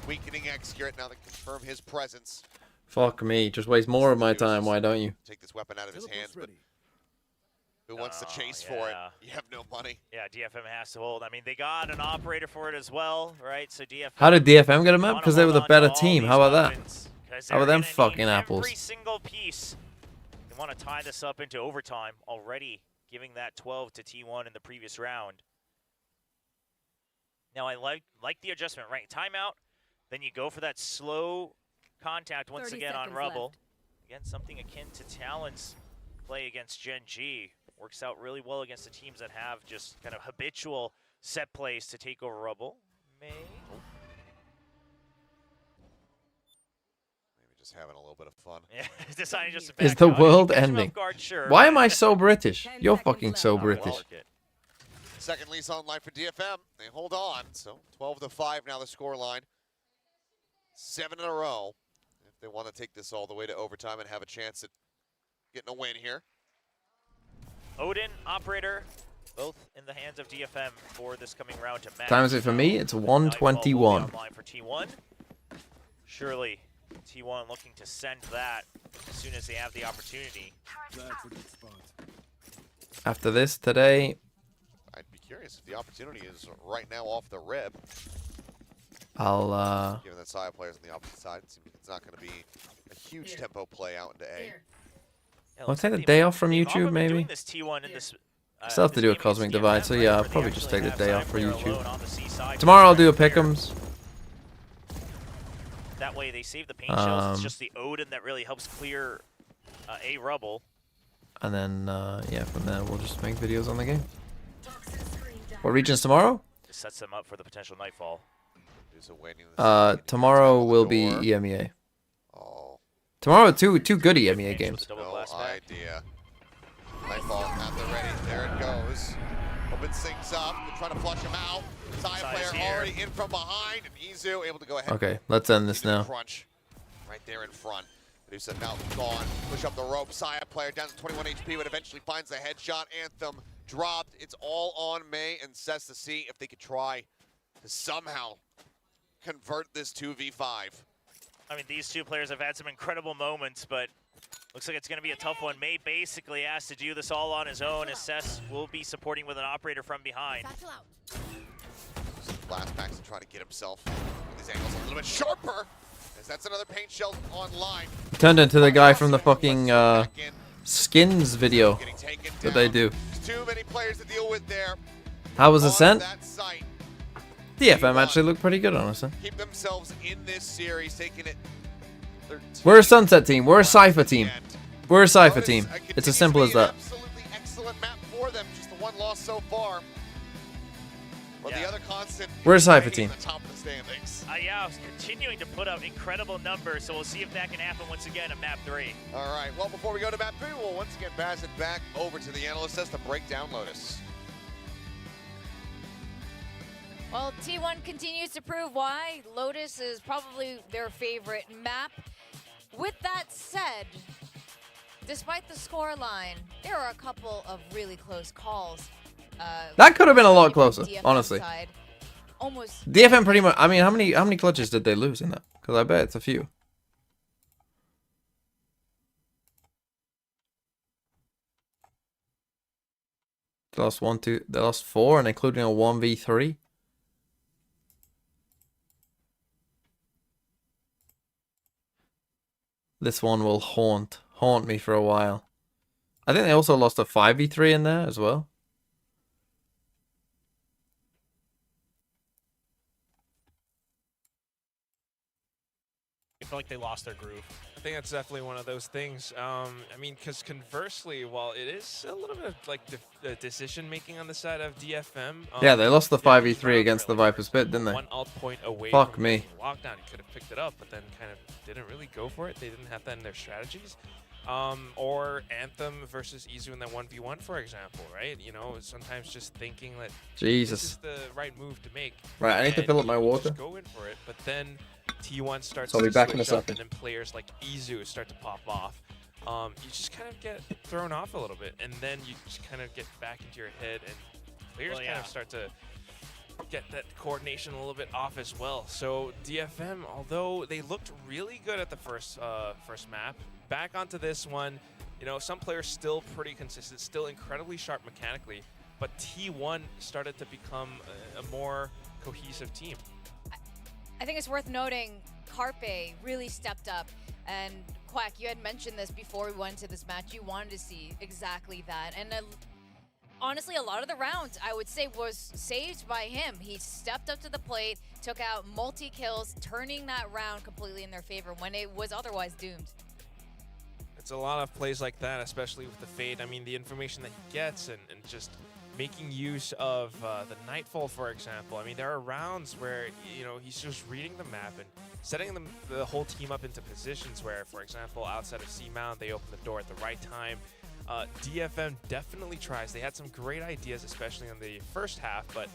weakening X-Curate now that confirm his presence. Fuck me. Just waste more of my time. Why don't you? Take this weapon out of his hands, but who wants to chase for it? You have no money. Yeah, DFM has to hold. I mean, they got an operator for it as well, right? So DFM. How did DFM get a map? Because they were the better team. How about that? How about them fucking apples? Every single piece. They want to tie this up into overtime already, giving that 12 to T1 in the previous round. Now I like the adjustment, right? Timeout, then you go for that slow contact once again on Rubble. Left. Again, something akin to Talon's play against GENG. Works out really well against the teams that have just kind of habitual set plays to take over Rubble. Maybe just having a little bit of fun. Yeah, deciding just to Is back the out. world Catch him ending? off guard, sure. Why am I so British? You're fucking so I British. like it. Second lease on life for DFM. They hold on. So 12-5 now the score line. 7 in a row. If they want to take this all the way to overtime and have a chance at getting a win here. Odin, Operator, both in the hands of DFM for this coming round to match. Time is it for me? It's 1:21. Online for T1. Surely T1 looking to send that as soon as they have the opportunity. After this today, I'd be curious if the opportunity is right now off the rib. I'll Given that side players on the opposite side, it seems like it's not going to be a huge tempo play out into A. I'll take the day off from They've YouTube often been doing maybe. this T1 in this, Still have to do a this game Cosmic against Divide, DFM, so right, yeah, I'll where they probably just actually take the day have off for Cypher YouTube. alone on the C side. Tomorrow I'll do a pick'ems. That way they save the paint shells. It's just the Odin that really helps clear A Rubble. And then, yeah, from there we'll just make videos on the game. What regions tomorrow? This sets them up for the potential Nightfall. Tomorrow will be EMEA. Oh. Tomorrow, two good EMEA games. No idea. Nightfall at the ready. There it goes. Open syncs up. They're trying to flush him out. Side player already in from behind. And Izu able to go ahead. Okay, let's end this now. Crunch right there in front. Medusa now gone. Push up the rope. Saya player down to 21 HP, but eventually finds the headshot. Anthem dropped. It's all on May and Cess to see if they could try to somehow convert this 2v5. I mean, these two players have had some incredible moments, but looks like it's going to be a tough one. May basically has to do this all on his own, as Cess will be supporting with an operator from behind. Flashbacks to try to get himself with his angles a little bit sharper, as that's another paint shell online. Turned into the guy from the fucking skins video that they do. Too many players to deal with there. How was Ascent? That site. DFM actually looked pretty good, honestly. Keep themselves in this series, taking it 13. We're a Sunset team. We're a Cypher team. We're a Cypher team. It's as simple as that. Absolutely excellent map for them. Just the one loss so far. But the other constant. We're a Cypher team. At the top of the standings. Yeah, continuing to put up incredible numbers, so we'll see if that can happen once again at map 3. All right. Well, before we go to map 3, we'll once again pass it back over to the analyst as to break down Lotus. Well, T1 continues to prove why Lotus is probably their favorite map. With that said, despite the scoreline, there are a couple of really close calls. That could have been a lot closer, DFM honestly. side. Almost. DFM pretty much. I mean, how many clutches did they lose in that? Because I bet it's a few. They lost 1, 2. They lost 4, and including a 1v3. This one will haunt me for a while. I think they also lost a 5v3 in there as well. I feel like they lost their groove. I think that's definitely one of those things. I mean, because conversely, while it is a little bit of like decision making on the side of DFM. Yeah, they lost the 5v3 against the Viper's Pit, didn't they? One out point away. Fuck from me. Lockdown. He could have picked it up, but then kind of didn't really go for it. They didn't have that in their strategies. Or Anthem versus Izu in that 1v1, for example, right? You know, sometimes just thinking that Jesus. this is the right move to make. Right, I need to fill up my water. Just go in for it, but then T1 starts So I'll to be back in a switch up, second. and then players like Izu start to pop off. You just kind of get thrown off a little bit, and then you just kind of get back into your head, and players kind of start to get that coordination a little bit off as well. So DFM, although they looked really good at the first map, back onto this one, you know, some players still pretty consistent, still incredibly sharp mechanically, but T1 started to become a more cohesive team. I think it's worth noting Carpe really stepped up, and Quack, you had mentioned this before we went to this match. You wanted to see exactly that, and honestly, a lot of the rounds, I would say, was saved by him. He stepped up to the plate, took out multi-kills, turning that round completely in their favor when it was otherwise doomed. It's a lot of plays like that, especially with the Fade. I mean, the information that he gets and just making use of the Nightfall, for example. I mean, there are rounds where, you know, he's just reading the map and setting the whole team up into positions where, for example, outside of C-Mount, they open the door at the right time. DFM definitely tries. They had some great ideas, especially in the first half, but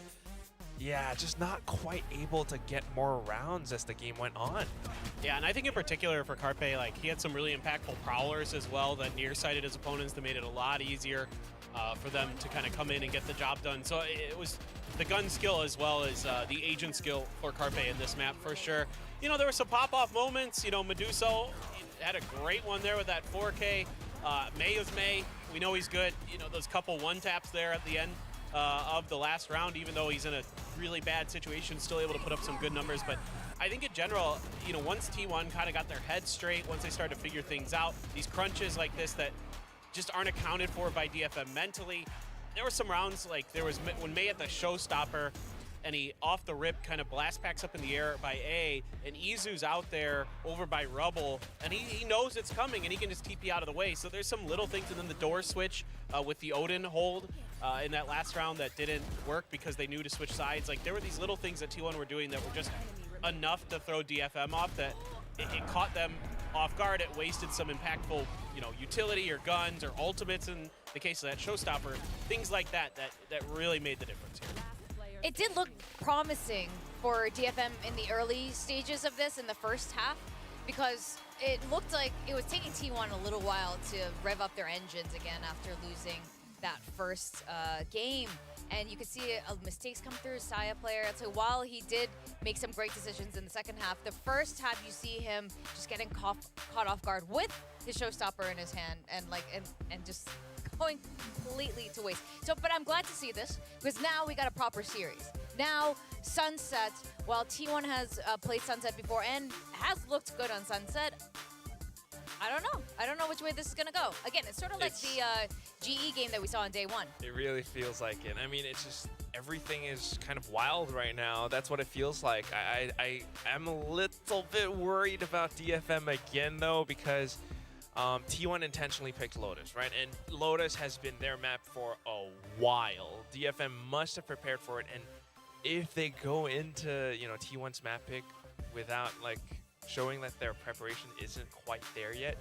yeah, just not quite able to get more rounds as the game went on. Yeah, and I think in particular for Carpe, like, he had some really impactful prowlers as well that nearsighted his opponents, that made it a lot easier for them to kind of come in and get the job done. So it was the gun skill as well as the agent skill for Carpe in this map for sure. You know, there were some pop-off moments. You know, Meduso had a great one there with that 4K. May is May. We know he's good. You know, those couple one-taps there at the end of the last round, even though he's in a really bad situation, still able to put up some good numbers. But I think in general, you know, once T1 kind of got their heads straight, once they started to figure things out, these crunches like this that just aren't accounted for by DFM mentally. There were some rounds, like there was when May had the showstopper and he off the rip kind of blast packs up in the air by A, and Izu's out there over by Rubble, and he knows it's coming and he can just TP out of the way. So there's some little things, and then the door switch with the Odin hold in that last round that didn't work because they knew to switch sides. Like, there were these little things that T1 were doing that were just enough to throw DFM off that it caught them off guard. It wasted some impactful, you know, utility or guns or ultimates in the case of that showstopper. Things like that really made the difference here. It did look promising for DFM in the early stages of this in the first half, because it looked like it was taking T1 a little while to rev up their engines again after losing that first game. And you could see mistakes come through Saya player. So while he did make some great decisions in the second half, the first half you see him just getting caught off guard with his showstopper in his hand and just going completely to waste. So, but I'm glad to see this, because now we got a proper series. Now, Sunset, while T1 has played Sunset before and has looked good on Sunset, I don't know. I don't know which way this is going to go. Again, it's sort of like the GE game that we saw on day one. It really feels like it. I mean, it's just everything is kind of wild right now. That's what it feels like. I am a little bit worried about DFM again, though, because T1 intentionally picked Lotus, right? And Lotus has been their map for a while. DFM must have prepared for it, and if they go into, you know, T1's map pick without, like, showing that their preparation isn't quite there yet,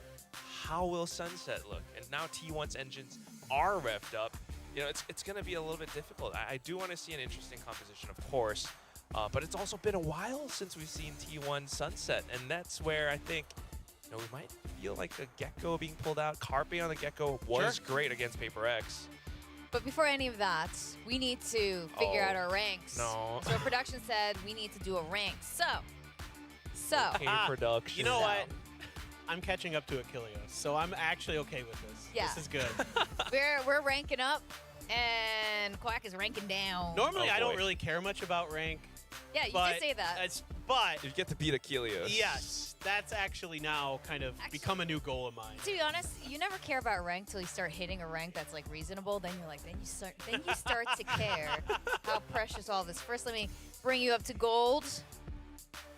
how will Sunset look? And now T1's engines are revved up. You know, it's going to be a little bit difficult. I do want to see an interesting composition, of course, but it's also been a while since we've seen T1 Sunset, and that's where I think, you know, we might feel like a Gecko being pulled out. Carpe on the Gecko was great against Paper X. But before any of that, we need to figure out our ranks. No. So production said we need to do a rank. So. Okay, production. You know what? I'm catching up to Achilleos, so I'm actually okay with this. Yeah. This is good. We're ranking up, and Quack is ranking down. Normally, I don't really care much about rank. Yeah, you did say that. But you get to beat Achilleos. Yes, that's actually now kind of become a new goal of mine. To be honest, you never care about rank till you start hitting a rank that's like reasonable. Then you're like, then you start to care how precious all this. First, let me bring you up to gold.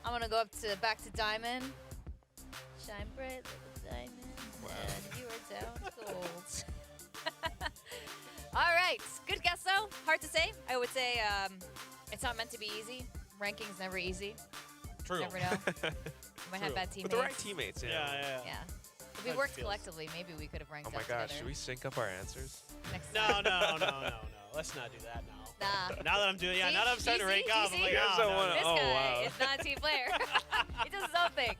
I'm gonna go back to diamond. Shine bright like a diamond. Wow. And you are down to gold. All right, good guess though. Hard to say. I would say it's not meant to be easy. Ranking's never easy. True. You never know. You might have bad teammates. With the right teammates, yeah. Yeah. If we worked collectively, maybe we could have ranked Oh my up gosh, together. should we sync up our answers? Next No. Let's not do that now. Nah. Now that I'm doing, now that I'm starting to rank up, I'm like, This oh, guy is not a team player. He does his own thing.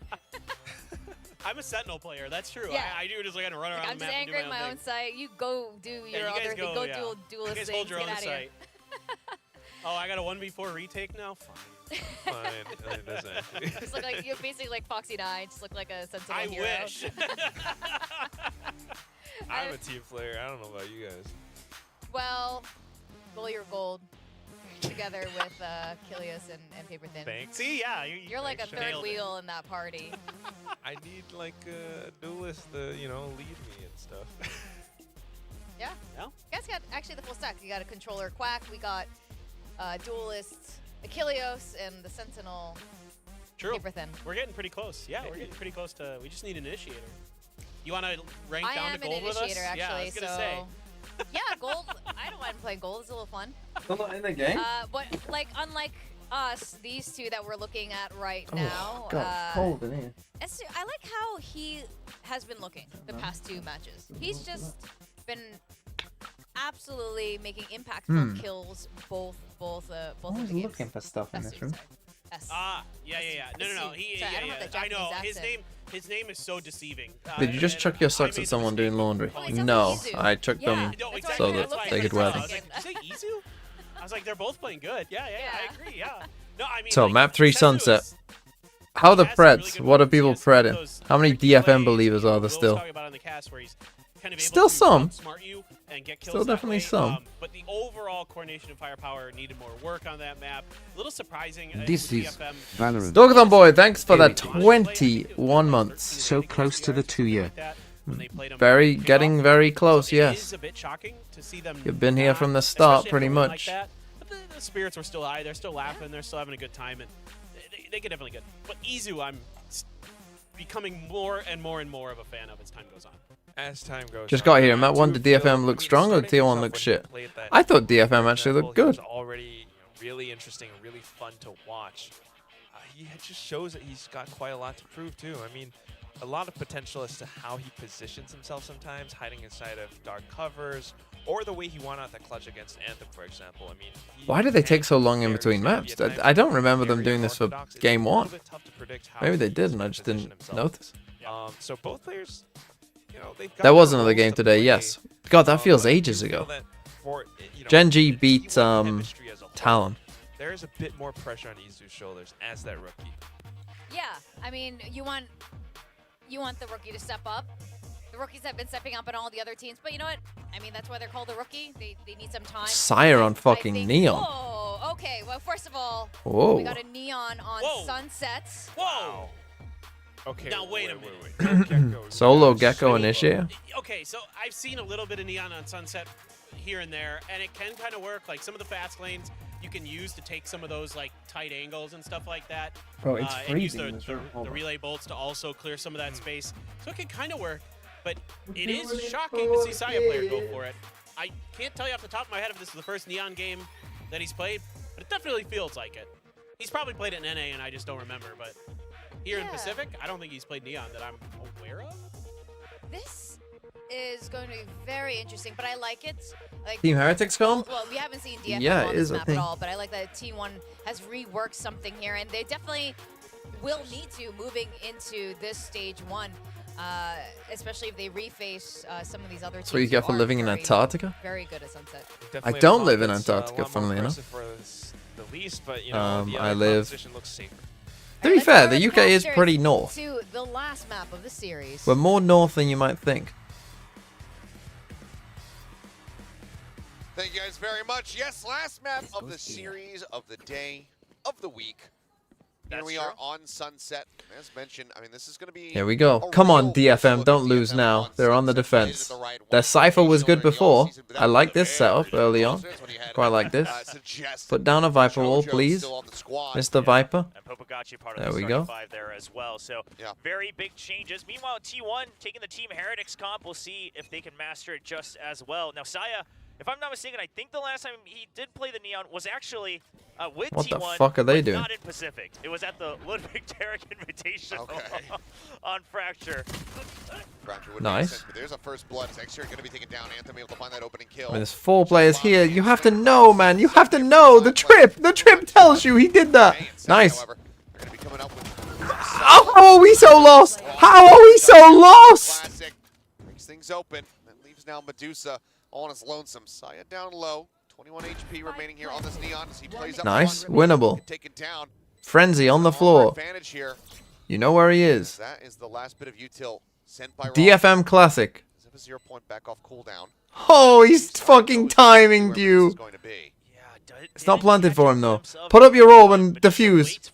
I'm a Sentinel player. That's true. Yeah. I do just like run around I'm the just map and do anchoring my own thing. site. You go do your you other guys thing. go, Go yeah. duelist You guys things. hold your Get own out of here. site. Oh, I got a 1v4 retake now? Fine. Fine. It doesn't actually. Just look like you're basically like Foxy and I. Just look like a sensible I hero. wish. I'm a team player. I don't know about you guys. Well, you're gold. Together with Kilios and Paper Thin. Thanks. See, yeah. You're like a third Nailed it. wheel in that party. I need like a duelist to, you know, lead me and stuff. Yeah. Yeah. You guys got actually the full stack. You got a controller Quack. We got duelist Achilleos and the Sentinel. True. Paper Thin. We're getting pretty close. Yeah, we're getting pretty close to. We just need an initiator. You want to rank I down am to an gold with us? initiator actually. Yeah, I was gonna so say. yeah, gold. I don't mind playing gold. It's a little fun. Still not in the game? But like unlike us, these two that we're looking at right now. Oh, God, it's cold in here. I like how he has been looking the past two matches. He's just been absolutely making impactful kills both of the Always games. looking for stuff in S2, this room. sorry. S. Yeah. No. He, Sorry, I don't have the I know. Japanese accent. His name is so deceiving. Did you just chuck your socks at someone doing laundry? Oh, it sounds No, like Izu. I chucked them Yeah, that's why so I that looked they at could the wear top. them. I was like, did you say Izu? I was like, they're both playing good. Yeah, I agree. Yeah. No, I mean. So, like, map 3 Sensu's- Sunset. How are the he has some really Preds? good What are moves. He people has some of Predding? those How many tricky DFM plays believers are there Will's still? talking about on the cast where he's kind of able Still to some. outsmart you and get kills Still that definitely way. some. But the overall coordination and firepower needed more work on that map. A little surprising. This with is DFM. Valorant. Dogathon Boy, thanks for Here that we go. 21 months. So close to the 2-year. Getting very close, It yes. is a bit shocking to see them You've been here not, from the start, especially pretty after a win much. Like that. But the spirits were still high. They're still laughing. They're still having a good time, and they get definitely good. But Izu, I'm becoming more and more of a fan of as time goes on. As time goes Just on, got here. I Map 1, do did feel- DFM look I mean, strong or starting Tier 1 off look when he shit? played that I thought DFM for actually example, looked he good. was already really interesting and really fun to watch. He just shows that he's got quite a lot to prove too. I mean, a lot of potential as to how he positions himself sometimes, hiding inside of dark covers, or the way he won out the clutch against Anthem, for example. I mean, he Why did they can take so long in very between steady maps? at times, I don't remember them very doing this for unorthodox. It's game a 1. little bit tough to predict how Maybe they he's did and gonna I just position didn't himself. notice. So both players, you know, they've got There was their another roles game to today, play. yes. God, that feels But I do ages feel ago. that for, you know, GENG the beat T1 chemistry as a whole, Talon. There is a bit more pressure on Izu's shoulders as that rookie. Yeah, I mean, you want the rookie to step up. The rookies have been stepping up in all the other teams, but you know what? I mean, that's why they're called a rookie. They need some time. Sire on I fucking think- Neon. Whoa, okay. Well, first of all, Whoa. we got a Neon on Whoa. Sunsets. Whoa! Okay. Now wait a minute. Gecko, Solo Gecko Initiator. Okay, so I've seen a little bit of Neon on Sunset here and there, and it can kind of work. Like some of the fast lanes you can use to take some of those like tight angles and stuff like that. Bro, it's and use freezing in this room. Hold the on. relay bolts to also clear some of that space. So it can kind of work, but it is shocking to see Saya player go for it. I can't tell you off the top of my head if this is the first Neon game that he's played, but it definitely feels like it. He's probably played it in NA and I just don't remember, but here in Yeah. Pacific, I don't think he's played Neon that I'm aware of. This is going to be very interesting, but I like it. Like Team Heretics come? Well, we haven't seen DFM Yeah, on it this is, I map think. at all, but I like that T1 has reworked something here, and they definitely will need to moving into this stage 1, especially if they reface some of these other teams. That's what you get who for are living in very, Antarctica? Very good at Sunset. Definitely a don't comp live in that's, a Antarctica, lot more funnily enough. impressive for the least, but you know, the I other live- composition looks safer. To be Let's fair, go the to UK is posters pretty north. To the last map of the series. We're more north than you might think. Thank you guys very much. Yes, last map of the series, of the day, of the week. Here That's we true. are on Sunset. As mentioned, I mean, this is going to be... Here we go. a Come on, real DFM. look Don't at lose DFM now. They're on the Sunset. They did it defense. the right Their way. Cypher was good Earlier in the before. offseason, but I that like was this very setup good early on. offense when he had, Quite like this. Suggest Put down a Viper wall, Jojo please. still on the squad. Mr. Viper. And Popogacci part There of the we starting go. 5 there as well. So Yeah. very big changes. Meanwhile, T1 taking the Team Heretics comp. We'll see if they can master it just as well. Now, Saya, if I'm not mistaken, I think the last time he did play the Neon was actually with What the T1. fuck are they but doing? Not in Pacific. It was at the Ludwig Tarek Invitational Okay. on Fracture. Fracture would Nice. make sense, but there's a first blood. It's Exterior going to be taken down. Anthem able to find that opening kill. I mean, there's 4 players here. You have to know, man. You have to know. The trip tells you he did that. Nice. However, they're going to be coming up with How are we so lost? How are we so lost? classic. Breaks things open. That leaves now Medusa all on his lonesome. Saya down low. 21 HP remaining here on this Neon as he plays up. Nice. front. Winnable. Taken down. Frenzy on the floor. Advantage here. You know where he is. That is the last bit of util sent by DFM Classic. Zip a 0 point back off cooldown. Oh, he's fucking timing you. It's not planted for him though. Put up your orb and defuse.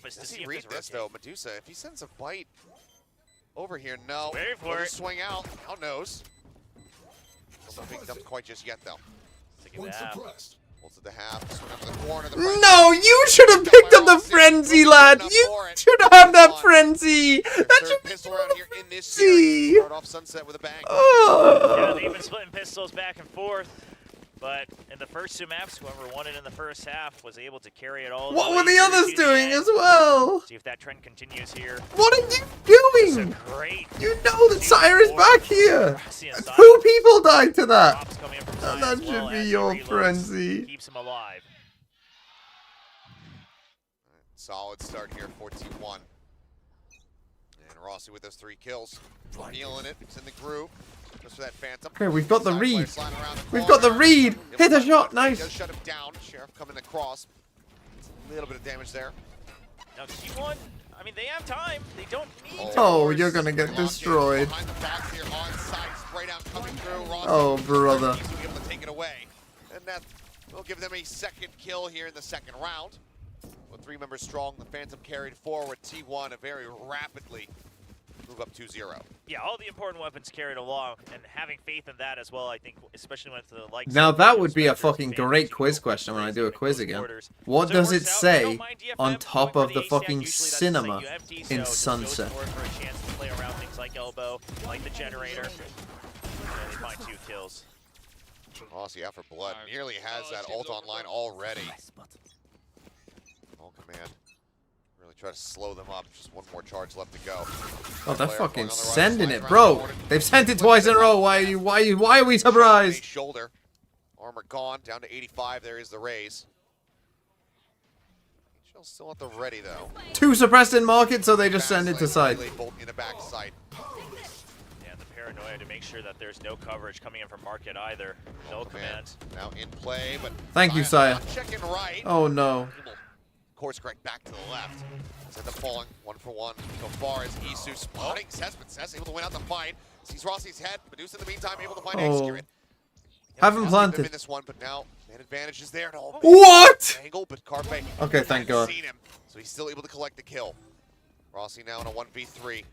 Does he read this though, Medusa? If he sends a bite over here, no. Doesn't swing out. Now knows. Doesn't pick up quite just yet though. Holds it to half. Swing up to the corner. No, you should have picked up the frenzy, lad. You should have that frenzy. That should pistol around here in this series. Start off Sunset with a bang. Yeah, they've been splitting pistols back and forth. But in the first two maps, whoever won it in the first half was able to carry it all. What were the others doing as well? See if that trend continues here. What are you doing? You know that Cyrus back here. 2 people died to that. And that should be your frenzy. Keeps him alive. Solid start here, 14-1. And Rossi with those 3 kills. Feeling it. It's in the groove. Just for that Phantom. Okay, we've got the read. We've got the read. Hit a shot. Nice. Does shut him down. Sheriff coming across. A little bit of damage there. Now T1, I mean, they have time. They don't need Oh, you're gonna get destroyed. Behind the box here on site. Spray down coming through. Rossi Oh, brother. He's able to take it away. And that will give them a second kill here in the second round. With 3 members strong, the Phantom carried forward. T1 very rapidly move up 2-0. Yeah, all the important weapons carried along, and having faith in that as well, I think, especially when it's the likes. Now that would be a fucking great quiz question when I do a quiz again. What does it say on top of the fucking cinema in Sunset? For a chance to play around things like elbow, like the generator. And they find 2 kills. Rossi out for blood. Nearly has that ult online already. All command. Really try to slow them up. Just 1 more charge left to go. Oh, they're fucking sending it, bro. They've sent it twice in a row. Why are we surprised? Shoulder. Armor gone. Down to 85. There is the raise. HL's still at the ready though. 2 suppressed in market, so they just send it to side. In the back side. Yeah, the paranoia to make sure that there's no coverage coming in from market either. No command. Now in play, but thank you, Sire. Checking right. Oh no. Course correct back to the left. Instead of falling 1 for 1 so far as Isu spotting Cess, but Cess able to win out the fight. Sees Rossi's head. Medusa in the meantime able to find Execute. Haven't planted. In this one, but now man advantage is there. No, what? Angle, but Carpe. Okay, thank God. Seen him, so he's still able to collect the kill. Rossi now in a 1v3.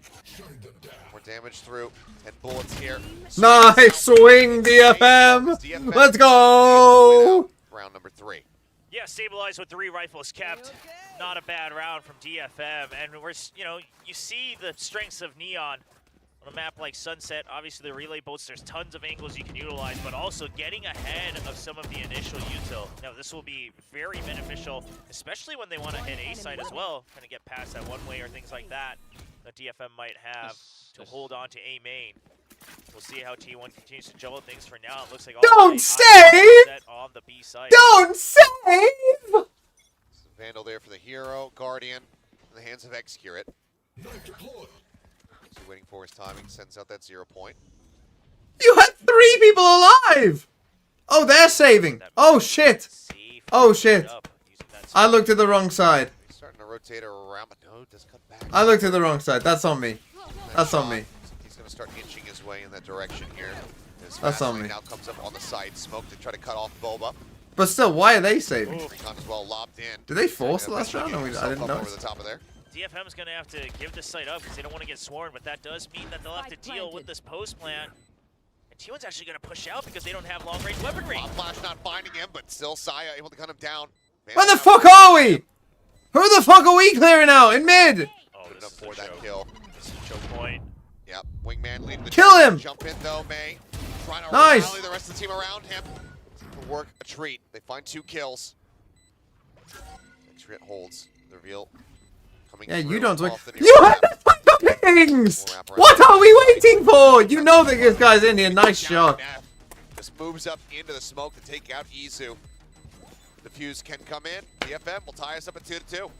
More damage through. 10 bullets here. Nice swing, DFM. Let's go. Round number 3. Yeah, stabilized with 3 rifles kept. Not a bad round from DFM, and we're, you see the strengths of Neon on a map like Sunset. Obviously, the relay boats, there's tons of angles you can utilize, but also getting ahead of some of the initial util. Now, this will be very beneficial, especially when they want to hit A side as well, kind of get past that one way or things like that DFM might have to hold on to A main. We'll see how T1 continues to juggle things. For now, it looks like don't save on the B side. Don't save. Vandal there for the hero, Guardian in the hands of Execute. Waiting for his timing, sends out that 0 point. You had 3 people alive. Oh, they're saving. Oh shit. Oh shit. I looked at the wrong side. He's starting to rotate around, but no, does cut back. I looked at the wrong side. That's on me. That's on me. He's going to start inching his way in that direction here. That's on me. Now comes up on the side, smoke to try to cut off Boba. But still, why are they saving? Recon as well, lobbed in. Did they force the last round? I didn't know. Over the top of there. DFM's going to have to give this site up because they don't want to get swarmed, but that does mean that they'll have to deal with this post plant. And T1's actually going to push out because they don't have long-range weaponry. Flash not finding him, but still Saya able to cut him down. Where the fuck are we? Who the fuck are we clearing out in mid? Oh, good enough for that kill. This is choke point. Yep, Wingman leading the kill him. Jump in though, May. Trying to rally the rest of the team around him to work a treat. They find 2 kills. Execute holds the reveal. Yeah, you don't wait. You have the pings! What are we waiting for? You know that this guy's in here. Nice shot. Just moves up into the smoke to take out Izu. The fuse can come in. DFM will tie us up at 2-2.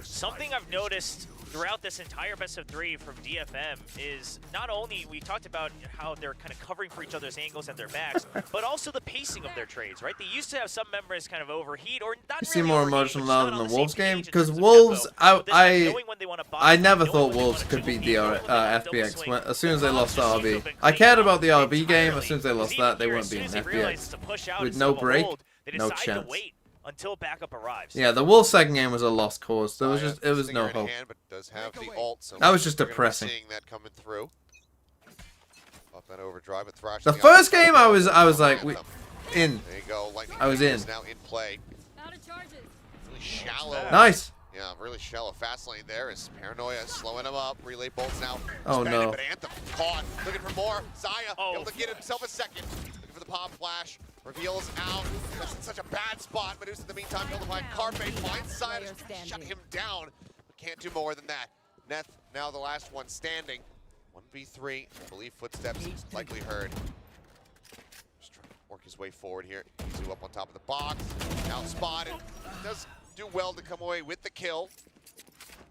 Something I've noticed throughout this entire best of 3 from DFM is not only we talked about how they're kind of covering for each other's angles and their backs, but also the pacing of their trades, right? They used to have some members kind of overheat or not. You seem really more overheat, emotional but just now not than on the same Wolves page game, in because terms of Wolves, tempo. This I knowing when they wanna buy, I never knowing thought when they Wolves wanna could beat the double team, knowing when they double FBX swing. as soon as they lost the Wolves just RB. seem to have I been cared cleaned about the up RB game. As entirely. soon as they lost Because that, they even wouldn't here, be as an soon as they realized FBX. to push out With instead no of a break, hold, they no decided chance. to wait until backup arrives. Yeah, the Wolves second game was a lost cause. There was just, it was Stinger no in hope. hand, but does have the ult, so That was just we're gonna be depressing. Seeing that coming through. Off that overdrive, but Thrash. The first game, I was like, in. There you go. Lightning I was Fingers in. now in play. Really shallow. Nice. Yeah, really shallow. Fast lane there is Paranoia slowing him up. Relay bolts now. Oh, suspended, no. But Anthem caught. Looking for more. Zaya able to get himself a second. Looking for the pop flash. Reveals out. That's in such a bad spot. Medusa in the meantime able to find Carpe. Finds Zaya to shut him down. But can't do more than that. Neth now the last one standing. 1v3. I believe footsteps likely heard. Just trying to work his way forward here. Izu up on top of the box. Out spotted. Does do well to come away with the kill.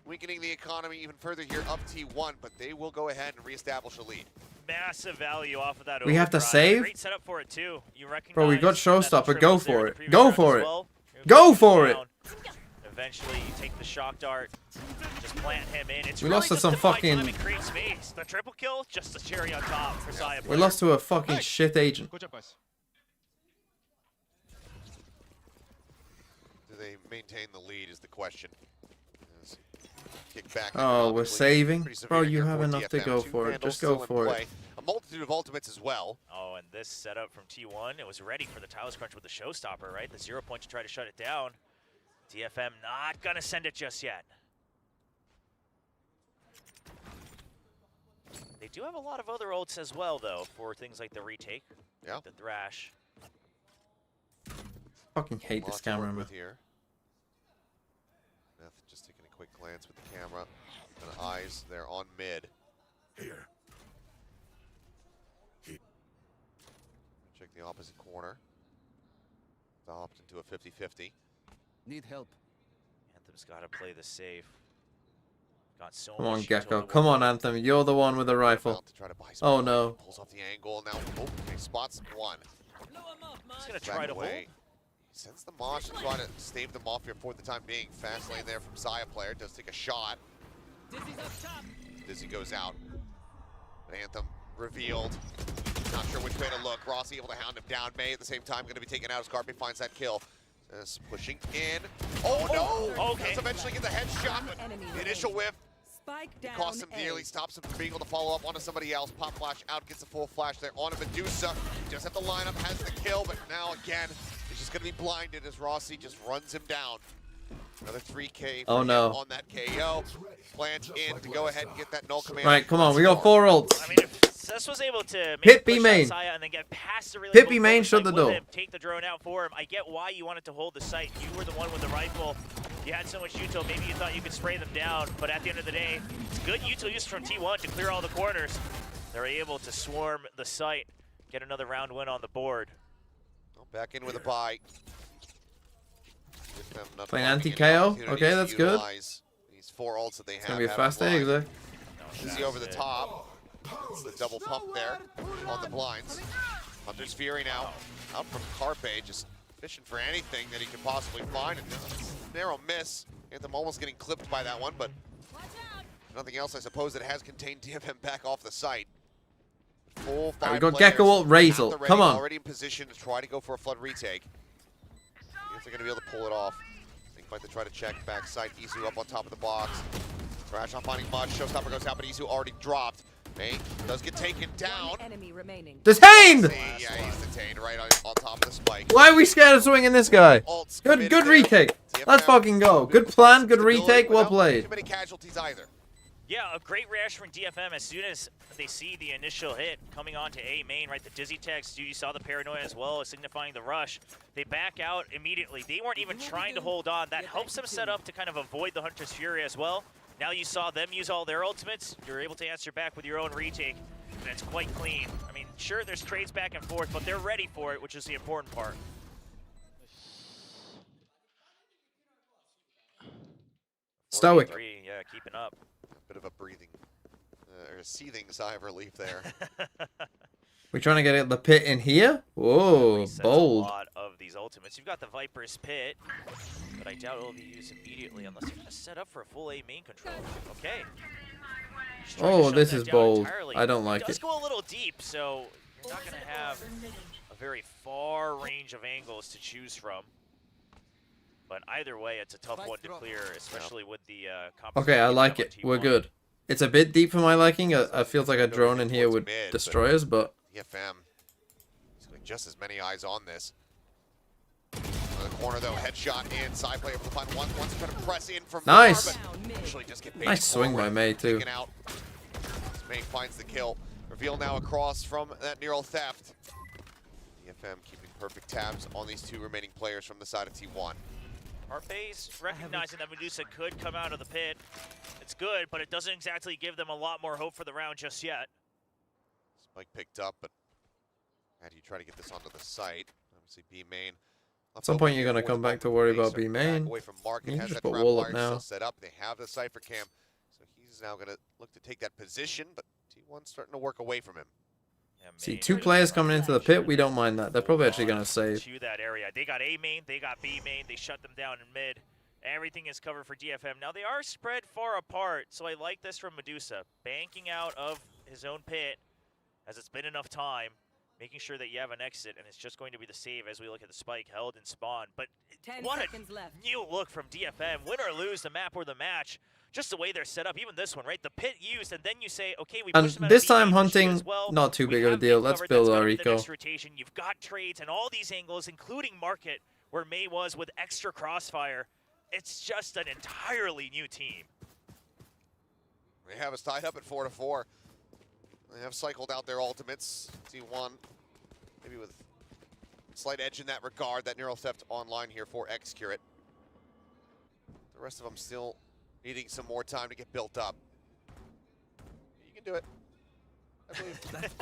Weakening the economy even further here up T1, but they will go ahead and reestablish a lead. Massive value off of that. We have to overdrive. save? Great setup for it too. You recognize Bro, we got that Showstopper. trip Go was there for in the it. previous Go round for as it. well. Go for it. Down. Eventually, you take the shock dart, just plant him in. It's We really lost to just some to buy fucking- time and create space. The triple kill, just a cherry on top for Saya. We lost to a fucking shit agent. Do they maintain the lead is the question. As kick back Oh, we're economically, saving? pretty severe Bro, you here have for enough to DFM. go Two for it. Vandals Just go still in for play. it. A multitude of ultimates as well. Oh, and this setup from T1, it was ready for the Talus Crunch with the showstopper, right? The 0 point to try to shut it down. DFM not gonna send it just yet. They do have a lot of other ults as well, though, for things like the retake, the thrash. Fucking hate this Lots to work camera, man. with here. Neth just taking a quick glance with the camera and eyes there on mid. Here. Check the opposite corner. Stopped into a 50-50. Need help. Anthem's got to play the safe. Got so Come on, much util Gecko. to Come work on, Anthem. You're the one with the rifle. About to try to buy some Oh, time. no. Pulls off the angle now. Oh, okay, spots one. He's gonna Back try to hold. away. Sends the Mosh to try to stave them off here for the time being. Fast lane there from Zaya player. Does take a shot. Dizzy goes out. Anthem revealed. Not sure which way to look. Rossi able to hound him down. May at the same time going to be taken out as Carpe finds that kill. Pushing in. Oh no! Okay. Does eventually get the headshot, but the initial whiff Spike down. costs him dearly. Stops him from being able to follow up onto somebody else. Pop flash out, gets a full flash there on a Medusa. Just have to line up, has the kill, but now again, he's just going to be blinded as Rossi just runs him down. Another 3K for Oh, him no. on that KO. Plant in to go ahead and get that null command. Right, come on. We got 4 ults. I mean, if Cess was able to Hit B push main. out Saya and then get past the relay Hit bolt B main, oversight shut the with door. him, take the drone out for him. I get why you wanted to hold the site. You were the one with the rifle. You had so much util, maybe you thought you could spray them down, but at the end of the day, it's good util use from T1 to clear all the corners. They're able to swarm the site, get another round win on the board. Back in with a buy. Playing anti-KO? Okay, that's good. These 4 ults that they have. It's gonna be a fast exit. Dizzy over the top. It's the double pump there on the blinds. Hunter's Fury now out from Carpe, just fishing for anything that he could possibly find. And narrow miss. Anthem almost getting clipped by that one, but nothing else, I suppose, that has contained DFM back off the site. Full 5 we got players Gecko ult at Razel. the ready, Come on. Already in position to try to go for a flood retake. If they're going to be able to pull it off. They might try to check backside. Izu up on top of the box. Thrash not finding much. Showstopper goes out, but Izu already dropped. May does get taken down. Enemy remaining. Detained! Yeah, he's detained right on top of the spike. Why are we scared of swinging this guy? Ults Good committed there. retake. Let's fucking go. Good plan, good retake, well played. Too many casualties either. Yeah, a great reaction from DFM as soon as they see the initial hit coming on to A main, right? The Dizzy text, you saw the paranoia as well, signifying the rush. They back out immediately. They weren't even trying to hold on. That helps them set up to kind of avoid the Hunter's Fury as well. Now you saw them use all their ultimates. You're able to answer back with your own retake, and it's quite clean. I mean, sure, there's trades back and forth, but they're ready for it, which is the important part. Stoic. 43, yeah, keeping up. A bit of a breathing, or a seething sigh of relief there. We trying to get at the pit in here? Whoa, Resets bold. A lot of these ultimates. You've got the Viper's Pit, but I doubt it will be used immediately unless you're going to set up for a full A main control. Okay. Just trying to Oh, shut this that is down bold. entirely. I don't like It does it. go a little deep, so you're not going to have a very far range of angles to choose from. But either way, it's a tough one to clear, especially with the Okay, I like it. We're good. It's a bit deep for my liking. I feels like a drone in here would destroy us, but DFM, he's going just as many eyes on this. On the corner though, headshot in, side play over the line. Once trying to press in from nice. far, but actually just get Nice swing by May too. out. May finds the kill. Reveal now across from that neural theft. DFM keeping perfect tabs on these two remaining players from the side of T1. Arpays recognizing that Medusa could come out of the pit. It's good, but it doesn't exactly give them a lot more hope for the round just yet. Spike picked up, but how do you try to get this onto the site? Obviously B main. At some point, you're going to come back to worry about B main. Away from Market, You has can just that put trap wall wire up now. still set up. They have the Cypher cam, so he's now going to look to take that position, but T1's starting to work away from him. Yeah, See, two players coming into the pit, we don't mind that. They're probably actually going to save. To that area. They got A main, they got B main, they shut them down in mid. Everything is covered for DFM. Now they are spread far apart, so I like this from Medusa. Banking out of his own pit, as it's been enough time, making sure that you have an exit, and it's just going to be the save as we look at the spike held and spawn. But 10 what seconds a left. new look from DFM. Win or lose, the map or the match. Just the way they're set up, even this one, right? The pit used, and then you say, okay, we And push them out this of B time main, push you hunting, as well. not too We big of a have deal. main Let's covered, build that's our gonna be the eco. next rotation. You've got trades and all these angles, including Market, where May was with extra crossfire. It's just an entirely new team. They have us tied up at 4-4. They have cycled out their ultimates. T1, maybe with slight edge in that regard. That neural theft online here for Excurate. The rest of them still needing some more time to get built up. You can do it.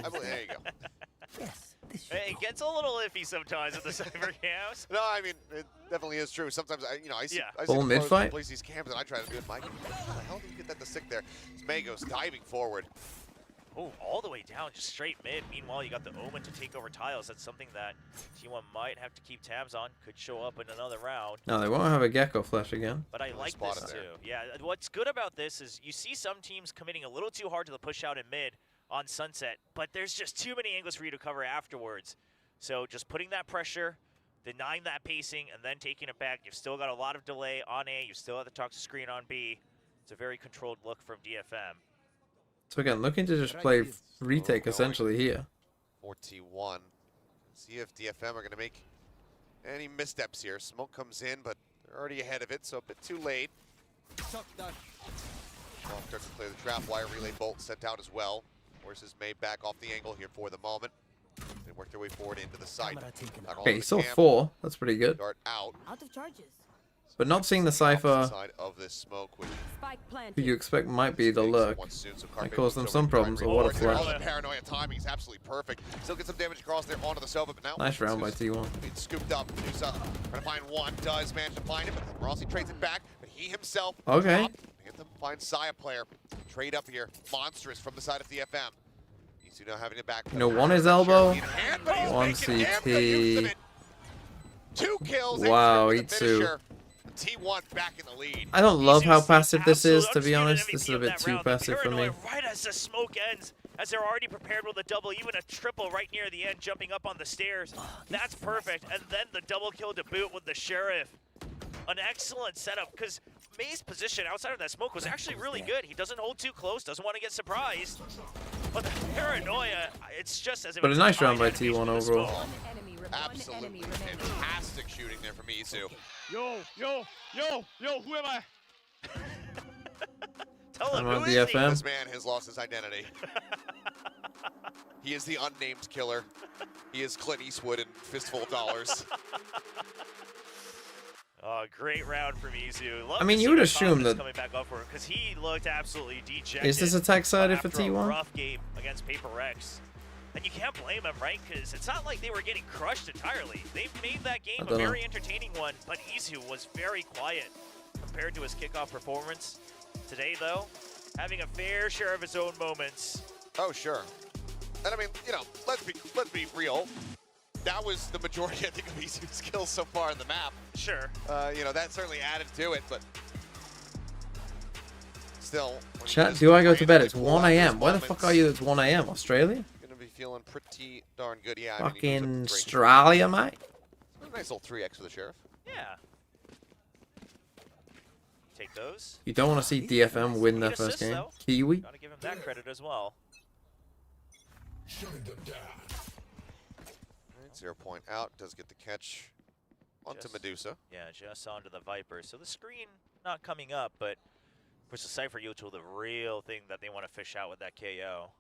I believe there you go. Yes, this should Hey, it gets a little iffy sometimes with the cyber cams. No, I mean, it definitely is true. Sometimes, I see, Yeah. I see Full the mid pros fight? place these cams and I try to do it. Mike, how the hell did you get that to stick there? Mago's diving forward. Oh, all the way down, just straight mid. Meanwhile, you got the Omen to take over tiles. That's something that T1 might have to keep tabs on. Could show up in another round. No, they won't have a Gecko flash again. But I like this too. Yeah, what's good about this is you see some teams committing a little too hard to the push out in mid on Sunset, but there's just too many angles for you to cover afterwards. So just putting that pressure, denying that pacing, and then taking it back. You've still got a lot of delay on A. You still have the toxic screen on B. It's a very controlled look from DFM. So again, looking to just play retake essentially here. 4T1. See if DFM are going to make any missteps here. Smoke comes in, but they're already ahead of it, so a bit too late. Starts to clear the trap wire. Relay bolt sent out as well. Forces May back off the angle here for the moment. They work their way forward into the site. Okay, so 4. That's pretty good. Start out. Out of charges. But not seeing the Cypher, Side of this smoke, which who you expect might be the lurk, might cause them some problems. Or what a flash. the paranoia timing is absolutely perfect. Still get some damage across there onto the Sova, but now Nice round by T1. being scooped up. Medusa trying to find one, does manage to find it, but Rossi trades it back, but he himself Okay. Get them find Saya player. Trade up here. Monstrous from the side of DFM. These two now having it back. You know, one is elbow, In hand, but he's one making ample use of CT. it. 2 kills. Wow, Excurate with the E2. finisher. T1 back in the lead. I don't love how passive this is, to be Absolute honest. MVP This is a of bit that too round. The passive for me. paranoia right as the smoke ends, as they're already prepared with a double, even a triple right near the end, jumping up on the stairs. That's perfect. And then the double kill to boot with the Sheriff. An excellent setup, because May's position outside of that smoke was actually really good. He doesn't hold too close, doesn't want to get surprised. But the paranoia, it's just as if But a it's nice round by timed T1 with the overall. smoke. Absolutely fantastic shooting there from Isu. Yo, who am I? Tell him I'm on who is he? DFM. This man has lost his identity. He is the unnamed killer. He is Clint Eastwood in Fistful of Dollars. Oh, great round from Izu. Love I mean, to you see would the assume confidence that- coming back up for him, because he looked absolutely dejected. Is this attack sided for after a T1? rough game against Paper Rex. And you can't blame him, right? Because it's not like they were getting crushed entirely. They made that game a don't know. very entertaining one, but Izu was very quiet. compared to his kickoff performance today, though, having a fair share of his own moments. Oh, sure. And I mean, you know, let's be real. That was the majority, I think, of EZU's skills so far in the map. Sure. You know, that certainly added to it, but still. Chat, do I go to bed? It's 1 a.m. Where the fuck are you? It's 1 a.m. Australia? Gonna be feeling pretty darn good. Yeah. Fucking Australia, mate. Nice little 3x for the Sheriff. Yeah. Take those. You don't want to see DFM win their first game. Though. Kiwi. Gotta give him that credit as well. Shutting them down. Right, 0 point out. Does get the catch onto Medusa. Yeah, just onto the Viper. So the screen not coming up, but push the Cypher Util, the real thing that they want to fish out with that KO.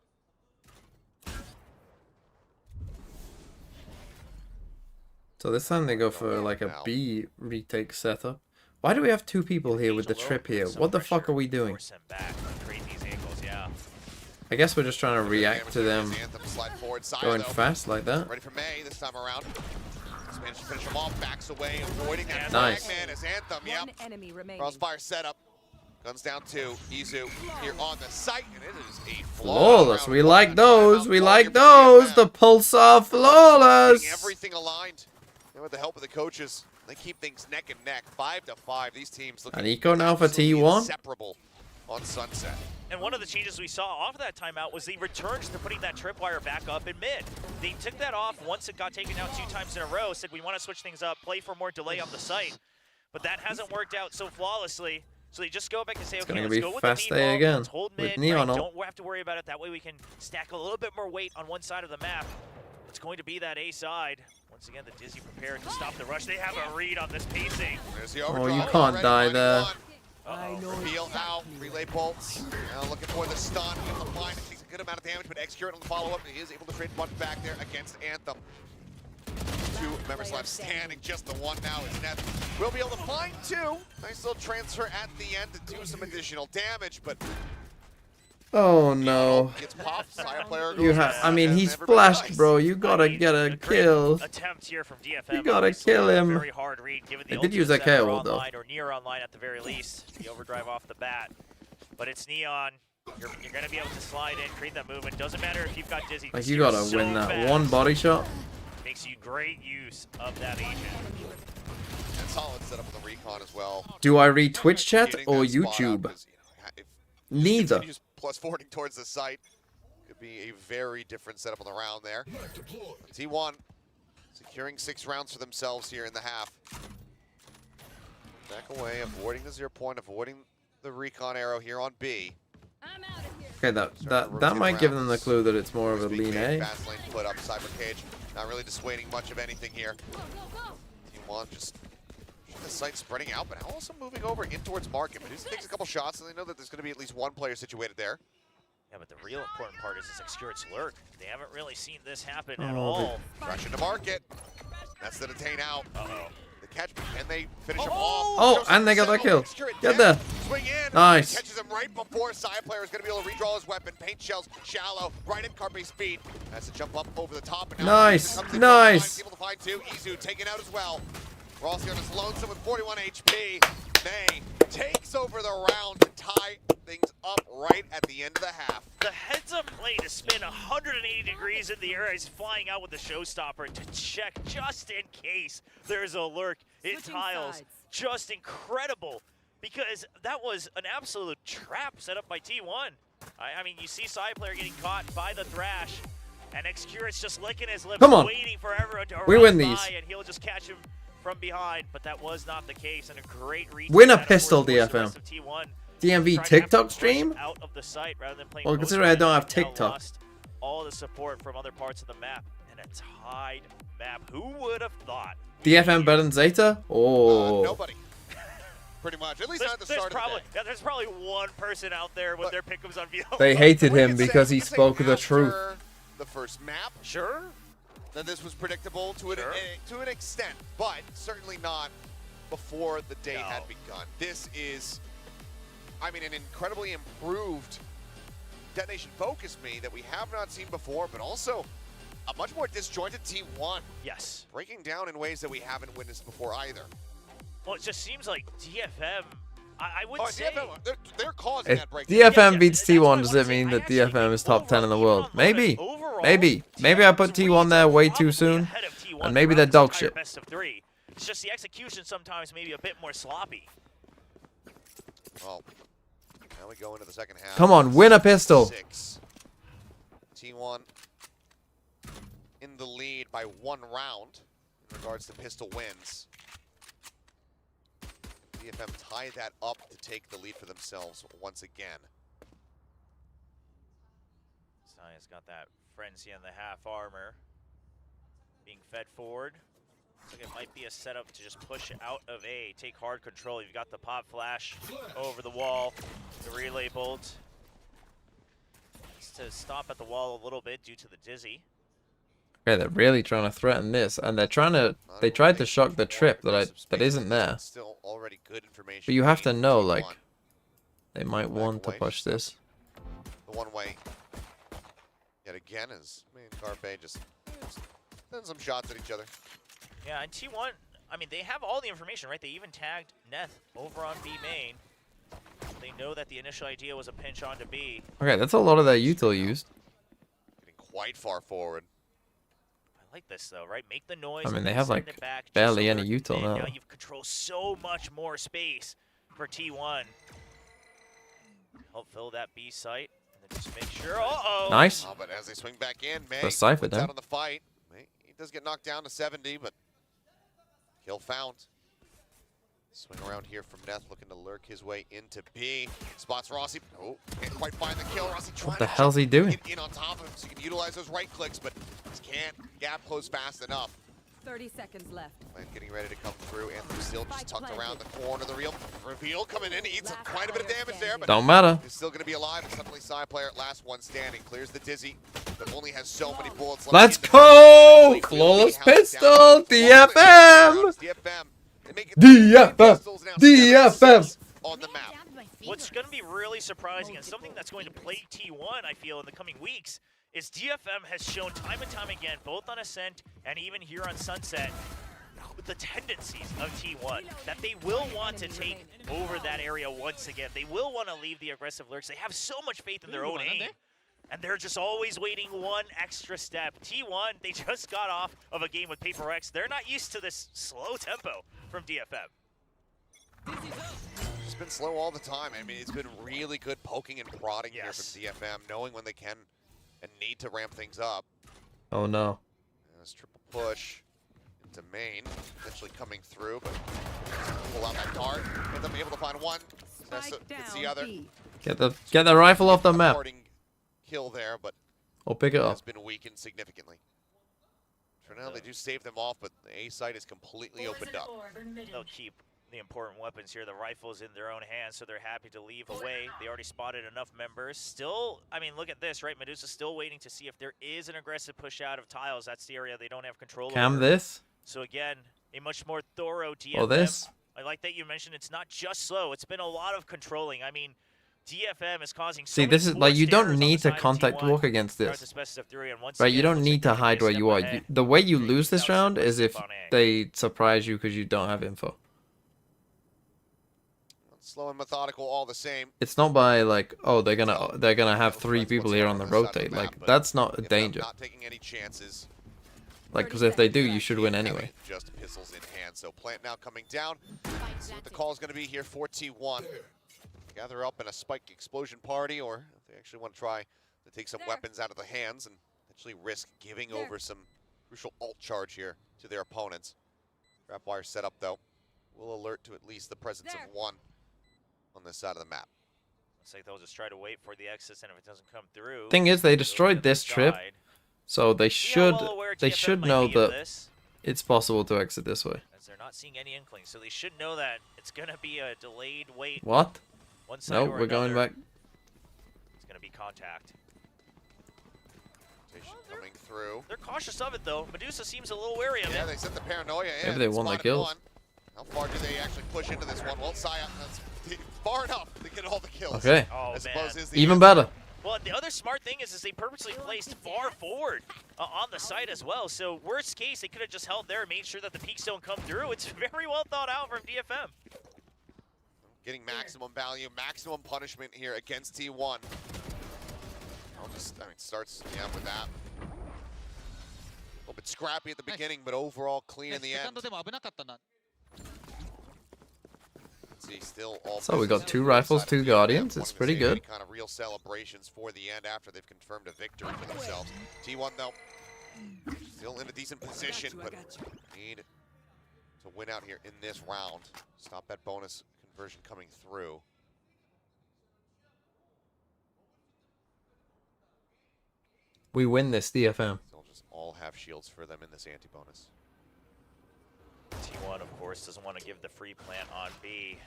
So this time they go for like a B retake setup. Why do we have 2 people here with the trip here? What the fuck are we doing? I guess we're just trying to react to them going fast like that. Ready for May this time around. Managed to finish him off, backs away, avoiding that nice. man as Anthem. Yep. Enemy remaining. Crossfire setup. Guns down to EZU here on the site, and it is a Flawless. We like those. We like those. The Pulsar flawless. Everything aligned. And with the help of the coaches, they keep things neck and neck. 5-5. These teams looking An eco now for T1. inseparable on Sunset. And one of the changes we saw off of that timeout was the returns to putting that tripwire back up in mid. They took that off once it got taken out 2 times in a row, said we want to switch things up, play for more delay on the site. But that hasn't worked out so flawlessly. So they just go back and say, okay, let's go with the fast meat day ball, again let's hold mid, with Neon right? ult. Don't have to worry about it. That way we can stack a little bit more weight on one side of the map. It's going to be that A side. Once again, the Dizzy prepared to stop the rush. They have a read on this pacing. Oh, you can't die there. Reveal out, relay bolts. Now looking for the stun. He'll find it, takes a good amount of damage, but Execute on the follow-up. He is able to trade one back there against Anthem. 2 members left standing, just the one now is Neth. We'll be able to find 2. Nice little transfer at the end to do some additional damage, but Oh no. gets popped. Side player You goes have. down, I mean, and he's everybody flashed, dies. bro. You gotta get a kill. Attempt here from DFM. You gotta Obviously, kill him. Very hard read, given the I did use ultimates that that KO are ult, though. online or near online at the very least. The overdrive off the bat, but it's Neon. You're gonna be able to slide in, create that movement. Doesn't matter if you've got Dizzy. Like, you gotta so win that fast. one body shot. Makes you great use of that agent. And solid setup with the recon as well. Do I read Twitch chat Getting or that spot up YouTube? is, if Neither. continues plus forwarding towards the site, could be a very different setup on the round there. T1 securing 6 rounds for themselves here in the half. Back away, avoiding the 0 point, avoiding the recon arrow here on B. Okay, that might give them the clue that it's more of a lean A. Fast lane put up, Cyber Cage. Not really dissuading much of anything here. T1 just the site spreading out, but also moving over in towards market. But he takes a couple shots, and they know that there's going to be at least one player situated there. Yeah, but the real important part is this Excurit's lurk. They haven't really seen this happen at all. Rush into market. That's the detain out. Uh-oh. The catch, and they finish him off. Oh, and they got that kill. Get there. Swing in. Nice. Catches him right before side player is going to be able to redraw his weapon. Paint shells shallow, right at Carpe speed. Has to jump up over the top. And now Nice, comes in nice. able to find 2. EZU taken out as well. Rossi on his lonesome with 41 HP. May takes over the round to tie things up right at the end of the half. The heads-up play to spin 180 degrees in the air is flying out with the showstopper to check just in case there's a lurk. It tiles. Just incredible, because that was an absolute trap set up by T1. I mean, you see side player getting caught by the Thrash, and Excurit's just licking his lips, Come on. waiting for everyone to We run win by, these. and he'll just catch him from behind, but that was not the case, and a great read. Win a that, of pistol, course, forced the DFM. rest of T1 DMV trying to TikTok have to stream? rush out of the site rather than playing Well, post considering I don't have match, now TikTok. lost all the support from other parts of the map, and a tied map. Who would have thought? DFM better than Zeta? Oh. Nobody. Pretty much. At least not at the start probably, of the day. yeah, there's probably one person out there with their pickums on VO. They hated We him could say- because we he could say spoke the after truth. The first map, Sure. then this was predictable to an extent, but certainly not before the day had begun. This is, I mean, an incredibly improved detonation focus me that we have not seen before, but also a much more disjointed T1. Yes. Breaking down in ways that we haven't witnessed before either. Well, it just seems like DFM I would say they're causing If that break. DFM beats T1, does it mean that DFM is top 10 in the world? Maybe. Maybe. Maybe I put T1 there way too soon. And maybe they're dog shit. Best of 3. It's just the execution sometimes maybe a bit more sloppy. Well, now we go into the second half. Come on, win a pistol. 6. T1 in the lead by 1 round in regards to pistol wins. DFM tied that up to take the lead for themselves once again. Zion's got that frenzy in the half armor. Being fed forward. Looks like it might be a setup to just push out of A. Take hard control. You've got the pop flash over the wall. The relay bolt. It's to stop at the wall a little bit due to the dizzy. Okay, they're really trying to threaten this, and they're trying to. They tried to shock the trip that isn't there. Still already good information. But you have to know, like, they might want to push this. The one way, yet again, is Carpe just send some shots at each other. Yeah, and T1, I mean, they have all the information, right? They even tagged Neth over on B main. They know that the initial idea was a pinch onto B. Okay, that's a lot of their util used. Getting quite far forward. I like this though, right? Make the noise. I mean, they have send like it back barely just any over util mid. now. Now you've controlled so much more space for T1. Help fill that B site. And then just make sure. Uh-oh. Nice. Oh, but as they swing back in, May The Cypher wins down. out on the fight. He does get knocked down to 70, but kill found. Swing around here from Neth, looking to lurk his way into B. Spots Rossi. Oh, can't quite find the kill. Rossi trying What the to hell's he doing? get in on top of him so he can utilize those right clicks, but just can't gap close fast enough. 30 seconds left. Plant getting ready to come through. Anthony still just tucked around the corner. The real reveal coming in. He eats quite a bit of damage there, but Don't matter. he's still going to be alive. And suddenly, side player, last one standing, clears the dizzy, but only has so many bullets left. Let's go! Flawless pistol, DFM! DFM! On the map. What's going to be really surprising and something that's going to plague T1, I feel, in the coming weeks is DFM has shown time and time again, both on Ascent and even here on Sunset, with the tendencies of T1, that they will want to take over that area once again. They will want to leave the aggressive lurks. They have so much faith in their own aim, and they're just always waiting one extra step. T1, they just got off of a game with Paper X. They're not used to this slow tempo from DFM. It's been slow all the time. I mean, it's been really good poking and prodding here from DFM, knowing when they can and need to ramp things up. Oh no. This triple push into main, eventually coming through, but pull out that dart, get them able to find one. It's the other. Get the rifle off the map. Kill there, but Or pick it up. has been weakened significantly. For now, they do save them off, but the A site is completely opened up. They'll keep the important weapons here. The rifle's in their own hands, so they're happy to leave away. They already spotted enough members. Still, I mean, look at this, right? Medusa's still waiting to see if there is an aggressive push out of tiles. That's the area they don't have control over. Cam this. So again, a much more thorough DFM. Or this. I like that you mentioned it's not just slow. It's been a lot of controlling. I mean, DFM is causing so See, many this is like you forced don't errors on need the to side of contact T1. walk against Starts this. the best of 3, and once Right, again, you don't looks need like to they're hide where taking a you are. step ahead. The way you lose this Now round super is if on A. they surprise you because you don't have info. Slow and methodical all the same. It's not by like, oh, they're gonna have 3 people here on the rotate. Like that's not a danger. Not taking any chances. Like, because if they do, you should win anyway. Just pistols in hand. So Plant now coming down. See what the call is going to be here for T1. Gather up in a spike explosion party, or if they actually want to try to take some weapons out of the hands and actually risk giving over some crucial ult charge here to their opponents. Trap wire set up though. Will alert to at least the presence of one on this side of the map. Looks like they'll just try to wait for the exit, and if it doesn't come through. Thing is, they destroyed this trip, so they should know that it's possible to exit this way. As they're not seeing any inklings, so they should know that it's gonna be a delayed wait. What? One side No, or we're going another. back. It's gonna be contact. Coming through. They're cautious of it though. Medusa seems a little wary of Yeah, it. they sent the paranoia in. Maybe they won the Spotted kills. one. How far do they actually push into this one? Well, Saya, that's far enough to get all the kills. Okay. Oh, I suppose man. is the Even answer. better. Well, the other smart thing is they purposely placed far forward on the site as well. So worst case, they could have just held there and made sure that the peaks don't come through. It's very well thought out from DFM. getting maximum value, maximum punishment here against T1. Starts with that. A little bit scrappy at the beginning, but overall clean in the end. See, still all So we got 2 rifles, 2 guardians. It's pretty good. Kind of real celebrations for the end after they've confirmed a victory for themselves. T1 though, still in a decent position, but need to win out here in this round. Stop that bonus conversion coming through. We win this DFM. They'll just all have shields for them in this anti-bonus. T1, of course, doesn't want to give the free plant on B.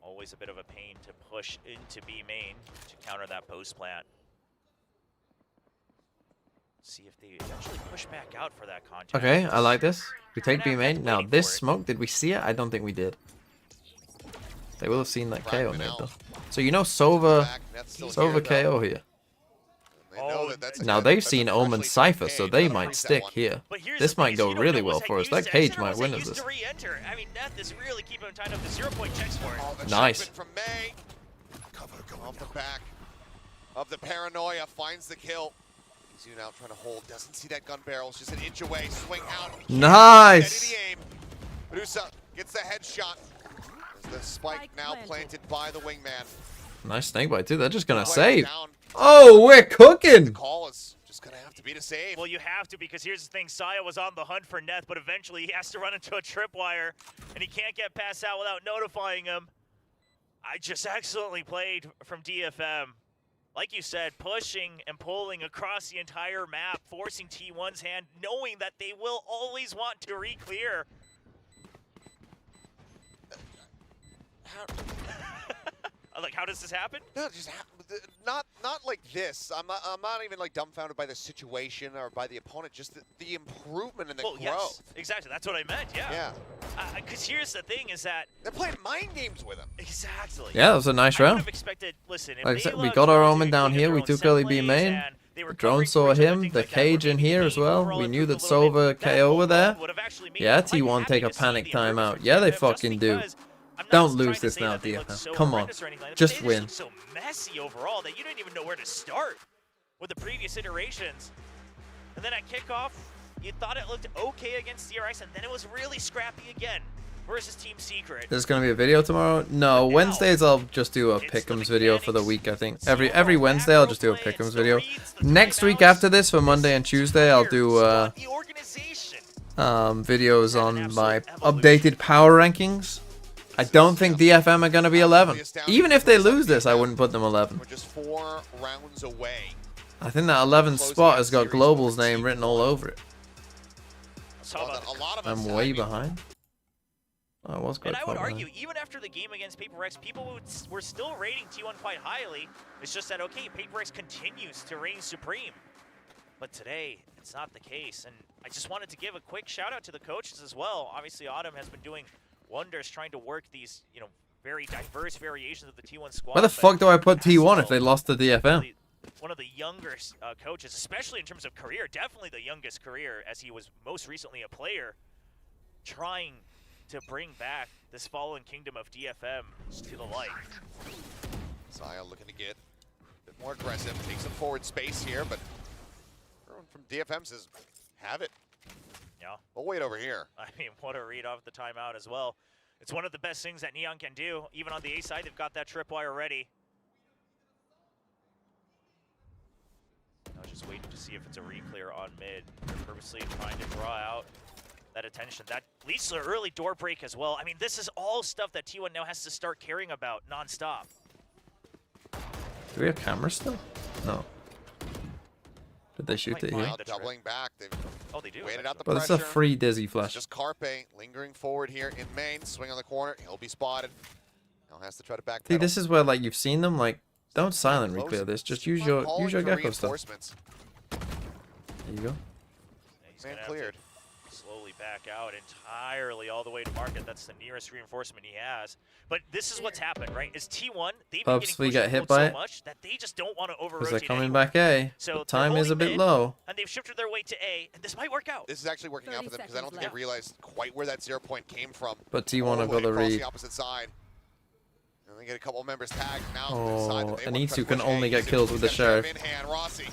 Always a bit of a pain to push into B main to counter that post plant. See if they eventually push back out for that contact. Okay, I like this. We take B main. Now this smoke, did we see it? I don't think we did. They will have seen that KO nade though. So you know Sova KO here. Now they've seen Omen Cypher, so they might stick here. This might go really well for us. That cage might win us this. I mean, Neth is really keeping him tied up. The 0-point checks for it. Nice. From May. Off the back of the paranoia, finds the kill. He's out trying to hold, doesn't see that gun barrel. It's just an inch away, swing out. Nice. Medusa gets the headshot. As the spike now planted by the wingman. Nice snakebite too. They're just gonna save. Oh, we're cooking. The call is just gonna have to be to save. Well, you have to, because here's the thing. Saya was on the hunt for Neth, but eventually he has to run into a tripwire, and he can't get past that without notifying him. I just excellently played from DFM. Like you said, pushing and pulling across the entire map, forcing T1's hand, knowing that they will always want to re-clear. Like, how does this happen? No, just not like this. I'm not even like dumbfounded by the situation or by the opponent. Just the improvement and the growth. Yes, exactly. That's what I meant. Yeah. Yeah. Because here's the thing: is that they're playing mind games with him. Exactly. Yeah, that was a nice I would round. have expected, listen, Like I said, we got our Omen down here. We took early B main. The drone saw him. The cage in here as well. We knew that Sova KO were there. Yeah, T1 take a panic timeout. Yeah, they fucking do. Don't lose this now, DFM. Come on. Just win. So messy overall that you didn't even know where to start with the previous iterations. And then at kickoff, you thought it looked okay against DRX, and then it was really scrappy again versus Team Secret. There's gonna be a video tomorrow? No, Wednesdays I'll just do a pick'ems video for the week, I think. Every Wednesday I'll just do a pick'ems video. Next week after this, for Monday and Tuesday, I'll do videos on my updated power rankings. I don't think DFM are going to be 11. Even if they lose this, I wouldn't put them 11. We're just 4 rounds away. I think that 11th spot has got Global's name written all over it. I'm way behind. Oh, I was quite And I would far argue, behind. even after the game against Paper X, people were still rating T1 quite highly. It's just that, okay, Paper X continues to reign supreme. But today, it's not the case. And I just wanted to give a quick shout out to the coaches as well. Obviously, Autumn has been doing wonders trying to work these, very diverse variations of the T1 squad. Where the fuck do I put T1 if they lost to DFM? One of the younger coaches, especially in terms of career, definitely the youngest career, as he was most recently a player, trying to bring back this fallen kingdom of DFM to the light. Saya looking to get a bit more aggressive, take some forward space here, but everyone from DFM says, have it. Yeah. We'll wait over here. I mean, what a read off the timeout as well. It's one of the best things that Neon can do. Even on the A side, they've got that tripwire ready. Now just waiting to see if it's a re-clear on mid. They're purposely trying to draw out that attention. That leads to an early door break as well. I mean, this is all stuff that T1 now has to start caring about non-stop. Do we have cameras still? No. Did they shoot it here? Doubling back. They've waited out the But pressure. it's a free Dizzy flash. It's just Carpe lingering forward here in main. Swing on the corner. He'll be spotted. Now has to try to backpedal. See, this is where like you've seen them. Like, don't silent reclear this. Just use your gecko stuff. There you go. He's man cleared. Slowly back out entirely all the way to market. That's the nearest reinforcement he has. But this is what's happened, right? Is T1 they've been Pubs, we getting get hit by so it. much that they just don't want to over Because rotate they're coming anywhere. back A. So The time is a bit mid, low. and they've shifted their way to A, and this might work out. This is actually working out for them because I don't think they realized quite where that 0 point came from. But T1 have got the across read. the opposite side. They get a couple of members tagged now. Oh, and E2 can only get kills with the Sheriff. In hand, Rossi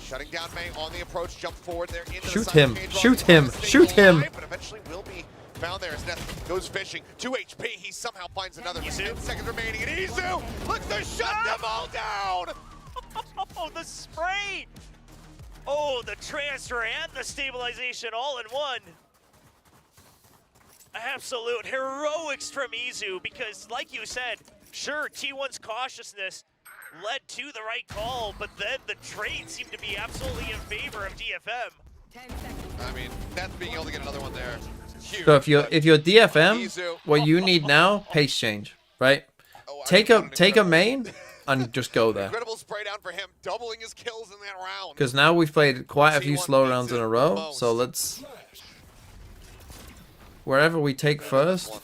shutting down May on the approach, jump forward there. Shoot him, shoot him, shoot him. But eventually will be found there as Neth goes fishing. 2 HP, he somehow finds another. 10 seconds remaining, and Izu looks to shut them all down. Oh, the spray! Oh, the transfer and the stabilization all in one. Absolute heroics from Izu, because like you said, sure, T1's cautiousness led to the right call, but then the trade seemed to be absolutely in favor of DFM. I mean, Neth being able to get another one there, huge. So if you're DFM, what you need now, pace change, right? Take a main and just go there. Incredible spray down for him, doubling his kills in that round. Because now we've played quite a few slow rounds in a row, so let's... Wherever we take first,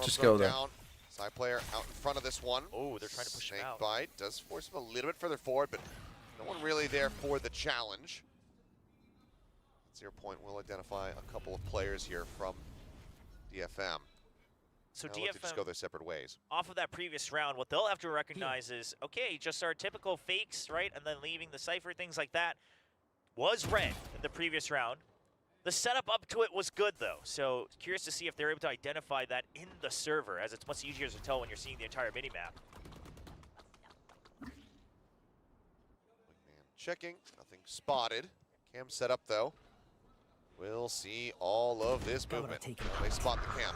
just go there. Side player out in front of this one. Oh, they're trying to push him out. Bite does force him a little bit further forward, but no one really there for the challenge. 0 point will identify a couple of players here from DFM. So DFM to just go their separate ways. Off of that previous round, what they'll have to recognize is, okay, just our typical fakes, right? And then leaving the Cypher, things like that, was red in the previous round. The setup up to it was good, though. So curious to see if they're able to identify that in the server, as it's much easier to tell when you're seeing the entire minimap. Checking, nothing spotted. Cam set up, though. We'll see all of this movement. They spot the cam.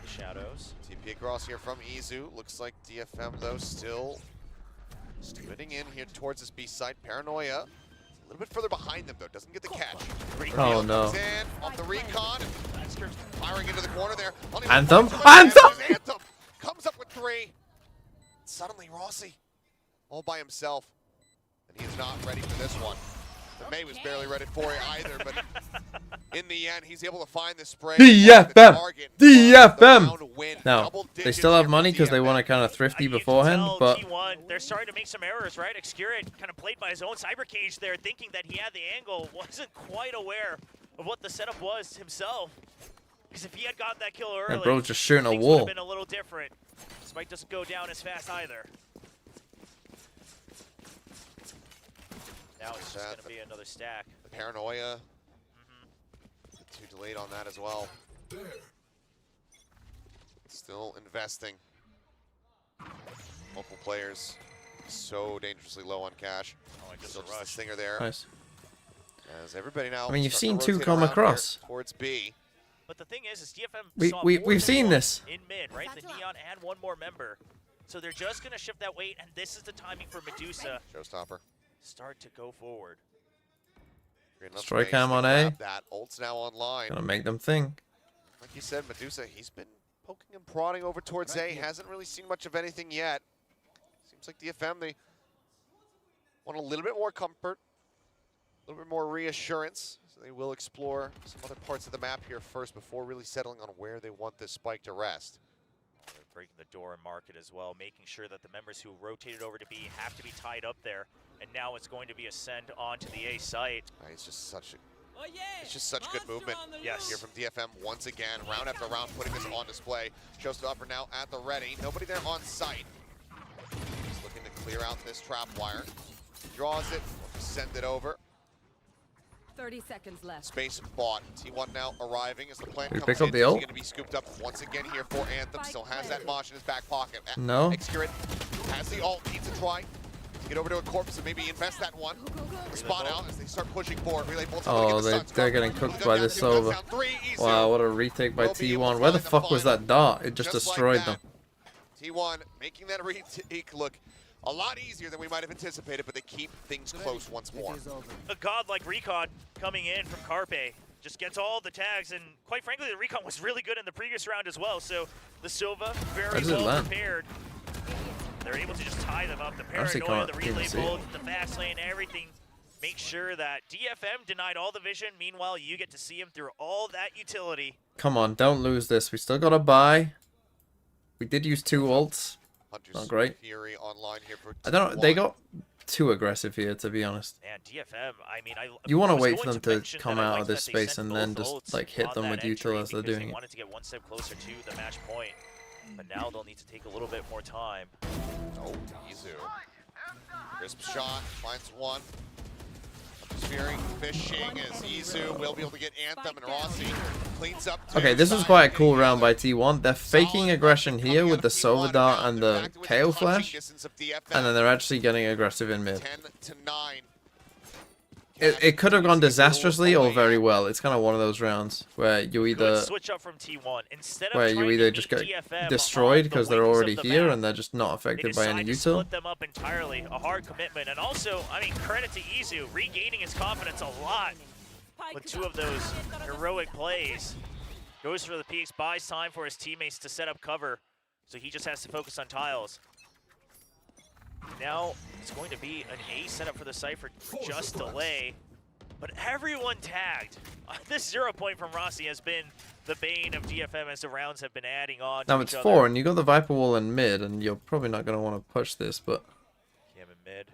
Shadows. TP across here from Izu. Looks like DFM, though, still splitting in here towards this B side. Paranoia. A little bit further behind them, though. Doesn't get the catch. Oh, no. Comes in off the recon. Firing into the corner there. Anthem! Anthem! Anthem comes up with 3. Suddenly, Rossi all by himself. And he is not ready for this one. The May was barely ready for it either, but in the end, he's able to find the spray. DFM! DFM! Now, they still have money because they want to kind of thrifty beforehand, but... T1, they're starting to make some errors, right? Excurit kind of played by his own cyber cage there, thinking that he had the angle, wasn't quite aware of what the setup was himself. Because if he had gotten that kill early, that bro's just shooting a things wall. would have been a little different. Spike doesn't go down as fast either. Now it's just going to be another stack. The Paranoia. Too delayed on that as well. Still investing. Multiple players. So dangerously low on cash. Oh, I just Still a just rush. a stinger there. Nice. As everybody now. I mean, you've starting seen to 2 rotate come around across. here towards B. But the thing is DFM saw We've seen this. in mid, right? The Neon and one more member. So they're just going to shift that weight, and this is the timing for Medusa. Showstopper. Start to go forward. Strike cam on A. That ult's now online. Gonna make them think. Like you said, Medusa, he's been poking and prodding over towards A. Hasn't really seen much of anything yet. Seems like DFM, they want a little bit more comfort, a little bit more reassurance. So they will explore some other parts of the map here first before really settling on where they want this spike to rest. They're breaking the door and market as well, making sure that the members who rotated over to B have to be tied up there. And now it's going to be Ascent onto the A site. It's just such good movement. Yes. Here from DFM once again, round after round, putting this on display. Showstopper now at the ready. Nobody there on site. Just looking to clear out this trap wire. Draws it, send it over. 30 seconds left. Space bought. T1 now arriving as the plan We comes pick in. up the He's ult? going to be scooped up once again here for Anthem. Still has that Mosh in his back pocket. No. Excurit has the ult, needs to try. Get over to a corpse and maybe invest that one. Spot out as they start pushing forward. Relay bolts. Oh, they're getting cooked by this Sova. Wow, what a retake by T1. Where the fuck was that dart? It just destroyed them. T1 making that retake look a lot easier than we might have anticipated, but they keep things close once more. A godlike recon coming in from Carpe. Just gets all the tags, and quite frankly, the recon was really good in the previous round as well. So the Sova, very well prepared. They're able to just tie them up. The Paranoia, the relay bolt, the fast lane, everything. Make sure that DFM denied all the vision. Meanwhile, you get to see him through all that utility. Come on, don't lose this. We still got to buy. We did use 2 ults. Not great. Fury online here for I don't know. They got too aggressive here, to be honest. And DFM, I mean, you want to wait for them to come out of this space and then just like hit them with util as they're doing it. Wanted to get one step closer to the match point. But now they'll need to take a little bit more time. Oh, Izu. Crisp shot, finds one. Spearing, fishing as Izu will be able to get Anthem, and Rossi cleans up. Okay, this was quite a cool round by T1. They're faking aggression here with the Silver Dart and the KO Flash, and then they're actually getting aggressive in mid. 10-9. It could have gone disastrously or very well. It's kind of one of those rounds where you either switch up from T1. Instead of where you either just get destroyed because they're already here and they're just not affected by any util. Split them up entirely. A hard commitment, and also, I mean, credit to Izu regaining his confidence a lot with 2 of those heroic plays. Goes for the peaks, buys time for his teammates to set up cover, so he just has to focus on tiles. Now it's going to be an A setup for the Cypher, just delay, but everyone tagged. This 0 point from Rossi has been the bane of DFM as the rounds have been adding on. Now it's 4, and you got the Viper Wall in mid, and you're probably not going to want to push this, but Cam in mid.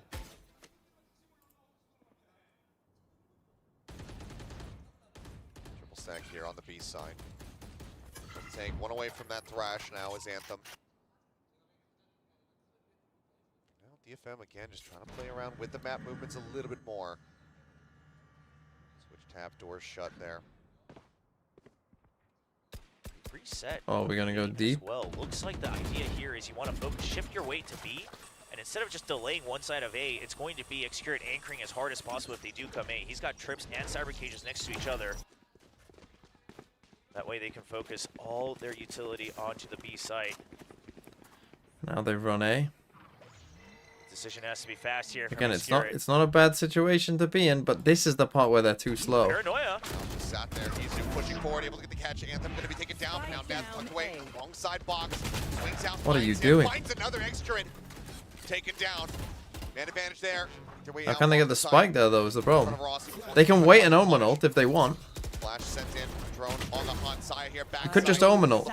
Triple stack here on the B side. Take one away from that Thrash now is Anthem. DFM again, just trying to play around with the map movements a little bit more. Switch tap, doors shut there. Reset. Oh, we're gonna go deep. Well, looks like the idea here is you want to focus, shift your weight to B, and instead of just delaying one side of A, it's going to be Execute anchoring as hard as possible if they do come A. He's got trips and cyber cages next to each other. That way they can focus all their utility onto the B site. now they've run A. Decision has to be fast here. Again, it's not a bad situation to be in, but this is the part where they're too slow. Paranoia. Sat there, Izu pushing forward, able to get the catch. Anthem going to be taken down, but now Death tucked away. Wrong side box. Swings out. What are you doing? Finds another extra and taken down. Man advantage there. How can they get the spike there, though, is the problem. They can wait an Omen ult if they want. Flash sent in. Drone on the hot side here. You could just Omen ult.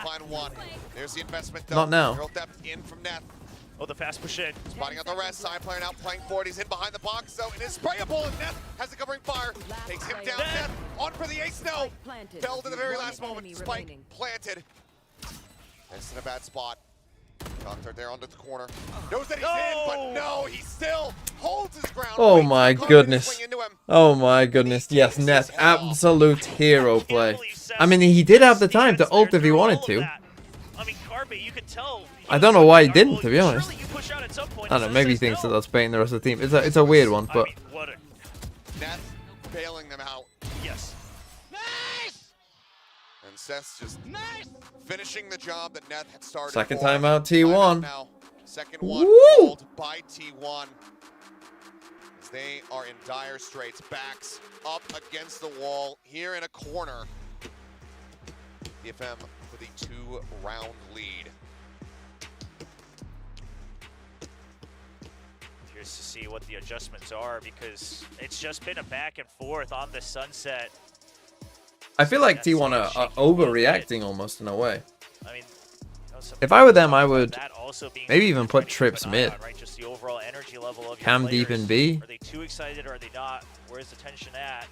There's the investment, though. Not now. Real depth in from Neth. Oh, the fast push in. Spotting out the rest. Side player now playing forward. He's in behind the box, though. It is sprayable, and Neth has the covering fire. Takes him down. Neth on for the ace. No. Fell to the very last moment. Spike planted. It's in a bad spot. Doctor there onto the corner. Knows that he's in, but no, he still holds his ground. Oh my goodness. Oh my goodness. Yes, Neth, absolute hero play. I mean, he did have the time to ult if he wanted to. I mean, Carpe, you could tell. I don't know why he didn't, to be honest. I don't know, maybe he thinks that that's baiting the rest of the team. It's a weird one, but... Neth bailing them out. Yes. Nice! And Seth's just finishing the job that Neth had started. Second time out, T1. Now. Second one pulled by T1. As they are in dire straits. Backs up against the wall here in a corner. DFM with a 2-round lead. Curious to see what the adjustments are, because it's just been a back and forth on the Sunset. I feel like T1 are overreacting almost in a way. I mean, if I were them, I would maybe even put trips mid. Right? Just the overall energy level of Cam deep in B. Are they too excited or are they not? Where's the tension at?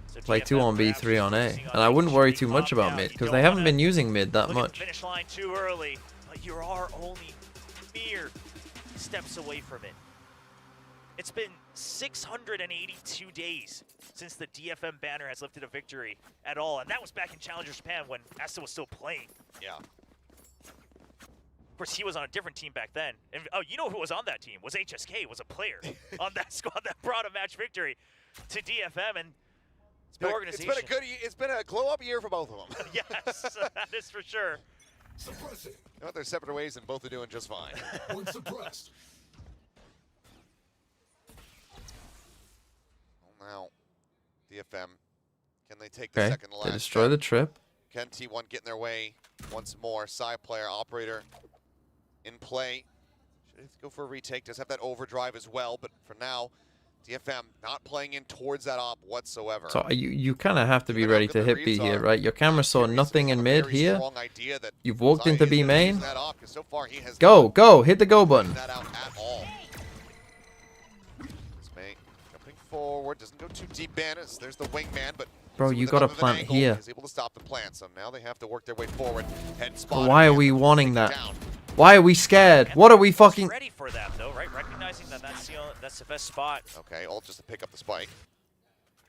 So Play 2 on B, 3 on A. And I wouldn't worry too much about mid, because they haven't been using mid that much. Finish line too early, but you are only mere steps away from it. It's been 682 days since the DFM banner has lifted a victory at all, and that was back in Challenger Japan when Asta was still playing. Yeah. Of course, he was on a different team back then. And, oh, you know who was on that team? Was HSK, was a player on that squad that brought a match victory to DFM, and the organization. It's been a glow-up year for both of them. Yes, that is for sure. Suppressing. You know, they're separate ways, and both are doing just fine. Point suppressed. Now, DFM, can they take the Okay, second to last? they destroy the trip. Can T1 get in their way once more? Side player, operator in play. Should go for a retake. Does have that overdrive as well, but for now, DFM not playing in towards that op whatsoever. So you kind of have to be ready to hit B here, right? Your camera saw nothing in mid here. You've walked into B main. Go, hit the go button. Jumping forward, doesn't go too deep, Bannis. There's the wingman, but Bro, you gotta plant here. He's able to stop the plant, so now they have to work their way forward. But why are we wanting that? Why are we scared? What are we fucking... Ready for that, though, right? Recognizing that that's the best spot. Okay, all just to pick up the spike.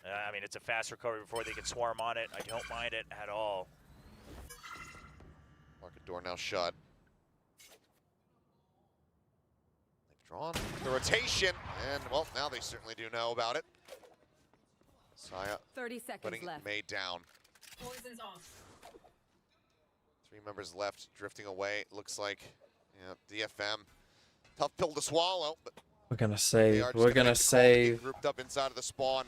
I mean, it's a fast recovery before they can swarm on it. I don't mind it at all. Market door now shut. They've drawn the rotation, and, well, now they certainly do know about it. Saya 30 seconds putting left. May down. Poison's off. 3 members left, drifting away. Looks like, DFM. Tough pill to swallow, but We're gonna they save. are just We're gonna make the call to get save. grouped up inside of the spawn.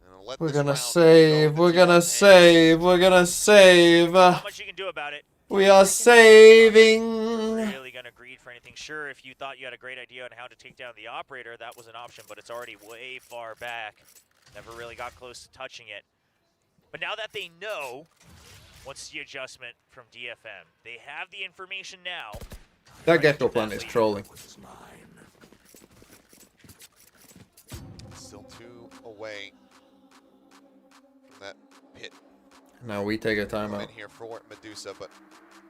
And let We're this gonna round save. go We're to gonna Talon. save. We're gonna save. Not much you can do about it. We are saving. Really gonna greed for anything. Sure, if you thought you had a great idea on how to take down the operator, that was an option, but it's already way far back. Never really got close to touching it. But now that they know, what's the adjustment from DFM? They have the information now. That gecko plant is trolling. Still 2 away from that pit. Now we take a I'm timeout. in here for Medusa, but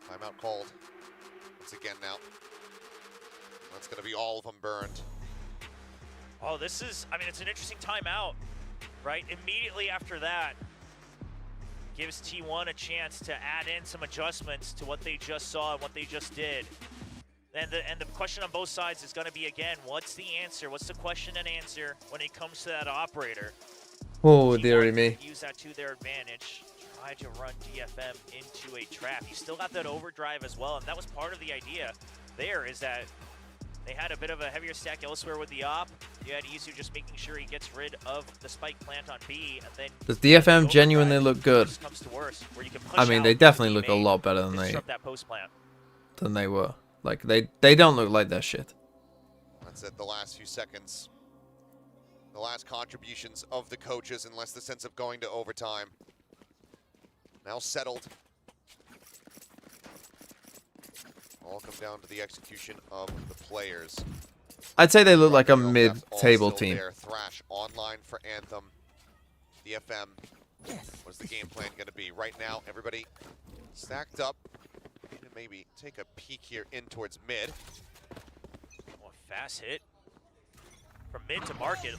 timeout called once again now. That's going to be all of them burned. Oh, this is, I mean, it's an interesting timeout, right? Immediately after that, gives T1 a chance to add in some adjustments to what they just saw and what they just did. And the question on both sides is going to be, again, what's the answer? What's the question and answer when it comes to that operator? Oh, T1 dearie me. use that to their advantage. Try to run DFM into a trap. You still got that overdrive as well, and that was part of the idea there, is that they had a bit of a heavier stack elsewhere with the op. You had Isu just making sure he gets rid of the spike plant on B, and then Does DFM genuinely look good? comes to worst, where you can push I mean, out they definitely the look a main lot better and disrupt that post plant. than they were. Like they don't look like that shit. That's it, the last few seconds. The last contributions of the coaches, unless the sense of going to overtime. Now settled. All come down to the execution of the players. I'd say they look like a That's all mid-table still team. there. Thrash online for Anthem. DFM. What's the game plan going to be? Right now, everybody stacked up. Maybe take a peek here in towards mid. Oh, fast hit. From mid to market.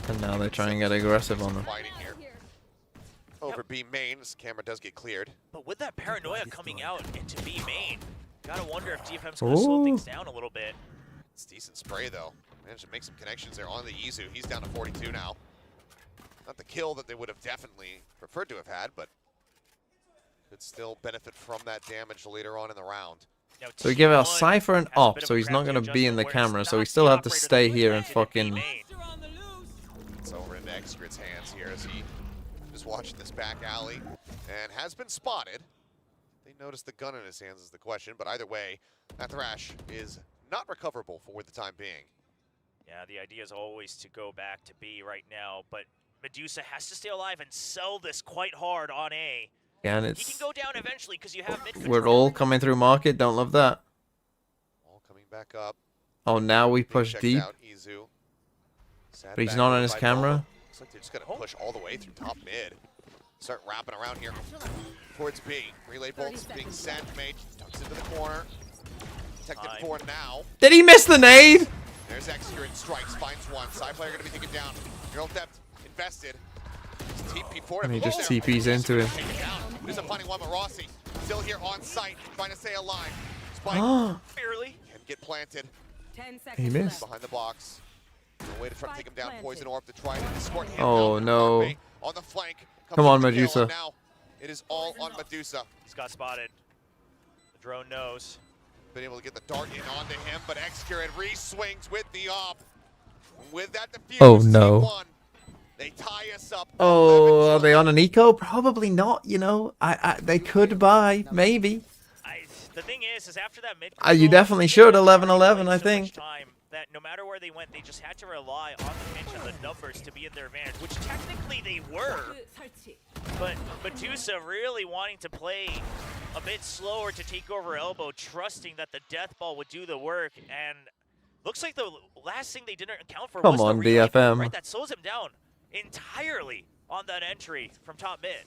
And now they try and get aggressive on them. Fighting here. Over B main, this camera does get cleared. But with that paranoia coming out into B main, gotta wonder if DFM's gonna slow things down a little bit. It's decent spray though. Managed to make some connections there on the Izu. He's down to 42 now. Not the kill that they would have definitely preferred to have had, but could still benefit from that damage later on in the round. So we give our Cypher an op, so he's not going to be in the camera, so we still have to stay here and fucking... It's over into Xgrid's hands here as he is watching this back alley and has been spotted. They noticed the gun in his hands is the question, but either way, that Thrash is not recoverable for the time being. Yeah, the idea is always to go back to B right now, but Medusa has to stay alive and sell this quite hard on A. Yeah, and He it's... can go down eventually because you have mid We're all coming through market, don't love that. All coming back up. Oh, now we push Checked deep. out Izu. Sad But he's back not on over his by camera. Bolo. Looks like they're just going to push all the way through top mid. Start wrapping around here towards B. Relay bolts being sent. Mage tucks into the corner. Protected for now. Did he miss the nade? There's Xgrid strikes, finds one. Side player going to be taken down. Neural depth invested. TP for And him. he just TPs into him. There's a finding one, but Rossi still here on site, trying to stay alive. Spike barely can get planted. 10 seconds He missed. Behind the box. No way to try to take him down. Poison Orb to try and escort him Oh, down. no. Arbe on the flank. Come on, up the kill, Medusa. and now it is all on Medusa. He's got spotted. The drone knows. Been able to get the dart in onto him, but Xgrid re-swings with the op. With that defuse, Oh, no. C1, they tie us up. Oh, are they on an eco? Probably not, you know. They could buy, maybe. The thing is after that mid You definitely should, 11-11, I so think. much time that no matter where they went, they just had to rely on the pinch and the numbers to be in their advantage, which technically they were. But Medusa really wanting to play a bit slower to take over elbow, trusting that the death ball would do the work, and looks like the last thing they didn't account for Come was on, the relay, DFM. right? That slows him down. entirely on that entry from top mid.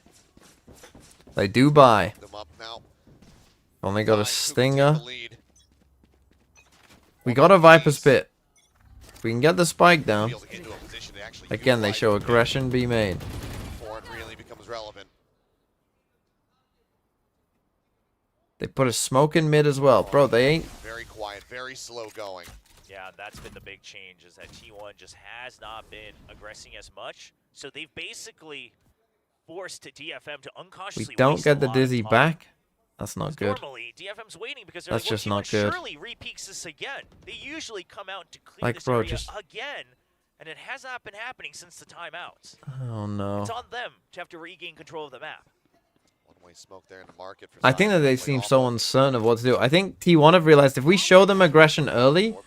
They do buy. Them up now. Only got a Who can take stinger. the lead? We got a Viper's Pit. We can get the spike down. Be able to get into a position to actually Again, they utilize show it aggression be made. before it really becomes relevant. They put a smoke in mid as well. Bro, they ain't... Very quiet, very slow going. Yeah, that's been the big change, is that T1 just has not been aggressing as much. So they've basically forced DFM to unconsciously We don't waste get a the lot of Dizzy time. back. That's not good. Normally, DFM's waiting because they're That's like, just well, not T1 good. surely repeaks this again. They usually come out to clean Like, this bro, area just- again, and it has not been happening since the timeouts. Oh, no. It's on them to have to regain control of the map. One-way smoke there in the market for I think that they Zion. seem so uncertain of what to do. I think T1 have realized if we show them aggression early,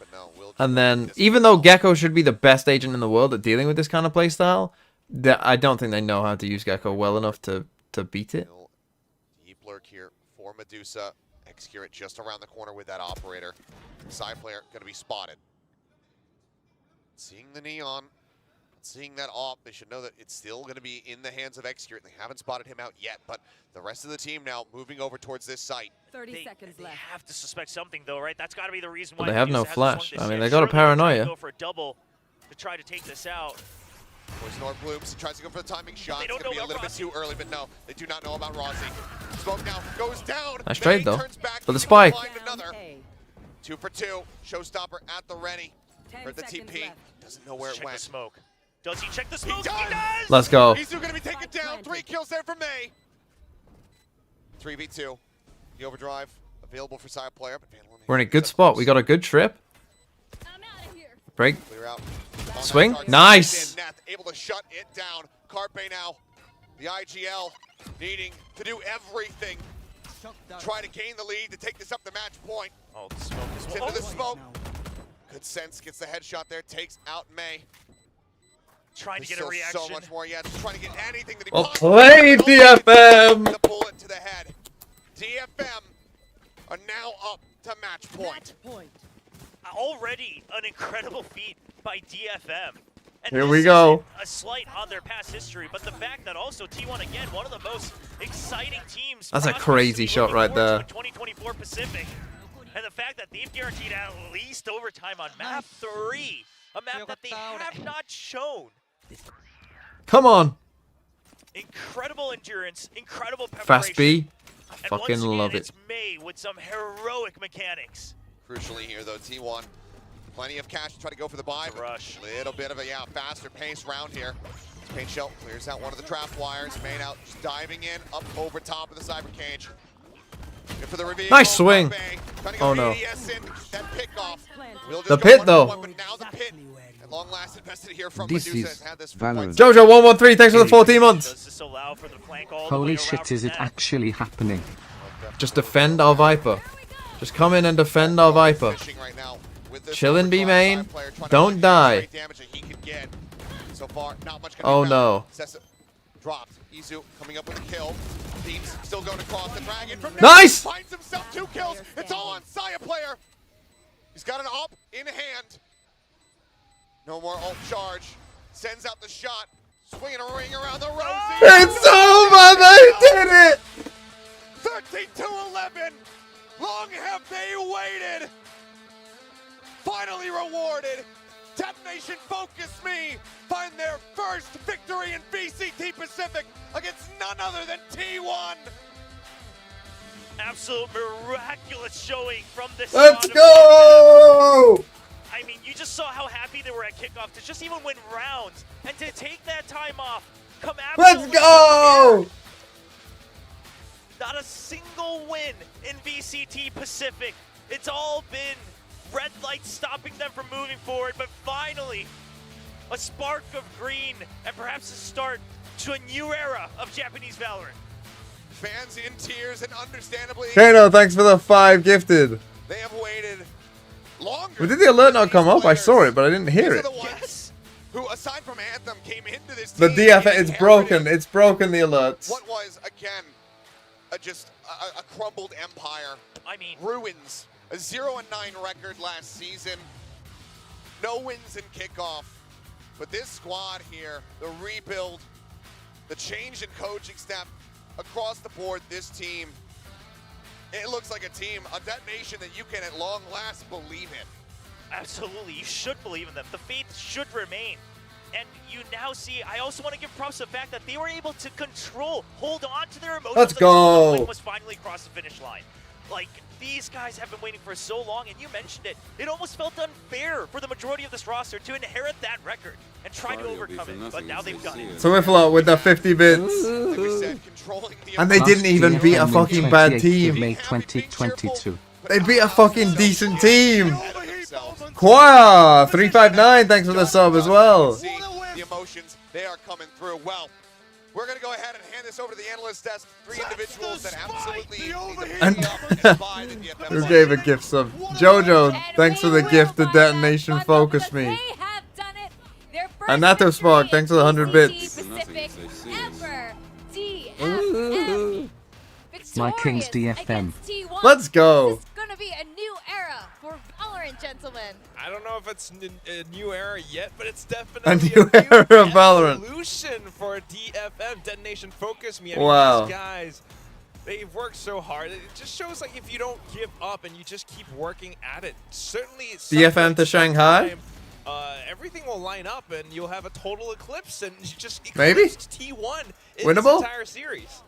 and then, even though Gecko should be the best agent in the world at dealing with this kind of playstyle, I don't think they know how to use Gecko well enough to beat it. Deep lurk here for Medusa. Execute just around the corner with that operator. Side player going to be spotted. Seeing the neon, seeing that op, they should know that it's still going to be in the hands of Execute. They haven't spotted him out yet, but the rest of the team now moving over towards this site. 30 seconds They left. have to suspect something, though, right? That's got to be the reason Well, why they have Medusa no hasn't swung flash. this I mean, yet. they got a Surely they're trying to paranoia. Go for a double to try to take this out. Poison Orb blooms, he tries to go for the timing shot. It's don't going to be know a little about bit too early, but no, they do not know about Rossi. Smoke now goes down. Nice trade, May though. turns back. For the He's gonna spike. find another. 2 for 2. Showstopper at the ready. 10 Heard the seconds TP. left. Doesn't know where it Check went. the smoke. Does he check the He smoke? does! Let's go. He's going to be taken down. 3 kills there for May. 3v2. The overdrive available for side player. But We're in a good spot. We got a good trip. Break. Clear out. Swing. Long Nice. Neth able to shut it down. Carpe now. The IGL needing to do everything. Try to gain the lead to take this up the match point. Oh, the smoke is... It's into the smoke. Good sense. Gets the headshot there. Takes out May. Trying to There's get a still reaction. so much more. Yeah, just trying to get anything that he Well possibly played, can. DFM. The bullet to the head. DFM are now up to match point. Already an incredible feat by DFM. And Here this we go. isn't a slight on their past history, but the fact that also T1 again, one of the most exciting teams. That's a prospects crazy to be shot looking right forward to there. in 2024 Pacific, and the fact that they've guaranteed at least overtime on map 3, a map that they have not shown. Come on. Incredible endurance, incredible preparation. Fast B. And Fucking once again, love it. it's May with some heroic mechanics. Crucially here though, T1. Plenty of cash to try to go for the buy. Rush. Little bit of a faster pace round here. Paint Shell clears out one of the trap wires. Main out, just diving in, up over top of the cyber cage. Good for the reveal. Nice swing. Trying to go Oh, no. ADS in, that pick off. We'll just The go pit, 1-1, though. But now the pit. At long last invested here from This Medusa. is Has had this for Valorant. quite Jojo 113. Thanks for the 14 months. Does this allow for the flank all the way Holy around shit, from is it that? actually happening? Just defend our Viper. Just come in and defend our Viper. fishing right now with this Chillin' B overdrive main. side player, trying to Don't find die. the straight damage that he could get. So far, not much gonna Oh, be found. no. Sessa dropped. Izu coming up with a kill. Beams still going across the dragon. From Nice! Finds himself 2 kills. It's all on Saya player. He's got an op in hand. No more ult charge. Sends out the shot. Swinging a ring around the Rosie. It's over. They did it. 13-11. Long have they waited. Finally rewarded. Detonation Focus Me find their first victory in VCT Pacific against none other than T1. Absolute miraculous showing from this. Let's squad of go. I mean, you just saw how happy they were at kickoff to just even win rounds and to take that time off. Come Let's absolutely go. prepared. Not a single win in VCT Pacific. It's all been red lights stopping them from moving forward, but finally, a spark of green and perhaps a start to a new era of Japanese Valorant. Fans in tears and understandably, Kano, thanks for the 5 gifted. they have waited longer. Well, did the alert than not come these up? I saw players. it, but I didn't hear These it. are the ones who, aside from Anthem, came into this The team DFM, and it's broken. inherited It's broken, the alerts. what was, again, just a crumbled empire. I mean, Ruins. A 0-9 record last season. No wins in kickoff. But this squad here, the rebuild, the change in coaching staff across the board, this team, it looks like a team, a detonation that you can at long last believe in. Absolutely, you should believe in them. The faith should remain. And you now see, I also want to give props to the fact that they were able to hold on to their emotions. Let's go. Until the win was finally across the finish line. Like, these guys have been waiting for so long, and you mentioned it. It almost felt unfair for the majority of this roster to inherit that record and try to overcome it, but now they've done it. Swiffler with the 50 bits. Like we said, controlling the And they didn't even beat a fucking bad team. May 2022. They beat a fucking decent team. Choir 359, thanks for the sub as well. The emotions, they are coming through. Well, we're going to go ahead and hand this over to the analyst desk. 3 individuals that absolutely need to Who gave a gift sub? Jojo, thanks for the gift. The detonation focused me. And Nato Spark, thanks for the 100 bits. My King's DFM. Let's go. This is going to be a new era for Valorant, gentlemen. I don't know if it's a new era yet, but it's A definitely new era of Valorant. evolution for DFM. Detonation Focus Me. Wow. These guys, they've worked so hard. It just shows like if you don't give up and you just keep working at it, certainly DFM to Shanghai? everything will line up and you'll have a total eclipse and you just Maybe? T1 in Winnable? this entire series.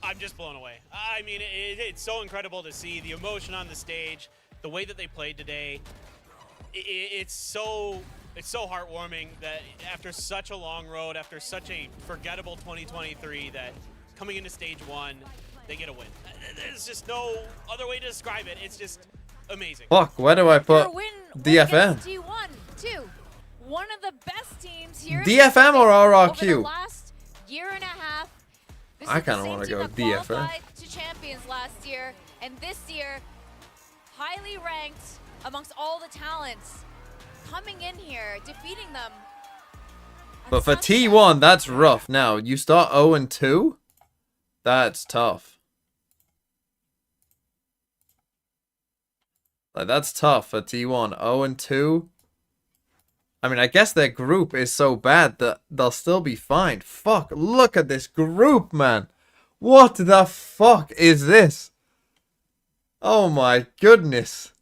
I'm just blown away. I mean, it's so incredible to see the emotion on the stage, the way that they played today. It's so heartwarming that after such a long road, after such a forgettable 2023, that coming into stage 1, they get a win. There's just no other way to describe it. It's just amazing. Fuck, where do I put DFM? T1 too. One of the best teams here. DFM or Over the RRQ? last year and a half. This I is the kinda same wanna team go that DFM. qualified to champions last year, and this year, highly ranked amongst all the talents, coming in here, defeating them. But for T1, that's rough. Now, you start 0-2? That's tough. Like, that's tough for T1. 0-2? I mean, I guess their group is so bad that they'll still be fine. Fuck, look at this group, man. What the fuck is this? Oh my goodness.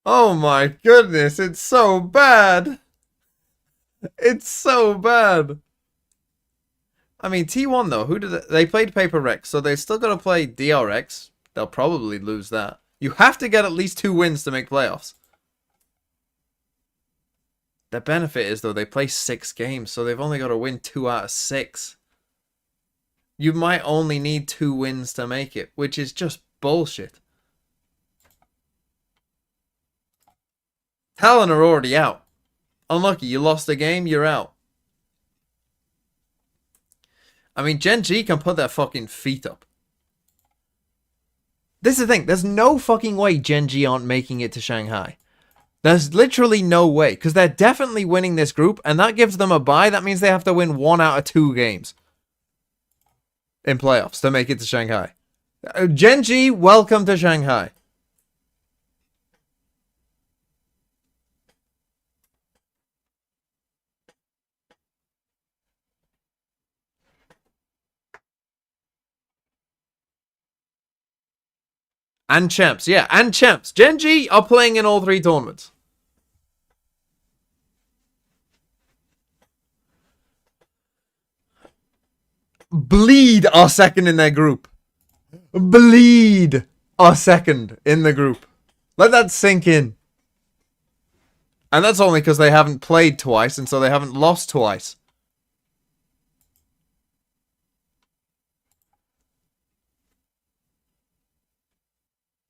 Oh my goodness, it's so bad. It's so bad. I mean, T1 though, who did they played Paper Rex, so they still gotta play DRX. They'll probably lose that. You have to get at least 2 wins to make playoffs. The benefit is though they play 6 games, so they've only got to win 2 out of 6. You might only need 2 wins to make it, which is just bullshit. Talon are already out. Unlucky, you lost a game, you're out. I mean, GENG can put their fucking feet up. This is the thing. There's no fucking way GENG aren't making it to Shanghai. There's literally no way. Because they're definitely winning this group. And that gives them a bye. That means they have to win 1 out of 2 games. In playoffs to make it to Shanghai. GENG, welcome to Shanghai. And champs, yeah, and champs. GENG are playing in all 3 tournaments. Bleed are second in their group. Bleed are second in the group. Let that sink in. And that's only because they haven't played twice, and so they haven't lost twice.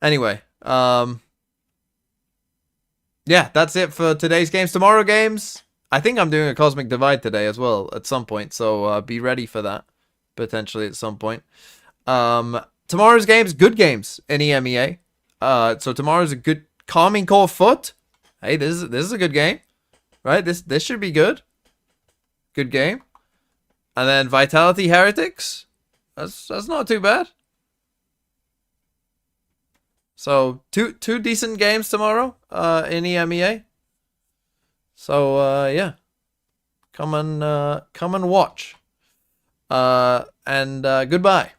Anyway, yeah, that's it for today's games. Tomorrow games, I think I'm doing a Cosmic Divide today as well at some point, so be ready for that, potentially at some point. Tomorrow's games, good games in EMEA. So tomorrow's a good Calming Core Foot. Hey, this is a good game, right? This should be good. Good game. And then Vitality Heretics. That's not too bad. So two decent games tomorrow in EMEA. So yeah, come and watch. And goodbye.